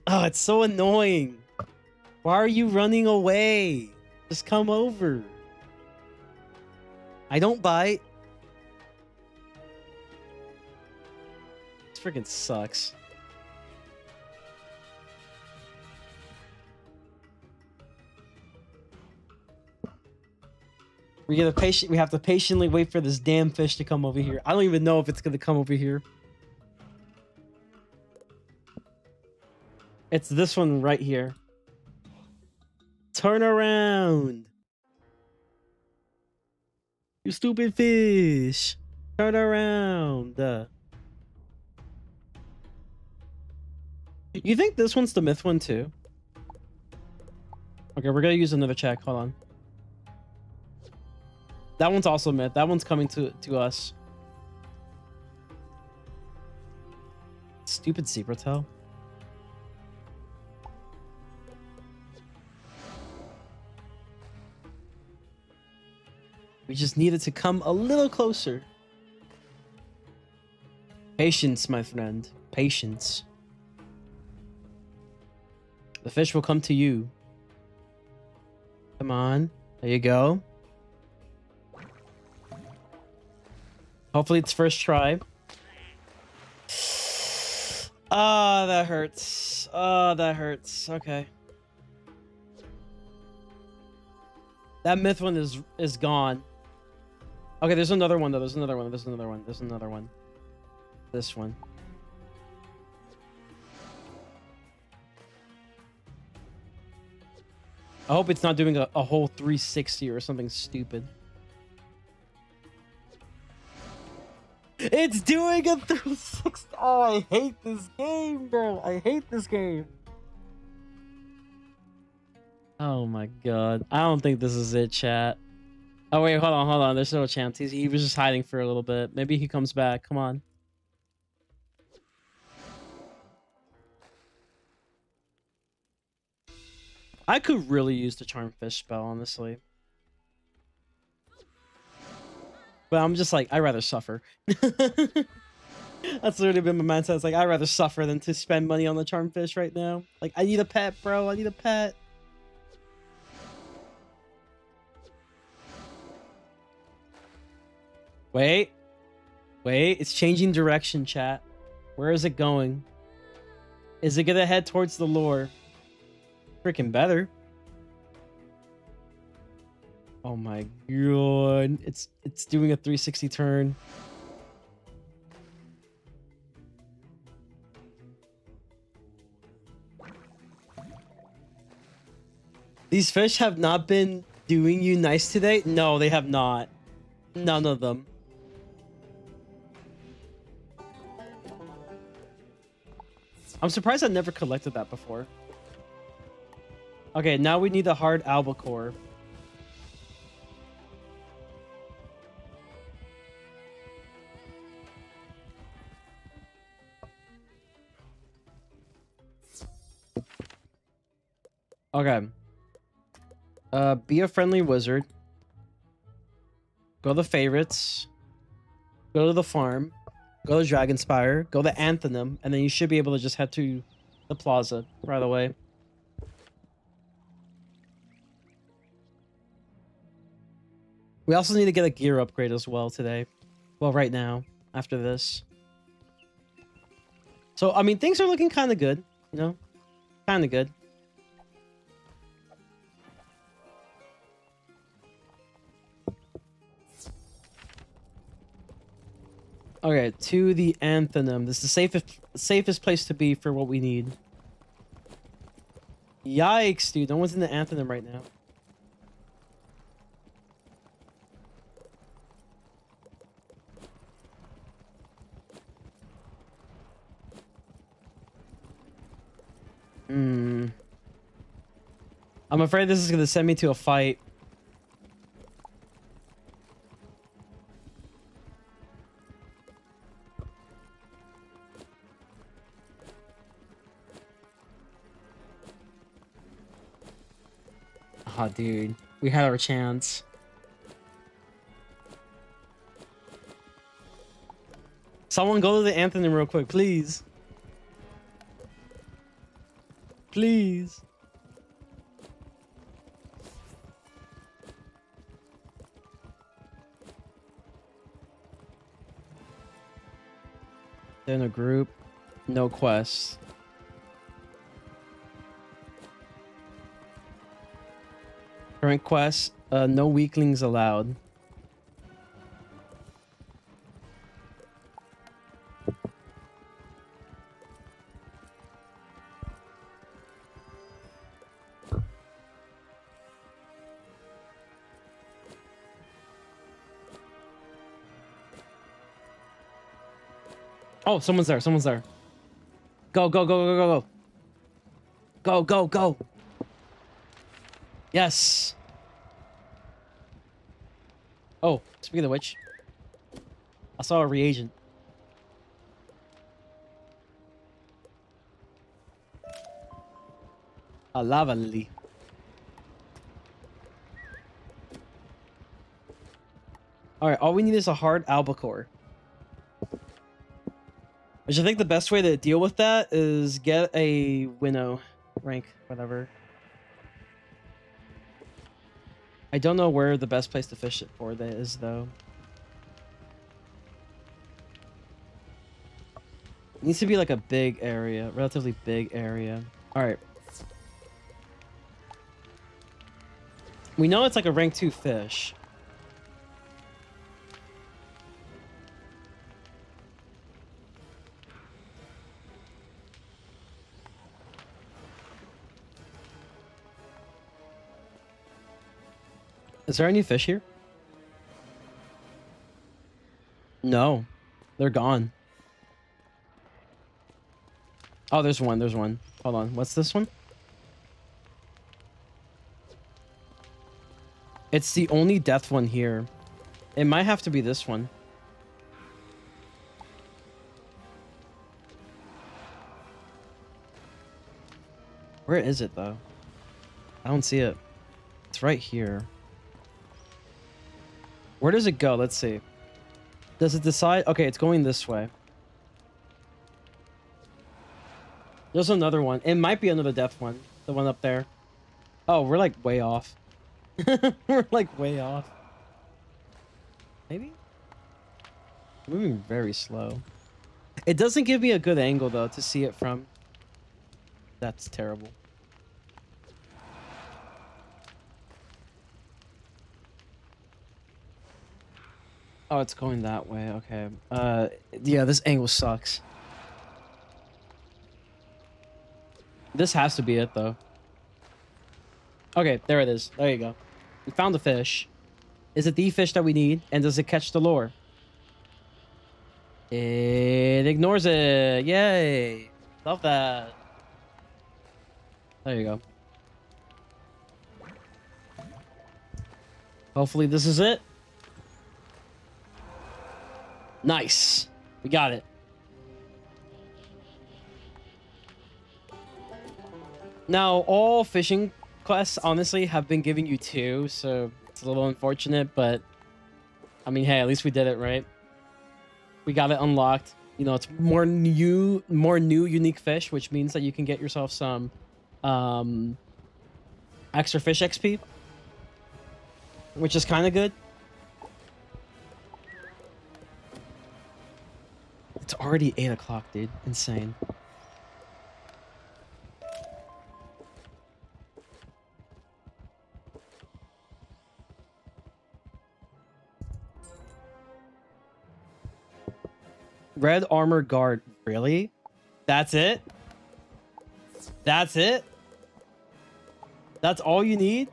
Oh, it's so annoying. Why are you running away? Just come over. I don't bite. This freaking sucks. We have to patiently wait for this damn fish to come over here. I don't even know if it's gonna come over here. It's this one right here. Turn around. You stupid fish. Turn around. You think this one's the myth one too? Okay, we're gonna use another check. Hold on. That one's also myth. That one's coming to us. Stupid zebra tail. We just needed to come a little closer. Patience, my friend. Patience. The fish will come to you. Come on. There you go. Hopefully it's first try. Ah, that hurts. Oh, that hurts. Okay. That myth one is gone. Okay, there's another one though. There's another one. There's another one. There's another one. This one. I hope it's not doing a whole 360 or something stupid. It's doing a 360. Oh, I hate this game, bro. I hate this game. Oh my god. I don't think this is it, chat. Oh wait, hold on. There's no chance. He was just hiding for a little bit. Maybe he comes back. Come on. I could really use the charm fish spell, honestly. But I'm just like, I'd rather suffer. That's literally been my mindset. It's like, I'd rather suffer than to spend money on the charm fish right now. Like, I need a pet, bro. I need a pet. Wait. It's changing direction, chat. Where is it going? Is it gonna head towards the lure? freaking better. Oh my god. It's doing a 360 turn. These fish have not been doing you nice today? No, they have not. None of them. I'm surprised I never collected that before. Okay, now we need a hard albacore. Okay. Be a friendly wizard. Go to favorites. Go to the farm. Go to Dragonspire. Go to Anthonum. And then you should be able to just head to the plaza right away. We also need to get a gear upgrade as well today. Well, right now. After this. So, I mean, things are looking kind of good. You know? Kind of good. Okay, to the Anthonum. This is the safest place to be for what we need. Yikes, dude. No one's in the Anthonum right now. I'm afraid this is going to send me to a fight. Oh, dude. We had our chance. Someone go to the Anthony real quick, please. Please. They're in a group. No quest. Current quest. No weaklings allowed. Oh, someone's there. Someone's there. Go, go, go, go, go, go. Go, go, go. Yes. Oh, speaking of which, I saw a reagent. A lava lily. Alright, all we need is a hard albacore. Which I think the best way to deal with that is get a winnow rank, whatever. I don't know where the best place to fish it for that is, though. It needs to be like a big area, relatively big area. Alright. We know it's like a rank 2 fish. Is there any fish here? No. They're gone. Oh, there's one. There's one. Hold on. What's this one? It's the only death one here. It might have to be this one. Where is it, though? I don't see it. It's right here. Where does it go? Let's see. Does it decide? Okay, it's going this way. There's another one. It might be another death one. The one up there. Oh, we're like way off. We're like way off. Maybe? Moving very slow. It doesn't give me a good angle, though, to see it from. That's terrible. Oh, it's going that way. Okay. Yeah, this angle sucks. This has to be it, though. Okay, there it is. There you go. We found the fish. Is it the fish that we need? And does it catch the lure? It ignores it. Yay. Love that. There you go. Hopefully this is it. Nice. We got it. Now, all fishing quests, honestly, have been giving you 2, so it's a little unfortunate, but I mean, hey, at least we did it, right? We got it unlocked. You know, it's more new, unique fish, which means that you can get yourself some extra fish XP, which is kind of good. It's already 8 o'clock, dude. Insane. Red armor guard. Really? That's it? That's it? That's all you need?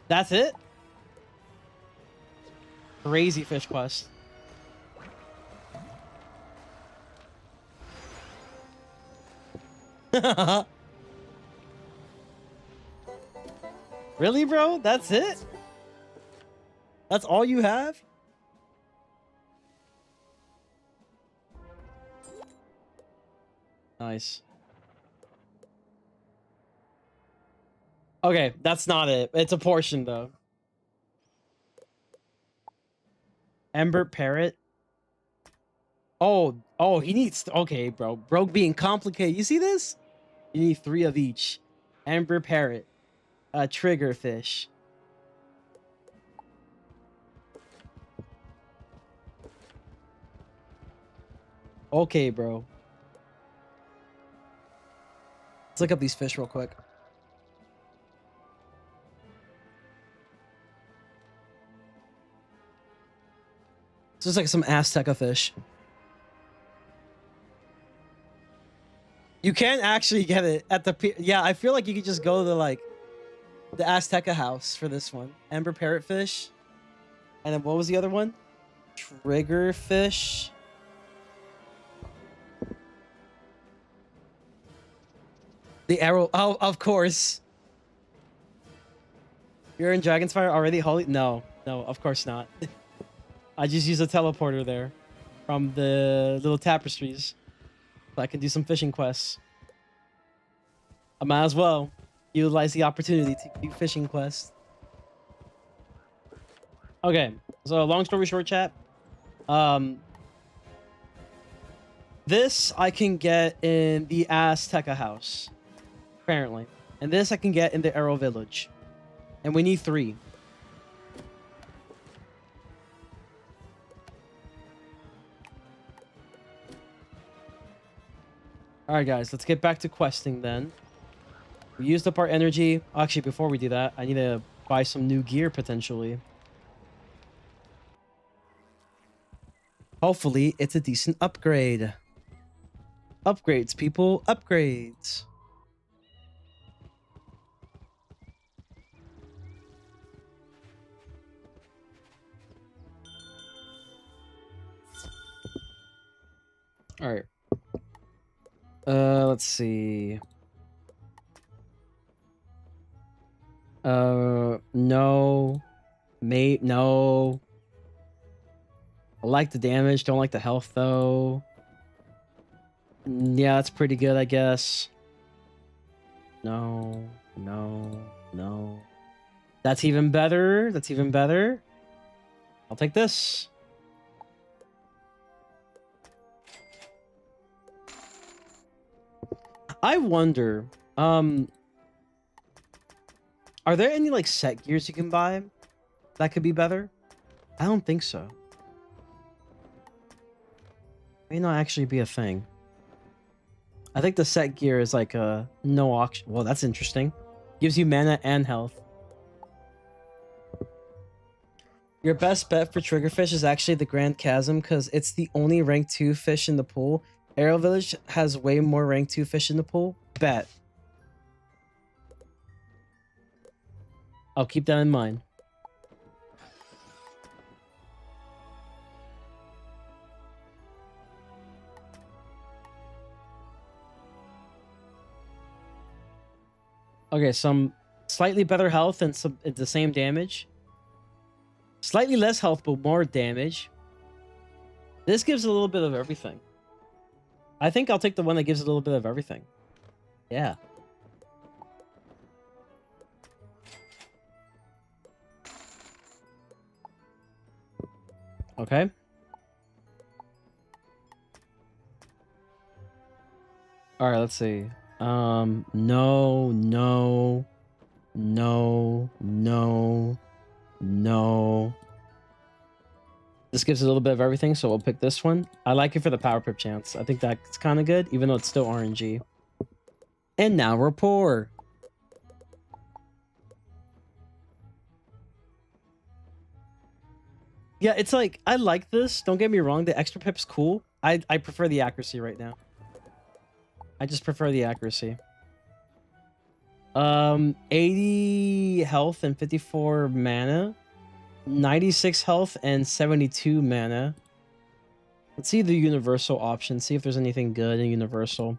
That's it? Crazy fish quest. Really, bro? That's it? That's all you have? Nice. Okay, that's not it. It's a portion, though. Ember Parrot. Oh, he needs... Okay, bro. Bro being complicated. You see this? You need 3 of each. Ember Parrot. Triggerfish. Okay, bro. Let's look up these fish real quick. This is like some Azteca fish. You can actually get it at the... Yeah, I feel like you could just go to like the Azteca house for this one. Ember Parrotfish. And then what was the other one? Triggerfish. The arrow. Oh, of course. You're in Dragon's Fire already, Holly? No, of course not. I just use a teleporter there from the little tapestries. So I can do some fishing quests. I might as well utilize the opportunity to do fishing quests. Okay, so long story short, chat. This I can get in the Azteca house, apparently. And this I can get in the Arrow Village. And we need 3. Alright guys, let's get back to questing then. We used up our energy. Actually, before we do that, I need to buy some new gear potentially. Hopefully, it's a decent upgrade. Upgrades, people. Upgrades. Alright. Let's see. No. Mate, no. I like the damage, don't like the health, though. Yeah, that's pretty good, I guess. No. That's even better. That's even better. I'll take this. I wonder, are there any like set gears you can buy that could be better? I don't think so. May not actually be a thing. I think the set gear is like a no auction. Well, that's interesting. Gives you mana and health. Your best bet for triggerfish is actually the Grand Chasm because it's the only rank 2 fish in the pool. Arrow Village has way more rank 2 fish in the pool. Bet. I'll keep that in mind. Okay, some slightly better health and some the same damage. Slightly less health, but more damage. This gives a little bit of everything. I think I'll take the one that gives a little bit of everything. Yeah. Okay. All right, let's see. No, no, no, no, no. This gives a little bit of everything, so we'll pick this one. I like it for the power pip chance. I think that's kind of good, even though it's still RNG. And now we're poor. Yeah, it's like, I like this. Don't get me wrong. The extra pip's cool. I prefer the accuracy right now. I just prefer the accuracy. 80 health and 54 mana. 96 health and 72 mana. Let's see the universal option. See if there's anything good in universal.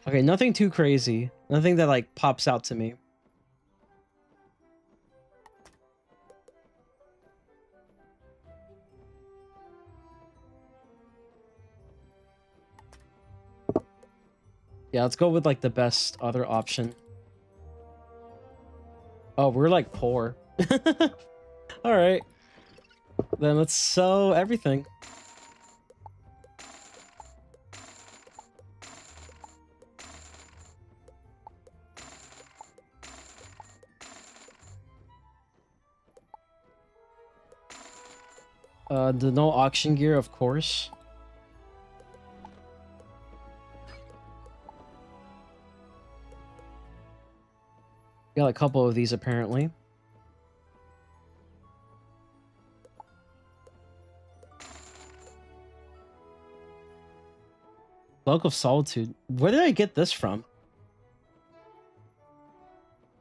Okay, nothing too crazy. Nothing that like pops out to me. Yeah, let's go with like the best other option. Oh, we're like poor. All right. Then let's sell everything. The no auction gear, of course. Got a couple of these apparently. Cloak of Solitude. Where did I get this from?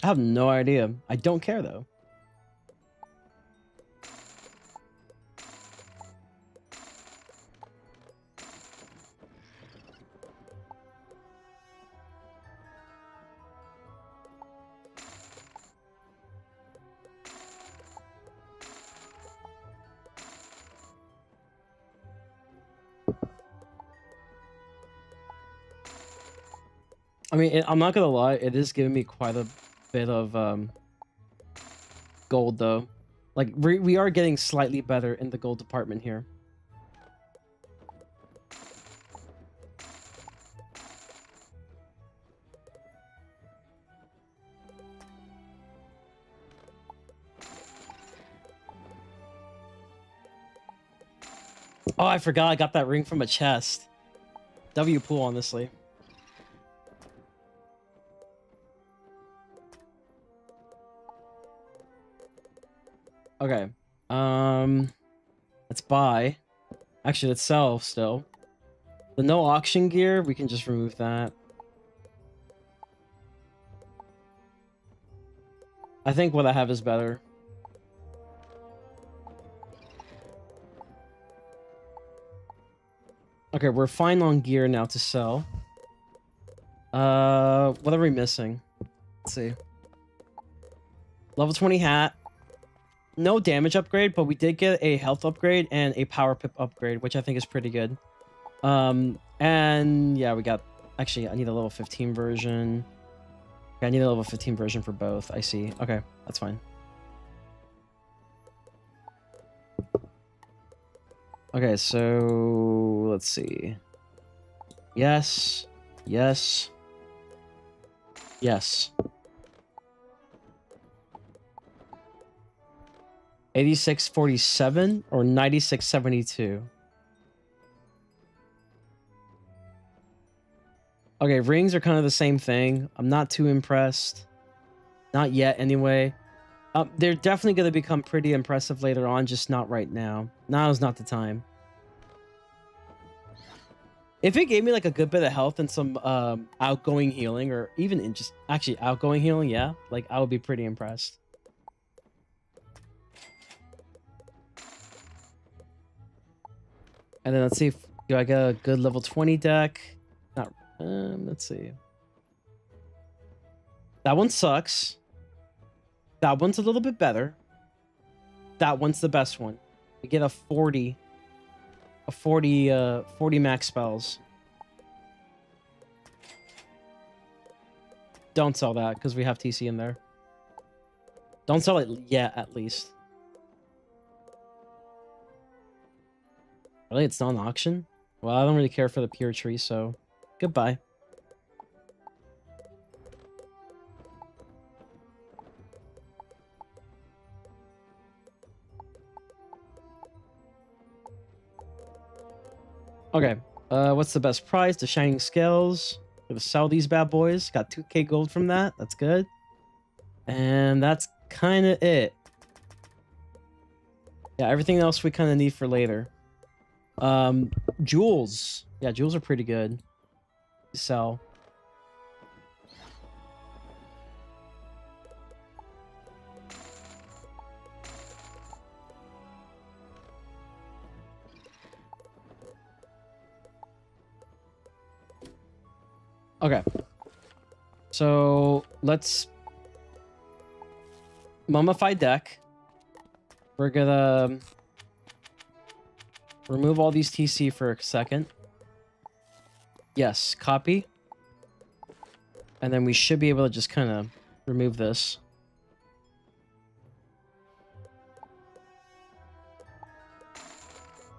I have no idea. I don't care though. I mean, I'm not gonna lie, it is giving me quite a bit of gold though. Like we are getting slightly better in the gold department here. Oh, I forgot I got that ring from a chest. W pool, honestly. Okay. Let's buy. Actually, let's sell still. The no auction gear, we can just remove that. I think what I have is better. Okay, we're fine on gear now to sell. What are we missing? Let's see. Level 20 hat. No damage upgrade, but we did get a health upgrade and a power pip upgrade, which I think is pretty good. And yeah, we got... Actually, I need a level 15 version. Okay, I need a level 15 version for both. I see. Okay, that's fine. Okay, so... Let's see. Yes. Yes. Yes. 8647 or 9672. Okay, rings are kind of the same thing. I'm not too impressed. Not yet, anyway. They're definitely going to become pretty impressive later on, just not right now. Now is not the time. If it gave me like a good bit of health and some outgoing healing, or even in just actually outgoing healing, yeah, like I would be pretty impressed. And then let's see if do I get a good level 20 deck. Not let's see. That one sucks. That one's a little bit better. That one's the best one. We get a 40 max spells. Don't sell that because we have TC in there. Don't sell it yet, at least. Really, it's not an auction? Well, I don't really care for the pure tree, so goodbye. Okay, what's the best price? The Shining Scales. Gonna sell these bad boys. Got 2k gold from that. That's good. And that's kind of it. Yeah, everything else we kind of need for later. Jewels. Yeah, jewels are pretty good to sell. Okay. So let's mummify deck. We're gonna remove all these TC for a second. Yes, copy. And then we should be able to just kind of remove this.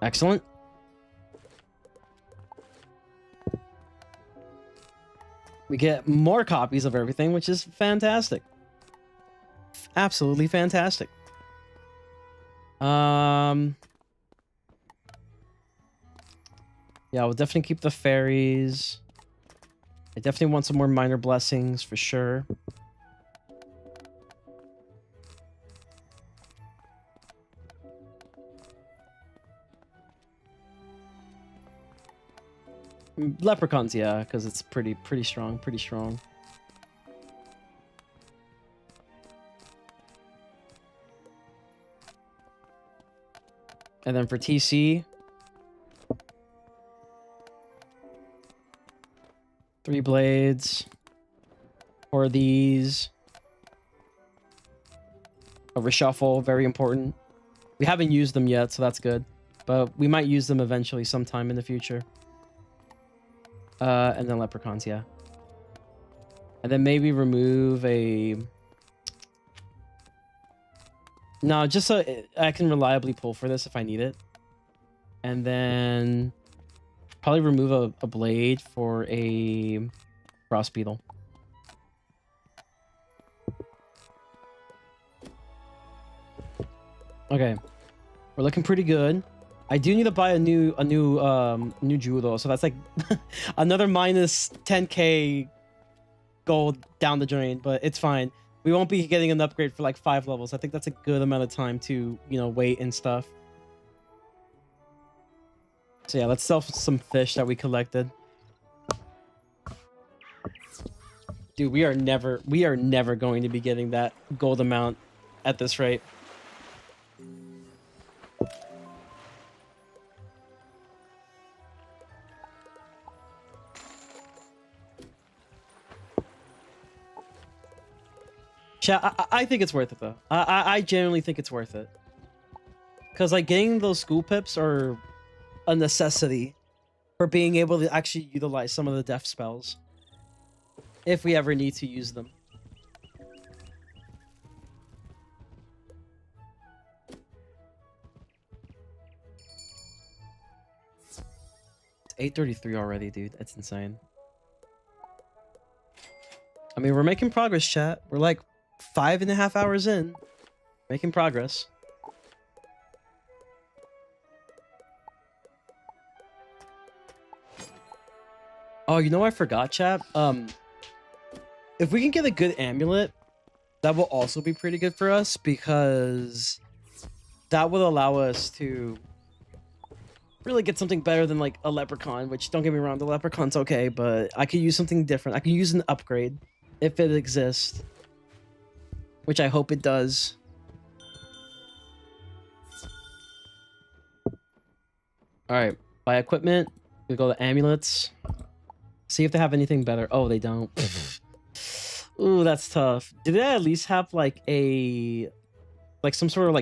Excellent. We get more copies of everything, which is fantastic. Absolutely fantastic. Yeah, we'll definitely keep the fairies. I definitely want some more minor blessings for sure. Leprechauns, yeah, because it's pretty strong, pretty strong. And then for TC, 3 blades, 4 of these, a reshuffle, very important. We haven't used them yet, so that's good, but we might use them eventually sometime in the future. And then leprechauns, yeah. And then maybe remove a... No, just so I can reliably pull for this if I need it. And then probably remove a blade for a frost beetle. Okay, we're looking pretty good. I do need to buy a new jewel though, so that's like another minus 10k gold down the drain, but it's fine. We won't be getting an upgrade for like 5 levels. I think that's a good amount of time to, you know, wait and stuff. So yeah, let's sell some fish that we collected. Dude, we are never going to be getting that gold amount at this rate. I think it's worth it though. I genuinely think it's worth it. Because like getting those school pips are a necessity for being able to actually utilize some of the death spells. If we ever need to use them. It's 8:33 already, dude. That's insane. I mean, we're making progress, chat. We're like 5.5 hours in. Making progress. Oh, you know what I forgot, chat? If we can get a good amulet That will also be pretty good for us because that will allow us to really get something better than like a leprechaun, which don't get me wrong, the leprechaun's okay, but I could use something different. I could use an upgrade if it exists, which I hope it does. All right, buy equipment. We go to amulets. See if they have anything better. Oh, they don't. Ooh, that's tough. Did they at least have like some sort of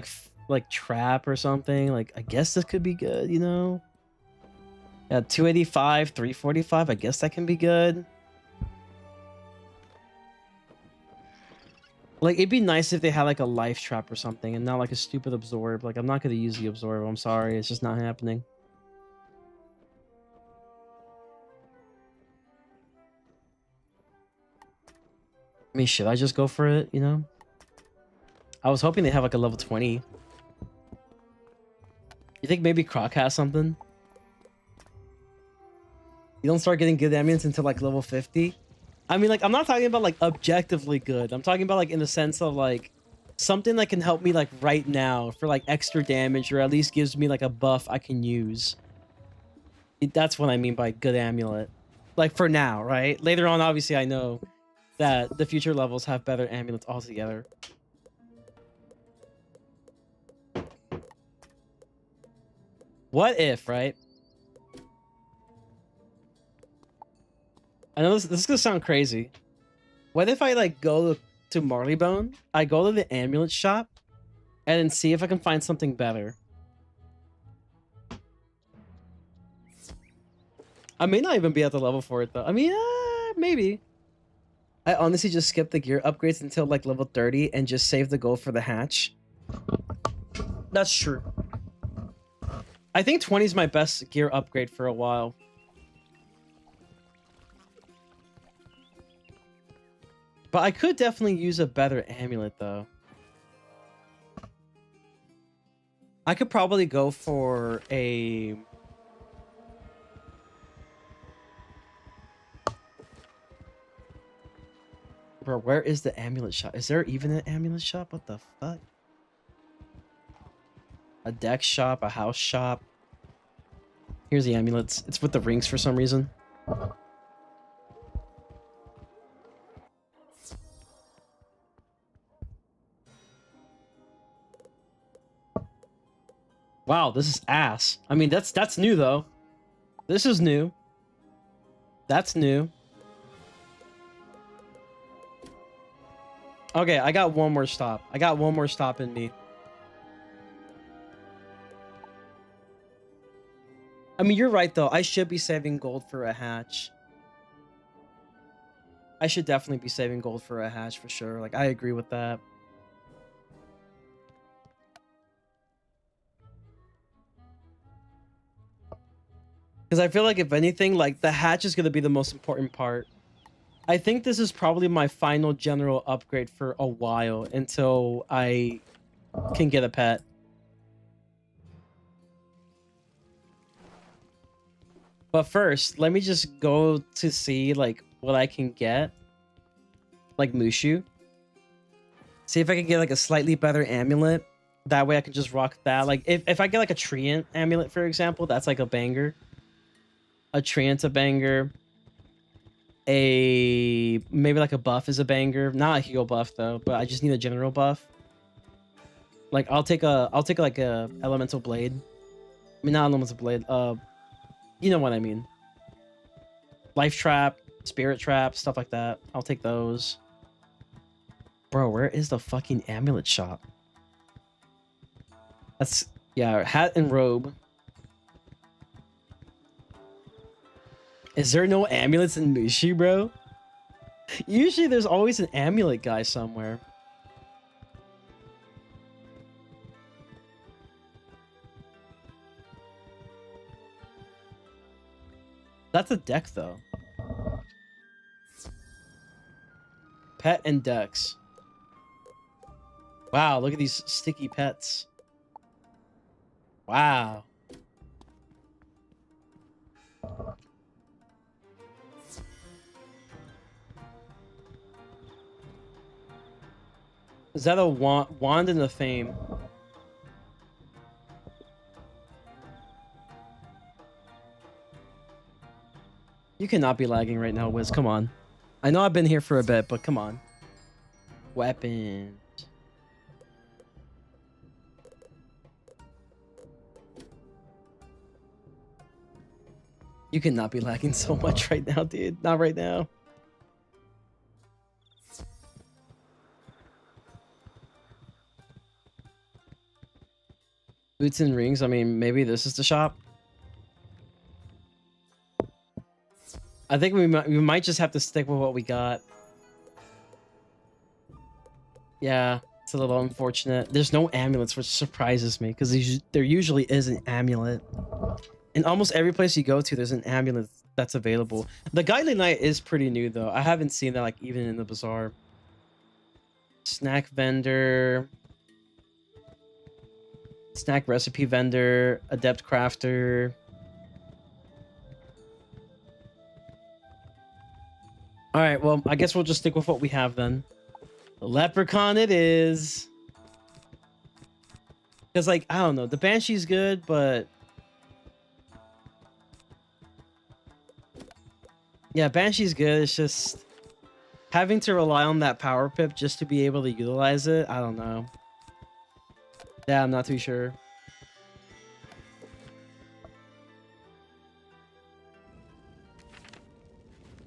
like trap or something? Like, I guess this could be good, you know? Yeah, 285, 345. I guess that can be good. Like, it'd be nice if they had like a life trap or something and not like a stupid absorb. Like, I'm not going to use the absorb. I'm sorry. It's just not happening. I mean, should I just go for it, you know? I was hoping they have like a level 20. You think maybe Croc has something? You don't start getting good amulets until like level 50? I mean, like, I'm not talking about like objectively good. I'm talking about like in the sense of like something that can help me like right now for like extra damage, or at least gives me like a buff I can use. That's what I mean by good amulet. Like for now, right? Later on, obviously, I know that the future levels have better amulets altogether. What if, right? I know this is gonna sound crazy. What if I like go to Marleybone, I go to the amulet shop, and then see if I can find something better? I may not even be at the level for it though. I mean, maybe. I honestly just skipped the gear upgrades until like level 30 and just saved the gold for the hatch. That's true. I think 20 is my best gear upgrade for a while. But I could definitely use a better amulet though. I could probably go for a... Bro, where is the amulet shop? Is there even an amulet shop? What the fuck? A deck shop, a house shop. Here's the amulets. It's with the rings for some reason. Wow, this is ass. I mean, that's new though. This is new. That's new. Okay, I got one more stop. I got one more stop in me. I mean, you're right though. I should be saving gold for a hatch. I should definitely be saving gold for a hatch for sure. Like, I agree with that. Because I feel like if anything, like the hatch is going to be the most important part. I think this is probably my final general upgrade for a while until I can get a pet. But first, let me just go to see like what I can get. Like Mushu. See if I can get like a slightly better amulet. That way I can just rock that. Like if I get like a Treant amulet, for example, that's like a banger. A Treant's a banger. Maybe like a buff is a banger. Not a heal buff though, but I just need a general buff. Like I'll take like a elemental blade. I mean, not elemental blade. You know what I mean. Life trap, spirit trap, stuff like that. I'll take those. Bro, where is the fucking amulet shop? That's, yeah, hat and robe. Is there no amulets in Mushi, bro? Usually there's always an amulet guy somewhere. That's a deck, though. Pet and decks. Wow, look at these sticky pets. Wow. Is that a wand and a fame? You cannot be lagging right now, Wiz. Come on. I know I've been here for a bit, but come on. Weapons. You cannot be lagging so much right now, dude. Not right now. Boots and rings. I mean, maybe this is the shop. I think we might just have to stick with what we got. Yeah, it's a little unfortunate. There's no amulets, which surprises me because there usually is an amulet. In almost every place you go to, there's an amulet that's available. The Guidely Knight is pretty new though. I haven't seen that like even in the bazaar. Snack vendor. Snack recipe vendor. Adept crafter. All right, well, I guess we'll just stick with what we have then. The leprechaun it is. Because, like, I don't know. The banshee's good, but... yeah, banshee's good. It's just... having to rely on that power pip just to be able to utilize it. I don't know. Yeah, I'm not too sure.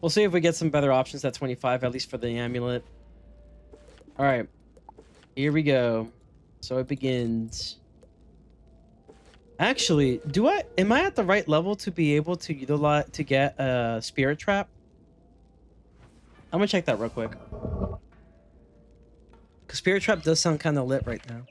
We'll see if we get some better options at 25, at least for the amulet. All right, here we go. So it begins. Actually, am I at the right level to be able to utilize to get a spirit trap? I'm gonna check that real quick. Cause spirit trap does sound kind of lit right now.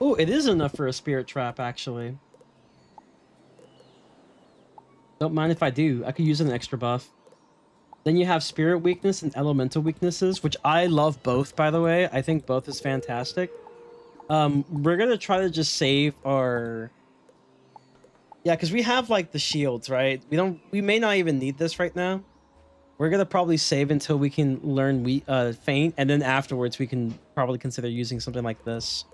Oh, it is enough for a spirit trap, actually. Don't mind if I do. I could use an extra buff. Then you have spirit weakness and elemental weaknesses, which I love both, by the way. I think both is fantastic. We're gonna try to just save our... yeah, because we have, like, the shields, right? We may not even need this right now. We're gonna probably save until we can learn Feint, and then afterwards we can probably consider using something like this.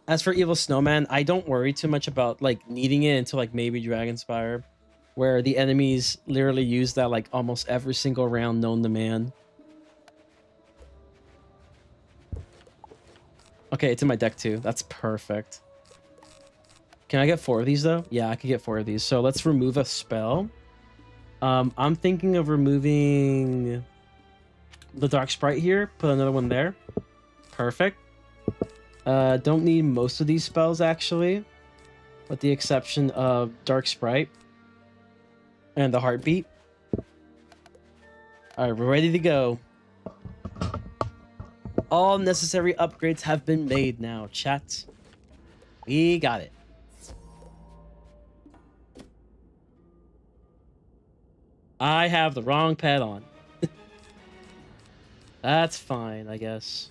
As for Evil Snowman, I don't worry too much about like needing it until like maybe Dragonspire, where the enemies literally use that like almost every single round known to man. Okay, it's in my deck too. That's perfect. Can I get 4 of these though? Yeah, I can get 4 of these. So let's remove a spell. I'm thinking of removing the Dark Sprite here. Put another one there. Perfect. Don't need most of these spells actually, with the exception of Dark Sprite and the Heartbeat. All right, we're ready to go. All necessary upgrades have been made now, chat. We got it. I have the wrong pet on. That's fine, I guess.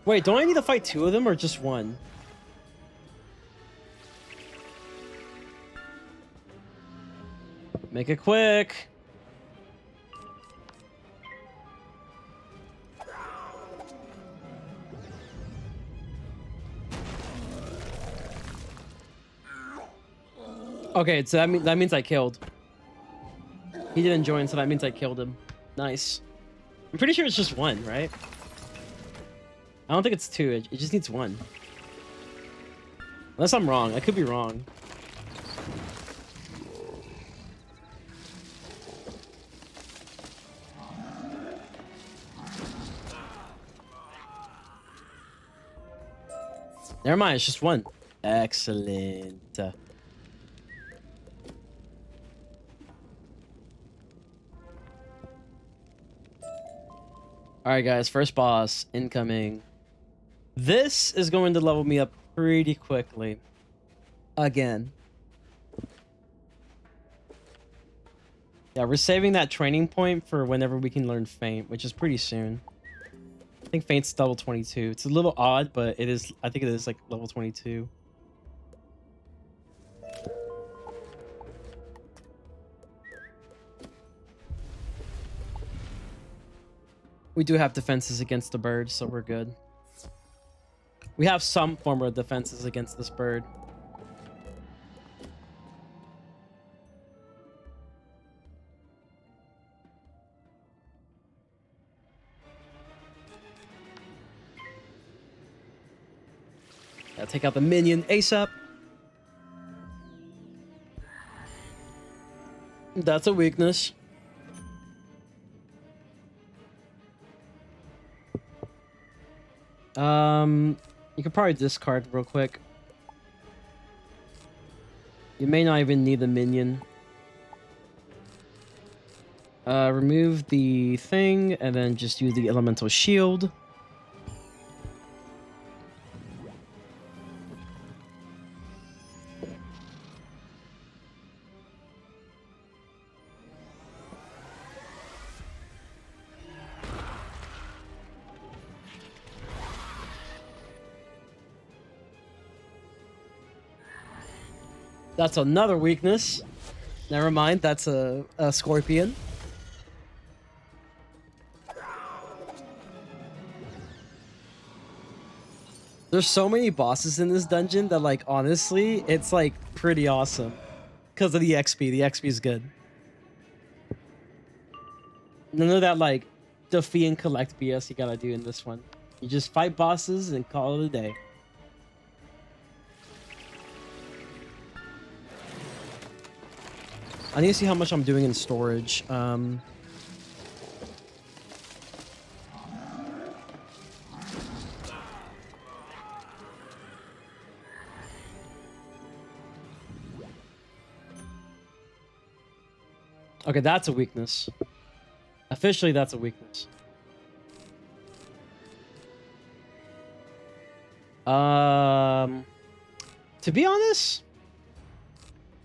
Wait, don't I need to fight 2 of them or just 1? Make it quick. Okay, so that means I killed. He didn't join, so that means I killed him. Nice. I'm pretty sure it's just 1, right? I don't think it's 2. It just needs 1. Unless I'm wrong. I could be wrong. Never mind. It's just 1. Excellent. All right, guys. First boss incoming. This is going to level me up pretty quickly. Again. Yeah, we're saving that training point for whenever we can learn Feint, which is pretty soon. I think Feint's level 22. It's a little odd, but it is. I think it is like level 22. We do have defenses against the bird, so we're good. We have some form of defenses against this bird. Gotta take out the minion ASAP. That's a weakness. You could probably discard real quick. You may not even need the minion. Remove the thing and then just use the elemental shield. That's another weakness. Never mind, that's a scorpion. There's so many bosses in this dungeon that, like, honestly, it's like pretty awesome. Because of the XP. The XP is good. None of that, like, defeat and collect BS you gotta do in this one. You just fight bosses and call it a day. I need to see how much I'm doing in storage. Okay, that's a weakness. Officially, that's a weakness. To be honest,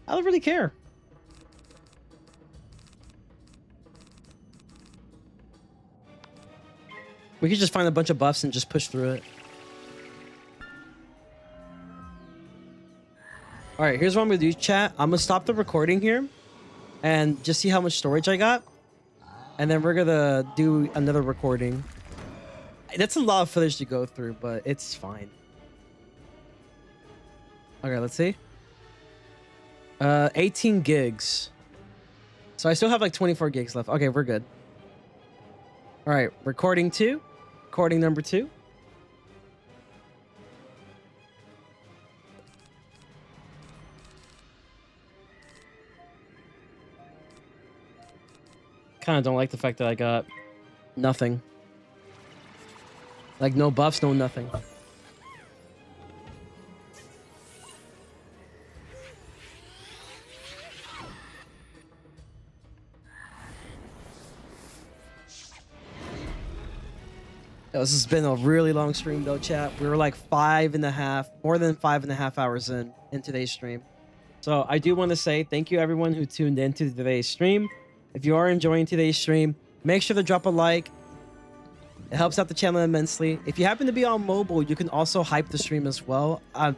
I don't really care. We could just find a bunch of buffs and just push through it. All right, here's what I'm gonna do, chat. I'm gonna stop the recording here and just see how much storage I got. And then we're gonna do another recording. That's a lot of footage to go through, but it's fine. Okay, let's see. 18 gigs. So I still have like 24 gigs left. Okay, we're good. All right, recording 2. Recording number 2. Kind of don't like the fact that I got nothing. Like no buffs, no nothing. This has been a really long stream though, chat. We were like more than 5.5 hours in today's stream. So I do want to say thank you everyone who tuned in to today's stream. If you are enjoying today's stream, make sure to drop a like. It helps out the channel immensely. If you happen to be on mobile, you can also hype the stream as well. I'm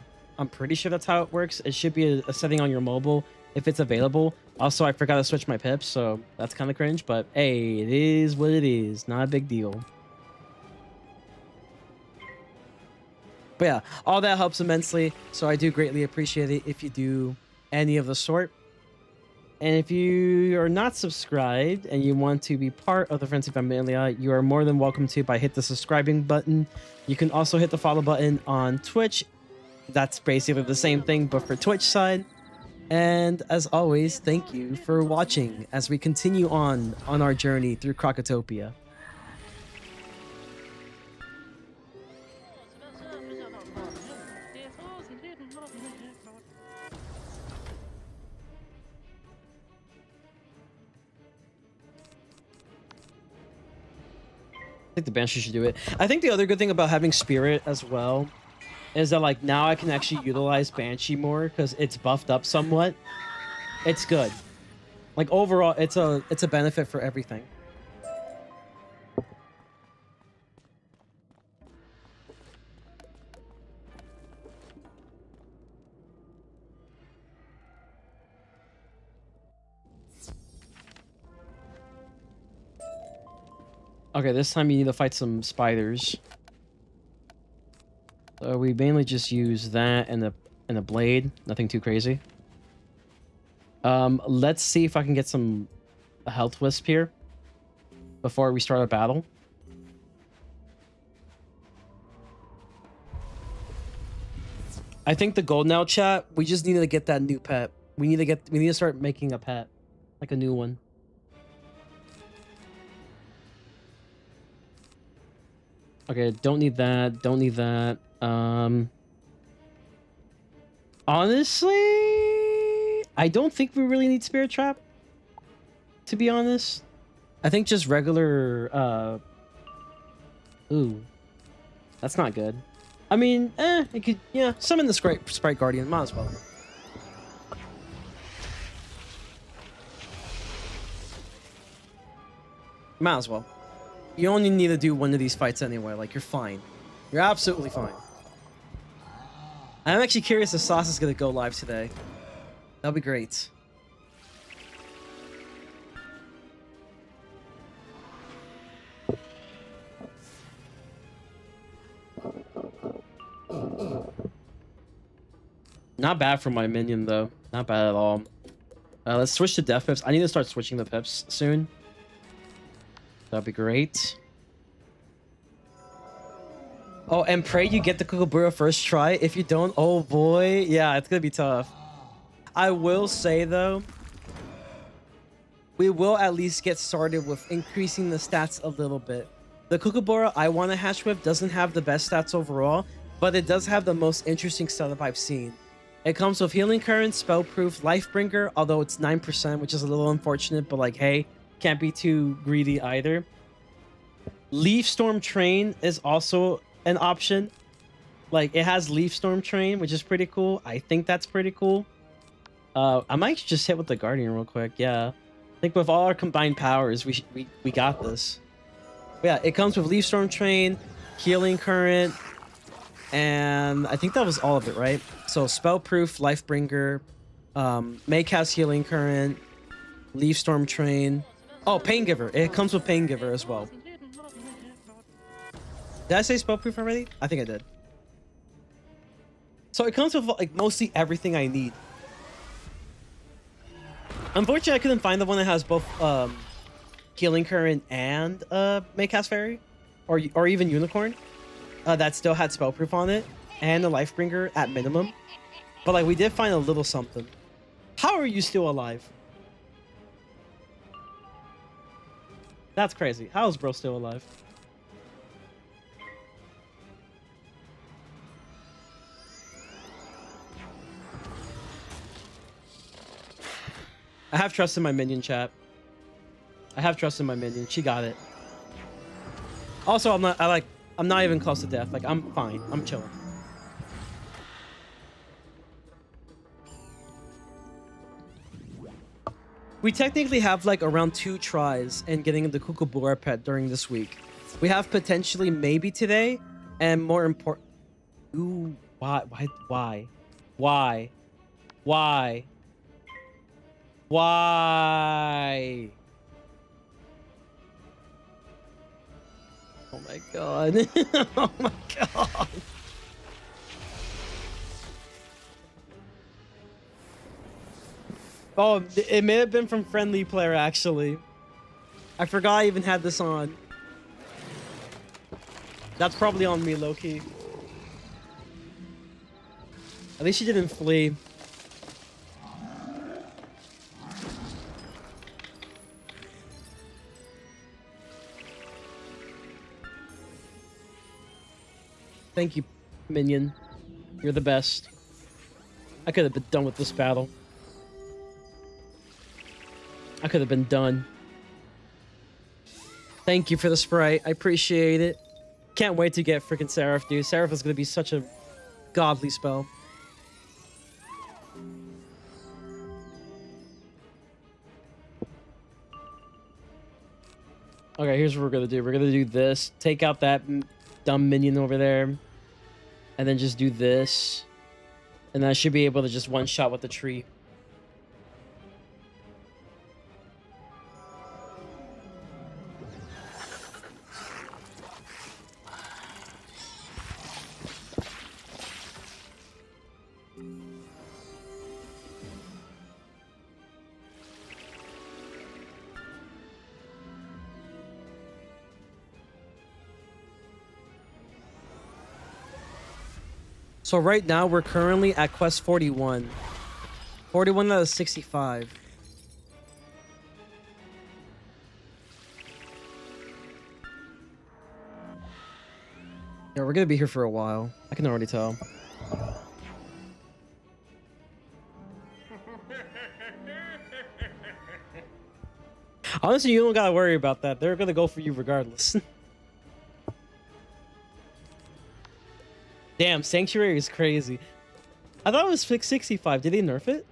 pretty sure that's how it works. It should be a setting on your mobile if it's available. Also, I forgot to switch my pips, so that's kind of cringe. But hey, it is what it is. Not a big deal. But yeah, all that helps immensely, so I do greatly appreciate it if you do any of the sort. And if you are not subscribed and you want to be part of the Friendly Familia, you are more than welcome to by hit the subscribing button. You can also hit the follow button on Twitch. That's basically the same thing, but for Twitch side. And as always, thank you for watching as we continue on our journey through KROKOTOPIA. I think the Banshee should do it. I think the other good thing about having Spirit as well is that like now I can actually utilize Banshee more because it's buffed up somewhat. It's good. Like overall, it's a benefit for everything. Okay, this time you need to fight some spiders. So we mainly just use that and a blade. Nothing too crazy. Let's see if I can get some health wisp here before we start a battle. I think the goal now, chat. We just need to get that new pet. We need to start making a pet, like a new one. Okay, don't need that. Don't need that. Honestly, I don't think we really need Spirit Trap, to be honest. I think just regular, ooh, that's not good. I mean, it could, yeah, summon the Sprite Guardian, might as well. Might as well. You only need to do one of these fights anyway, like, you're fine. You're absolutely fine. I'm actually curious if Sauce is gonna go live today. That'll be great. Not bad for my minion, though. Not bad at all. Let's switch to death pips. I need to start switching the pips soon. That'd be great. Oh, and pray you get the Kookaburra first try. If you don't, oh boy. Yeah, it's gonna be tough. I will say, though, we will at least get started with increasing the stats a little bit. The Kookaburra I want to hatch with doesn't have the best stats overall, but it does have the most interesting setup I've seen. It comes with Healing Current, Spellproof, Lifebringer, although it's 9%, which is a little unfortunate, but like, hey, can't be too greedy either. Leaf Storm Train is also an option. Like, it has Leaf Storm Train, which is pretty cool. I think that's pretty cool. I might just hit with the Guardian real quick. Yeah, I think with all our combined powers, we got this. But yeah, it comes with Leaf Storm Train, Healing Current, and I think that was all of it, right? So Spellproof, Lifebringer, may cast Healing Current, Leaf Storm Train. Oh, Paingiver. It comes with Paingiver as well. Did I say Spellproof already? I think I did. So it comes with like mostly everything I need. Unfortunately, I couldn't find the one that has both Healing Current and Maycast Fairy, or even Unicorn, that still had Spellproof on it and a Lifebringer at minimum. But like, we did find a little something. How are you still alive? That's crazy. How is bro still alive? I have trust in my minion, chat. I have trust in my minion. She got it. Also, I'm not even close to death. Like, I'm fine. I'm chilling. We technically have like around 2 tries in getting the Kookaburra pet during this week. We have potentially maybe today, and more important. Ooh, why? Oh my god. Oh my god. Oh, it may have been from Friendly Player, actually. I forgot I even had this on. That's probably on me, low-key. At least she didn't flee. Thank you, minion. You're the best. I could have been done with this battle. I could have been done. Thank you for the sprite. I appreciate it. Can't wait to get freaking Seraph, dude. Seraph is gonna be such a godly spell. Okay, here's what we're gonna do. We're gonna do this. Take out that dumb minion over there. And then just do this. And then I should be able to just one-shot with the tree. So right now we're currently at quest 41. 41 out of 65. Yeah, we're gonna be here for a while. I can already tell. Honestly, you don't gotta worry about that. They're gonna go for you regardless. Damn, Sanctuary is crazy. I thought it was 65. Did they nerf it?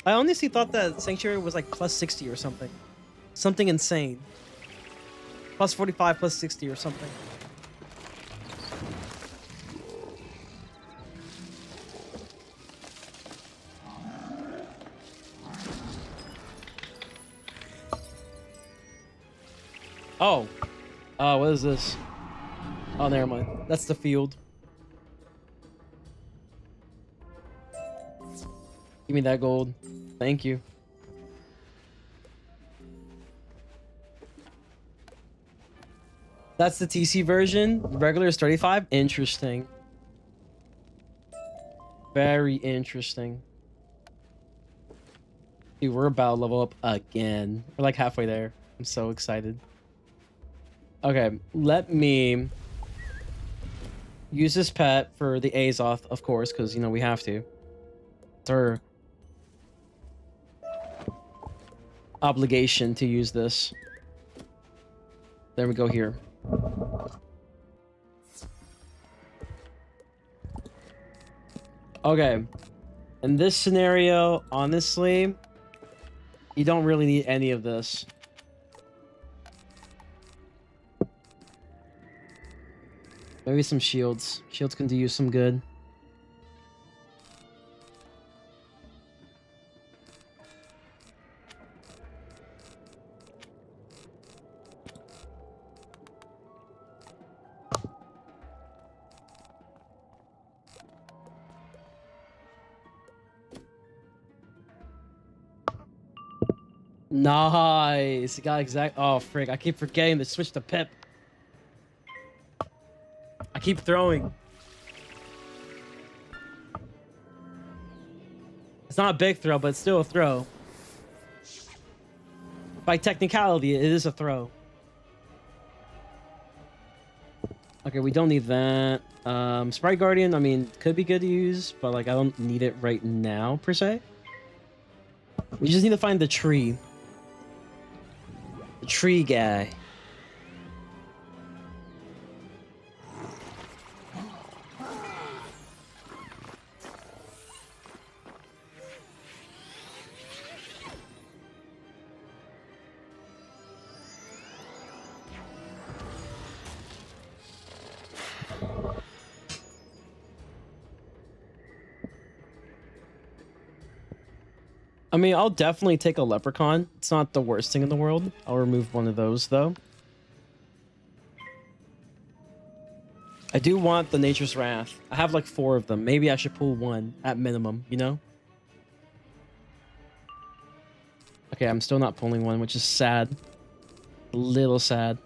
I honestly thought that Sanctuary was like plus 60 or something. Something insane. Plus 45, plus 60 or something. Oh. What is this? Oh, never mind. That's the field. Give me that gold. Thank you. That's the TC version. Regular is 35. Interesting. Very interesting. Dude, we're about to level up again. We're like halfway there. I'm so excited. Okay, let me use this pet for the Azoth, of course, because, you know, we have to. It's our obligation to use this. There we go here. Okay. In this scenario, honestly, you don't really need any of this. Maybe some shields. Shields can do you some good. Nice. You got exact. Oh, frick. I keep forgetting to switch to Pip. I keep throwing. It's not a big throw, but it's still a throw. By technicality, it is a throw. Okay, we don't need that. Sprite Guardian, I mean, could be good to use, but like I don't need it right now, per se. We just need to find the tree. The tree guy. I mean, I'll definitely take a leprechaun. It's not the worst thing in the world. I'll remove one of those, though. I do want the Nature's Wrath. I have like 4 of them. Maybe I should pull one at minimum, you know? Okay, I'm still not pulling one, which is sad. A little sad.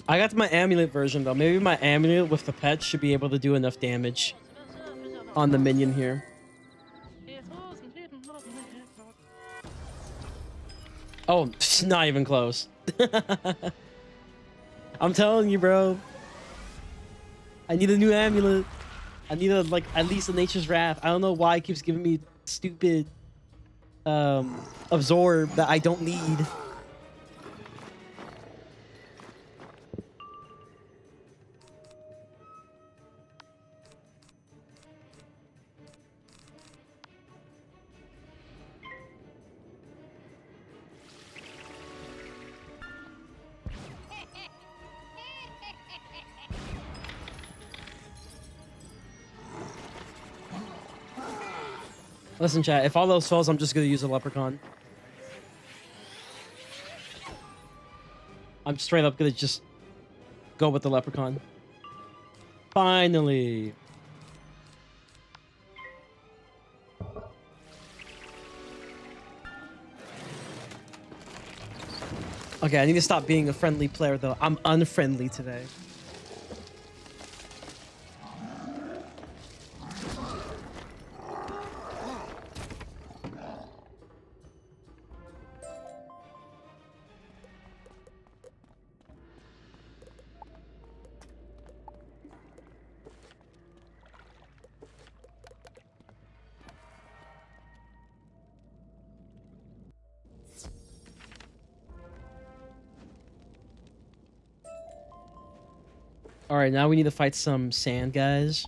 I got my amulet version though. Maybe my amulet with the pet should be able to do enough damage on the minion here. Oh, it's not even close. I'm telling you, bro. I need a new amulet. I need a like at least a nature's wrath. I don't know why it keeps giving me stupid absorb that I don't need. Listen, chat, if all else fails, I'm just gonna use a leprechaun. I'm straight up gonna just go with the leprechaun. Finally. Okay, I need to stop being a friendly player, though. I'm unfriendly today. All right, now we need to fight some sand guys.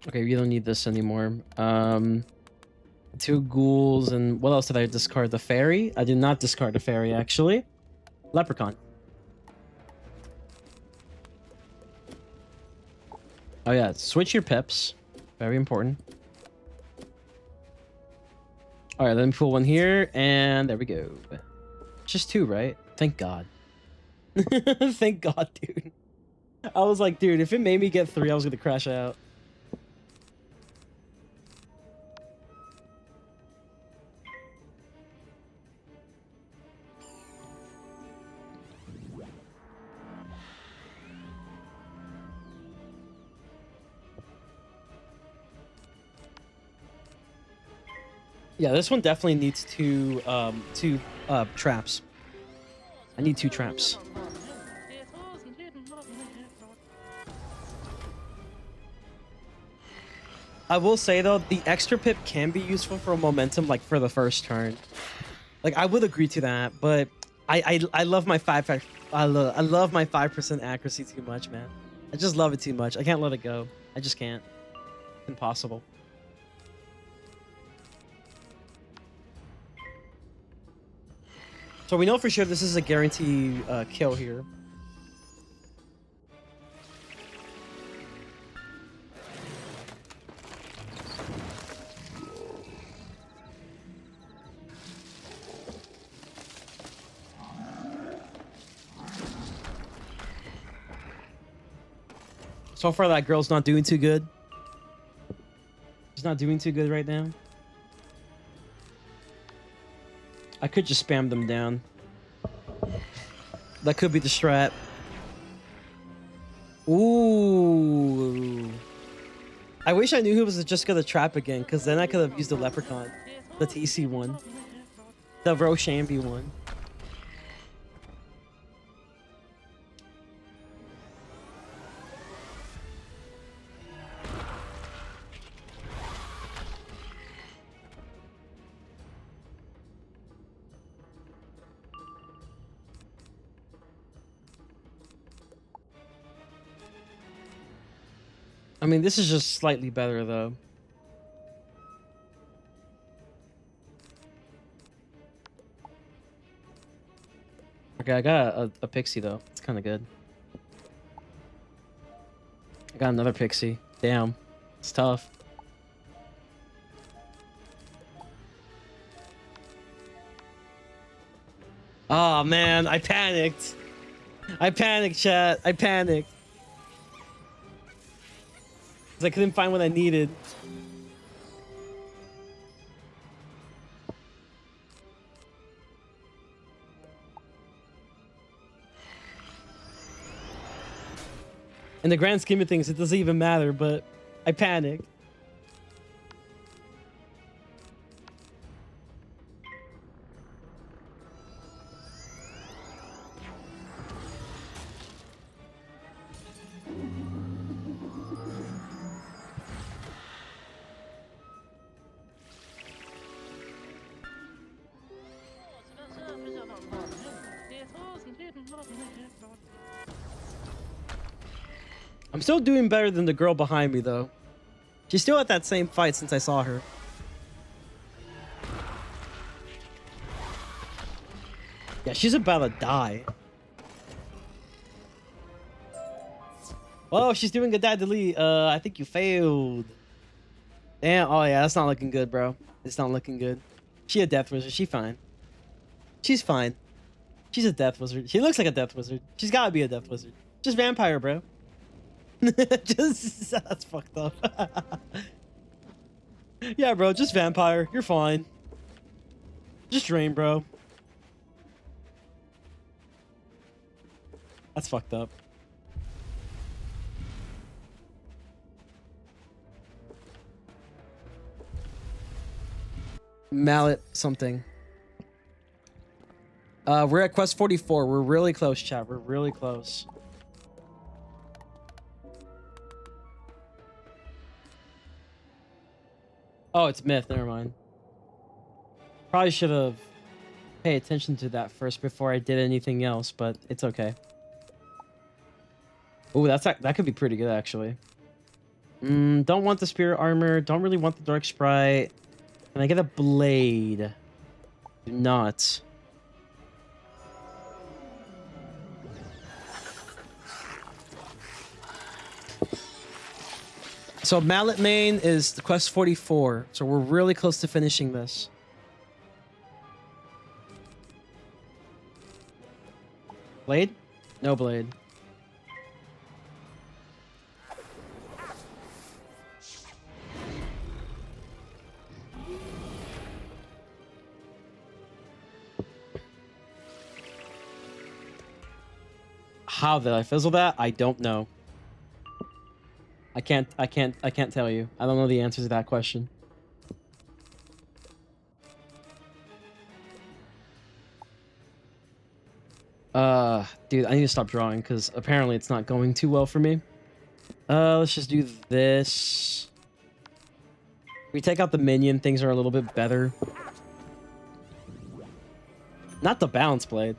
Okay, we don't need this anymore. 2 ghouls and what else did I discard? The fairy? I did not discard the fairy, actually. Leprechaun. Oh yeah, switch your pips. Very important. All right, let me pull one here, and there we go. Just 2, right? Thank God. Thank God, dude. I was like, dude, if it made me get 3, I was gonna crash out. Yeah, this one definitely needs 2 traps. I need 2 traps. I will say though, the extra pip can be useful for momentum, like for the first turn. Like I would agree to that, but I love my 5. I love my 5% accuracy too much, man. I just love it too much. I can't let it go. I just can't. It's impossible. So we know for sure this is a guarantee kill here. So far, that girl's not doing too good. She's not doing too good right now. I could just spam them down. That could be the strat. Ooh. I wish I knew who was just gonna trap again, because then I could have used the leprechaun. The TC one. The Roshambi one. I mean, this is just slightly better, though. Okay, I got a pixie, though. It's kind of good. I got another pixie. Damn. It's tough. Oh, man. I panicked. I panicked, chat. I panicked. I couldn't find what I needed. In the grand scheme of things, it doesn't even matter, but I panicked. I'm still doing better than the girl behind me, though. She's still at that same fight since I saw her. Yeah, she's about to die. Oh, she's doing a dad delete. I think you failed. Damn. Oh, yeah, that's not looking good, bro. It's not looking good. She a death wizard. She fine. She's fine. She's a death wizard. She looks like a death wizard. She's gotta be a death wizard. Just vampire, bro. Just that's fucked up. Yeah, bro. Just vampire. You're fine. Just drain, bro. That's fucked up. Mallet something. We're at quest 44. We're really close, chat. We're really close. Oh, it's myth. Never mind. Probably should have paid attention to that first before I did anything else, but it's okay. Oh, that could be pretty good, actually. Don't want the spirit armor. Don't really want the dark sprite. Can I get a blade? Do not. So mallet main is the quest 44. So we're really close to finishing this. Blade? No blade. How did I fizzle that? I don't know. I can't tell you. I don't know the answer to that question. Dude, I need to stop drawing because apparently it's not going too well for me. Let's just do this. We take out the minion, things are a little bit better. Not the balance blade.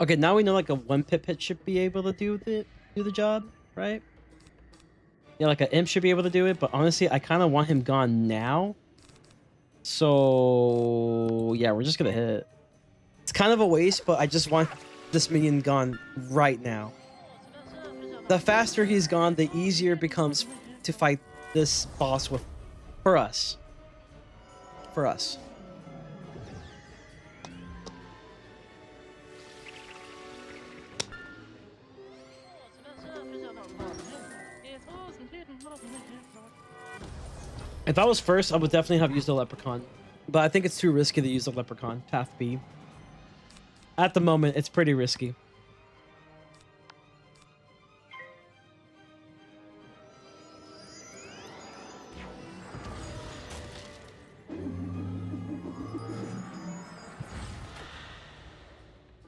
Okay, now we know like a one pip hit should be able to do the job, right? Yeah, like an imp should be able to do it, but honestly, I kind of want him gone now. So yeah, we're just gonna hit. It's kind of a waste, but I just want this minion gone right now. The faster he's gone, the easier it becomes to fight this boss with, for us. For us. If I was first, I would definitely have used a leprechaun. But I think it's too risky to use a leprechaun. Path B. At the moment, it's pretty risky.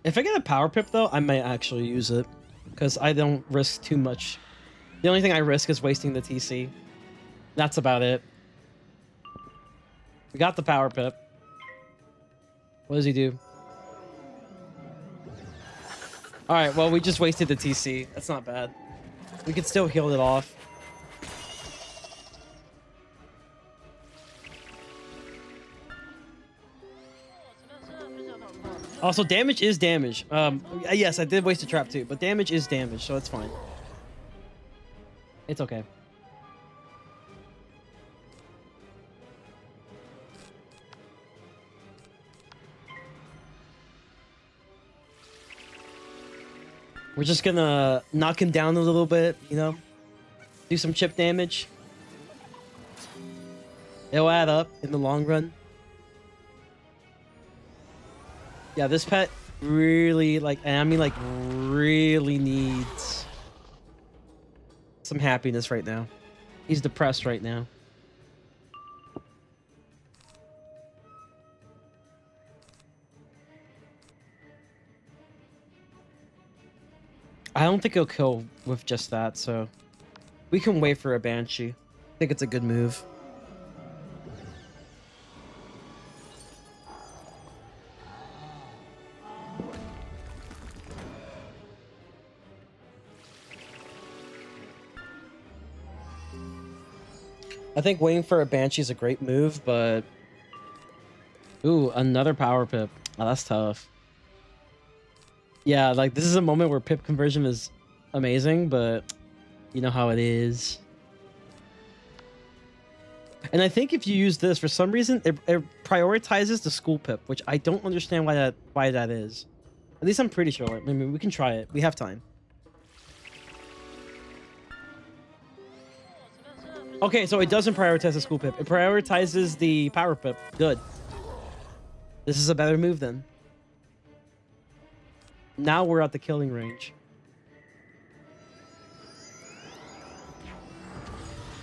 If I get a power pip, though, I might actually use it. Because I don't risk too much. The only thing I risk is wasting the TC. That's about it. We got the power pip. What does he do? Alright, well, we just wasted the TC. That's not bad. We could still heal it off. Also, damage is damage. Yes, I did waste a trap too, but damage is damage, so it's fine. It's okay. We're just gonna knock him down a little bit, you know? Do some chip damage. It'll add up in the long run. Yeah, this pet really like, and I mean like really needs some happiness right now. He's depressed right now. I don't think he'll kill with just that, so we can wait for a Banshee. I think it's a good move. I think waiting for a Banshee is a great move, but... Ooh, another power pip. Oh, that's tough. Yeah, like, this is a moment where pip conversion is amazing, but you know how it is. And I think if you use this, for some reason, it prioritizes the school pip, which I don't understand why that is. At least I'm pretty sure. I mean, we can try it. We have time. Okay, so it doesn't prioritize the school pip. It prioritizes the power pip. Good. This is a better move then. Now we're at the killing range.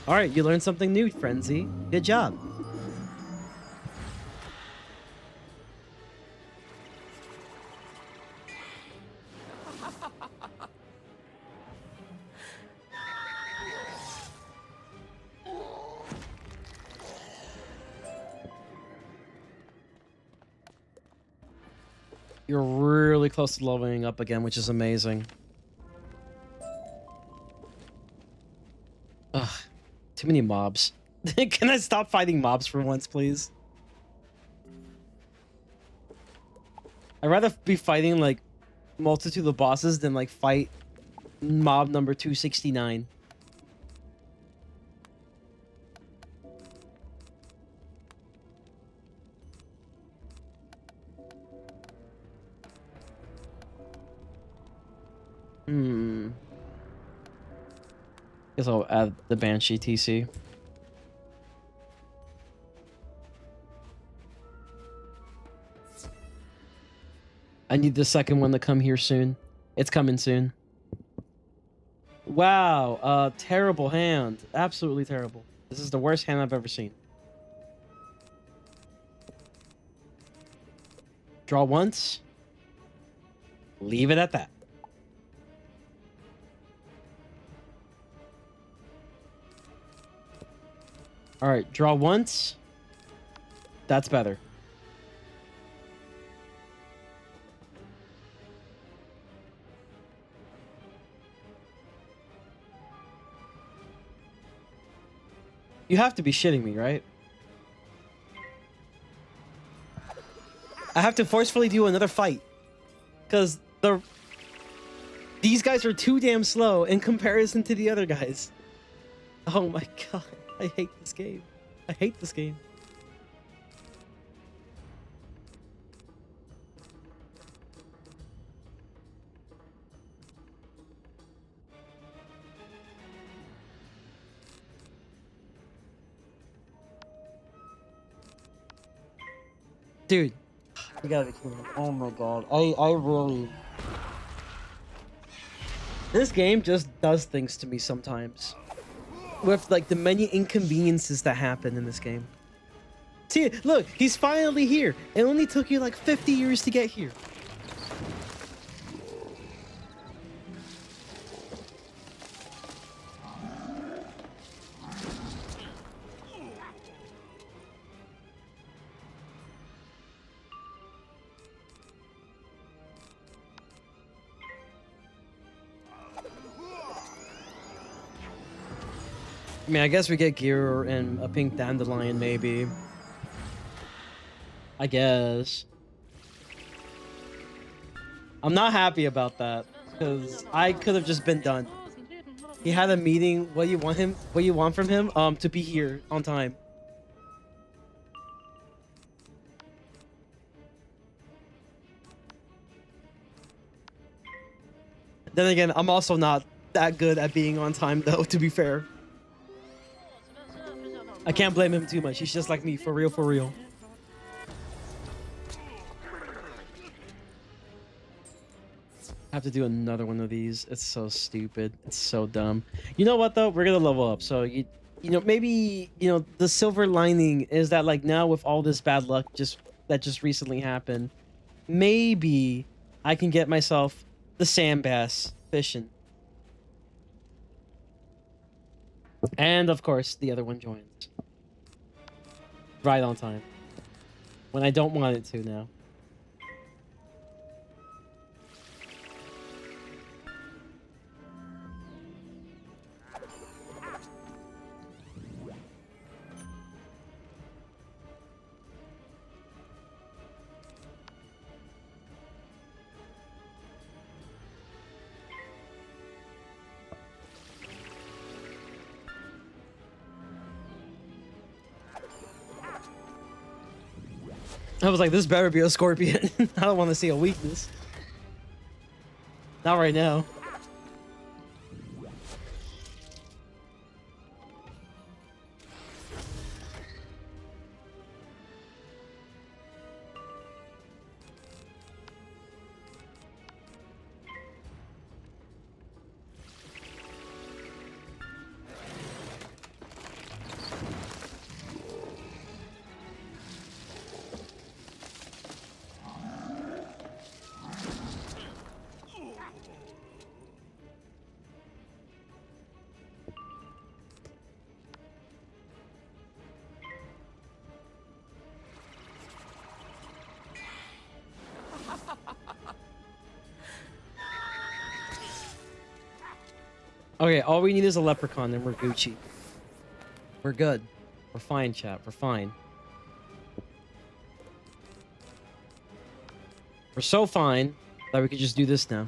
All right, you learned something new, Frenzy. Good job. You're really close to leveling up again, which is amazing. Ugh, too many mobs. Can I stop fighting mobs for once, please? I'd rather be fighting like multitude of bosses than like fight mob number 269. Guess I'll add the Banshee TC. I need the second one to come here soon. It's coming soon. Wow, terrible hand. Absolutely terrible. This is the worst hand I've ever seen. Draw once. Leave it at that. All right, draw once. That's better. You have to be shitting me, right? I have to forcefully do another fight. Because these guys are too damn slow in comparison to the other guys. Oh my god. I hate this game. I hate this game. Dude, you gotta be kidding me. Oh my god. I really... This game just does things to me sometimes. With like the many inconveniences that happen in this game. See, look, he's finally here. It only took you like 50 years to get here. I mean, I guess we get gear and a pink dandelion, maybe. I guess. I'm not happy about that, because I could have just been done. He had a meeting. What do you want him? What do you want from him? To be here on time. Then again, I'm also not that good at being on time, though, to be fair. I can't blame him too much. He's just like me, for real, for real. I have to do another one of these. It's so stupid. It's so dumb. You know what though? We're gonna level up. So you know, maybe, you know, the silver lining is that like now with all this bad luck that just recently happened, maybe I can get myself the sand bass fishing. And of course, the other one joins. Right on time. When I don't want it to now. I was like, this better be a scorpion. I don't want to see a weakness. Not right now. Okay, all we need is a leprechaun and we're Gucci. We're good. We're fine, chat. We're fine. We're so fine that we could just do this now.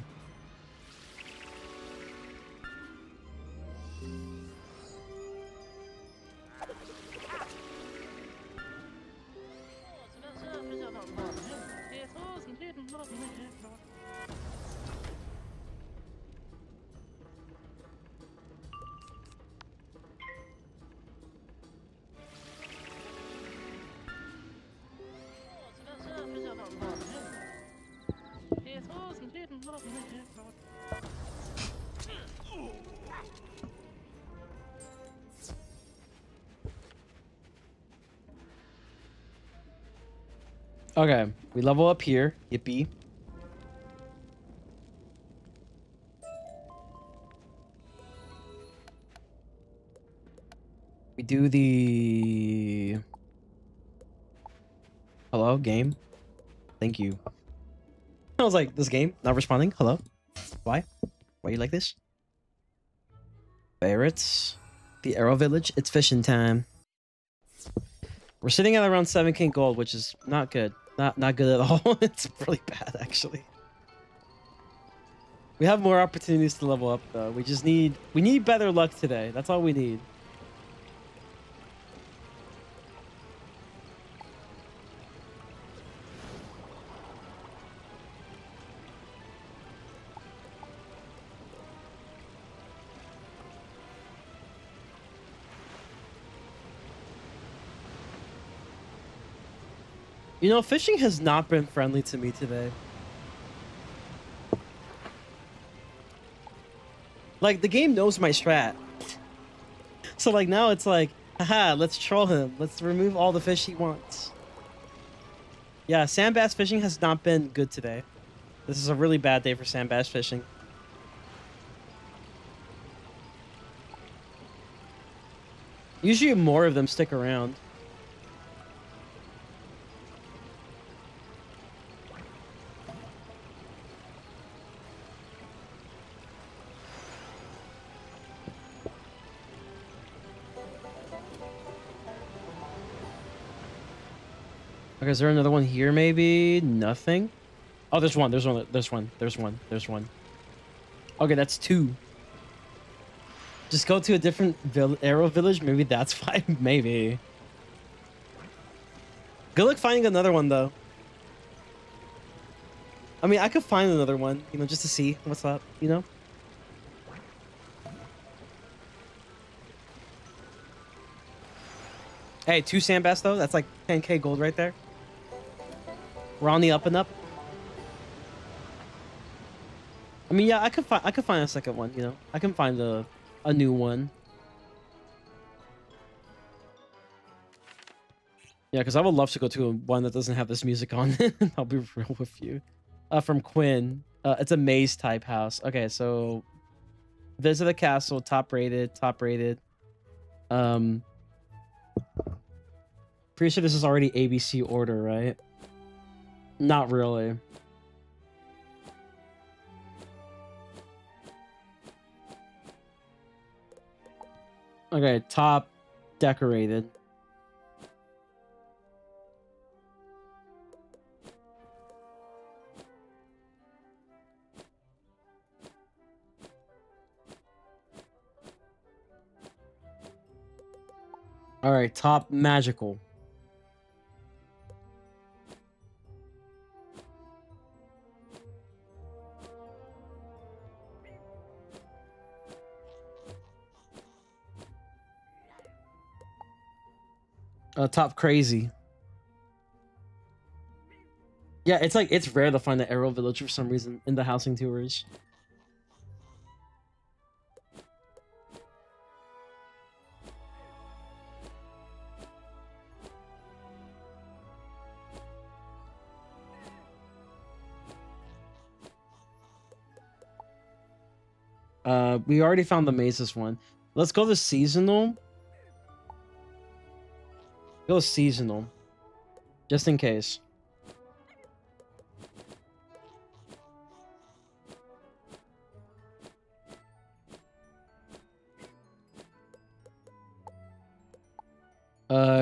Okay, we level up here. Yippee. We do the... Hello, game? Thank you. I was like, this game? Not responding? Hello? Why? Why you like this? Barrett's. The Arrow Village. It's fishing time. We're sitting at around 7k gold, which is not good. Not good at all. It's really bad, actually. We have more opportunities to level up, though. We need better luck today. That's all we need. You know, fishing has not been friendly to me today. Like, the game knows my strat. So, like, now it's like, haha, let's troll him. Let's remove all the fish he wants. Yeah, sand bass fishing has not been good today. This is a really bad day for sand bass fishing. Usually more of them stick around. Okay, is there another one here maybe? Nothing? Oh, there's one. There's one. Okay, that's two. Just go to a different arrow village. Maybe that's fine. Maybe. Good luck finding another one, though. I mean, I could find another one, you know, just to see what's up, you know? Hey, 2 sand bass, though. That's like 10k gold right there. We're on the up and up. mean, yeah, I could find a second one. You know, I can find a new one. Yeah, because I would love to go to one that doesn't have this music on it. I'll be real with you. From Quinn. It's a maze type house. Okay, so visit a castle, top rated. Pretty sure this is already ABC order, right? Not really. Okay, top decorated. All right, top magical. Top crazy. Yeah, it's like it's rare to find an Arrow Village for some reason in the housing tours. We already found the mazes one. Let's go to seasonal. Go seasonal. Just in case.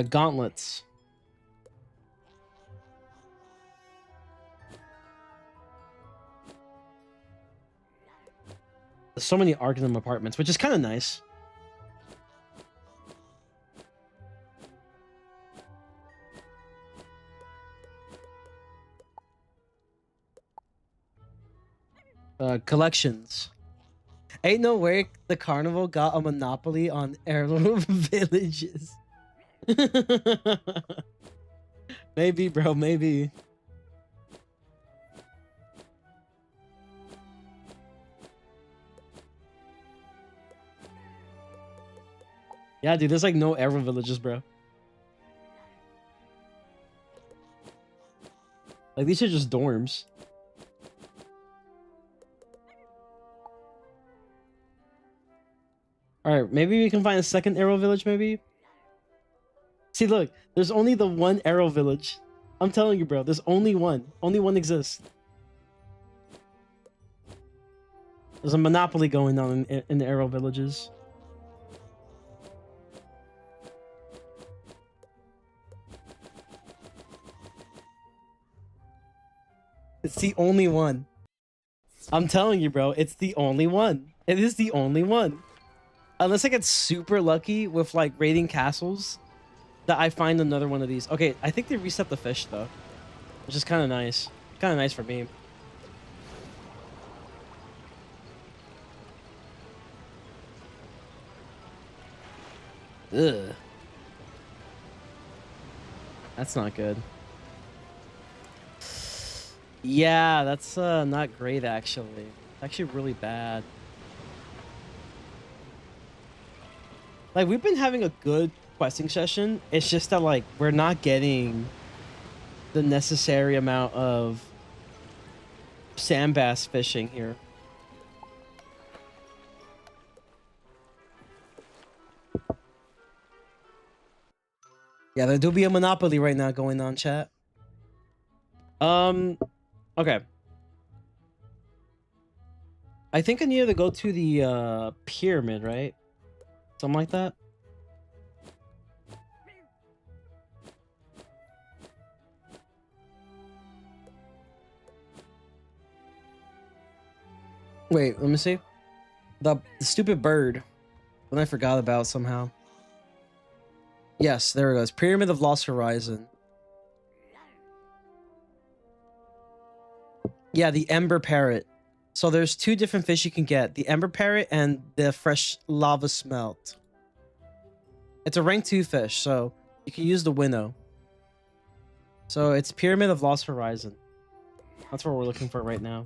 Gauntlets. There's so many Arcanum apartments, which is kind of nice. Collections. Ain't no way the carnival got a monopoly on heirloom villages. Maybe, bro, maybe. Yeah, dude, there's like no Arrow villages, bro. Like, these are just dorms. Alright, maybe we can find a second Arrow village, maybe? See, look, there's only the one Arrow village. I'm telling you, bro, there's only one. Only one exists. There's a monopoly going on in the Arrow villages. It's the only one. I'm telling you, bro, it's the only one. It is the only one. Unless I get super lucky with, like, raiding castles, that I find another one of these. Okay, I think they reset the fish, though. Which is kind of nice. Kind of nice for me. Ugh. That's not good. Yeah, that's not great, actually. It's actually really bad. Like, we've been having a good questing session. It's just that, like, we're not getting the necessary amount of sand bass fishing here. Yeah, there do be a monopoly right now going on, chat. Okay. I think I need to go to the pyramid, right? Something like that. Wait, let me see. The stupid bird. One I forgot about somehow. Yes, there it goes. Pyramid of Lost Horizon. Yeah, the Ember Parrot. So there's two different fish you can get. The Ember Parrot and the Fresh Lava Smelt. It's a rank 2 fish, so you can use the Winnow. So it's Pyramid of Lost Horizon. That's what we're looking for right now.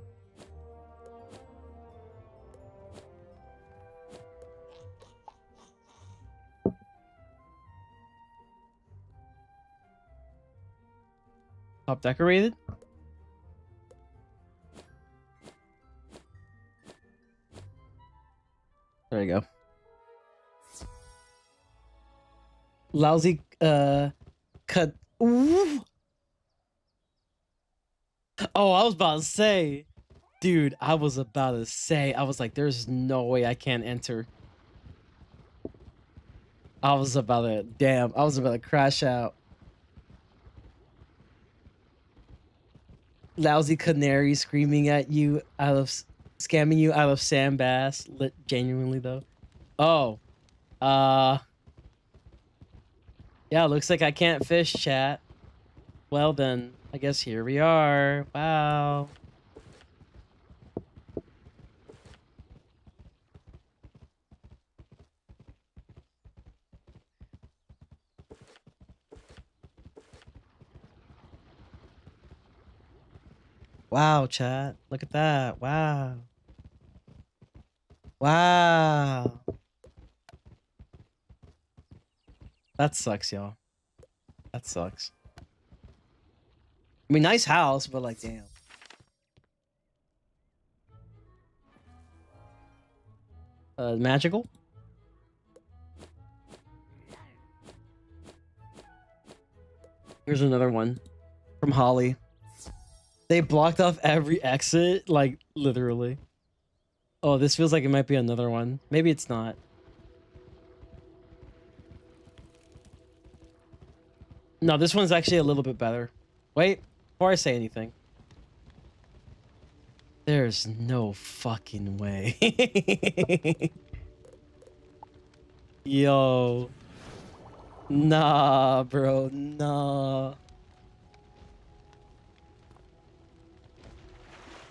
Top decorated. There you go. Lousy cut. Ooh. Oh, I was about to say, dude, I was like, there's no way I can't enter. I was about to crash out. Lousy canary screaming at you scamming you out of sand bass. Genuinely though. Oh, yeah, looks like I can't fish, chat. Well then, I guess here we are. Wow. Wow, chat. Look at that. Wow. Wow. That sucks, y'all. That sucks. I mean, nice house, but like, damn. Magical? Here's another one from Holly. They blocked off every exit, like, literally. Oh, this feels like it might be another one. Maybe it's not. No, this one's actually a little bit better. Wait, before I say anything. There's no fucking way. Yo. Nah, bro. Nah.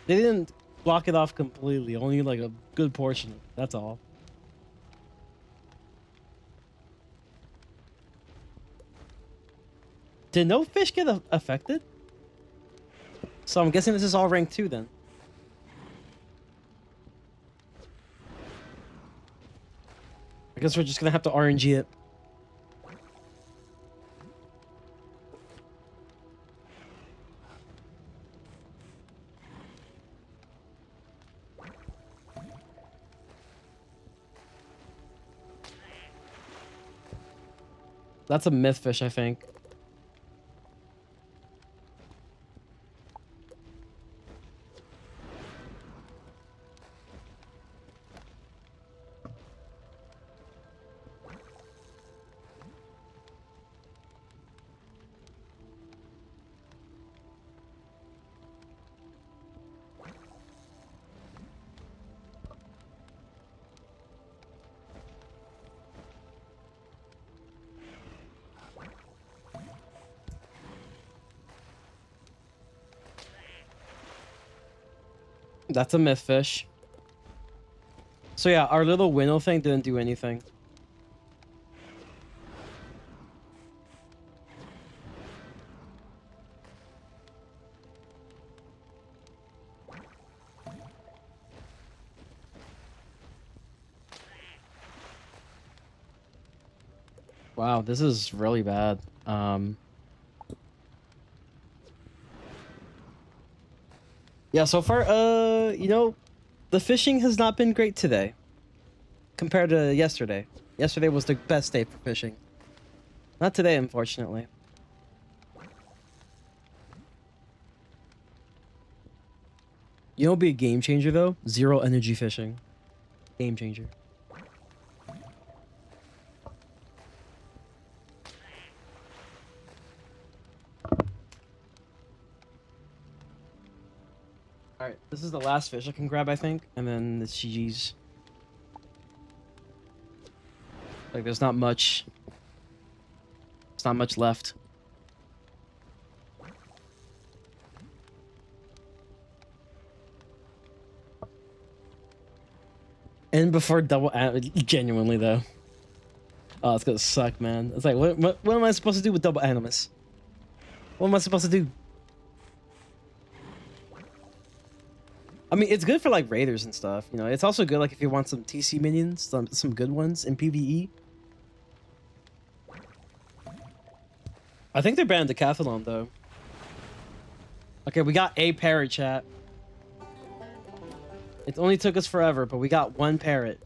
They didn't block it off completely. Only like a good portion. That's all. Did no fish get affected? So I'm guessing this is all rank 2 then. I guess we're just gonna have to RNG it. That's a myth fish, I think. That's a myth fish. So yeah, our little winnow thing didn't do anything. Wow, this is really bad. Yeah, so far, you know, the fishing has not been great today compared to yesterday. Yesterday was the best day for fishing. Not today, unfortunately. You know, be a game changer though. Zero energy fishing. Game changer. Alright, this is the last fish I can grab, I think. And then it's GG's. Like, there's not much. There's not much left. And before double... Genuinely, though. Oh, it's gonna suck, man. It's like, what am I supposed to do with double animus? What am I supposed to do? I mean, it's good for like raiders and stuff. You know, it's also good like if you want some TC minions, some good ones in PvE. I think they're banned Decathlon though. Okay, we got a parrot, chat. It only took us forever, but we got one parrot.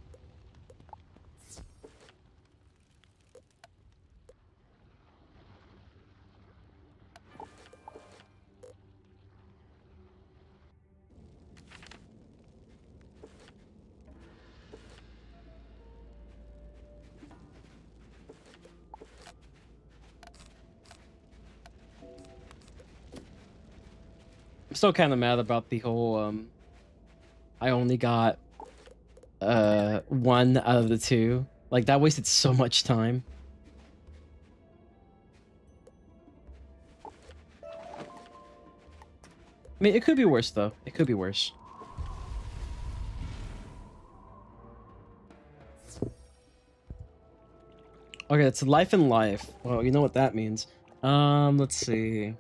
I'm still kind of mad about the whole, I only got, one out of the two. Like, that wasted so much time. I mean, it could be worse, though. It could be worse. Okay, it's life and life. Well, you know what that means. Let's see.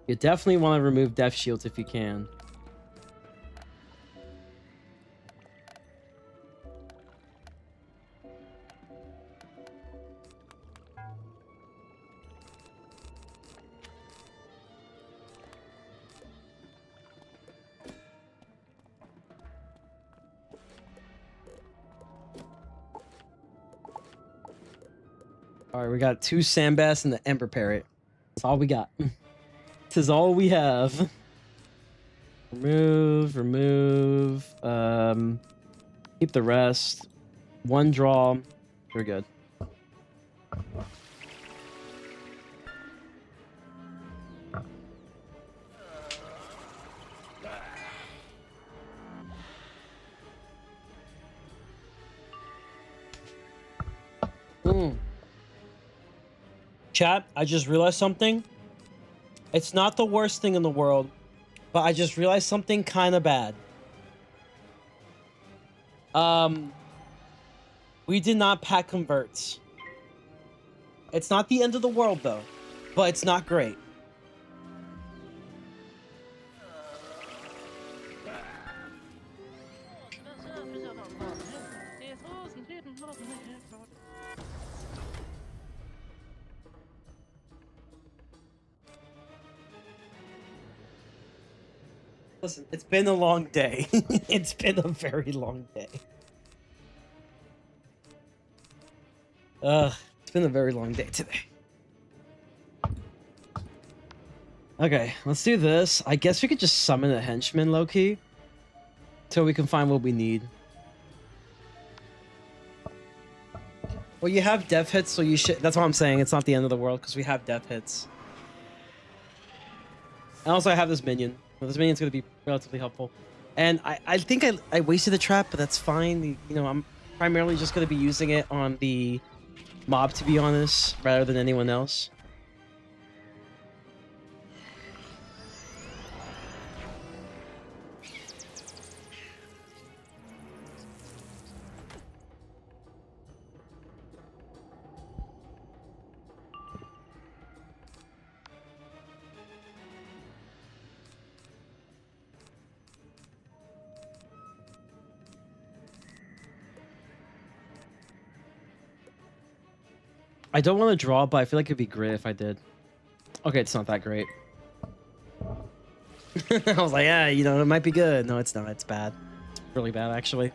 You definitely want to remove death shields if you can. All right, we got 2 sandbass and the ember parrot. That's all we got. This is all we have. Remove. Keep the rest. 1 draw. We're good. Chat, I just realized something. It's not the worst thing in the world, but I just realized something kind of bad. We did not pack converts. It's not the end of the world though, but it's not great. Listen, it's been a long day. It's been a very long day. It's been a very long day today. Okay, let's do this. I guess we could just summon a henchman low-key till we can find what we need. Well, you have death hits, so you should... That's what I'm saying. It's not the end of the world, because we have death hits. And also, I have this minion. Well, this minion's going to be relatively helpful. And I think I wasted a trap, but that's fine. You know, I'm primarily just going to be using it on the mob, to be honest, rather than anyone else. I don't want to draw, but I feel like it'd be great if I did. Okay, it's not that great. I was like, yeah, you know, it might be good. No, it's not. It's bad. It's really bad, actually.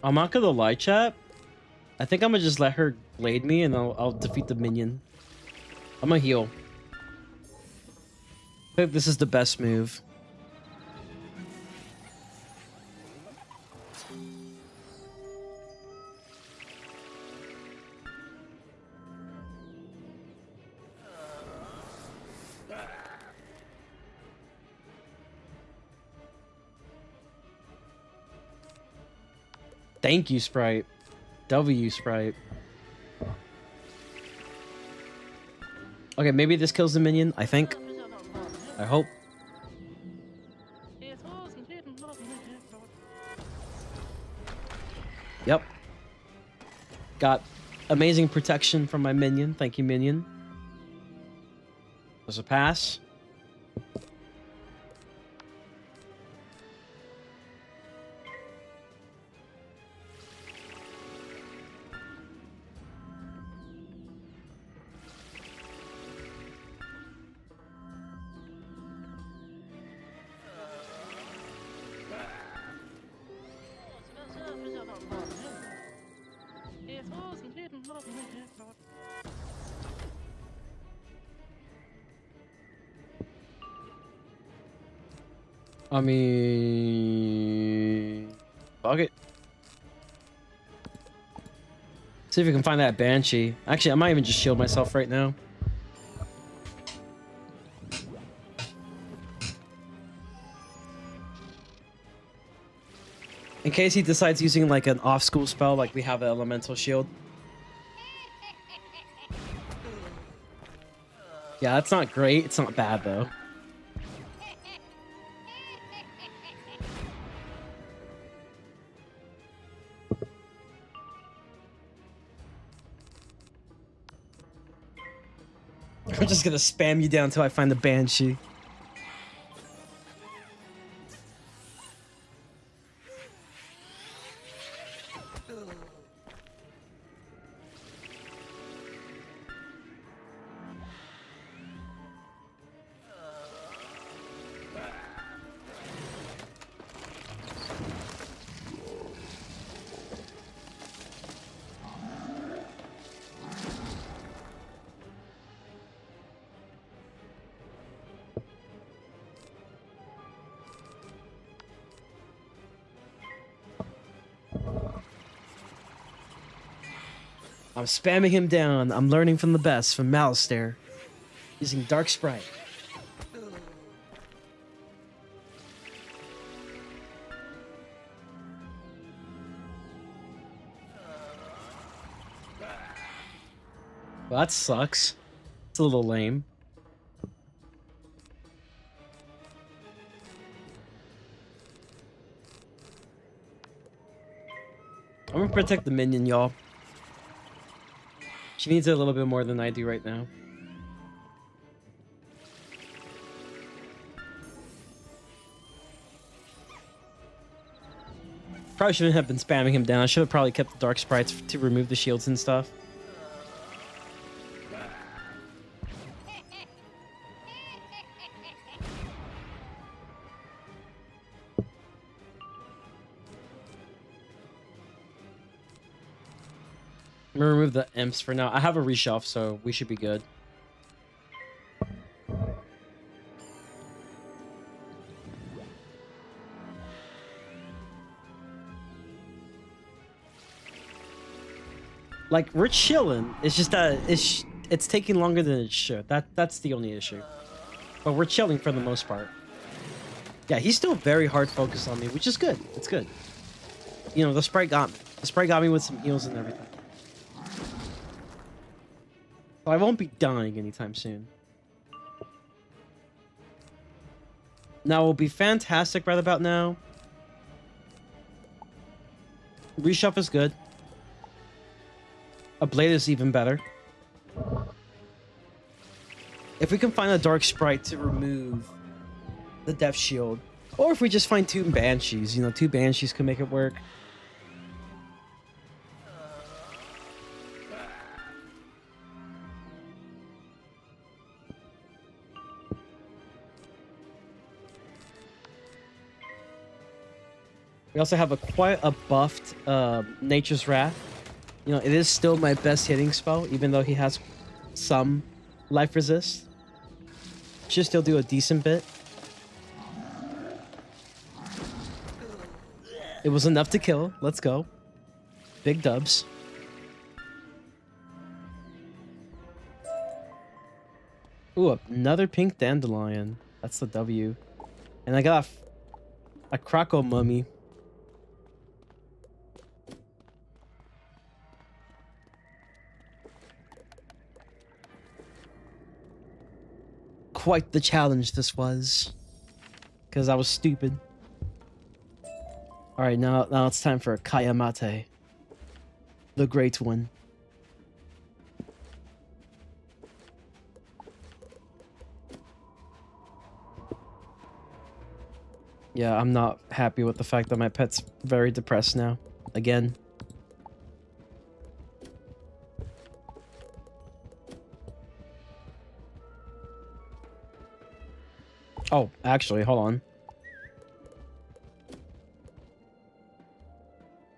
I'm not gonna lie, chat. I think I'm gonna just let her blade me and I'll defeat the minion. I'm gonna heal. I think this is the best move. Thank you, Sprite. W, Sprite. Okay, maybe this kills the minion, I think. I hope. Yep. Got amazing protection from my minion. Thank you, minion. There's a pass. I mean, fuck it. See if we can find that Banshee. Actually, I might even just shield myself right now. In case he decides using like an off-school spell, like we have an elemental shield. Yeah, that's not great. It's not bad though. I'm just gonna spam you down until I find the Banshee. I'm spamming him down. I'm learning from the best, from Malistaire. Using Dark Sprite. Well, that sucks. It's a little lame. I'm gonna protect the minion, y'all. She needs it a little bit more than I do right now. Probably shouldn't have been spamming him down. I should have probably kept the dark sprites to remove the shields and stuff. I'm gonna remove the imps for now. I have a reshelf, so we should be good. Like, we're chilling. It's just that it's taking longer than it should. That's the only issue. But we're chilling for the most part. Yeah, he's still very hard focused on me, which is good. It's good. You know, the sprite got me. The sprite got me with some heals and everything. So I won't be dying anytime soon. Now, will be fantastic right about now. Reshuff is good. A blade is even better. If we can find a dark sprite to remove the death shield, or if we just find two banshees, you know, two banshees can make it work. We also have quite a buffed Nature's Wrath. You know, it is still my best hitting spell, even though he has some life resist. Should still do a decent bit. It was enough to kill. Let's go. Big dubs. Ooh, another pink dandelion. That's the W. And I got a Kroko mummy. Quite the challenge this was, because I was stupid. All right, now it's time for a Kaya Mate. The great one. Yeah, I'm not happy with the fact that my pet's very depressed now. Again. Oh, actually, hold on.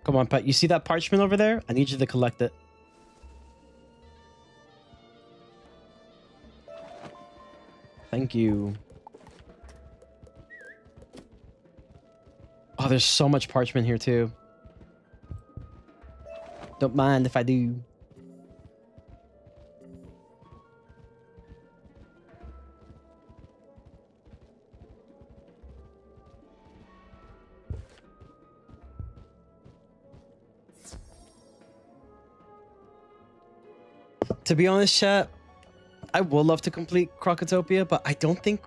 Come on, pet. You see that parchment over there? I need you to collect it. Thank you. Oh, there's so much parchment here, too. Don't mind if I do. To be honest, chat, I would love to complete KROKOTOPIA, but I don't think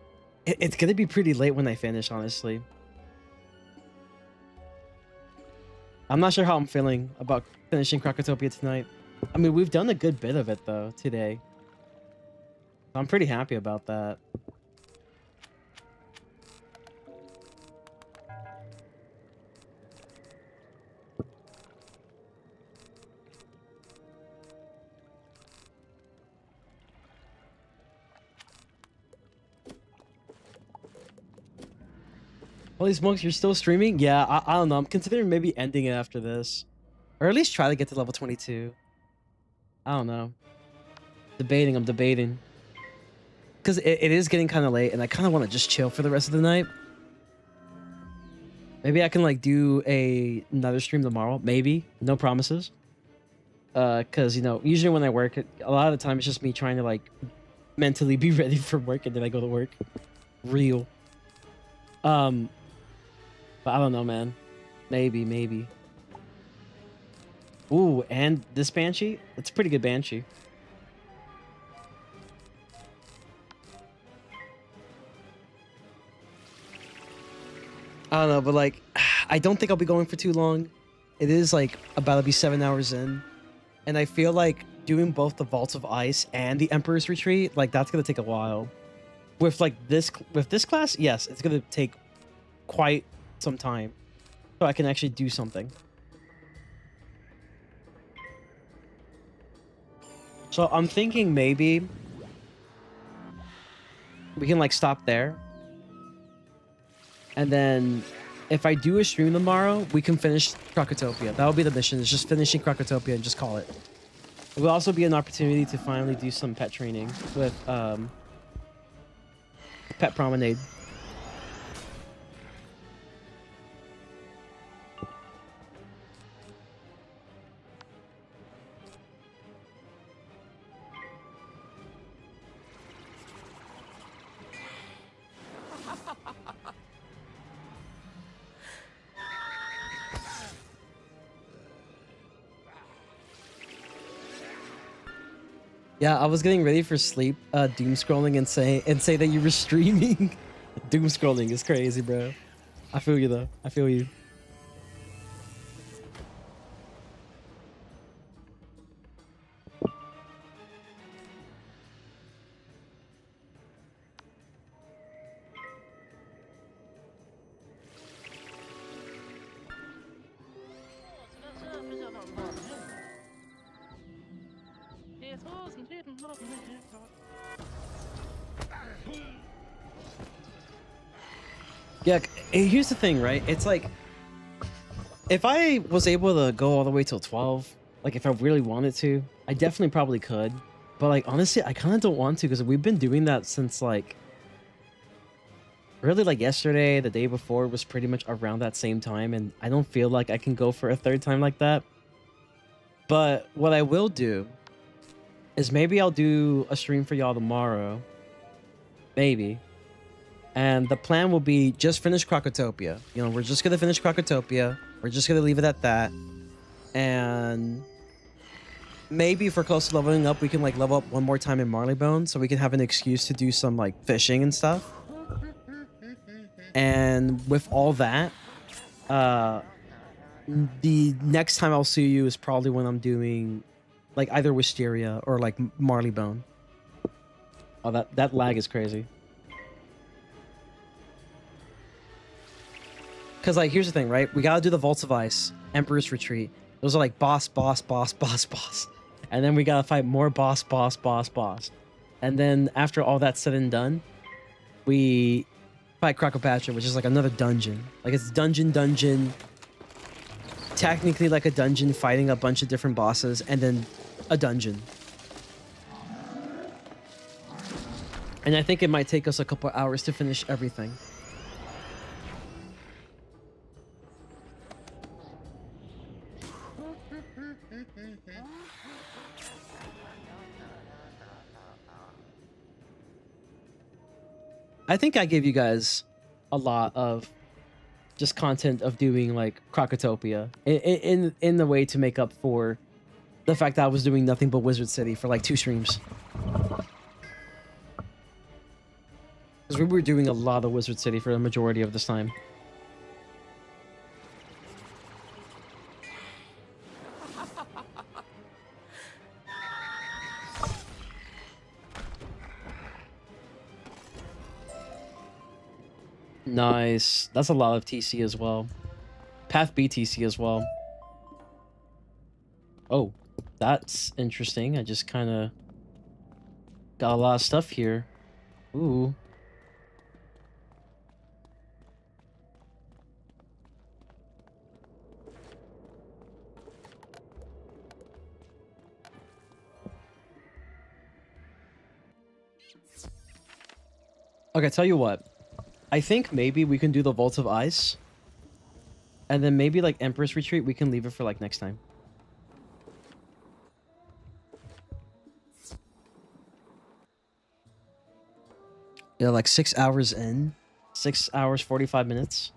it's gonna be pretty late when I finish, honestly. I'm not sure how I'm feeling about finishing KROKOTOPIA tonight. I mean, we've done a good bit of it, though, today. I'm pretty happy about that. Holy smokes, you're still streaming? Yeah, I don't know. I'm considering maybe ending it after this. Or at least try to get to level 22. I don't know. I'm debating. Because it is getting kind of late, and I kind of want to just chill for the rest of the night. Maybe I can, like, do another stream tomorrow. Maybe. No promises. Because, you know, usually when I work, a lot of the time it's just me trying to, like, mentally be ready for work, and then I go to work. Real. But I don't know, man. Maybe. Ooh, and this Banshee? It's a pretty good Banshee. I don't know, but like, I don't think I'll be going for too long. It is like about to be 7 hours in. And I feel like doing both the Vaults of Ice and the Emperor's Retreat, like that's gonna take a while. With this class, yes, it's gonna take quite some time. So I can actually do something. So I'm thinking maybe we can like stop there. And then if I do a stream tomorrow, we can finish KROKOTOPIA. That'll be the mission, is just finishing KROKOTOPIA and just call it. It will also be an opportunity to finally do some pet training with Pet Promenade. Yeah, I was getting ready for sleep, doom scrolling and say that you were streaming. Doom scrolling is crazy, bro. I feel you though. I feel you. Yeah, here's the thing, right? It's like, if I was able to go all the way till 12, like if I really wanted to, I definitely probably could. But like, honestly, I kind of don't want to because we've been doing that since like, really like yesterday, the day before was pretty much around that same time. And I don't feel like I can go for a third time like that. But what I will do is maybe I'll do a stream for y'all tomorrow. Maybe. And the plan will be just finish KROKOTOPIA. You know, we're just going to finish KROKOTOPIA. We're just going to leave it at that. And maybe if we're close to leveling up, we can like level up one more time in Marleybone so we can have an excuse to do some like fishing and stuff. And with all that, the next time I'll see you is probably when I'm doing like either Wisteria or like Marleybone. Oh, that lag is crazy. Because, like, here's the thing, right? We gotta do the Vaults of Ice, Emperor's Retreat. Those are like boss. And then we gotta fight more boss. And then after all that's said and done, we fight KROKOTOPIA, which is like another dungeon. Like, it's dungeon. Technically like a dungeon fighting a bunch of different bosses, and then a dungeon. And I think it might take us a couple hours to finish everything. I think I gave you guys a lot of just content of doing like KROKOTOPIA in the way to make up for the fact that I was doing nothing but Wizard City for like 2 streams. Because we were doing a lot of Wizard City for the majority of this time. Nice. That's a lot of TC as well. Path B TC as well. Oh, that's interesting. I just kind of got a lot of stuff here. Ooh. Okay, tell you what. I think maybe we can do the Vault of Ice. And then maybe like Emperor's Retreat, we can leave it for like next time. Yeah, like 6 hours in. 6 hours, 45 minutes.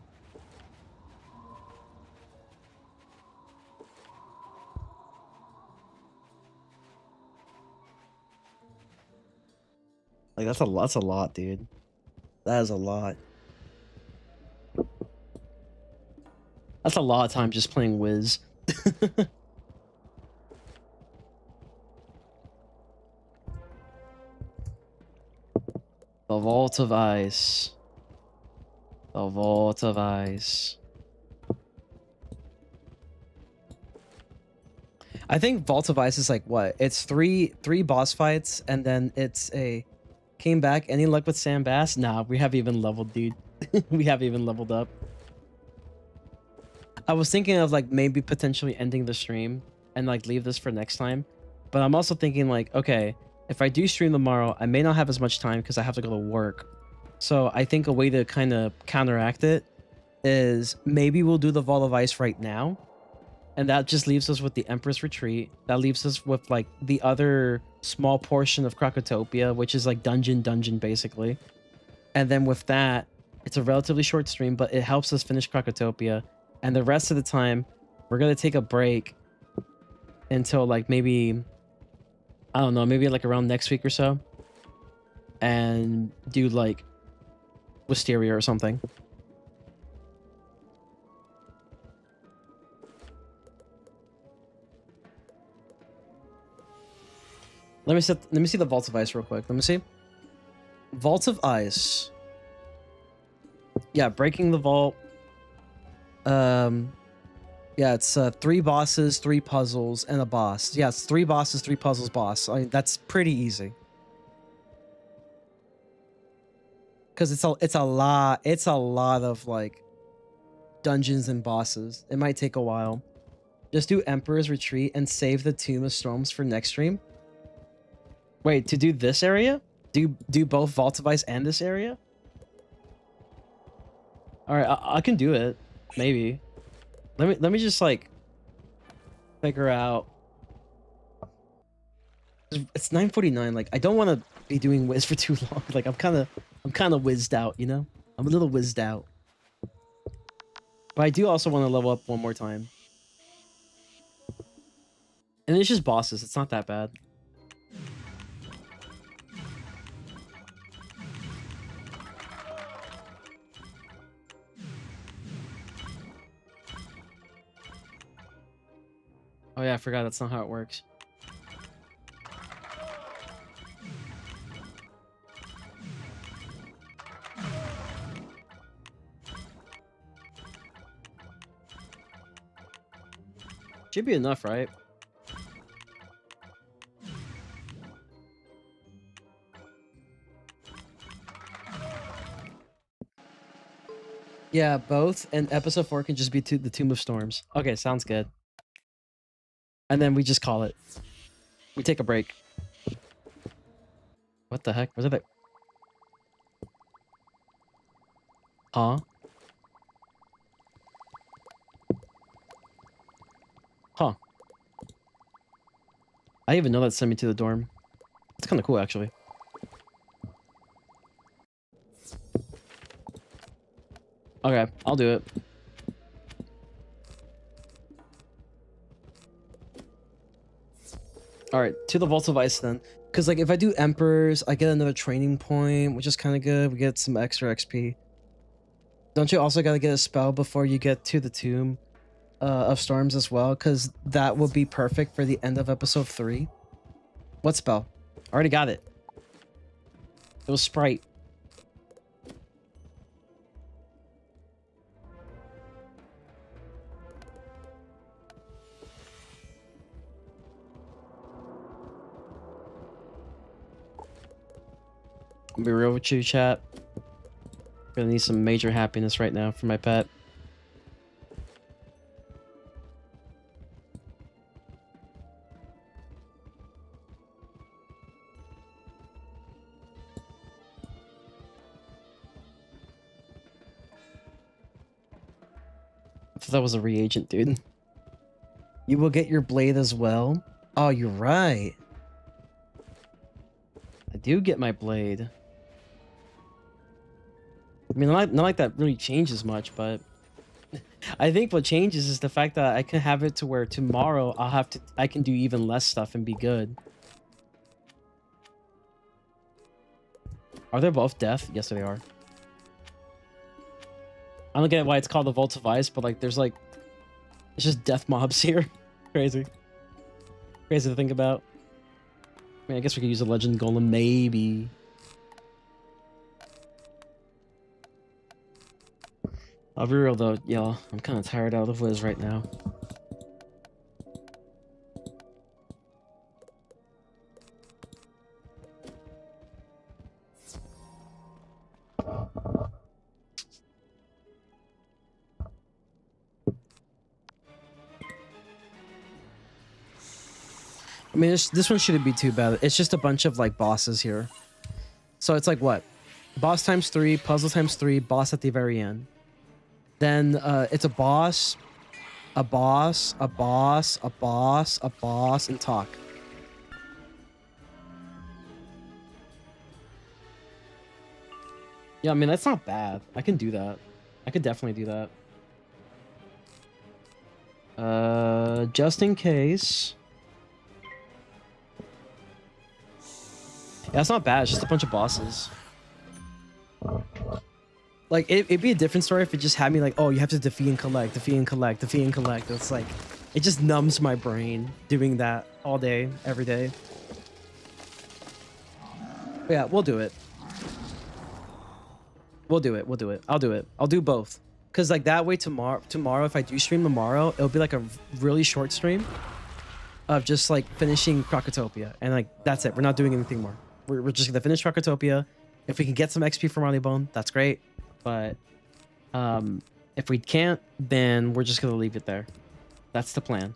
Like that's a lot, dude. That is a lot. That's a lot of time just playing Wiz. The Vault of Ice. The Vault of Ice. I think Vault of Ice is like what? It's three boss fights, and then it's a came back. Any luck with Sam Bass? Nah, we haven't even leveled, dude. We haven't even leveled up. I was thinking of like maybe potentially ending the stream and like leave this for next time. But I'm also thinking like, okay, if I do stream tomorrow, I may not have as much time because I have to go to work. So I think a way to kind of counteract it is maybe we'll do the Vault of Ice right now. And that just leaves us with the Empress Retreat. That leaves us with like the other small portion of KROKOTOPIA, which is like dungeon basically. And then with that, it's a relatively short stream, but it helps us finish KROKOTOPIA. And the rest of the time, we're going to take a break until like maybe, I don't know, maybe like around next week or so. And do like Wisteria or something. Let me see the Vault of Ice real quick. Let me see. Vault of Ice. Yeah, breaking the vault. Yeah, it's 3 bosses, 3 puzzles, and a boss. Yeah, it's 3 bosses, 3 puzzles, boss. I mean, that's pretty easy. Because it's a lot of like dungeons and bosses. It might take a while. Just do Emperor's Retreat and save the Tomb of Storms for next stream. Wait, to do this area? Do both Vault of Ice and this area? All right, I can do it. Maybe. Let me just like figure out. It's 9:49. Like I don't want to be doing Wiz for too long. Like I'm kind of wizzed out, you know? I'm a little wizzed out. But I do also want to level up one more time. And it's just bosses. It's not that bad. Oh yeah, I forgot that's not how it works. Should be enough, right? Yeah, both. And episode 4 can just be the Tomb of Storms. Okay, sounds good. And then we just call it. We take a break. What the heck? Was it? Huh? Huh. I didn't even know that sent me to the dorm. It's kind of cool, actually. Okay, I'll do it. All right, to the Vault of Ice then. Because, like, if I do Emperors, I get another training point, which is kind of good. We get some extra XP. Don't you also got to get a spell before you get to the Tomb of Storms as well? Because that will be perfect for the end of episode 3. What spell? Already got it. It was Sprite. I'll be real with you, chat. Gonna need some major happiness right now for my pet. I thought that was a reagent, dude. You will get your blade as well. Oh, you're right. I do get my blade. I mean, not like that really changes much, but I think what changes is the fact that I can have it to where tomorrow I can do even less stuff and be good. Are they both death? Yes, they are. I don't get why it's called the Vault of Ice, but like there's like it's just death mobs here. Crazy. Crazy to think about. I mean, I guess we could use a legend golem, maybe. I'll be real though, y'all. I'm kind of tired out of Wiz right now. I mean, this one shouldn't be too bad. It's just a bunch of like bosses here. So it's like what? Boss times 3, puzzle times 3, boss at the very end. Then it's a boss, a boss, a boss, a boss, a boss, and talk. Yeah, I mean, that's not bad. I can do that. I could definitely do that. Just in case. Yeah, that's not bad. It's just a bunch of bosses. Like, it'd be a different story if it just had me like, oh, you have to defeat and collect, defeat and collect, defeat and collect. It's like, it just numbs my brain doing that all day, every day. But yeah, we'll do it. We'll do it. We'll do it. I'll do it. I'll do both. Because like that way tomorrow, if I do stream tomorrow, it'll be like a really short stream of just like finishing KROKOTOPIA. And like, that's it. We're not doing anything more. We're just going to finish KROKOTOPIA. If we can get some XP from Bone, that's great. But if we can't, then we're just going to leave it there. That's the plan.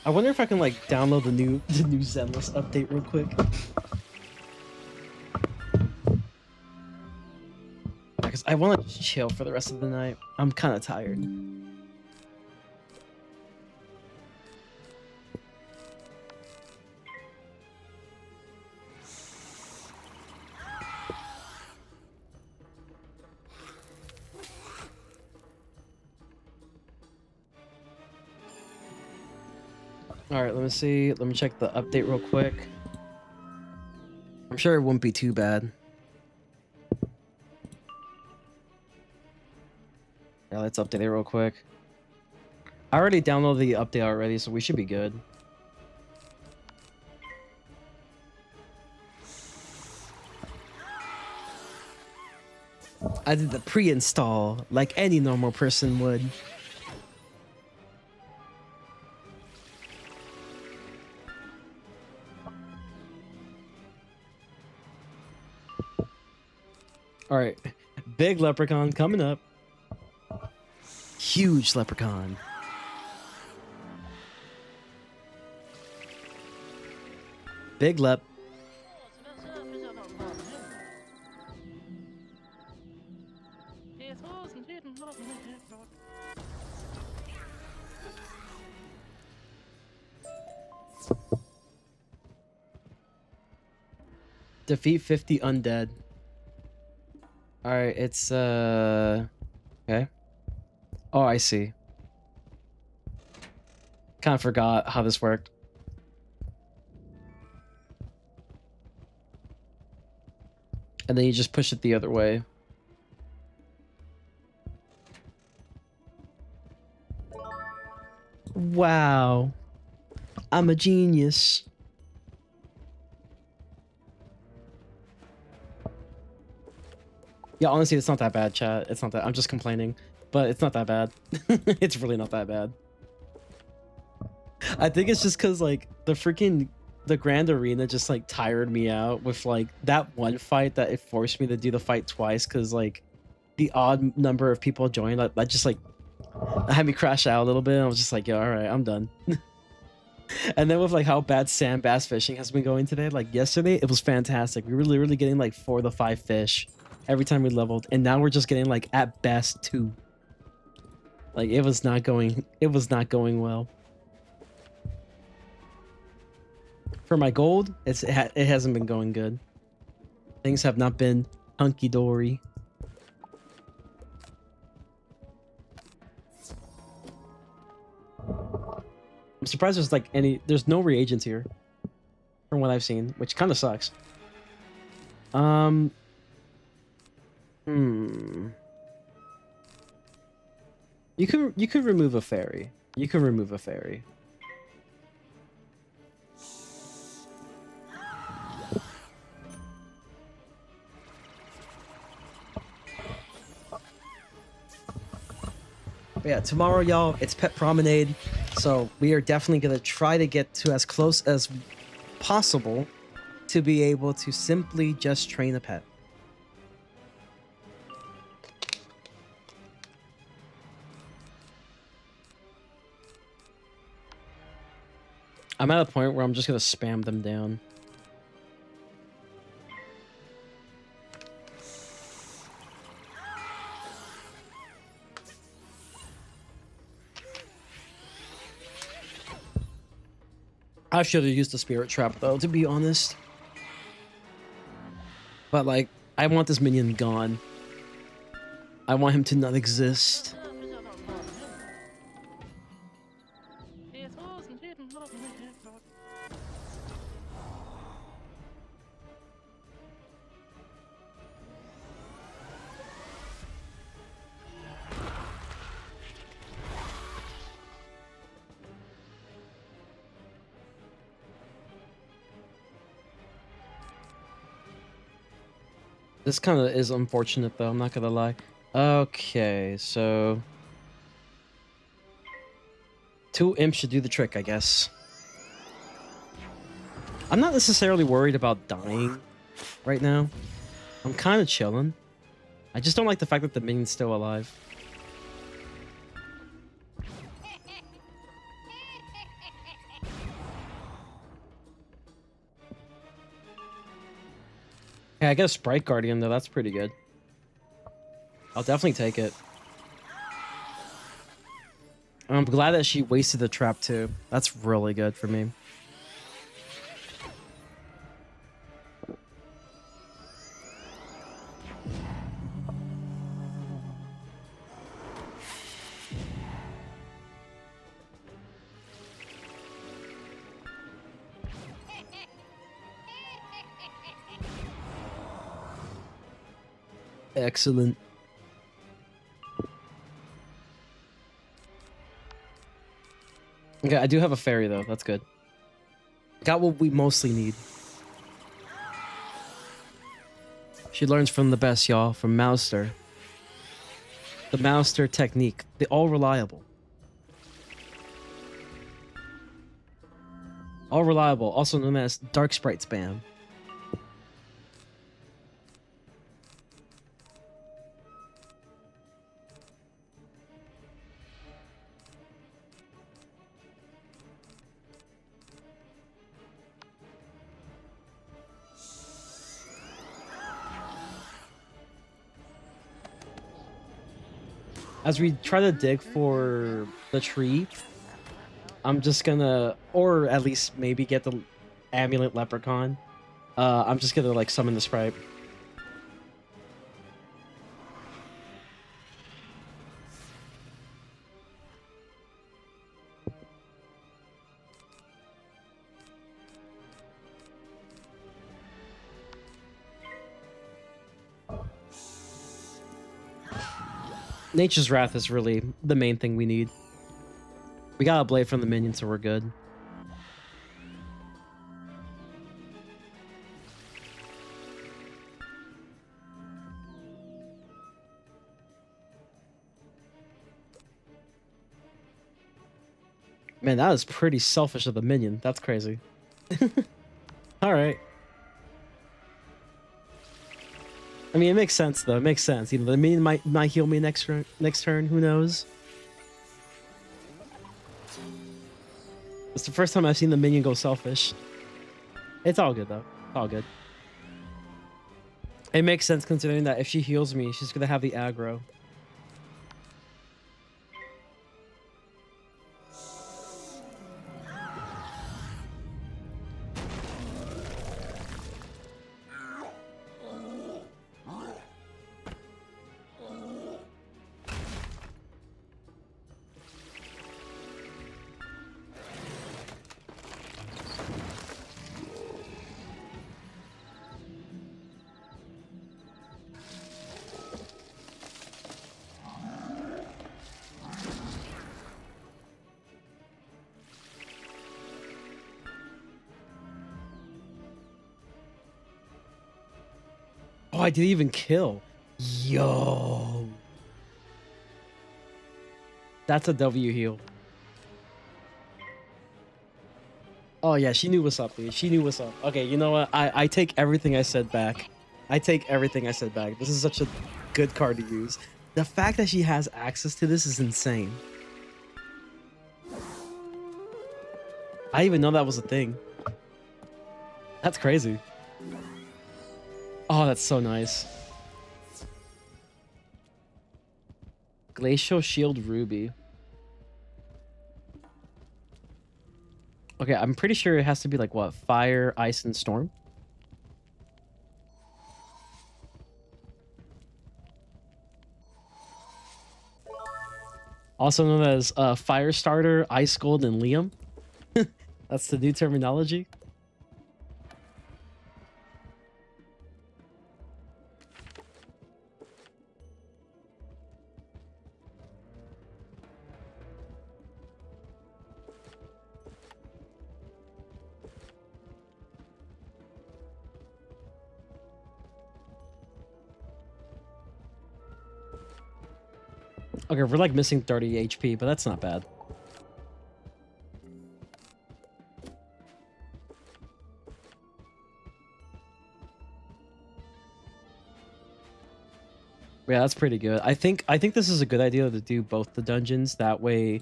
I wonder if I can like download the new Zenless update real quick. Because I want to just chill for the rest of the night. I'm kind of tired. All right, let me see. Let me check the update real quick. I'm sure it won't be too bad. Yeah, let's update it real quick. I already downloaded the update already, so we should be good. I did the pre-install like any normal person would. All right, big leprechaun coming up. Huge leprechaun. Big lep. Defeat 50 undead. All right, it's okay. Oh, I see. Kind of forgot how this worked. And then you just push it the other way. Wow. I'm a genius. Yeah, honestly, it's not that bad, chat. It's not that. I'm just complaining, but it's not that bad. It's really not that bad. I think it's just because like the Grand Arena just like tired me out with like that one fight that it forced me to do the fight twice because like the odd number of people joined. That just like had me crash out a little bit. And I was just like, yo, all right, I'm done. And then with like how bad sand bass fishing has been going today, like yesterday, it was fantastic. We were literally getting like 4 to 5 fish every time we leveled, and now we're just getting like at best 2. Like it was not going well. For my gold, it hasn't been going good. Things have not been hunky-dory. I'm surprised there's no reagents here from what I've seen, which kind of sucks. You could remove a fairy. You can remove a fairy. But yeah, tomorrow, y'all, it's Pet Promenade, so we are definitely gonna try to get to as close as possible to be able to simply just train a pet. I'm at a point where I'm just gonna spam them down. I should have used the spirit trap though, to be honest. But like, I want this minion gone. I want him to not exist. This kind of is unfortunate though, I'm not gonna lie. Okay, so 2 imps should do the trick, I guess. I'm not necessarily worried about dying right now. I'm kind of chilling. I just don't like the fact that the minion's still alive. Hey, I get a Sprite Guardian though, that's pretty good. I'll definitely take it. I'm glad that she wasted the trap too. That's really good for me. Excellent. Okay, I do have a fairy though. That's good. Got what we mostly need. She learns from the best, y'all. From Mouster. The Mouster technique. The all reliable. All reliable, also known as Dark Sprite Spam. As we try to dig for the tree, I'm just gonna, or at least maybe get the amulet leprechaun. I'm just gonna like summon the sprite. Nature's Wrath is really the main thing we need. We got a blade from the minion, so we're good. Man, that is pretty selfish of the minion. That's crazy. All right. I mean, it makes sense though. It makes sense. You know, the minion might heal me next turn. Who knows? It's the first time I've seen the minion go selfish. It's all good though. It's all good. It makes sense considering that if she heals me, she's gonna have the aggro. Oh, I didn't even kill. Yo. That's a W heal. Oh yeah, she knew what's up, dude. She knew what's up. Okay, you know what? I take everything I said back. I take everything I said back. This is such a good card to use. The fact that she has access to this is insane. I didn't even know that was a thing. That's crazy. Oh, that's so nice. Glacial Shield Ruby. Okay, I'm pretty sure it has to be like what? Fire, Ice, and Storm? Also known as Fire Starter, Ice Gold, and Liam. That's the new terminology. Okay, we're like missing 30 HP, but that's not bad. Yeah, that's pretty good. I think this is a good idea to do both the dungeons. That way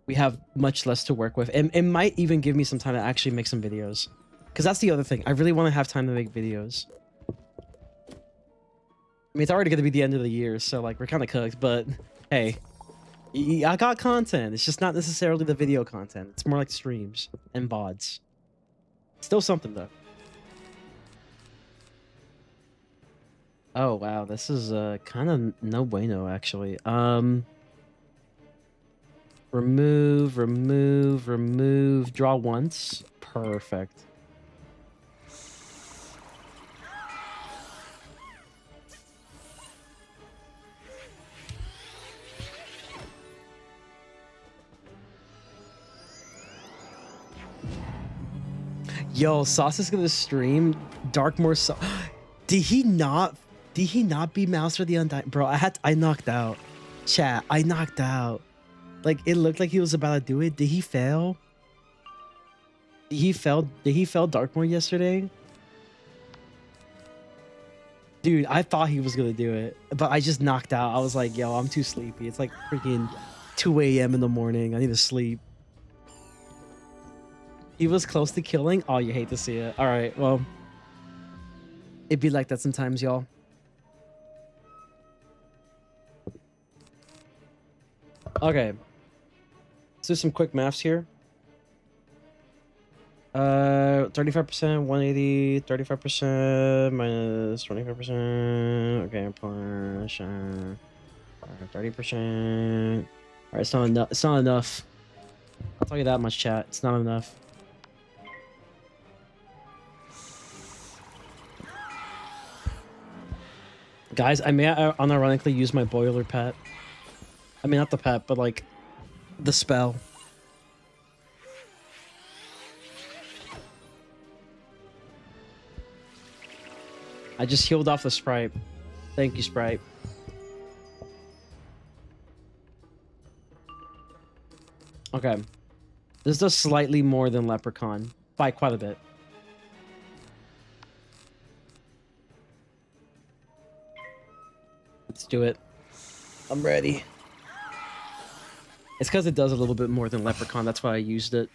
we have much less to work with. And it might even give me some time to actually make some videos. Because that's the other thing. I really want to have time to make videos. I mean, it's already going to be the end of the year, so like we're kind of cooked, but hey, I got content. It's just not necessarily the video content. It's more like streams and VODs. Still something though. Oh wow, this is kind of no bueno actually. Remove, draw once. Perfect. Yo, Sauce is gonna stream Darkmoor. Did he not? Did he not beat Master the Undying? Bro, I knocked out. Chat, I knocked out. Like it looked like he was about to do it. Did he fail? Did he fail Darkmoor yesterday? Dude, I thought he was gonna do it, but I just knocked out. I was like, yo, I'm too sleepy. It's like freaking 2 a.m. in the morning. I need to sleep. He was close to killing. Oh, you hate to see it. All right, well, it'd be like that sometimes, y'all. Okay, let's do some quick maths here. 35%, 180, 35% minus 25%. Okay, push. 30%. All right, it's not enough. It's not enough. I'll tell you that much, chat. It's not enough. Guys, I may unironically use my boiler pet. I mean, not the pet, but like the spell. I just healed off the Sprite. Thank you, Sprite. Okay. This does slightly more than Leprechaun. By quite a bit. Let's do it. I'm ready. It's because it does a little bit more than Leprechaun. That's why I used it.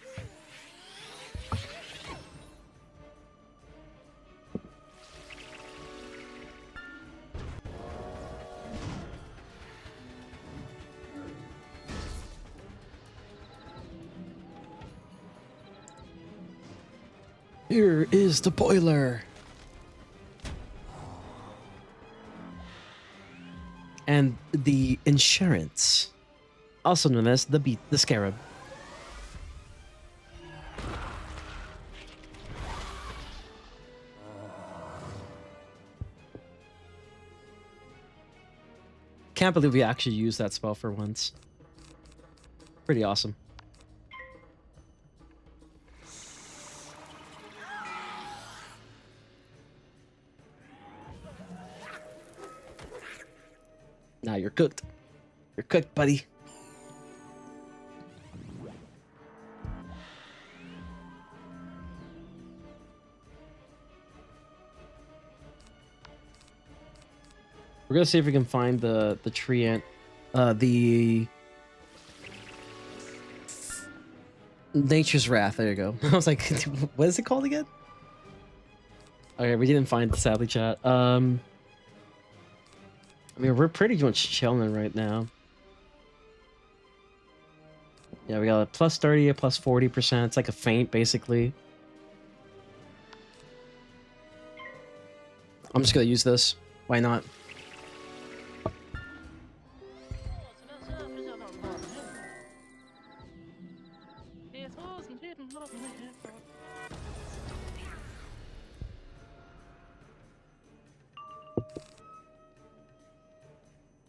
Here is the boiler. And the insurance, also known as the scarab. Can't believe we actually used that spell for once. Pretty awesome. Now you're cooked. You're cooked, buddy. We're gonna see if we can find the tree ant, the Nature's Wrath. There you go. I was like, what is it called again? Okay, we didn't find it, sadly, chat. I mean, we're pretty much chilling right now. Yeah, we got a plus 30, a plus 40%. It's like a feint, basically. I'm just gonna use this. Why not?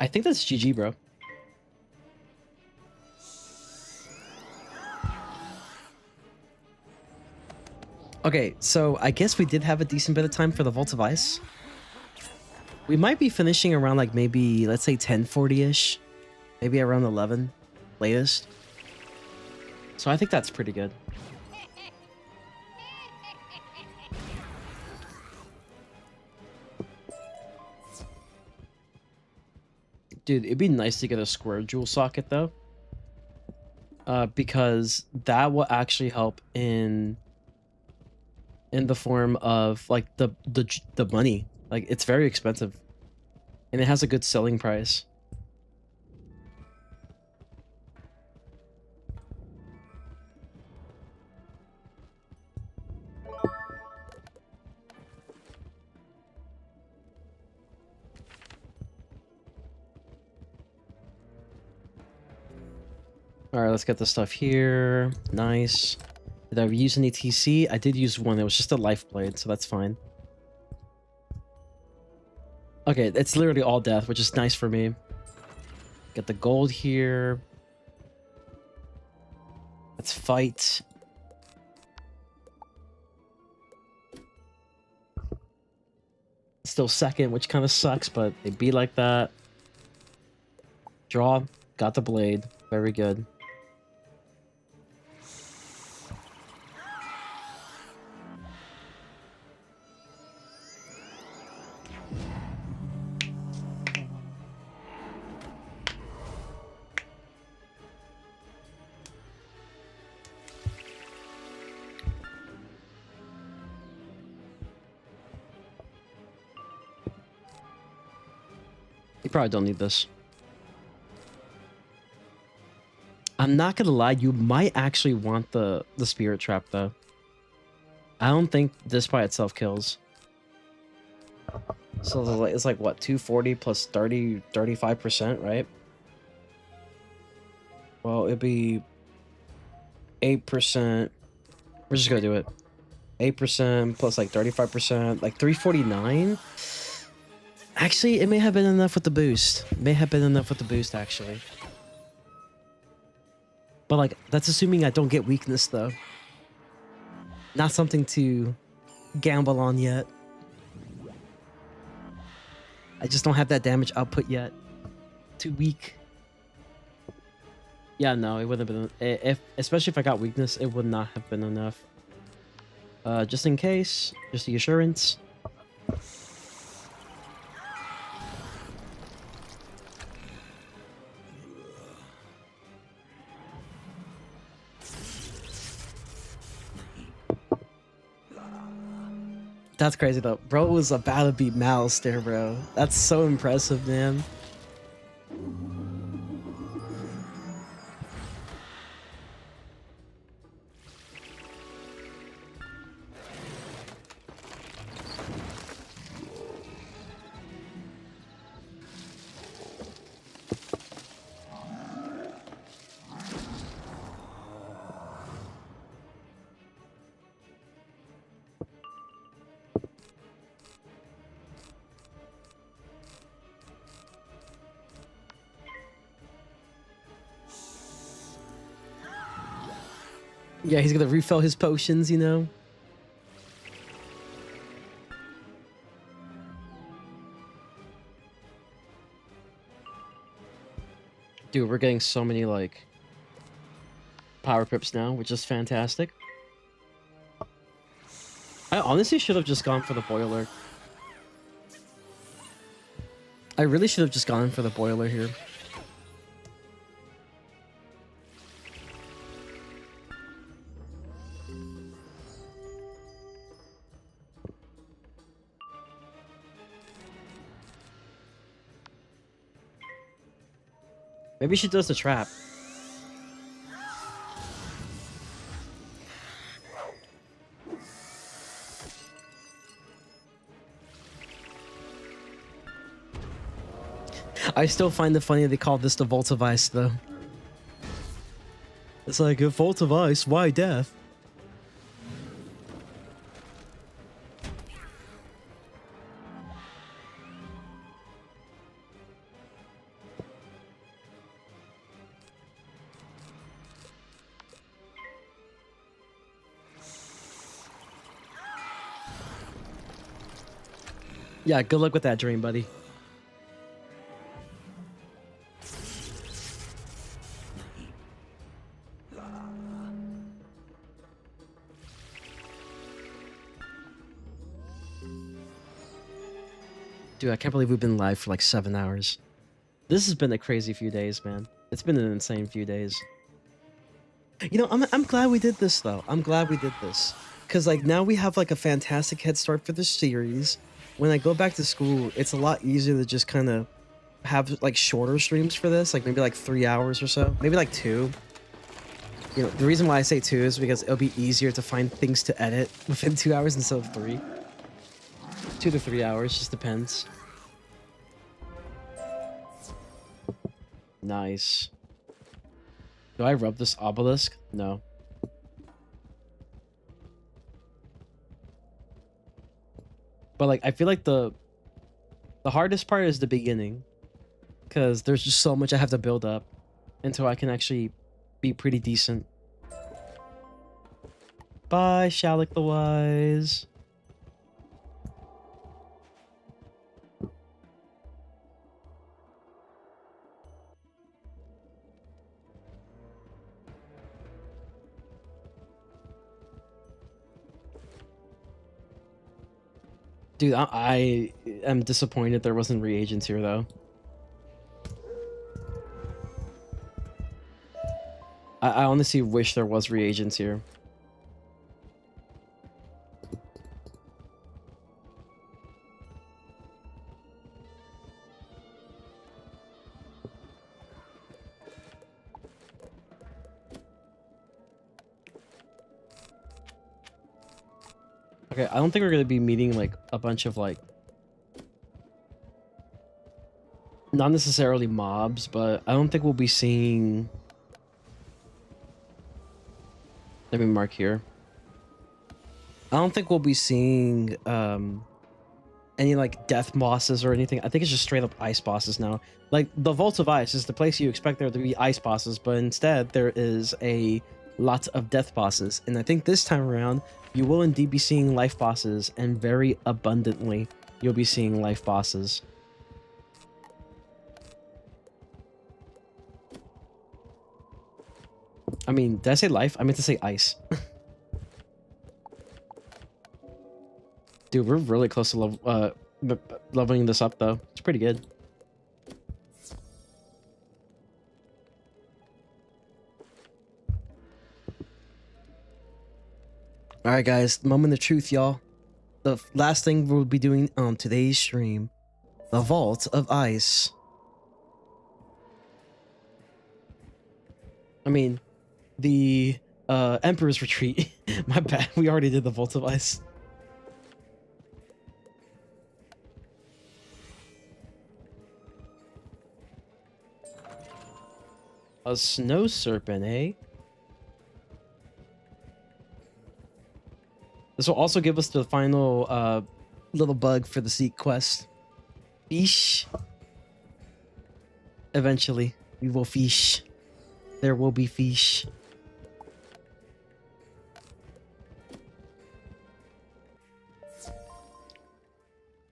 I think that's GG, bro. Okay, so I guess we did have a decent bit of time for the Vault of Ice. We might be finishing around like maybe, let's say 10:40-ish. Maybe around 11, latest. So I think that's pretty good. Dude, it'd be nice to get a square jewel socket though. Because that will actually help in the form of like the money. Like it's very expensive. And it has a good selling price. All right, let's get the stuff here. Nice. Did I use any TC? I did use one. It was just a life blade, so that's fine. Okay, it's literally all death, which is nice for me. Get the gold here. Let's fight. still second, which kind of sucks, but it be like that. Draw, got the blade. Very good. You probably don't need this. I'm not gonna lie, you might actually want the spirit trap though. I don't think this by itself kills. So it's like what, 240 plus 35%, right? Well, it'd be 8%. We're just gonna do it. 8% plus like 35%, like 349. Actually, it may have been enough with the boost. It may have been enough with the boost, actually. But like, that's assuming I don't get weakness, though. Not something to gamble on yet. I just don't have that damage output yet. Too weak. Yeah, no, it wouldn't have been... especially if I got weakness, it would not have been enough. Just in case, just the assurance. That's crazy though. Bro was about to beat Mouse there, bro. That's so impressive, man. Yeah, he's gonna refill his potions, you know? Dude, we're getting so many, like, power pips now, which is fantastic. I honestly should have just gone for the boiler. I really should have just gone for the boiler here. Maybe she does the trap. I still find it funny they call this the Vault of Ice, though. It's like, a Vault of Ice, why death? Yeah, good luck with that dream, buddy. Dude, I can't believe we've been live for like 7 hours. This has been a crazy few days, man. It's been an insane few days. You know, I'm glad we did this, though. I'm glad we did this. Because, like, now we have, like, a fantastic head start for this series. When I go back to school, it's a lot easier to just kind of have, like, shorter streams for this. Like, maybe, like, 3 hours or so. Maybe, like, 2. You know, the reason why I say 2 is because it'll be easier to find things to edit within 2 hours instead of 3. 2 to 3 hours, just depends. Nice. Do I rub this obelisk? No. But like, I feel like the hardest part is the beginning, because there's just so much I have to build up until I can actually be pretty decent. Bye, Shalik the Wise. Dude, I am disappointed there wasn't reagents here, though. I honestly wish there was reagents here. Okay, I don't think we're gonna be meeting like a bunch of like not necessarily mobs, but I don't think we'll be seeing. Let me mark here. I don't think we'll be seeing any like death bosses or anything. I think it's just straight up ice bosses now. Like the Vault of Ice is the place you expect there to be ice bosses, but instead there is a lot of death bosses. And I think this time around you will indeed be seeing life bosses, and very abundantly you'll be seeing life bosses. I mean, did I say life? I meant to say ice. Dude, we're really close to leveling this up, though. It's pretty good. Alright, guys. Moment of truth, y'all. The last thing we'll be doing on today's stream. The Vault of Ice. I mean, the Emperor's Retreat. My bad. We already did the Vault of Ice. A snow serpent, eh? This will also give us the final little bug for the Seek quest. Fish. Eventually, we will fish. There will be fish.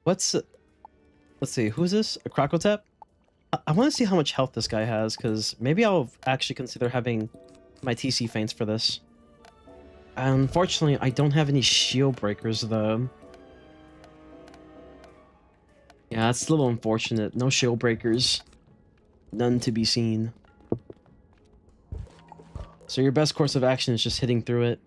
Let's see, who's this? A Crocotep? I want to see how much health this guy has, because maybe I'll actually consider having my TC feints for this. Unfortunately, I don't have any shield breakers, though. Yeah, that's a little unfortunate. No shield breakers. None to be seen. So your best course of action is just hitting through it.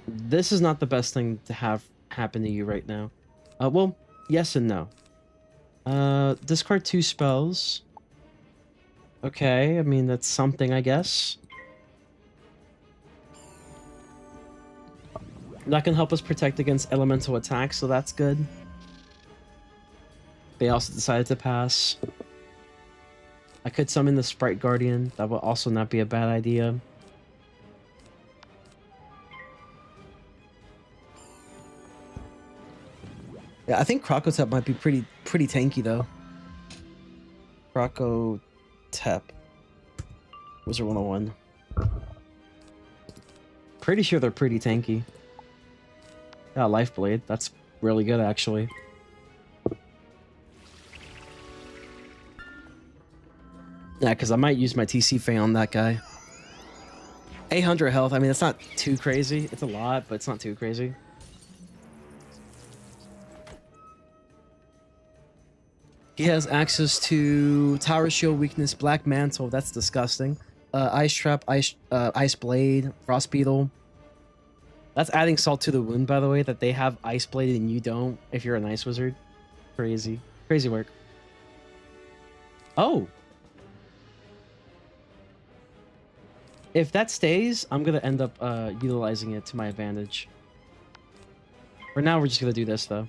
This is not the best thing to have happen to you right now. Well, yes and no. Discard 2 spells. Okay, I mean, that's something, I guess. That can help us protect against elemental attacks, so that's good. They also decided to pass. I could summon the Sprite Guardian. That would also not be a bad idea. Yeah, I think Crocotep might be pretty tanky, though. Crocotep. Wizard101. Pretty sure they're pretty tanky. Yeah, Life Blade. That's really good, actually. Yeah, because I might use my TC Feint on that guy. 800 health. I mean, it's not too crazy. It's a lot, but it's not too crazy. He has access to Tower Shield Weakness, Black Mantle. That's disgusting. Ice Trap, Ice Blade, Frost Beetle. That's adding salt to the wound, by the way, that they have Ice Blade and you don't if you're an Ice Wizard. Crazy. Crazy work. Oh! If that stays, I'm going to end up utilizing it to my advantage. For now, we're just going to do this, though.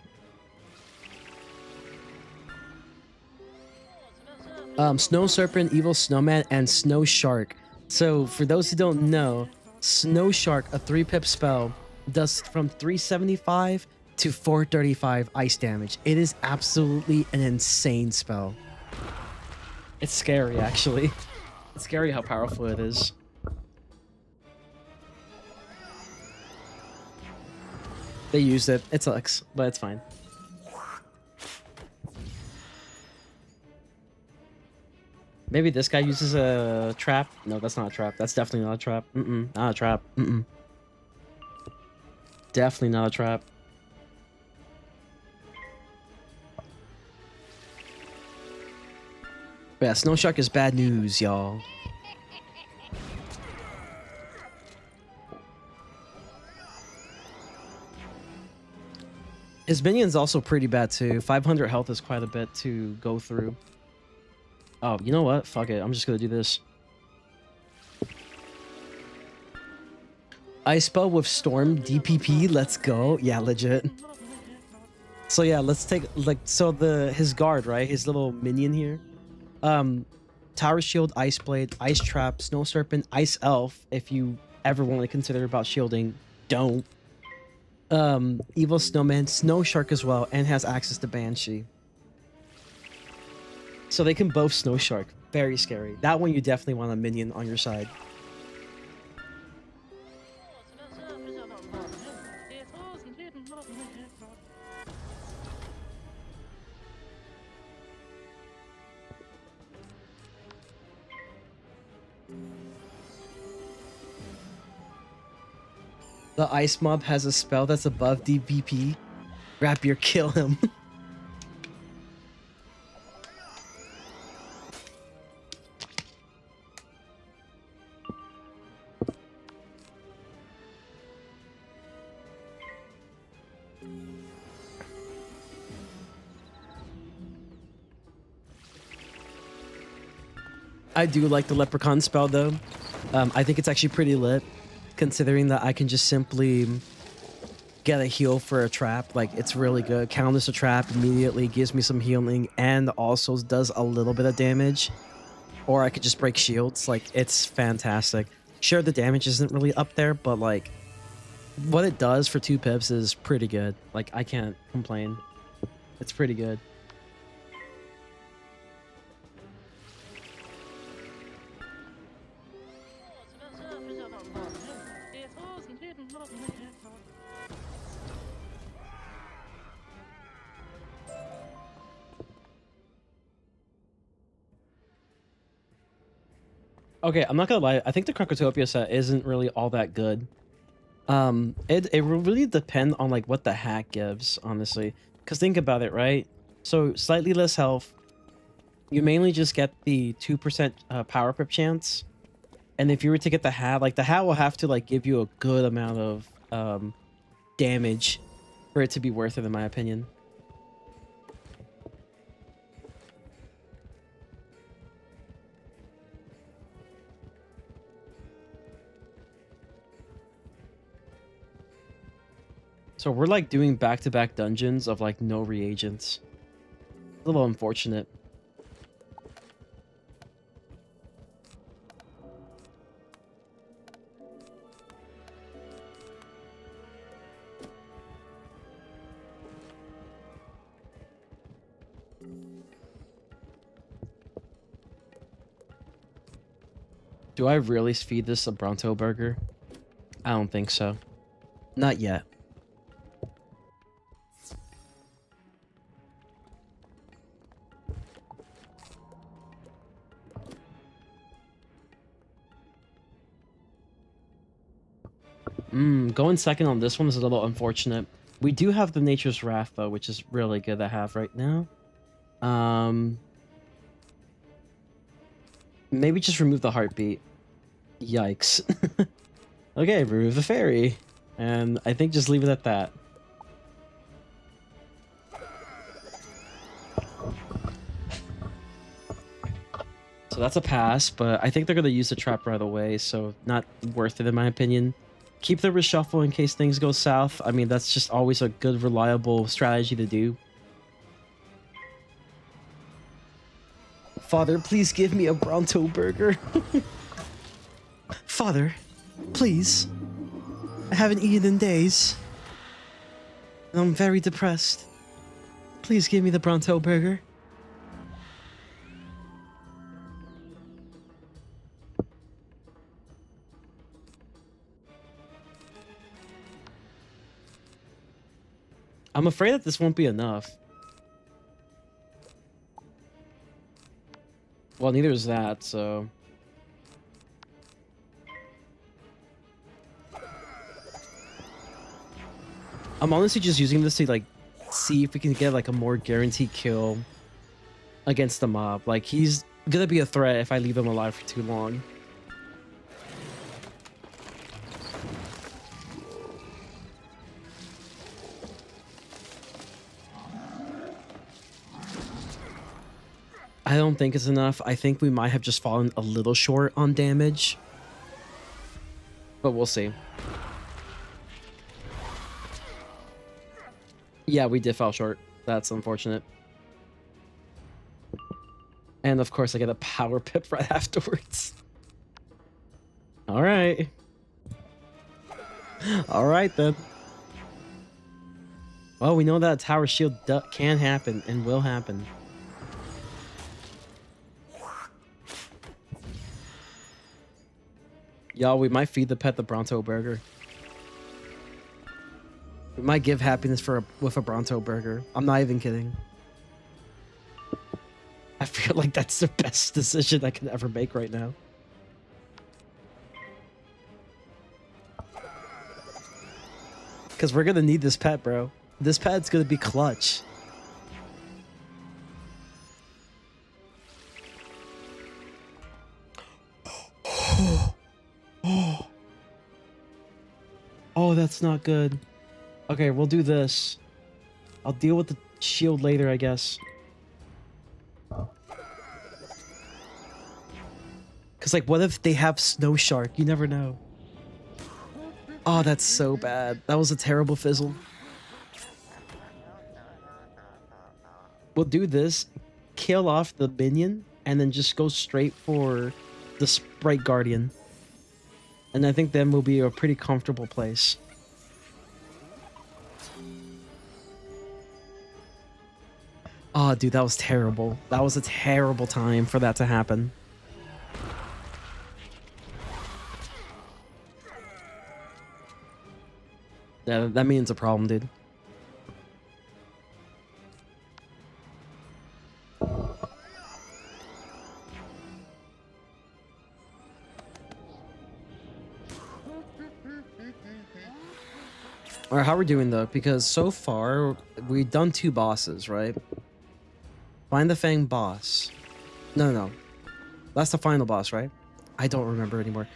Snow Serpent, Evil Snowman, and Snow Shark. So, for those who don't know, Snow Shark, a 3-pip spell, does from 375 to 435 ice damage. It is absolutely an insane spell. It's scary, actually. It's scary how powerful it is. They used it. It sucks, but it's fine. Maybe this guy uses a trap. No, that's not a trap. That's definitely not a trap. Not a trap. Definitely not a trap. But yeah, Snow Shark is bad news, y'all. His minion's also pretty bad too. 500 health is quite a bit to go through. Oh, you know what? Fuck it. I'm just gonna do this. Ice spell with Storm DPP. Let's go. Yeah, legit. So yeah, let's take like his guard, right? His little minion here. Tower Shield, Ice Blade, Ice Trap, Snow Serpent, Ice Elf. If you ever want to consider about shielding, don't. Evil Snowman, Snow Shark as well, and has access to Banshee. So they can both Snow Shark. Very scary. That one you definitely want a minion on your side. The ice mob has a spell that's above DPP. Rapier, kill him. I do like the leprechaun spell though. I think it's actually pretty lit, considering that I can just simply get a heal for a trap. Like, it's really good. Counters a trap immediately, gives me some healing, and also does a little bit of damage. Or I could just break shields. Like, it's fantastic. Sure, the damage isn't really up there, but like, what it does for 2 pips is pretty good. Like, I can't complain. It's pretty good. Okay, I'm not gonna lie. I think the KROKOTOPIA set isn't really all that good. It will really depend on like what the hack gives, honestly. Because think about it, right? So slightly less health. You mainly just get the 2% power pip chance. And if you were to get the hat, like the hat will have to like give you a good amount of damage for it to be worth it, in my opinion. So we're like doing back-to-back dungeons of like no reagents. A little unfortunate. Do I really feed this a Bronto burger? I don't think so. Not yet. Going second on this one is a little unfortunate. We do have the Nature's Wrath though, which is really good to have right now. Maybe just remove the heartbeat. Yikes. Okay, remove the fairy. And I think just leave it at that. So that's a pass, but I think they're going to use the trap right away, so not worth it in my opinion. Keep the reshuffle in case things go south. I mean, that's just always a good, reliable strategy to do. Father, please give me a Bronto burger. Father, please. I haven't eaten in days. And I'm very depressed. Please give me the Bronto burger. I'm afraid that this won't be enough. Well, neither is that, so... I'm honestly just using this to like see if we can get like a more guaranteed kill against the mob. Like he's gonna be a threat if I leave him alive for too long. I don't think it's enough. I think we might have just fallen a little short on damage, but we'll see. Yeah, we did fall short. That's unfortunate. And of course I get a power pip right afterwards. All right. All right then. Well, we know that a tower shield can happen and will happen. Y'all, we might feed the pet the Bronto burger. We might give happiness with a Bronto burger. I'm not even kidding. I feel like that's the best decision I can ever make right now. Because we're going to need this pet, bro. This pet's going to be clutch. Oh, that's not good. Okay, we'll do this. I'll deal with the shield later, I guess. Because, like, what if they have Snow Shark? You never know. Oh, that's so bad. That was a terrible fizzle. We'll do this, kill off the minion, and then just go straight for the Sprite Guardian. And I think then we'll be a pretty comfortable place. Oh, dude, that was terrible. That was a terrible time for that to happen. Yeah, that means a problem, dude. Alright, how we're doing though? Because so far, we've done 2 bosses, right? Find the Fang boss. No. That's the final boss, right? I don't remember anymore.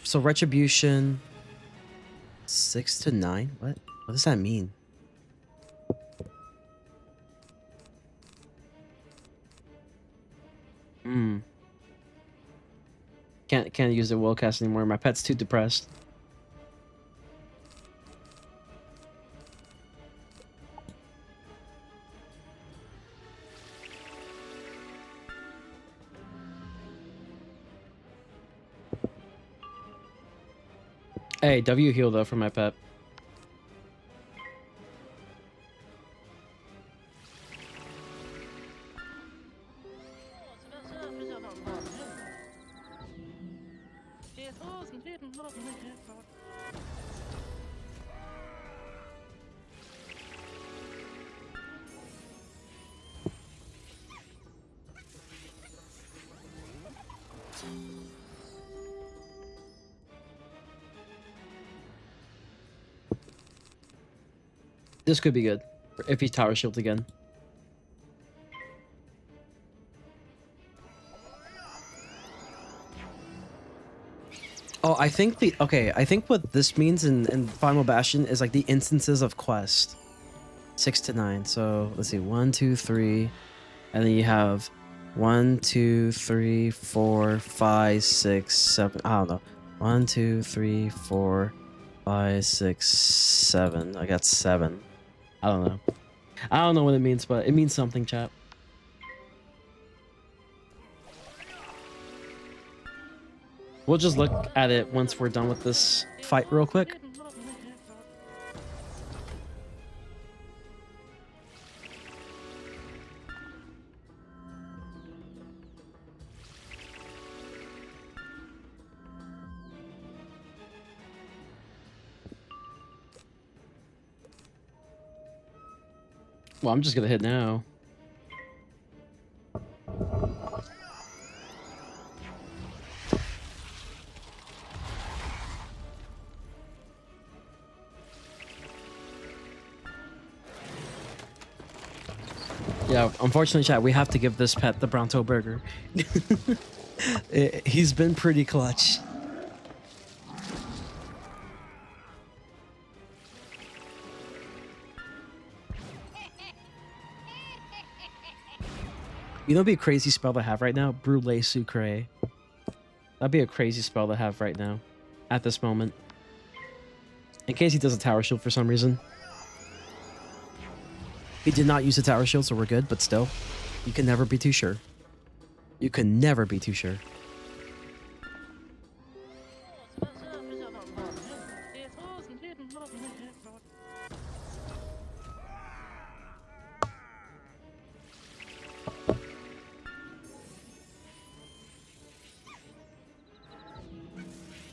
So Retribution... 6 to 9? What does that mean? Can't use the Willcast anymore. My pet's too depressed. Hey, W heal though for my pet. This could be good if he tower shields again. Oh, I think I think what this means in Final Bastion is like the instances of quest. 6 to 9. So let's see, 1, 2, 3, and then you have 1, 2, 3, 4, 5, 6, 7. I don't know. 1, 2, 3, 4, 5, 6, 7. I got 7. I don't know. I don't know what it means, but it means something, chat. We'll just look at it once we're done with this fight real quick. Well, I'm just gonna hit now. Yeah, unfortunately, chat, we have to give this pet the Bronto burger. He's been pretty clutch. You know, it'd be a crazy spell to have right now? Brûlé Sucré. That'd be a crazy spell to have right now, at this moment. In case he does a tower shield for some reason. He did not use a tower shield, so we're good, but still, you can never be too sure. You can never be too sure.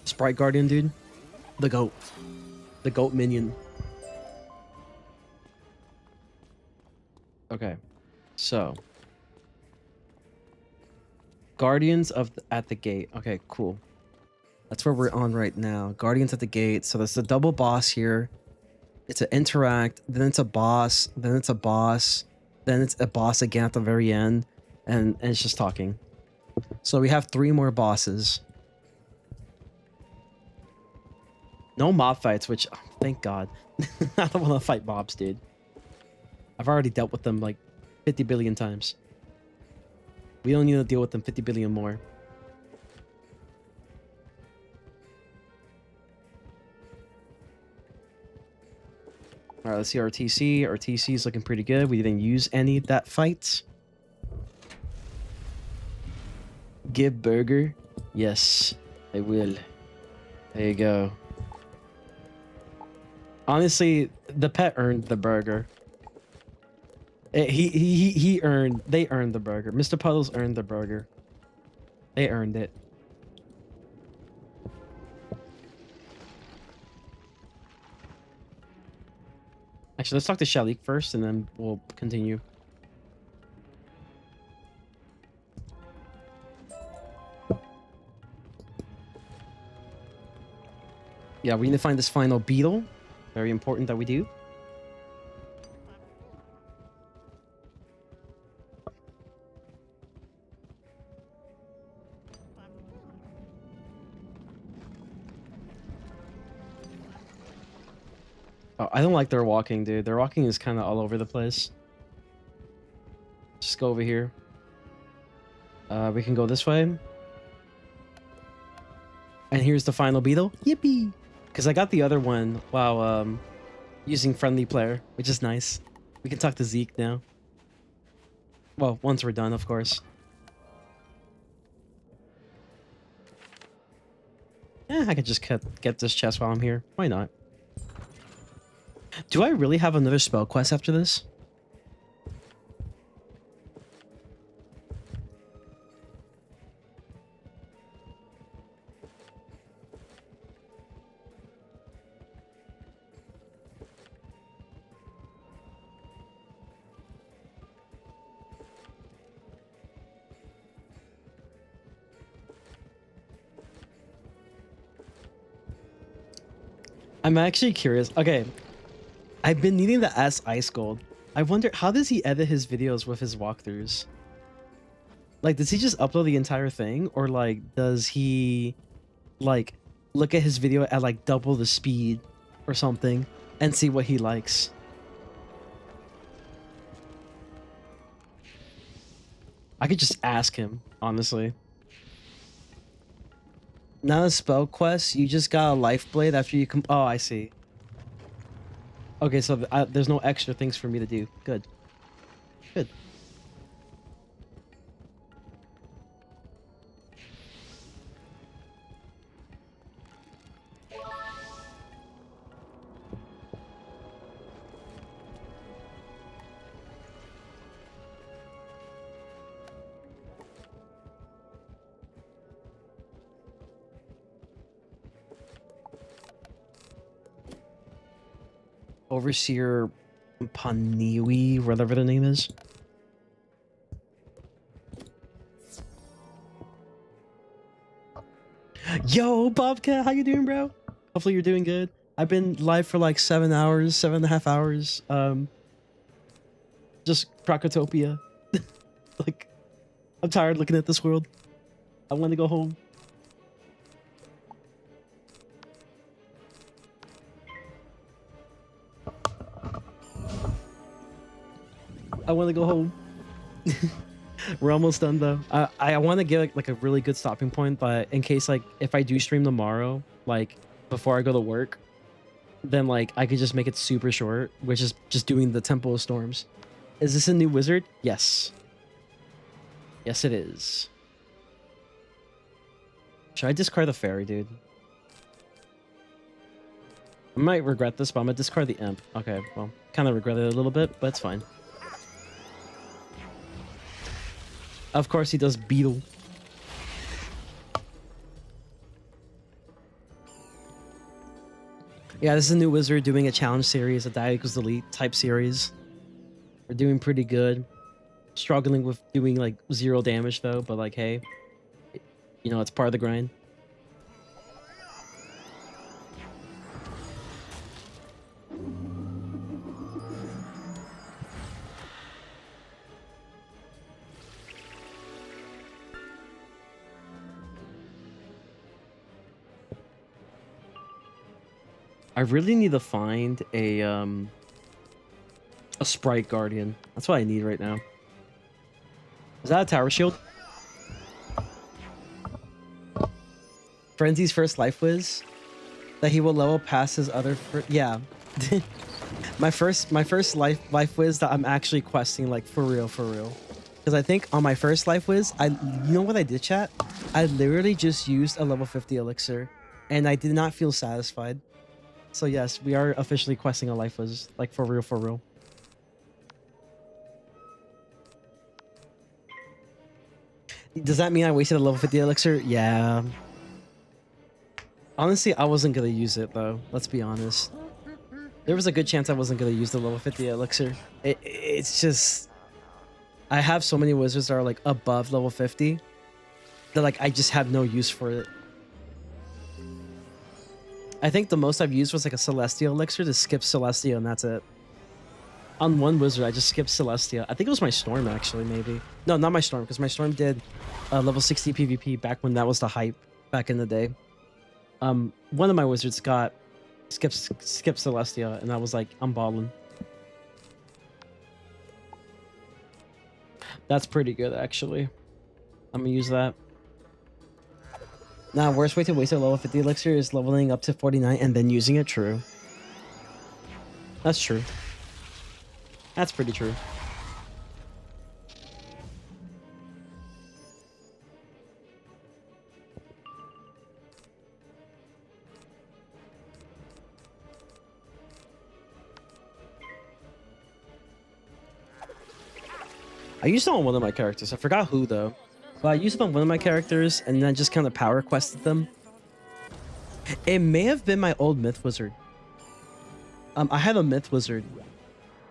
Sprite Guardian, dude. The GOAT. The GOAT minion. Okay. So. Guardians at the gate. Okay, cool. That's where we're on right now. Guardians at the gate. So there's a double boss here. It's an interact. Then it's a boss. Then it's a boss. Then it's a boss again at the very end. And it's just talking. So we have 3 more bosses. No mob fights, which, oh, thank God. I don't want to fight mobs, dude. I've already dealt with them like 50 billion times. We don't need to deal with them 50 billion more. Alright, let's see our TC. Our TC is looking pretty good. We didn't use any of that fight. Give burger. Yes, I will. There you go. Honestly, the pet earned the burger. They earned the burger. Mr. Puddles earned the burger. They earned it. Actually, let's talk to Shalik first, and then we'll continue. Yeah, we need to find this final beetle. Very important that we do. Oh, I don't like their walking, dude. Their walking is kind of all over the place. Just go over here. We can go this way. And here's the final beetle. Yippee! Because I got the other one while using friendly player, which is nice. We can talk to Zeke now. Well, once we're done, of course. Yeah, I could just get this chest while I'm here. Why not? Do I really have another spell quest after this? I'm actually curious. Okay, I've been needing to ask Ice Gold. I wonder, how does he edit his videos with his walkthroughs? Like, does he just upload the entire thing? Or, like, does he, like, look at his video at, like, double the speed or something and see what he likes? I could just ask him, honestly. Not a spell quest, you just got a life blade after you oh, I see. Okay, so there's no extra things for me to do. Good. Good. Overseer Paniwi, whatever the name is. Yo, Bobcat, how you doing, bro? Hopefully you're doing good. I've been live for like 7 hours, 7.5 hours. Just KROKOTOPIA. Like, I'm tired looking at this world. I want to go home. I want to go home. We're almost done though. I want to get like a really good stopping point, but in case like if I do stream tomorrow, like before I go to work, then like I could just make it super short, which is just doing the Temple of Storms. Is this a new wizard? Yes. Yes, it is. Should I discard the fairy, dude? I might regret this, but I'm gonna discard the imp. Okay, well, kind of regret it a little bit, but it's fine. Of course he does beetle. Yeah, this is a new wizard doing a challenge series, a die equals delete type series. We're doing pretty good. Struggling with doing like 0 damage though, but like, hey, you know, it's part of the grind. I really need to find a sprite guardian. That's what I need right now. Is that a tower shield? Frenzy's first life whiz that he will level past his other yeah. my first life whiz that I'm actually questing, like for real. Because I think on my first life whiz, you know what I did, chat? I literally just used a level 50 elixir and I did not feel satisfied. So yes, we are officially questing a life whiz, like for real. Does that mean I wasted a level 50 elixir? Yeah. Honestly, I wasn't gonna use it though. Let's be honest. There was a good chance I wasn't gonna use the level 50 elixir. It's just, I have so many wizards that are like above level 50 that like I just have no use for it. I think the most I've used was like a Celestia elixir to skip Celestia, and that's it. On one wizard, I just skipped Celestia. I think it was my Storm, actually, maybe. No, not my Storm, because my Storm did level 60 PvP back when that was the hype back in the day. One of my wizards got skipped Celestia, and I was like, I'm balling. That's pretty good, actually. I'm gonna use that. Now, worst way to waste a level 50 elixir is leveling up to 49 and then using it. True. That's true. That's pretty true. I used it on one of my characters. I forgot who, though. But I used it on one of my characters and then just kind of power quested them. It may have been my old myth wizard. I had a myth wizard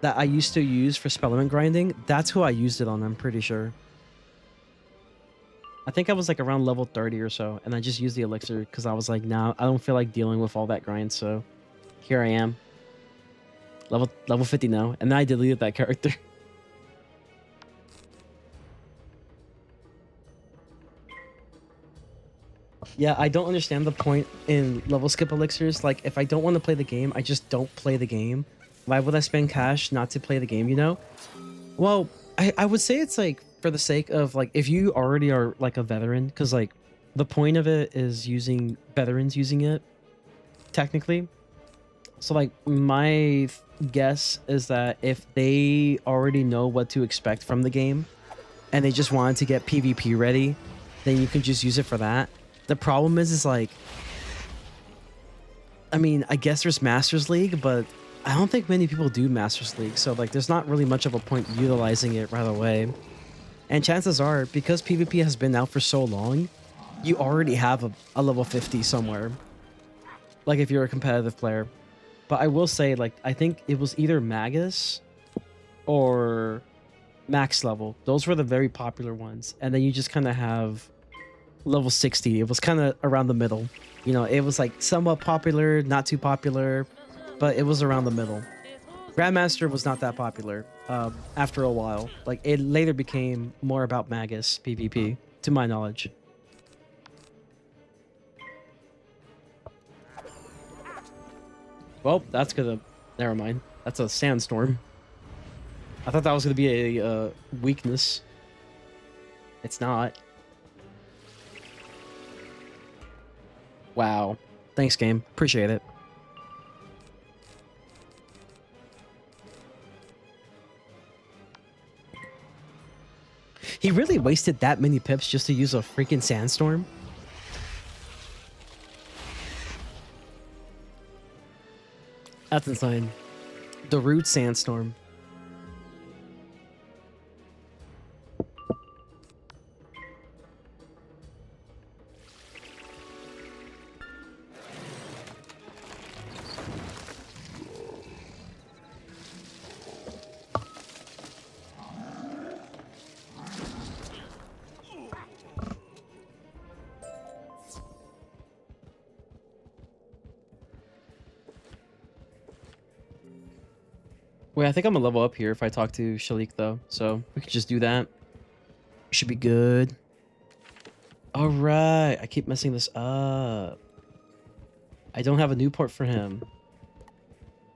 that I used to use for spellament grinding. That's who I used it on, I'm pretty sure. I think I was like around level 30 or so, and I just used the elixir because I was like, nah, I don't feel like dealing with all that grind, so here I am. Level 50 now, and then I deleted that character. Yeah, I don't understand the point in level skip elixirs. Like, if I don't want to play the game, I just don't play the game. Why would I spend cash not to play the game, you know? Well, I would say it's like for the sake of like, if you already are like a veteran, because like the point of it is using veterans using it, technically. So like my guess is that if they already know what to expect from the game and they just wanted to get PvP ready, then you can just use it for that. The problem is like, I mean, I guess there's Masters League, but I don't think many people do Masters League, so like there's not really much of a point utilizing it right away. And chances are, because PvP has been out for so long, you already have a level 50 somewhere. Like if you're a competitive player. But I will say, like, I think it was either Magus or Max level. Those were the very popular ones. And then you just kind of have level 60. It was kind of around the middle. You know, it was like somewhat popular, not too popular, but it was around the middle. Grandmaster was not that popular after a while. Like, it later became more about Magus PvP, to my knowledge. Well, that's gonna... Never mind. That's a sandstorm. I thought that was gonna be a weakness. It's not. Wow. Thanks, game. Appreciate it. He really wasted that many pips just to use a freaking sandstorm? That's insane. The root sandstorm. Wait, I think I'm gonna level up here if I talk to Shalik though, so we could just do that. Should be good. All right, I keep messing this up. I don't have a new port for him.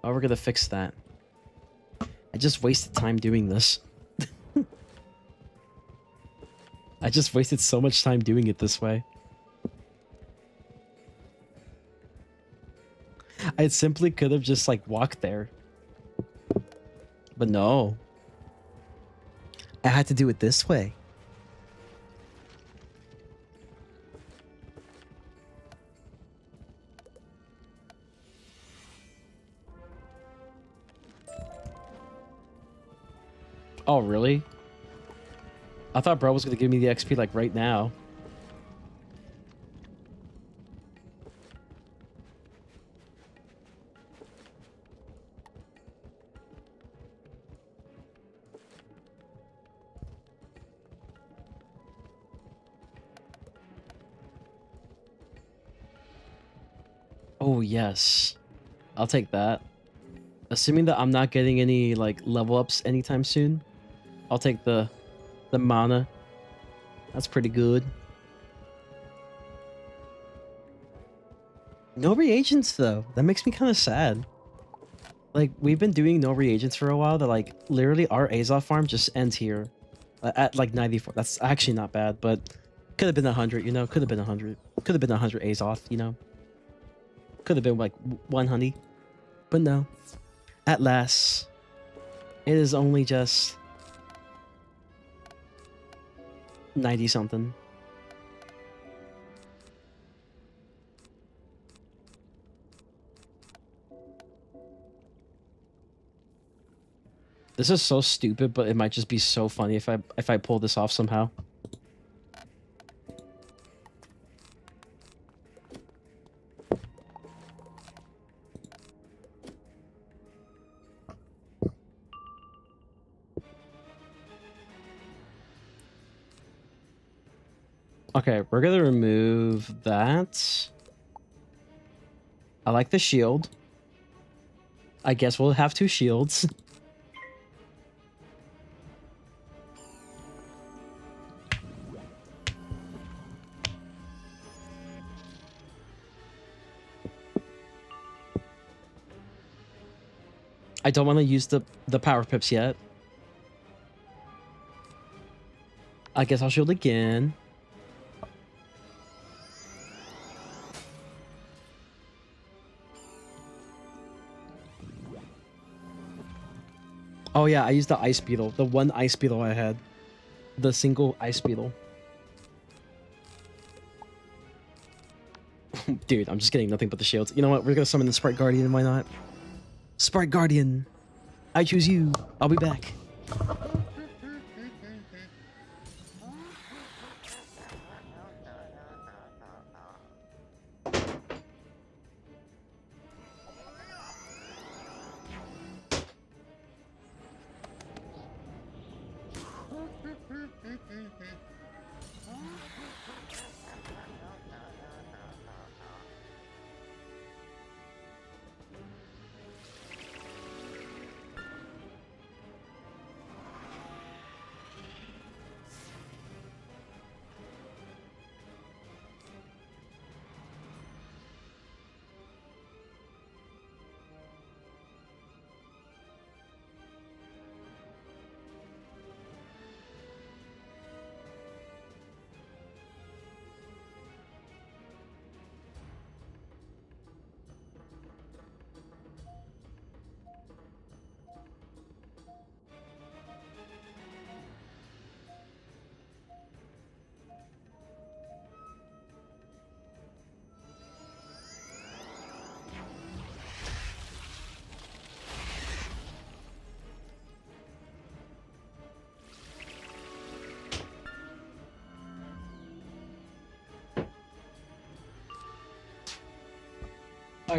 Oh, we're gonna fix that. I just wasted time doing this. I just wasted so much time doing it this way. I simply could have just like walked there. But no. I had to do it this way. Oh, really? I thought bro was gonna give me the XP like right now. Oh, yes. I'll take that. Assuming that I'm not getting any like level ups anytime soon, I'll take the mana. That's pretty good. No reagents though. That makes me kind of sad. Like, we've been doing no reagents for a while that like literally our Azov farm just ends here at like 94. That's actually not bad, but could have been 100, you know, could have been 100. Could have been 100 Azov, you know. Could have been like 1 honey, but no. At last, it is only just 90 something. This is so stupid, but it might just be so funny if I pull this off somehow. Okay, we're gonna remove that. I like the shield. I guess we'll have 2 shields. I don't want to use the power pips yet. I guess I'll shield again. Oh yeah, I used the ice beetle. The one ice beetle I had. The single ice beetle. Dude, I'm just getting nothing but the shields. You know what? We're gonna summon the Sprite Guardian, why not? Sprite Guardian, I choose you. I'll be back.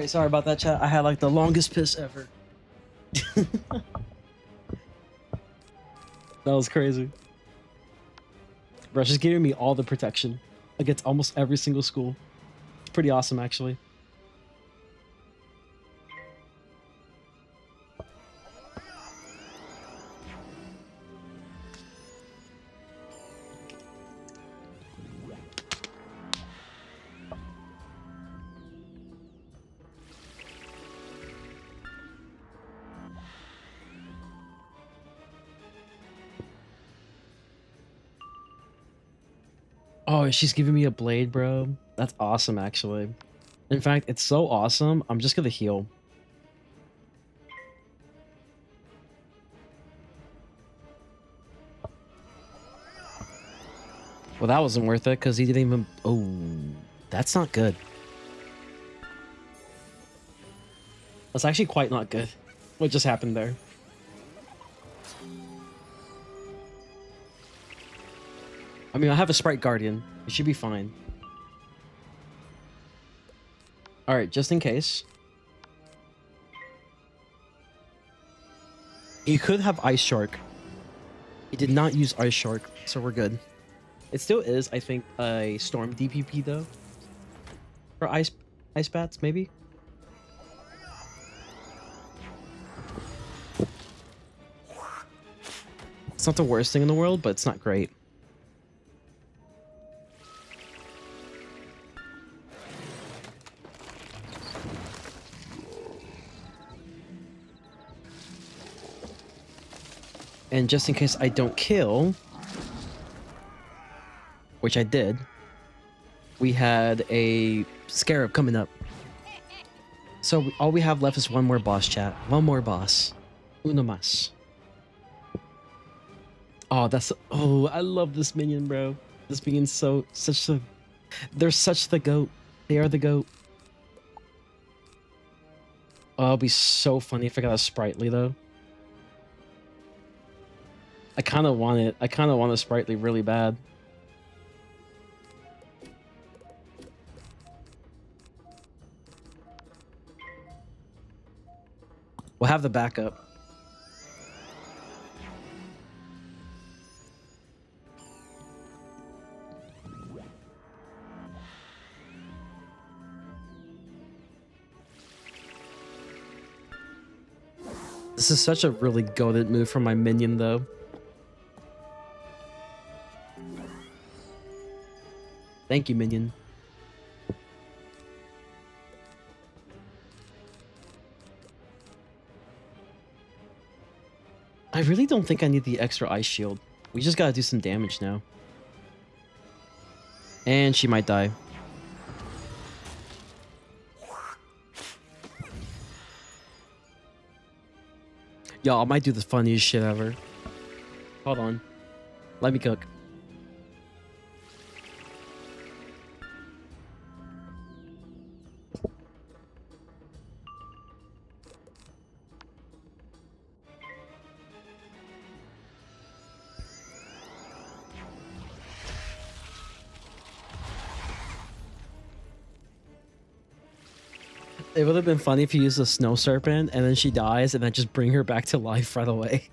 Sorry about that, chat. I had like the longest piss ever. That was crazy. Bro, she's giving me all the protection against almost every single school. It's pretty awesome, actually. Oh, she's giving me a blade, bro. That's awesome, actually. In fact, it's so awesome. I'm just gonna heal. Well, that wasn't worth it because he didn't even... Oh, that's not good. That's actually quite not good. What just happened there? I mean, I have a Sprite Guardian. It should be fine. Alright, just in case. You could have Ice Shark. He did not use Ice Shark, so we're good. It still is, I think, a Storm DPP, though. For Ice Bats, maybe? It's not the worst thing in the world, but it's not great. And just in case I don't kill, which I did, we had a Scarab coming up. So all we have left is one more boss, chat. One more boss. Uno más. Oh, that's... Oh, I love this minion, bro. This minion's such a... They're such the GOAT. They are the GOAT. Oh, it'll be so funny if I got a Sprightly, though. I kind of want it. I kind of want a Sprightly really bad. We'll have the backup. This is such a really goated move from my minion, though. Thank you, minion. I really don't think I need the extra ice shield. We just gotta do some damage now. And she might die. Yo, I might do the funniest shit ever. Hold on. Let me cook. It would have been funny if you used a snow serpent and then she dies and then just bring her back to life right away.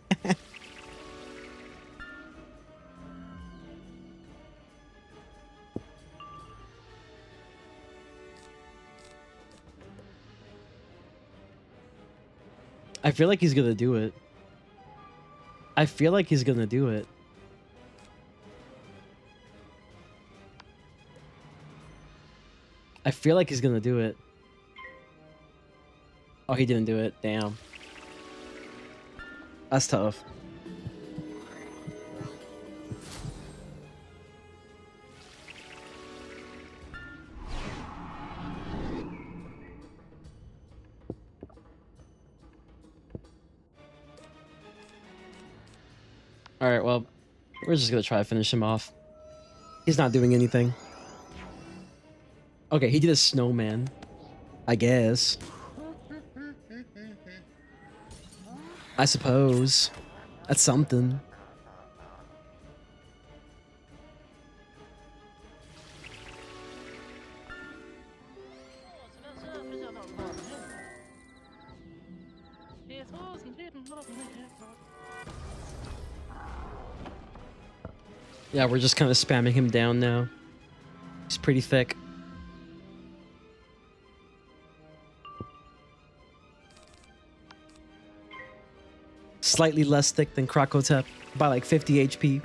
I feel like he's gonna do it. I feel like he's gonna do it. I feel like he's gonna do it. Oh, he didn't do it. Damn. That's tough. Alright, well, we're just gonna try to finish him off. He's not doing anything. Okay, he did a snowman. I guess. I suppose. That's something. Yeah, we're just kind of spamming him down now. He's pretty thick. Slightly less thick than KROKOTOPIA by like 50 HP.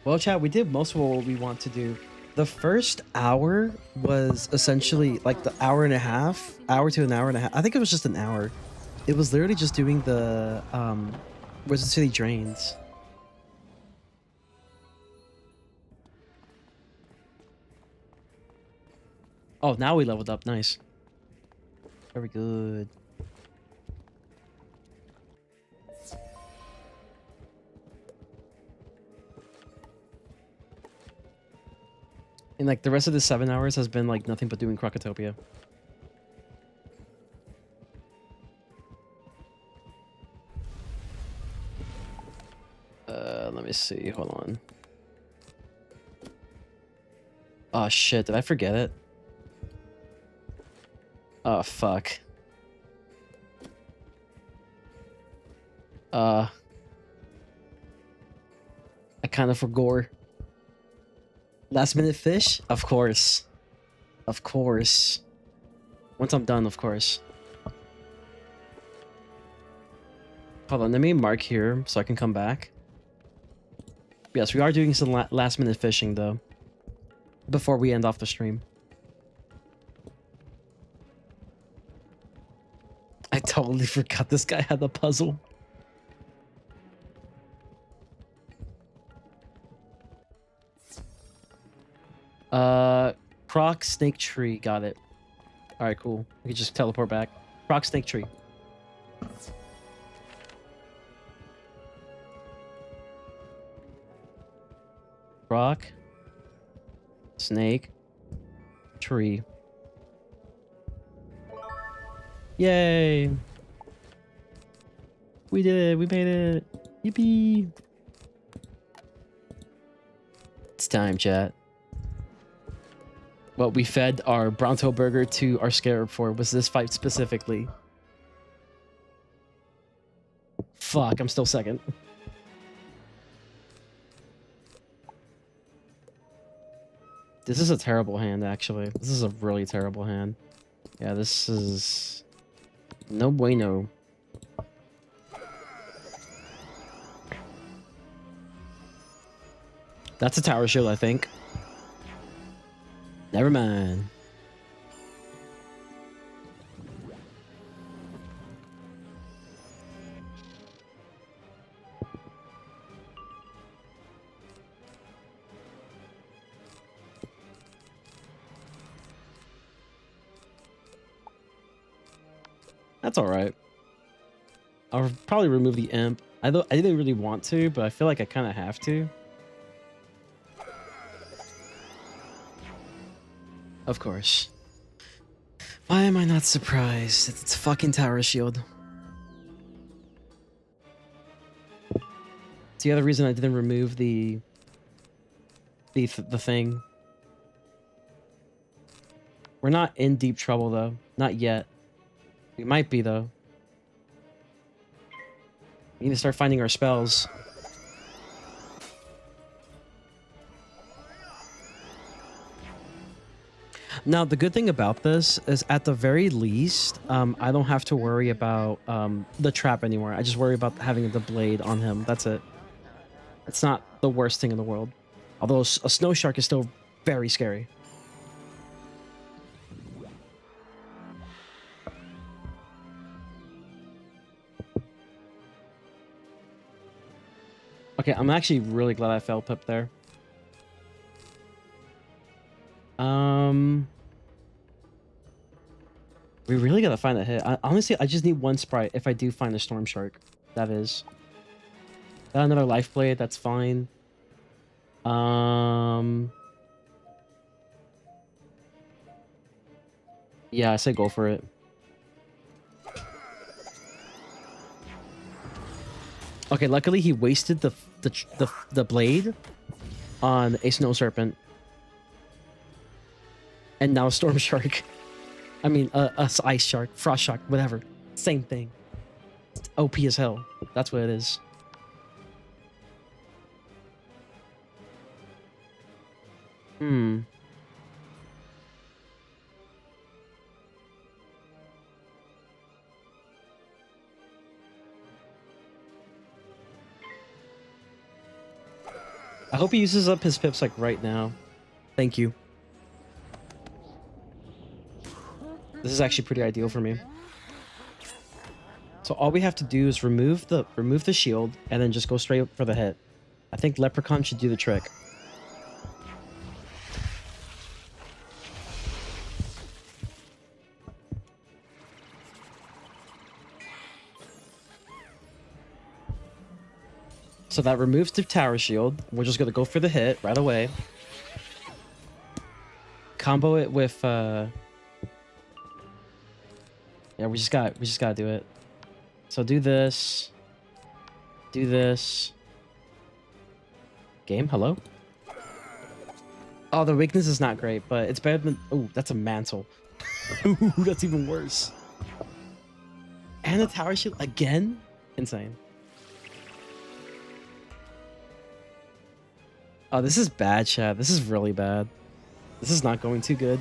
Well, chat, we did most of what we want to do. The first hour was essentially like the hour and a half, hour to an hour and a half. I think it was just an hour. It was literally just doing the Wizard City drains. Oh, now we leveled up. Nice. Very good. And like the rest of the 7 hours has been like nothing but doing KROKOTOPIA. Let me see. Hold on. Oh shit, did I forget it? Oh fuck. I kind of forgot. Last minute fish? Of course. Of course. Once I'm done, of course. Hold on, let me mark here so I can come back. Yes, we are doing some last minute fishing though. Before we end off the stream. I totally forgot this guy had the puzzle. Croc snake tree, got it. All right, cool. We can just teleport back. Croc snake tree. Croc snake tree. Yay! We did it. We made it. Yippee! It's time, chat. What we fed our Bronto burger to our scarab for was this fight specifically. Fuck, I'm still second. This is a terrible hand, actually. This is a really terrible hand. Yeah, this is... no bueno. That's a tower shield, I think. Never mind. That's all right. I'll probably remove the imp. I didn't really want to, but I feel like I kind of have to. Of course. Why am I not surprised? It's fucking tower shield. It's the other reason I didn't remove the thing. We're not in deep trouble though. Not yet. We might be though. We need to start finding our spells. Now, the good thing about this is at the very least, I don't have to worry about the trap anymore. I just worry about having the blade on him. That's it. It's not the worst thing in the world. Although a snow shark is still very scary. Okay, I'm actually really glad I fell Pip there. We really gotta find a hit. Honestly, I just need one sprite if I do find a storm shark. That is. Another life blade, that's fine. Yeah, I say go for it. Okay, luckily he wasted the blade on a snow serpent. And now a storm shark. I mean, a ice shark, frost shark, whatever. Same thing. It's OP as hell. That's what it is. Hmm. I hope he uses up his pips like right now. Thank you. This is actually pretty ideal for me. So all we have to do is remove the shield and then just go straight for the hit. I think Leprechaun should do the trick. So that removes the tower shield. We're just gonna go for the hit right away. Combo it with yeah, we just gotta do it. So do this. Do this. Game, hello? Oh, the weakness is not great, but it's better than... Oh, that's a mantle. Ooh, that's even worse. And a tower shield again? Insane. Oh, this is bad, chat. This is really bad. This is not going too good.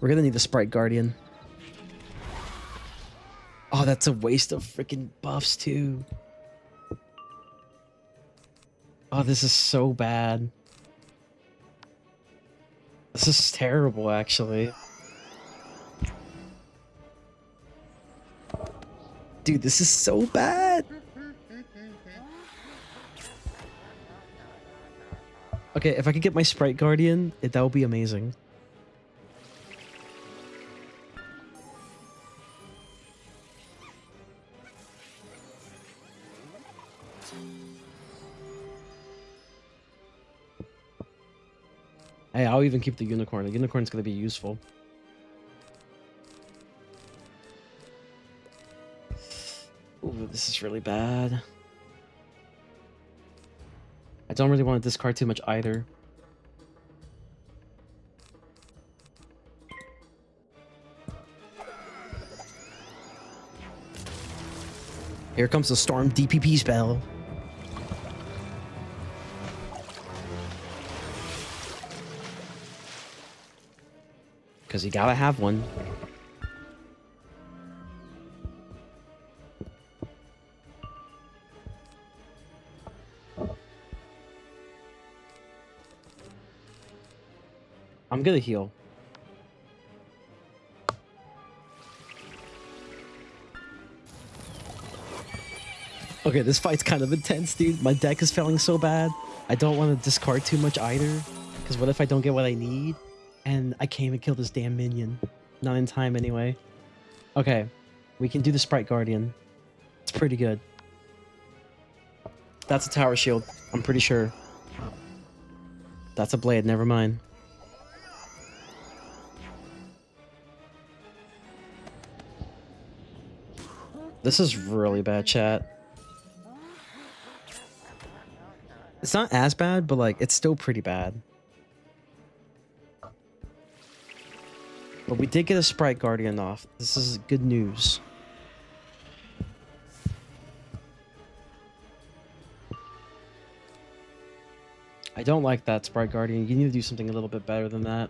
We're gonna need a Sprite Guardian. Oh, that's a waste of freaking buffs, too. Oh, this is so bad. This is terrible, actually. Dude, this is so bad. Okay, if I could get my Sprite Guardian, that would be amazing. Hey, I'll even keep the unicorn. The unicorn's gonna be useful. Ooh, this is really bad. I don't really want to discard too much either. Here comes the Storm DPP spell. Because you gotta have one. I'm gonna heal. Okay, this fight's kind of intense, dude. My deck is failing so bad. I don't want to discard too much either. Because what if I don't get what I need? And I can't even kill this damn minion. Not in time, anyway. Okay, we can do the Sprite Guardian. It's pretty good. That's a tower shield, I'm pretty sure. That's a blade, never mind. This is really bad, chat. It's not as bad, but like, it's still pretty bad. But we did get a Sprite Guardian off. This is good news. I don't like that Sprite Guardian. You need to do something a little bit better than that.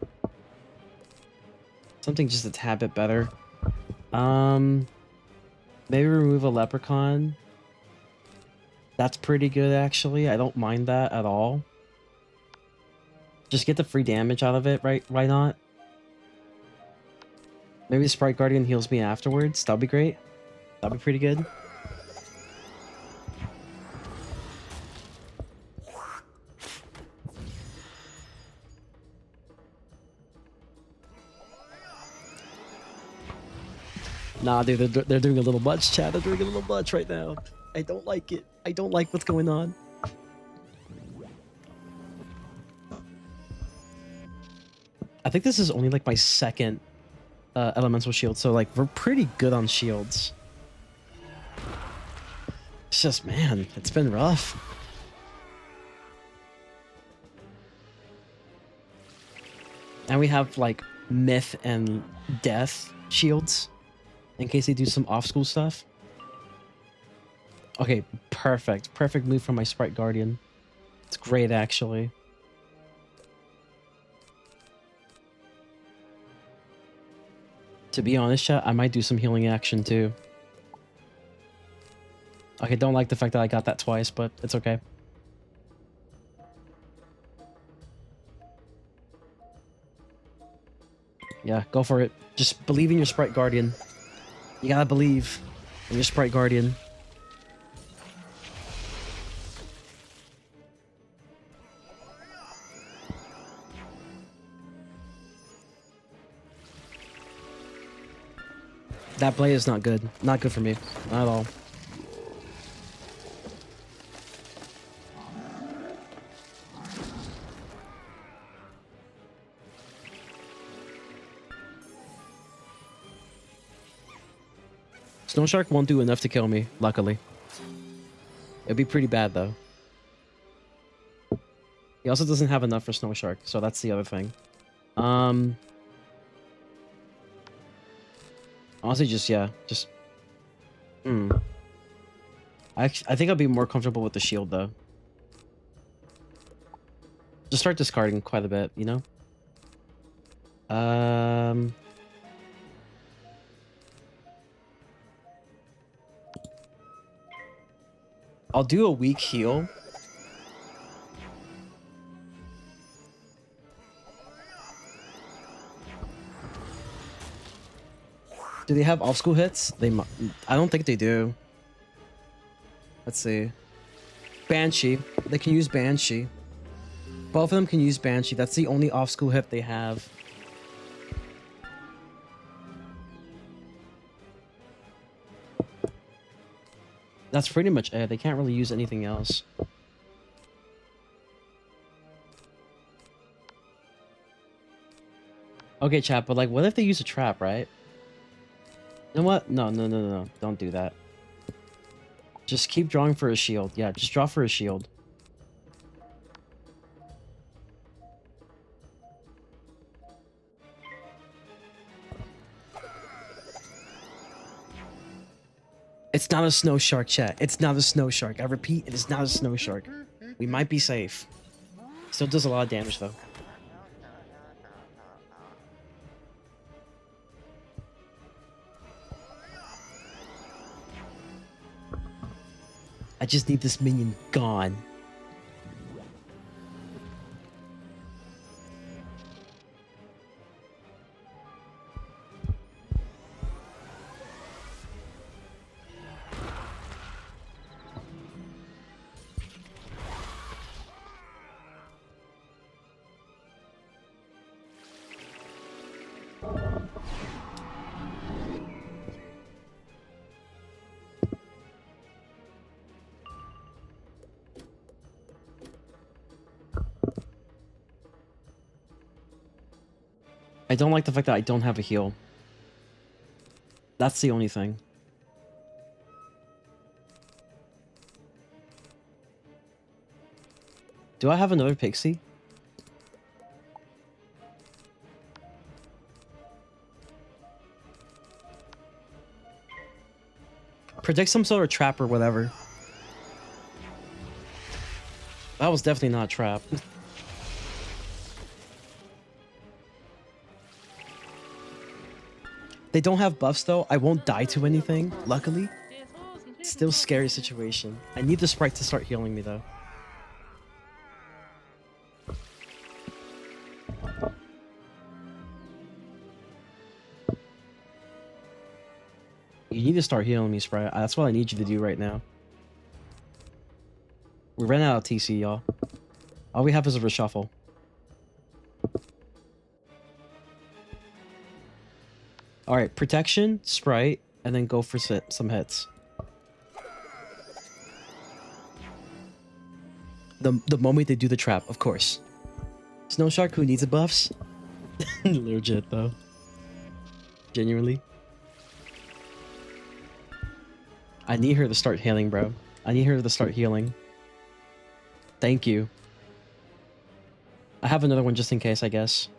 Something just a tad bit better. Maybe remove a Leprechaun. That's pretty good, actually. I don't mind that at all. Just get the free damage out of it, right? Why not? Maybe Sprite Guardian heals me afterwards. That'd be great. That'd be pretty good. Nah, dude, they're doing a little much, chat. They're doing a little much right now. I don't like it. I don't like what's going on. I think this is only like my second elemental shield, so like we're pretty good on shields. It's just, man, it's been rough. And we have like myth and death shields in case they do some off-school stuff. Okay, perfect. Perfect move from my Sprite Guardian. It's great, actually. To be honest, chat, I might do some healing action too. Okay, don't like the fact that I got that twice, but it's okay. Yeah, go for it. Just believe in your Sprite Guardian. You gotta believe in your Sprite Guardian. That blade is not good. Not good for me. Not at all. Snow Shark won't do enough to kill me, luckily. It'd be pretty bad, though. He also doesn't have enough for Snow Shark, so that's the other thing. Honestly, just, yeah, just... I think I'll be more comfortable with the shield, though. Just start discarding quite a bit, you know? I'll do a weak heal. Do they have off-school hits? I don't think they do. Let's see. Banshee. They can use Banshee. Both of them can use Banshee. That's the only off-school hit they have. That's pretty much it. They can't really use anything else. Okay, chat, but like, what if they use a trap, right? You know what? No. Don't do that. Just keep drawing for a shield. Yeah, just draw for a shield. It's not a snow shark, chat. It's not a snow shark. I repeat, it is not a snow shark. We might be safe. Still does a lot of damage, though. I just need this minion gone. I don't like the fact that I don't have a heal. That's the only thing. Do I have another pixie? Predict some sort of trap or whatever. That was definitely not a trap. They don't have buffs though. I won't die to anything, luckily. Still scary situation. I need the sprite to start healing me though. You need to start healing me, Sprite. That's what I need you to do right now. We ran out of TC, y'all. All we have is a reshuffle. Alright, protection, Sprite, and then go for some hits. The moment they do the trap, of course. Snow Shark, who needs a buffs? Legit though. Genuinely. I need her to start healing, bro. I need her to start healing. Thank you. I have another one just in case, I guess.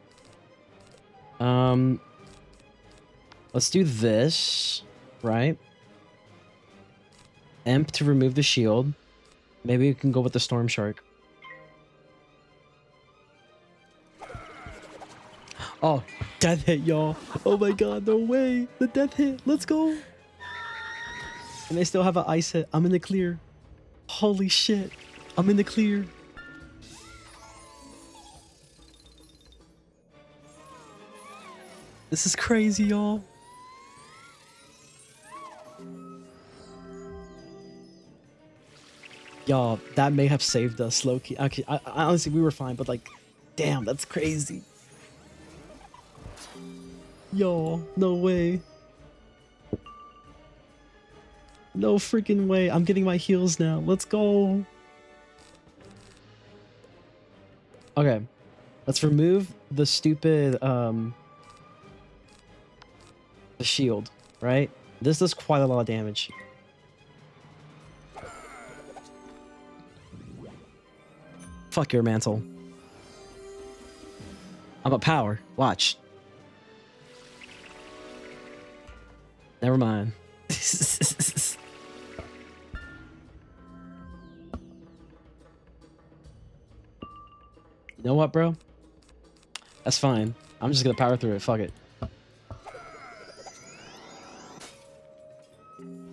Let's do this, right? Imp to remove the shield. Maybe we can go with the Storm Shark. Oh, death hit, y'all. Oh my god, no way. The death hit. Let's go. And they still have an ice hit. I'm in the clear. Holy shit. I'm in the clear. This is crazy, y'all. Y'all, that may have saved us, low-key. Okay, I honestly, we were fine, but like, damn, that's crazy. Yo, no way. No freaking way. I'm getting my heals now. Let's go. Okay. Let's remove the stupid, the shield, right? This does quite a lot of damage. Fuck your mantle. I'm a power. Watch. Never mind. You know what, bro? That's fine. I'm just gonna power through it. Fuck it.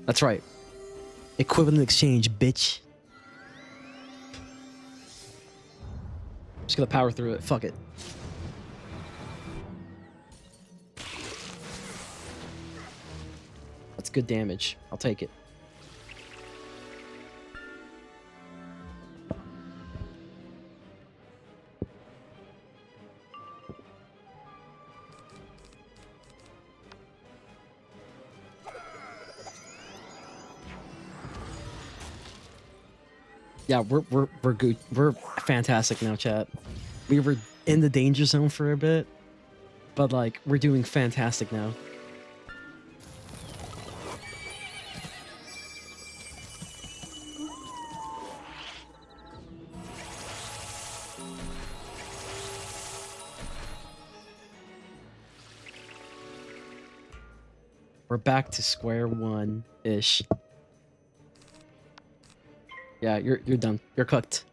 That's right. Equivalent exchange, bitch. Just gonna power through it. Fuck it. That's good damage. I'll take it. Yeah, we're good. We're fantastic now, chat. We were in the danger zone for a bit, but like we're doing fantastic now. We're back to square one-ish. Yeah, you're done. You're cooked.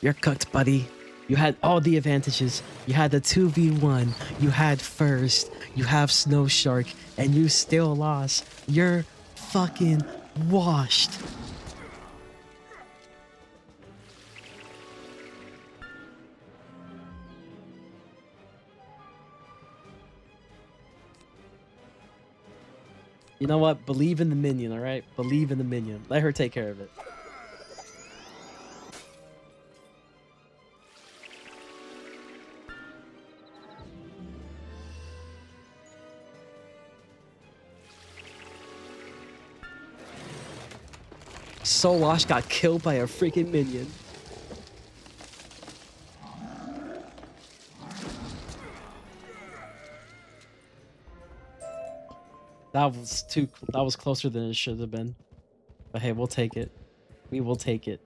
You're cooked, buddy. You had all the advantages. You had the 2v1. You had first. You have Snow Shark, and you still lost. You're fucking washed. You know what? Believe in the minion, alright? Believe in the minion. Let her take care of it. Solash got killed by a freaking minion. That was closer than it should have been. But hey, we'll take it. We will take it.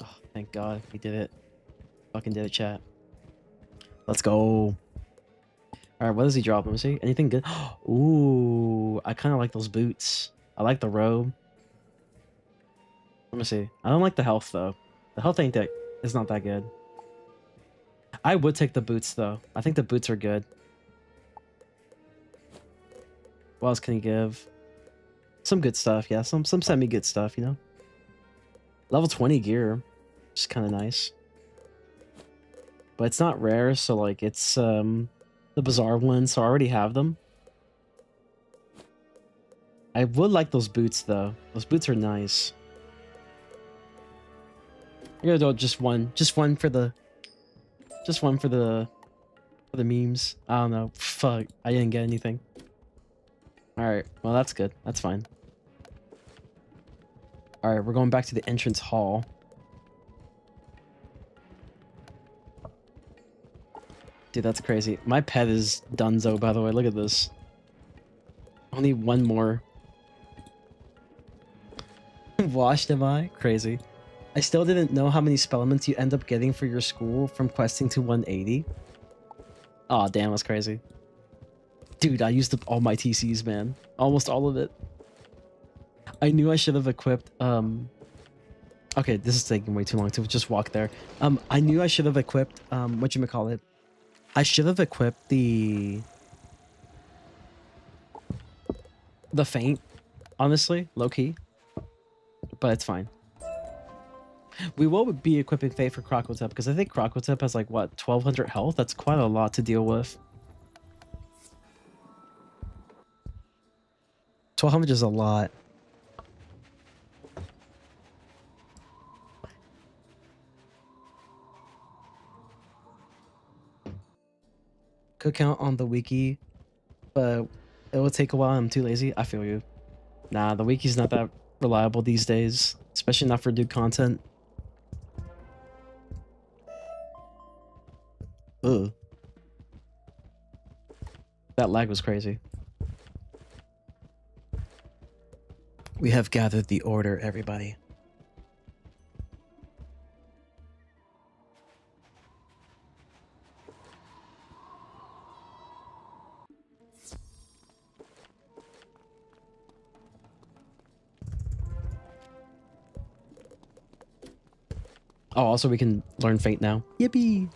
Oh, thank God we did it. Fucking did it, chat. Let's go. Alright, what does he drop? Let me see. Anything good? Ooh, I kind of like those boots. I like the robe. Let me see. I don't like the health, though. The health ain't that... It's not that good. I would take the boots, though. I think the boots are good. What else can he give? Some good stuff, yeah. Some semi-good stuff, you know? Level 20 gear. Which is kind of nice. But it's not rare, so, like, it's, the bizarre ones, so I already have them. I would like those boots, though. Those boots are nice. I'm gonna do just one for the Just one for the memes. I don't know. Fuck, I didn't get anything. All right, well that's good. That's fine. All right, we're going back to the entrance hall. Dude, that's crazy. My pet is Dunzo, by the way. Look at this. Only one more. Washed am I? Crazy. I still didn't know how many spell elements you end up getting for your school from questing to 180. Aw, oh, damn, that's crazy. Dude, I used up all my TCs, man. Almost all of it. I knew I should have equipped, okay, this is taking way too long to just walk there. I knew I should have equipped, whatchamacallit. I should have equipped the feint, honestly, low-key. But it's fine. We will be equipping Fate for KROKOTOPIA because I think KROKOTOPIA has like, what, 1200 health? That's quite a lot to deal with. 1200 is a lot. Could count on the wiki, but it will take a while. I'm too lazy. I feel you. Nah, the wiki's not that reliable these days, especially not for new content. Ugh. That lag was crazy. We have gathered the order, everybody. Oh, also we can learn Fate now. Yippee!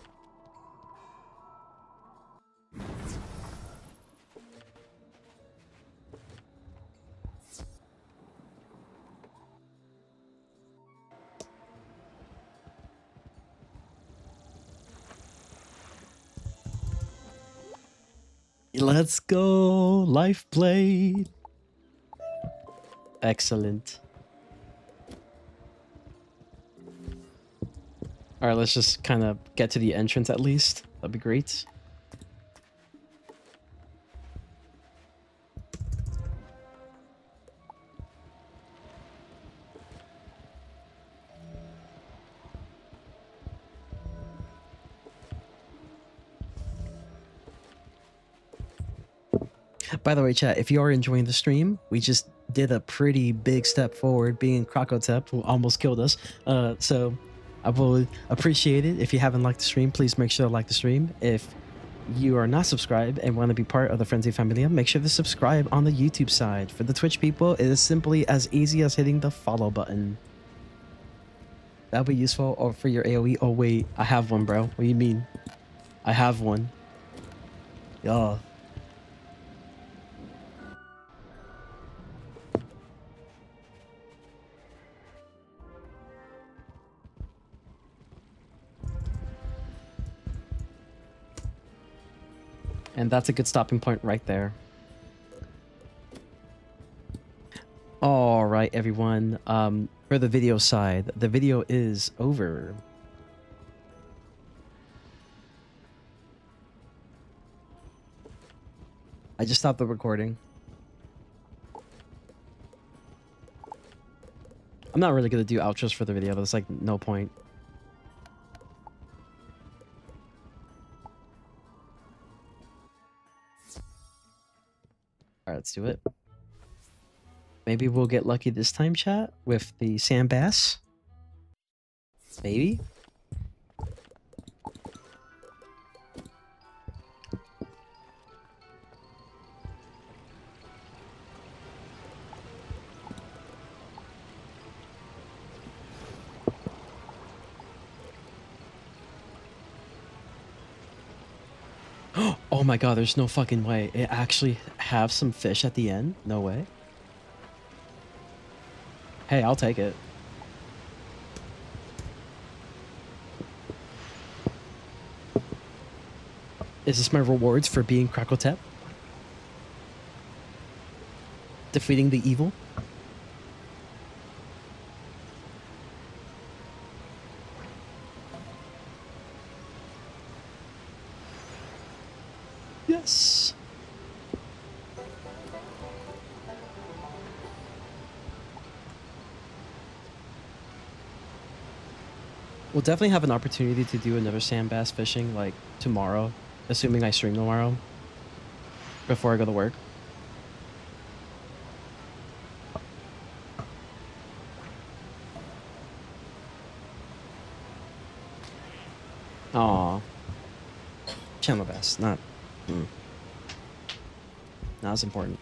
Let's go! Life Blade! Excellent. Alright, let's just kind of get to the entrance at least. That'd be great. By the way, chat, if you are enjoying the stream, we just did a pretty big step forward being KROKOTOPIA, who almost killed us. So I would appreciate it. If you haven't liked the stream, please make sure to like the stream. If you are not subscribed and want to be part of the Frenzy Familia, make sure to subscribe on the YouTube side. For the Twitch people, it is simply as easy as hitting the follow button. That'll be useful. Or for your AoE. Oh, wait. I have one, bro. What do you mean? I have one. Yeah. And that's a good stopping point right there. All right, everyone. For the video side, the video is over. I just stopped the recording. I'm not really going to do outros for the video. There's like no point. Alright, let's do it. Maybe we'll get lucky this time, chat, with the sand bass. Maybe. Oh my god, there's no fucking way. It actually have some fish at the end? No way. Hey, I'll take it. Is this my rewards for being KROKOTOPIA? Defeating the evil? bass. We'll definitely have an opportunity to do another sand bass fishing like tomorrow, assuming I stream tomorrow before I go to work. Aw. Channel bass, not as important.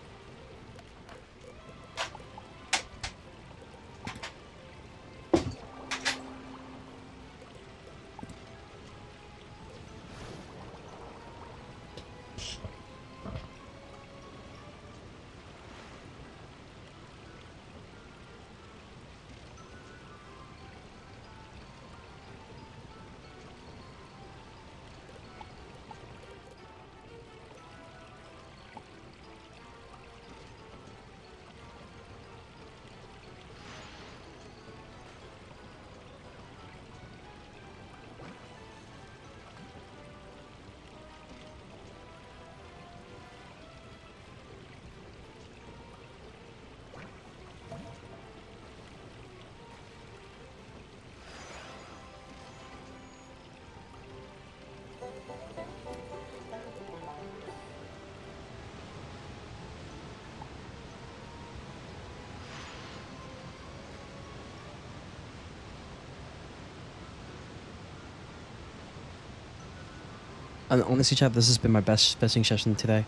And honestly, chat, this has been my best fishing session today.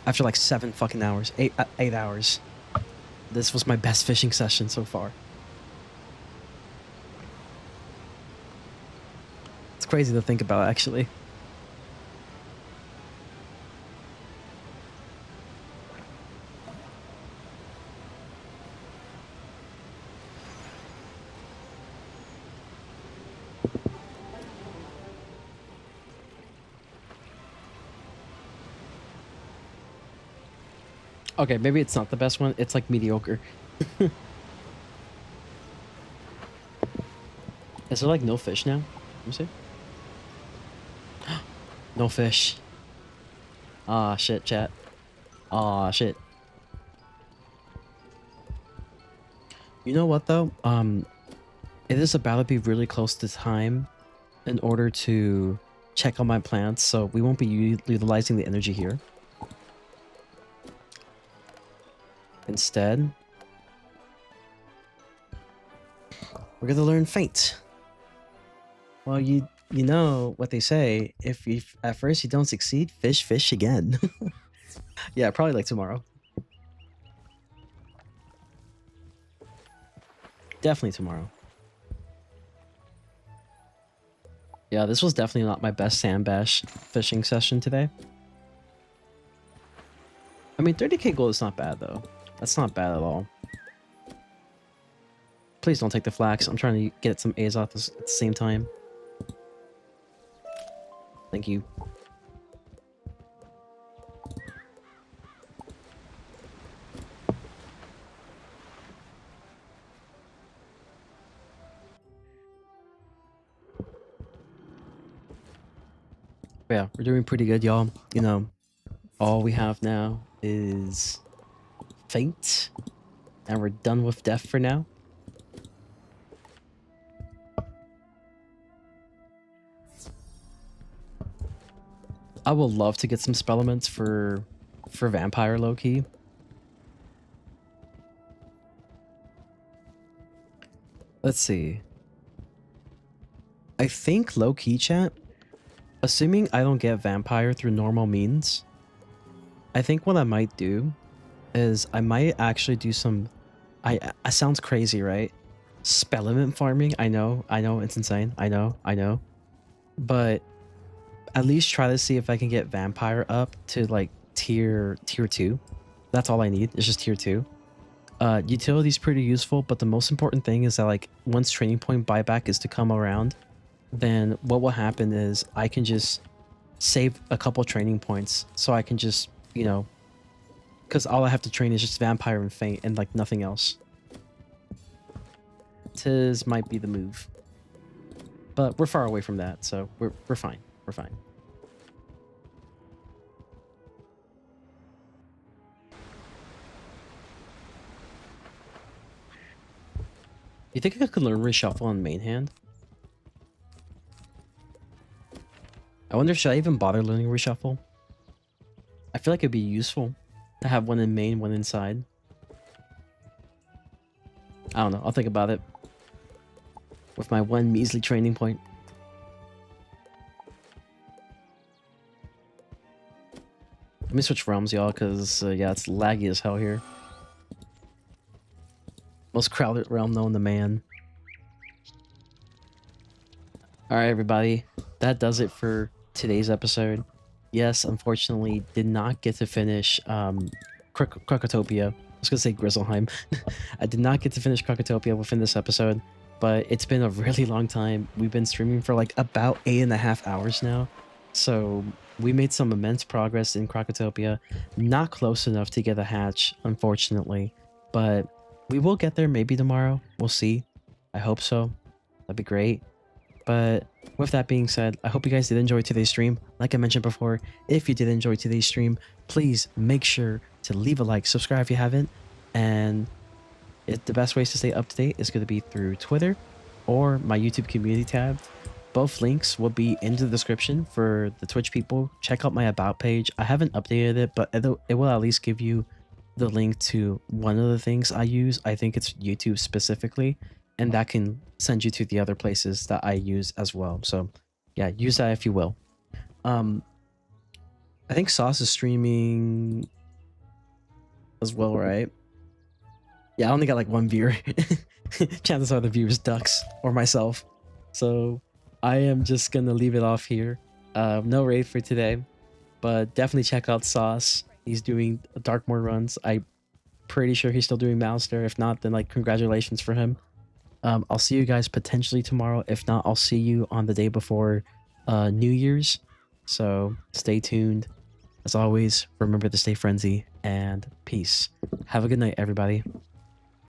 After like 7 fucking hours, 8 hours. This was my best fishing session so far. It's crazy to think about, actually. Okay, maybe it's not the best one. It's like mediocre. Is there like no fish now? Let me see. No fish. Ah, shit, chat. Ah, shit. You know what though? It is about to be really close to time in order to check on my plants, so we won't be utilizing the energy here. Instead, we're gonna learn Faint. Well, you know what they say. If at first you don't succeed, fish again. Yeah, probably like tomorrow. Definitely tomorrow. Yeah, this was definitely not my best sand bass fishing session today. I mean, 30k gold is not bad though. That's not bad at all. Please don't take the flax. I'm trying to get some A's off at the same time. Thank you. But yeah, we're doing pretty good, y'all. You know, all we have now is Faint, and we're done with Death for now. I would love to get some spell elements for Vampire low-key. Let's see. I think low-key, chat, assuming I don't get Vampire through normal means, I think what I might do is I might actually do some... I sounds crazy, right? Spell element farming. I know, it's insane. I know. But at least try to see if I can get Vampire up to like tier 2. That's all I need. It's just tier 2. Utility's pretty useful, but the most important thing is that like once training point buyback is to come around, then what will happen is I can just save a couple training points, so I can just, you know, because all I have to train is just Vampire and Faint and like nothing else. Tis might be the move, but we're far away from that, so we're fine. We're fine. You think I could learn reshuffle on main hand? I wonder, should I even bother learning reshuffle? I feel like it'd be useful to have one in main, one inside. I don't know. I'll think about it. With my one measly training point. Let me switch realms, y'all, because, yeah, it's laggy as hell here. Most crowded realm known to man. Alright, everybody. That does it for today's episode. Yes, unfortunately, did not get to finish KROKOTOPIA. I was going to say Grizzleheim. I did not get to finish KROKOTOPIA within this episode, but it's been a really long time. We've been streaming for like about 8.5 hours now. So we made some immense progress in KROKOTOPIA. Not close enough to get a hatch, unfortunately, but we will get there maybe tomorrow. We'll see. I hope so. That'd be great. But with that being said, I hope you guys did enjoy today's stream. Like I mentioned before, if you did enjoy today's stream, please make sure to leave a like, subscribe if you haven't, and the best ways to stay up to date is going to be through Twitter or my YouTube community tab. Both links will be in the description for the Twitch people. Check out my about page. I haven't updated it, but it will at least give you the link to one of the things I use. I think it's YouTube specifically, and that can send you to the other places that I use as well. So yeah, use that if you will. I think Sauce is streaming as well, right? Yeah, I only got like one viewer. Chances are the viewers ducks or myself. So I am just gonna leave it off here. No raid for today, but definitely check out Sauce. He's doing Darkmoor runs. I'm pretty sure he's still doing Mouster. If not, then like congratulations for him. I'll see you guys potentially tomorrow. If not, I'll see you on the day before New Year's. So stay tuned. As always, remember to stay frenzy and peace. Have a good night, everybody.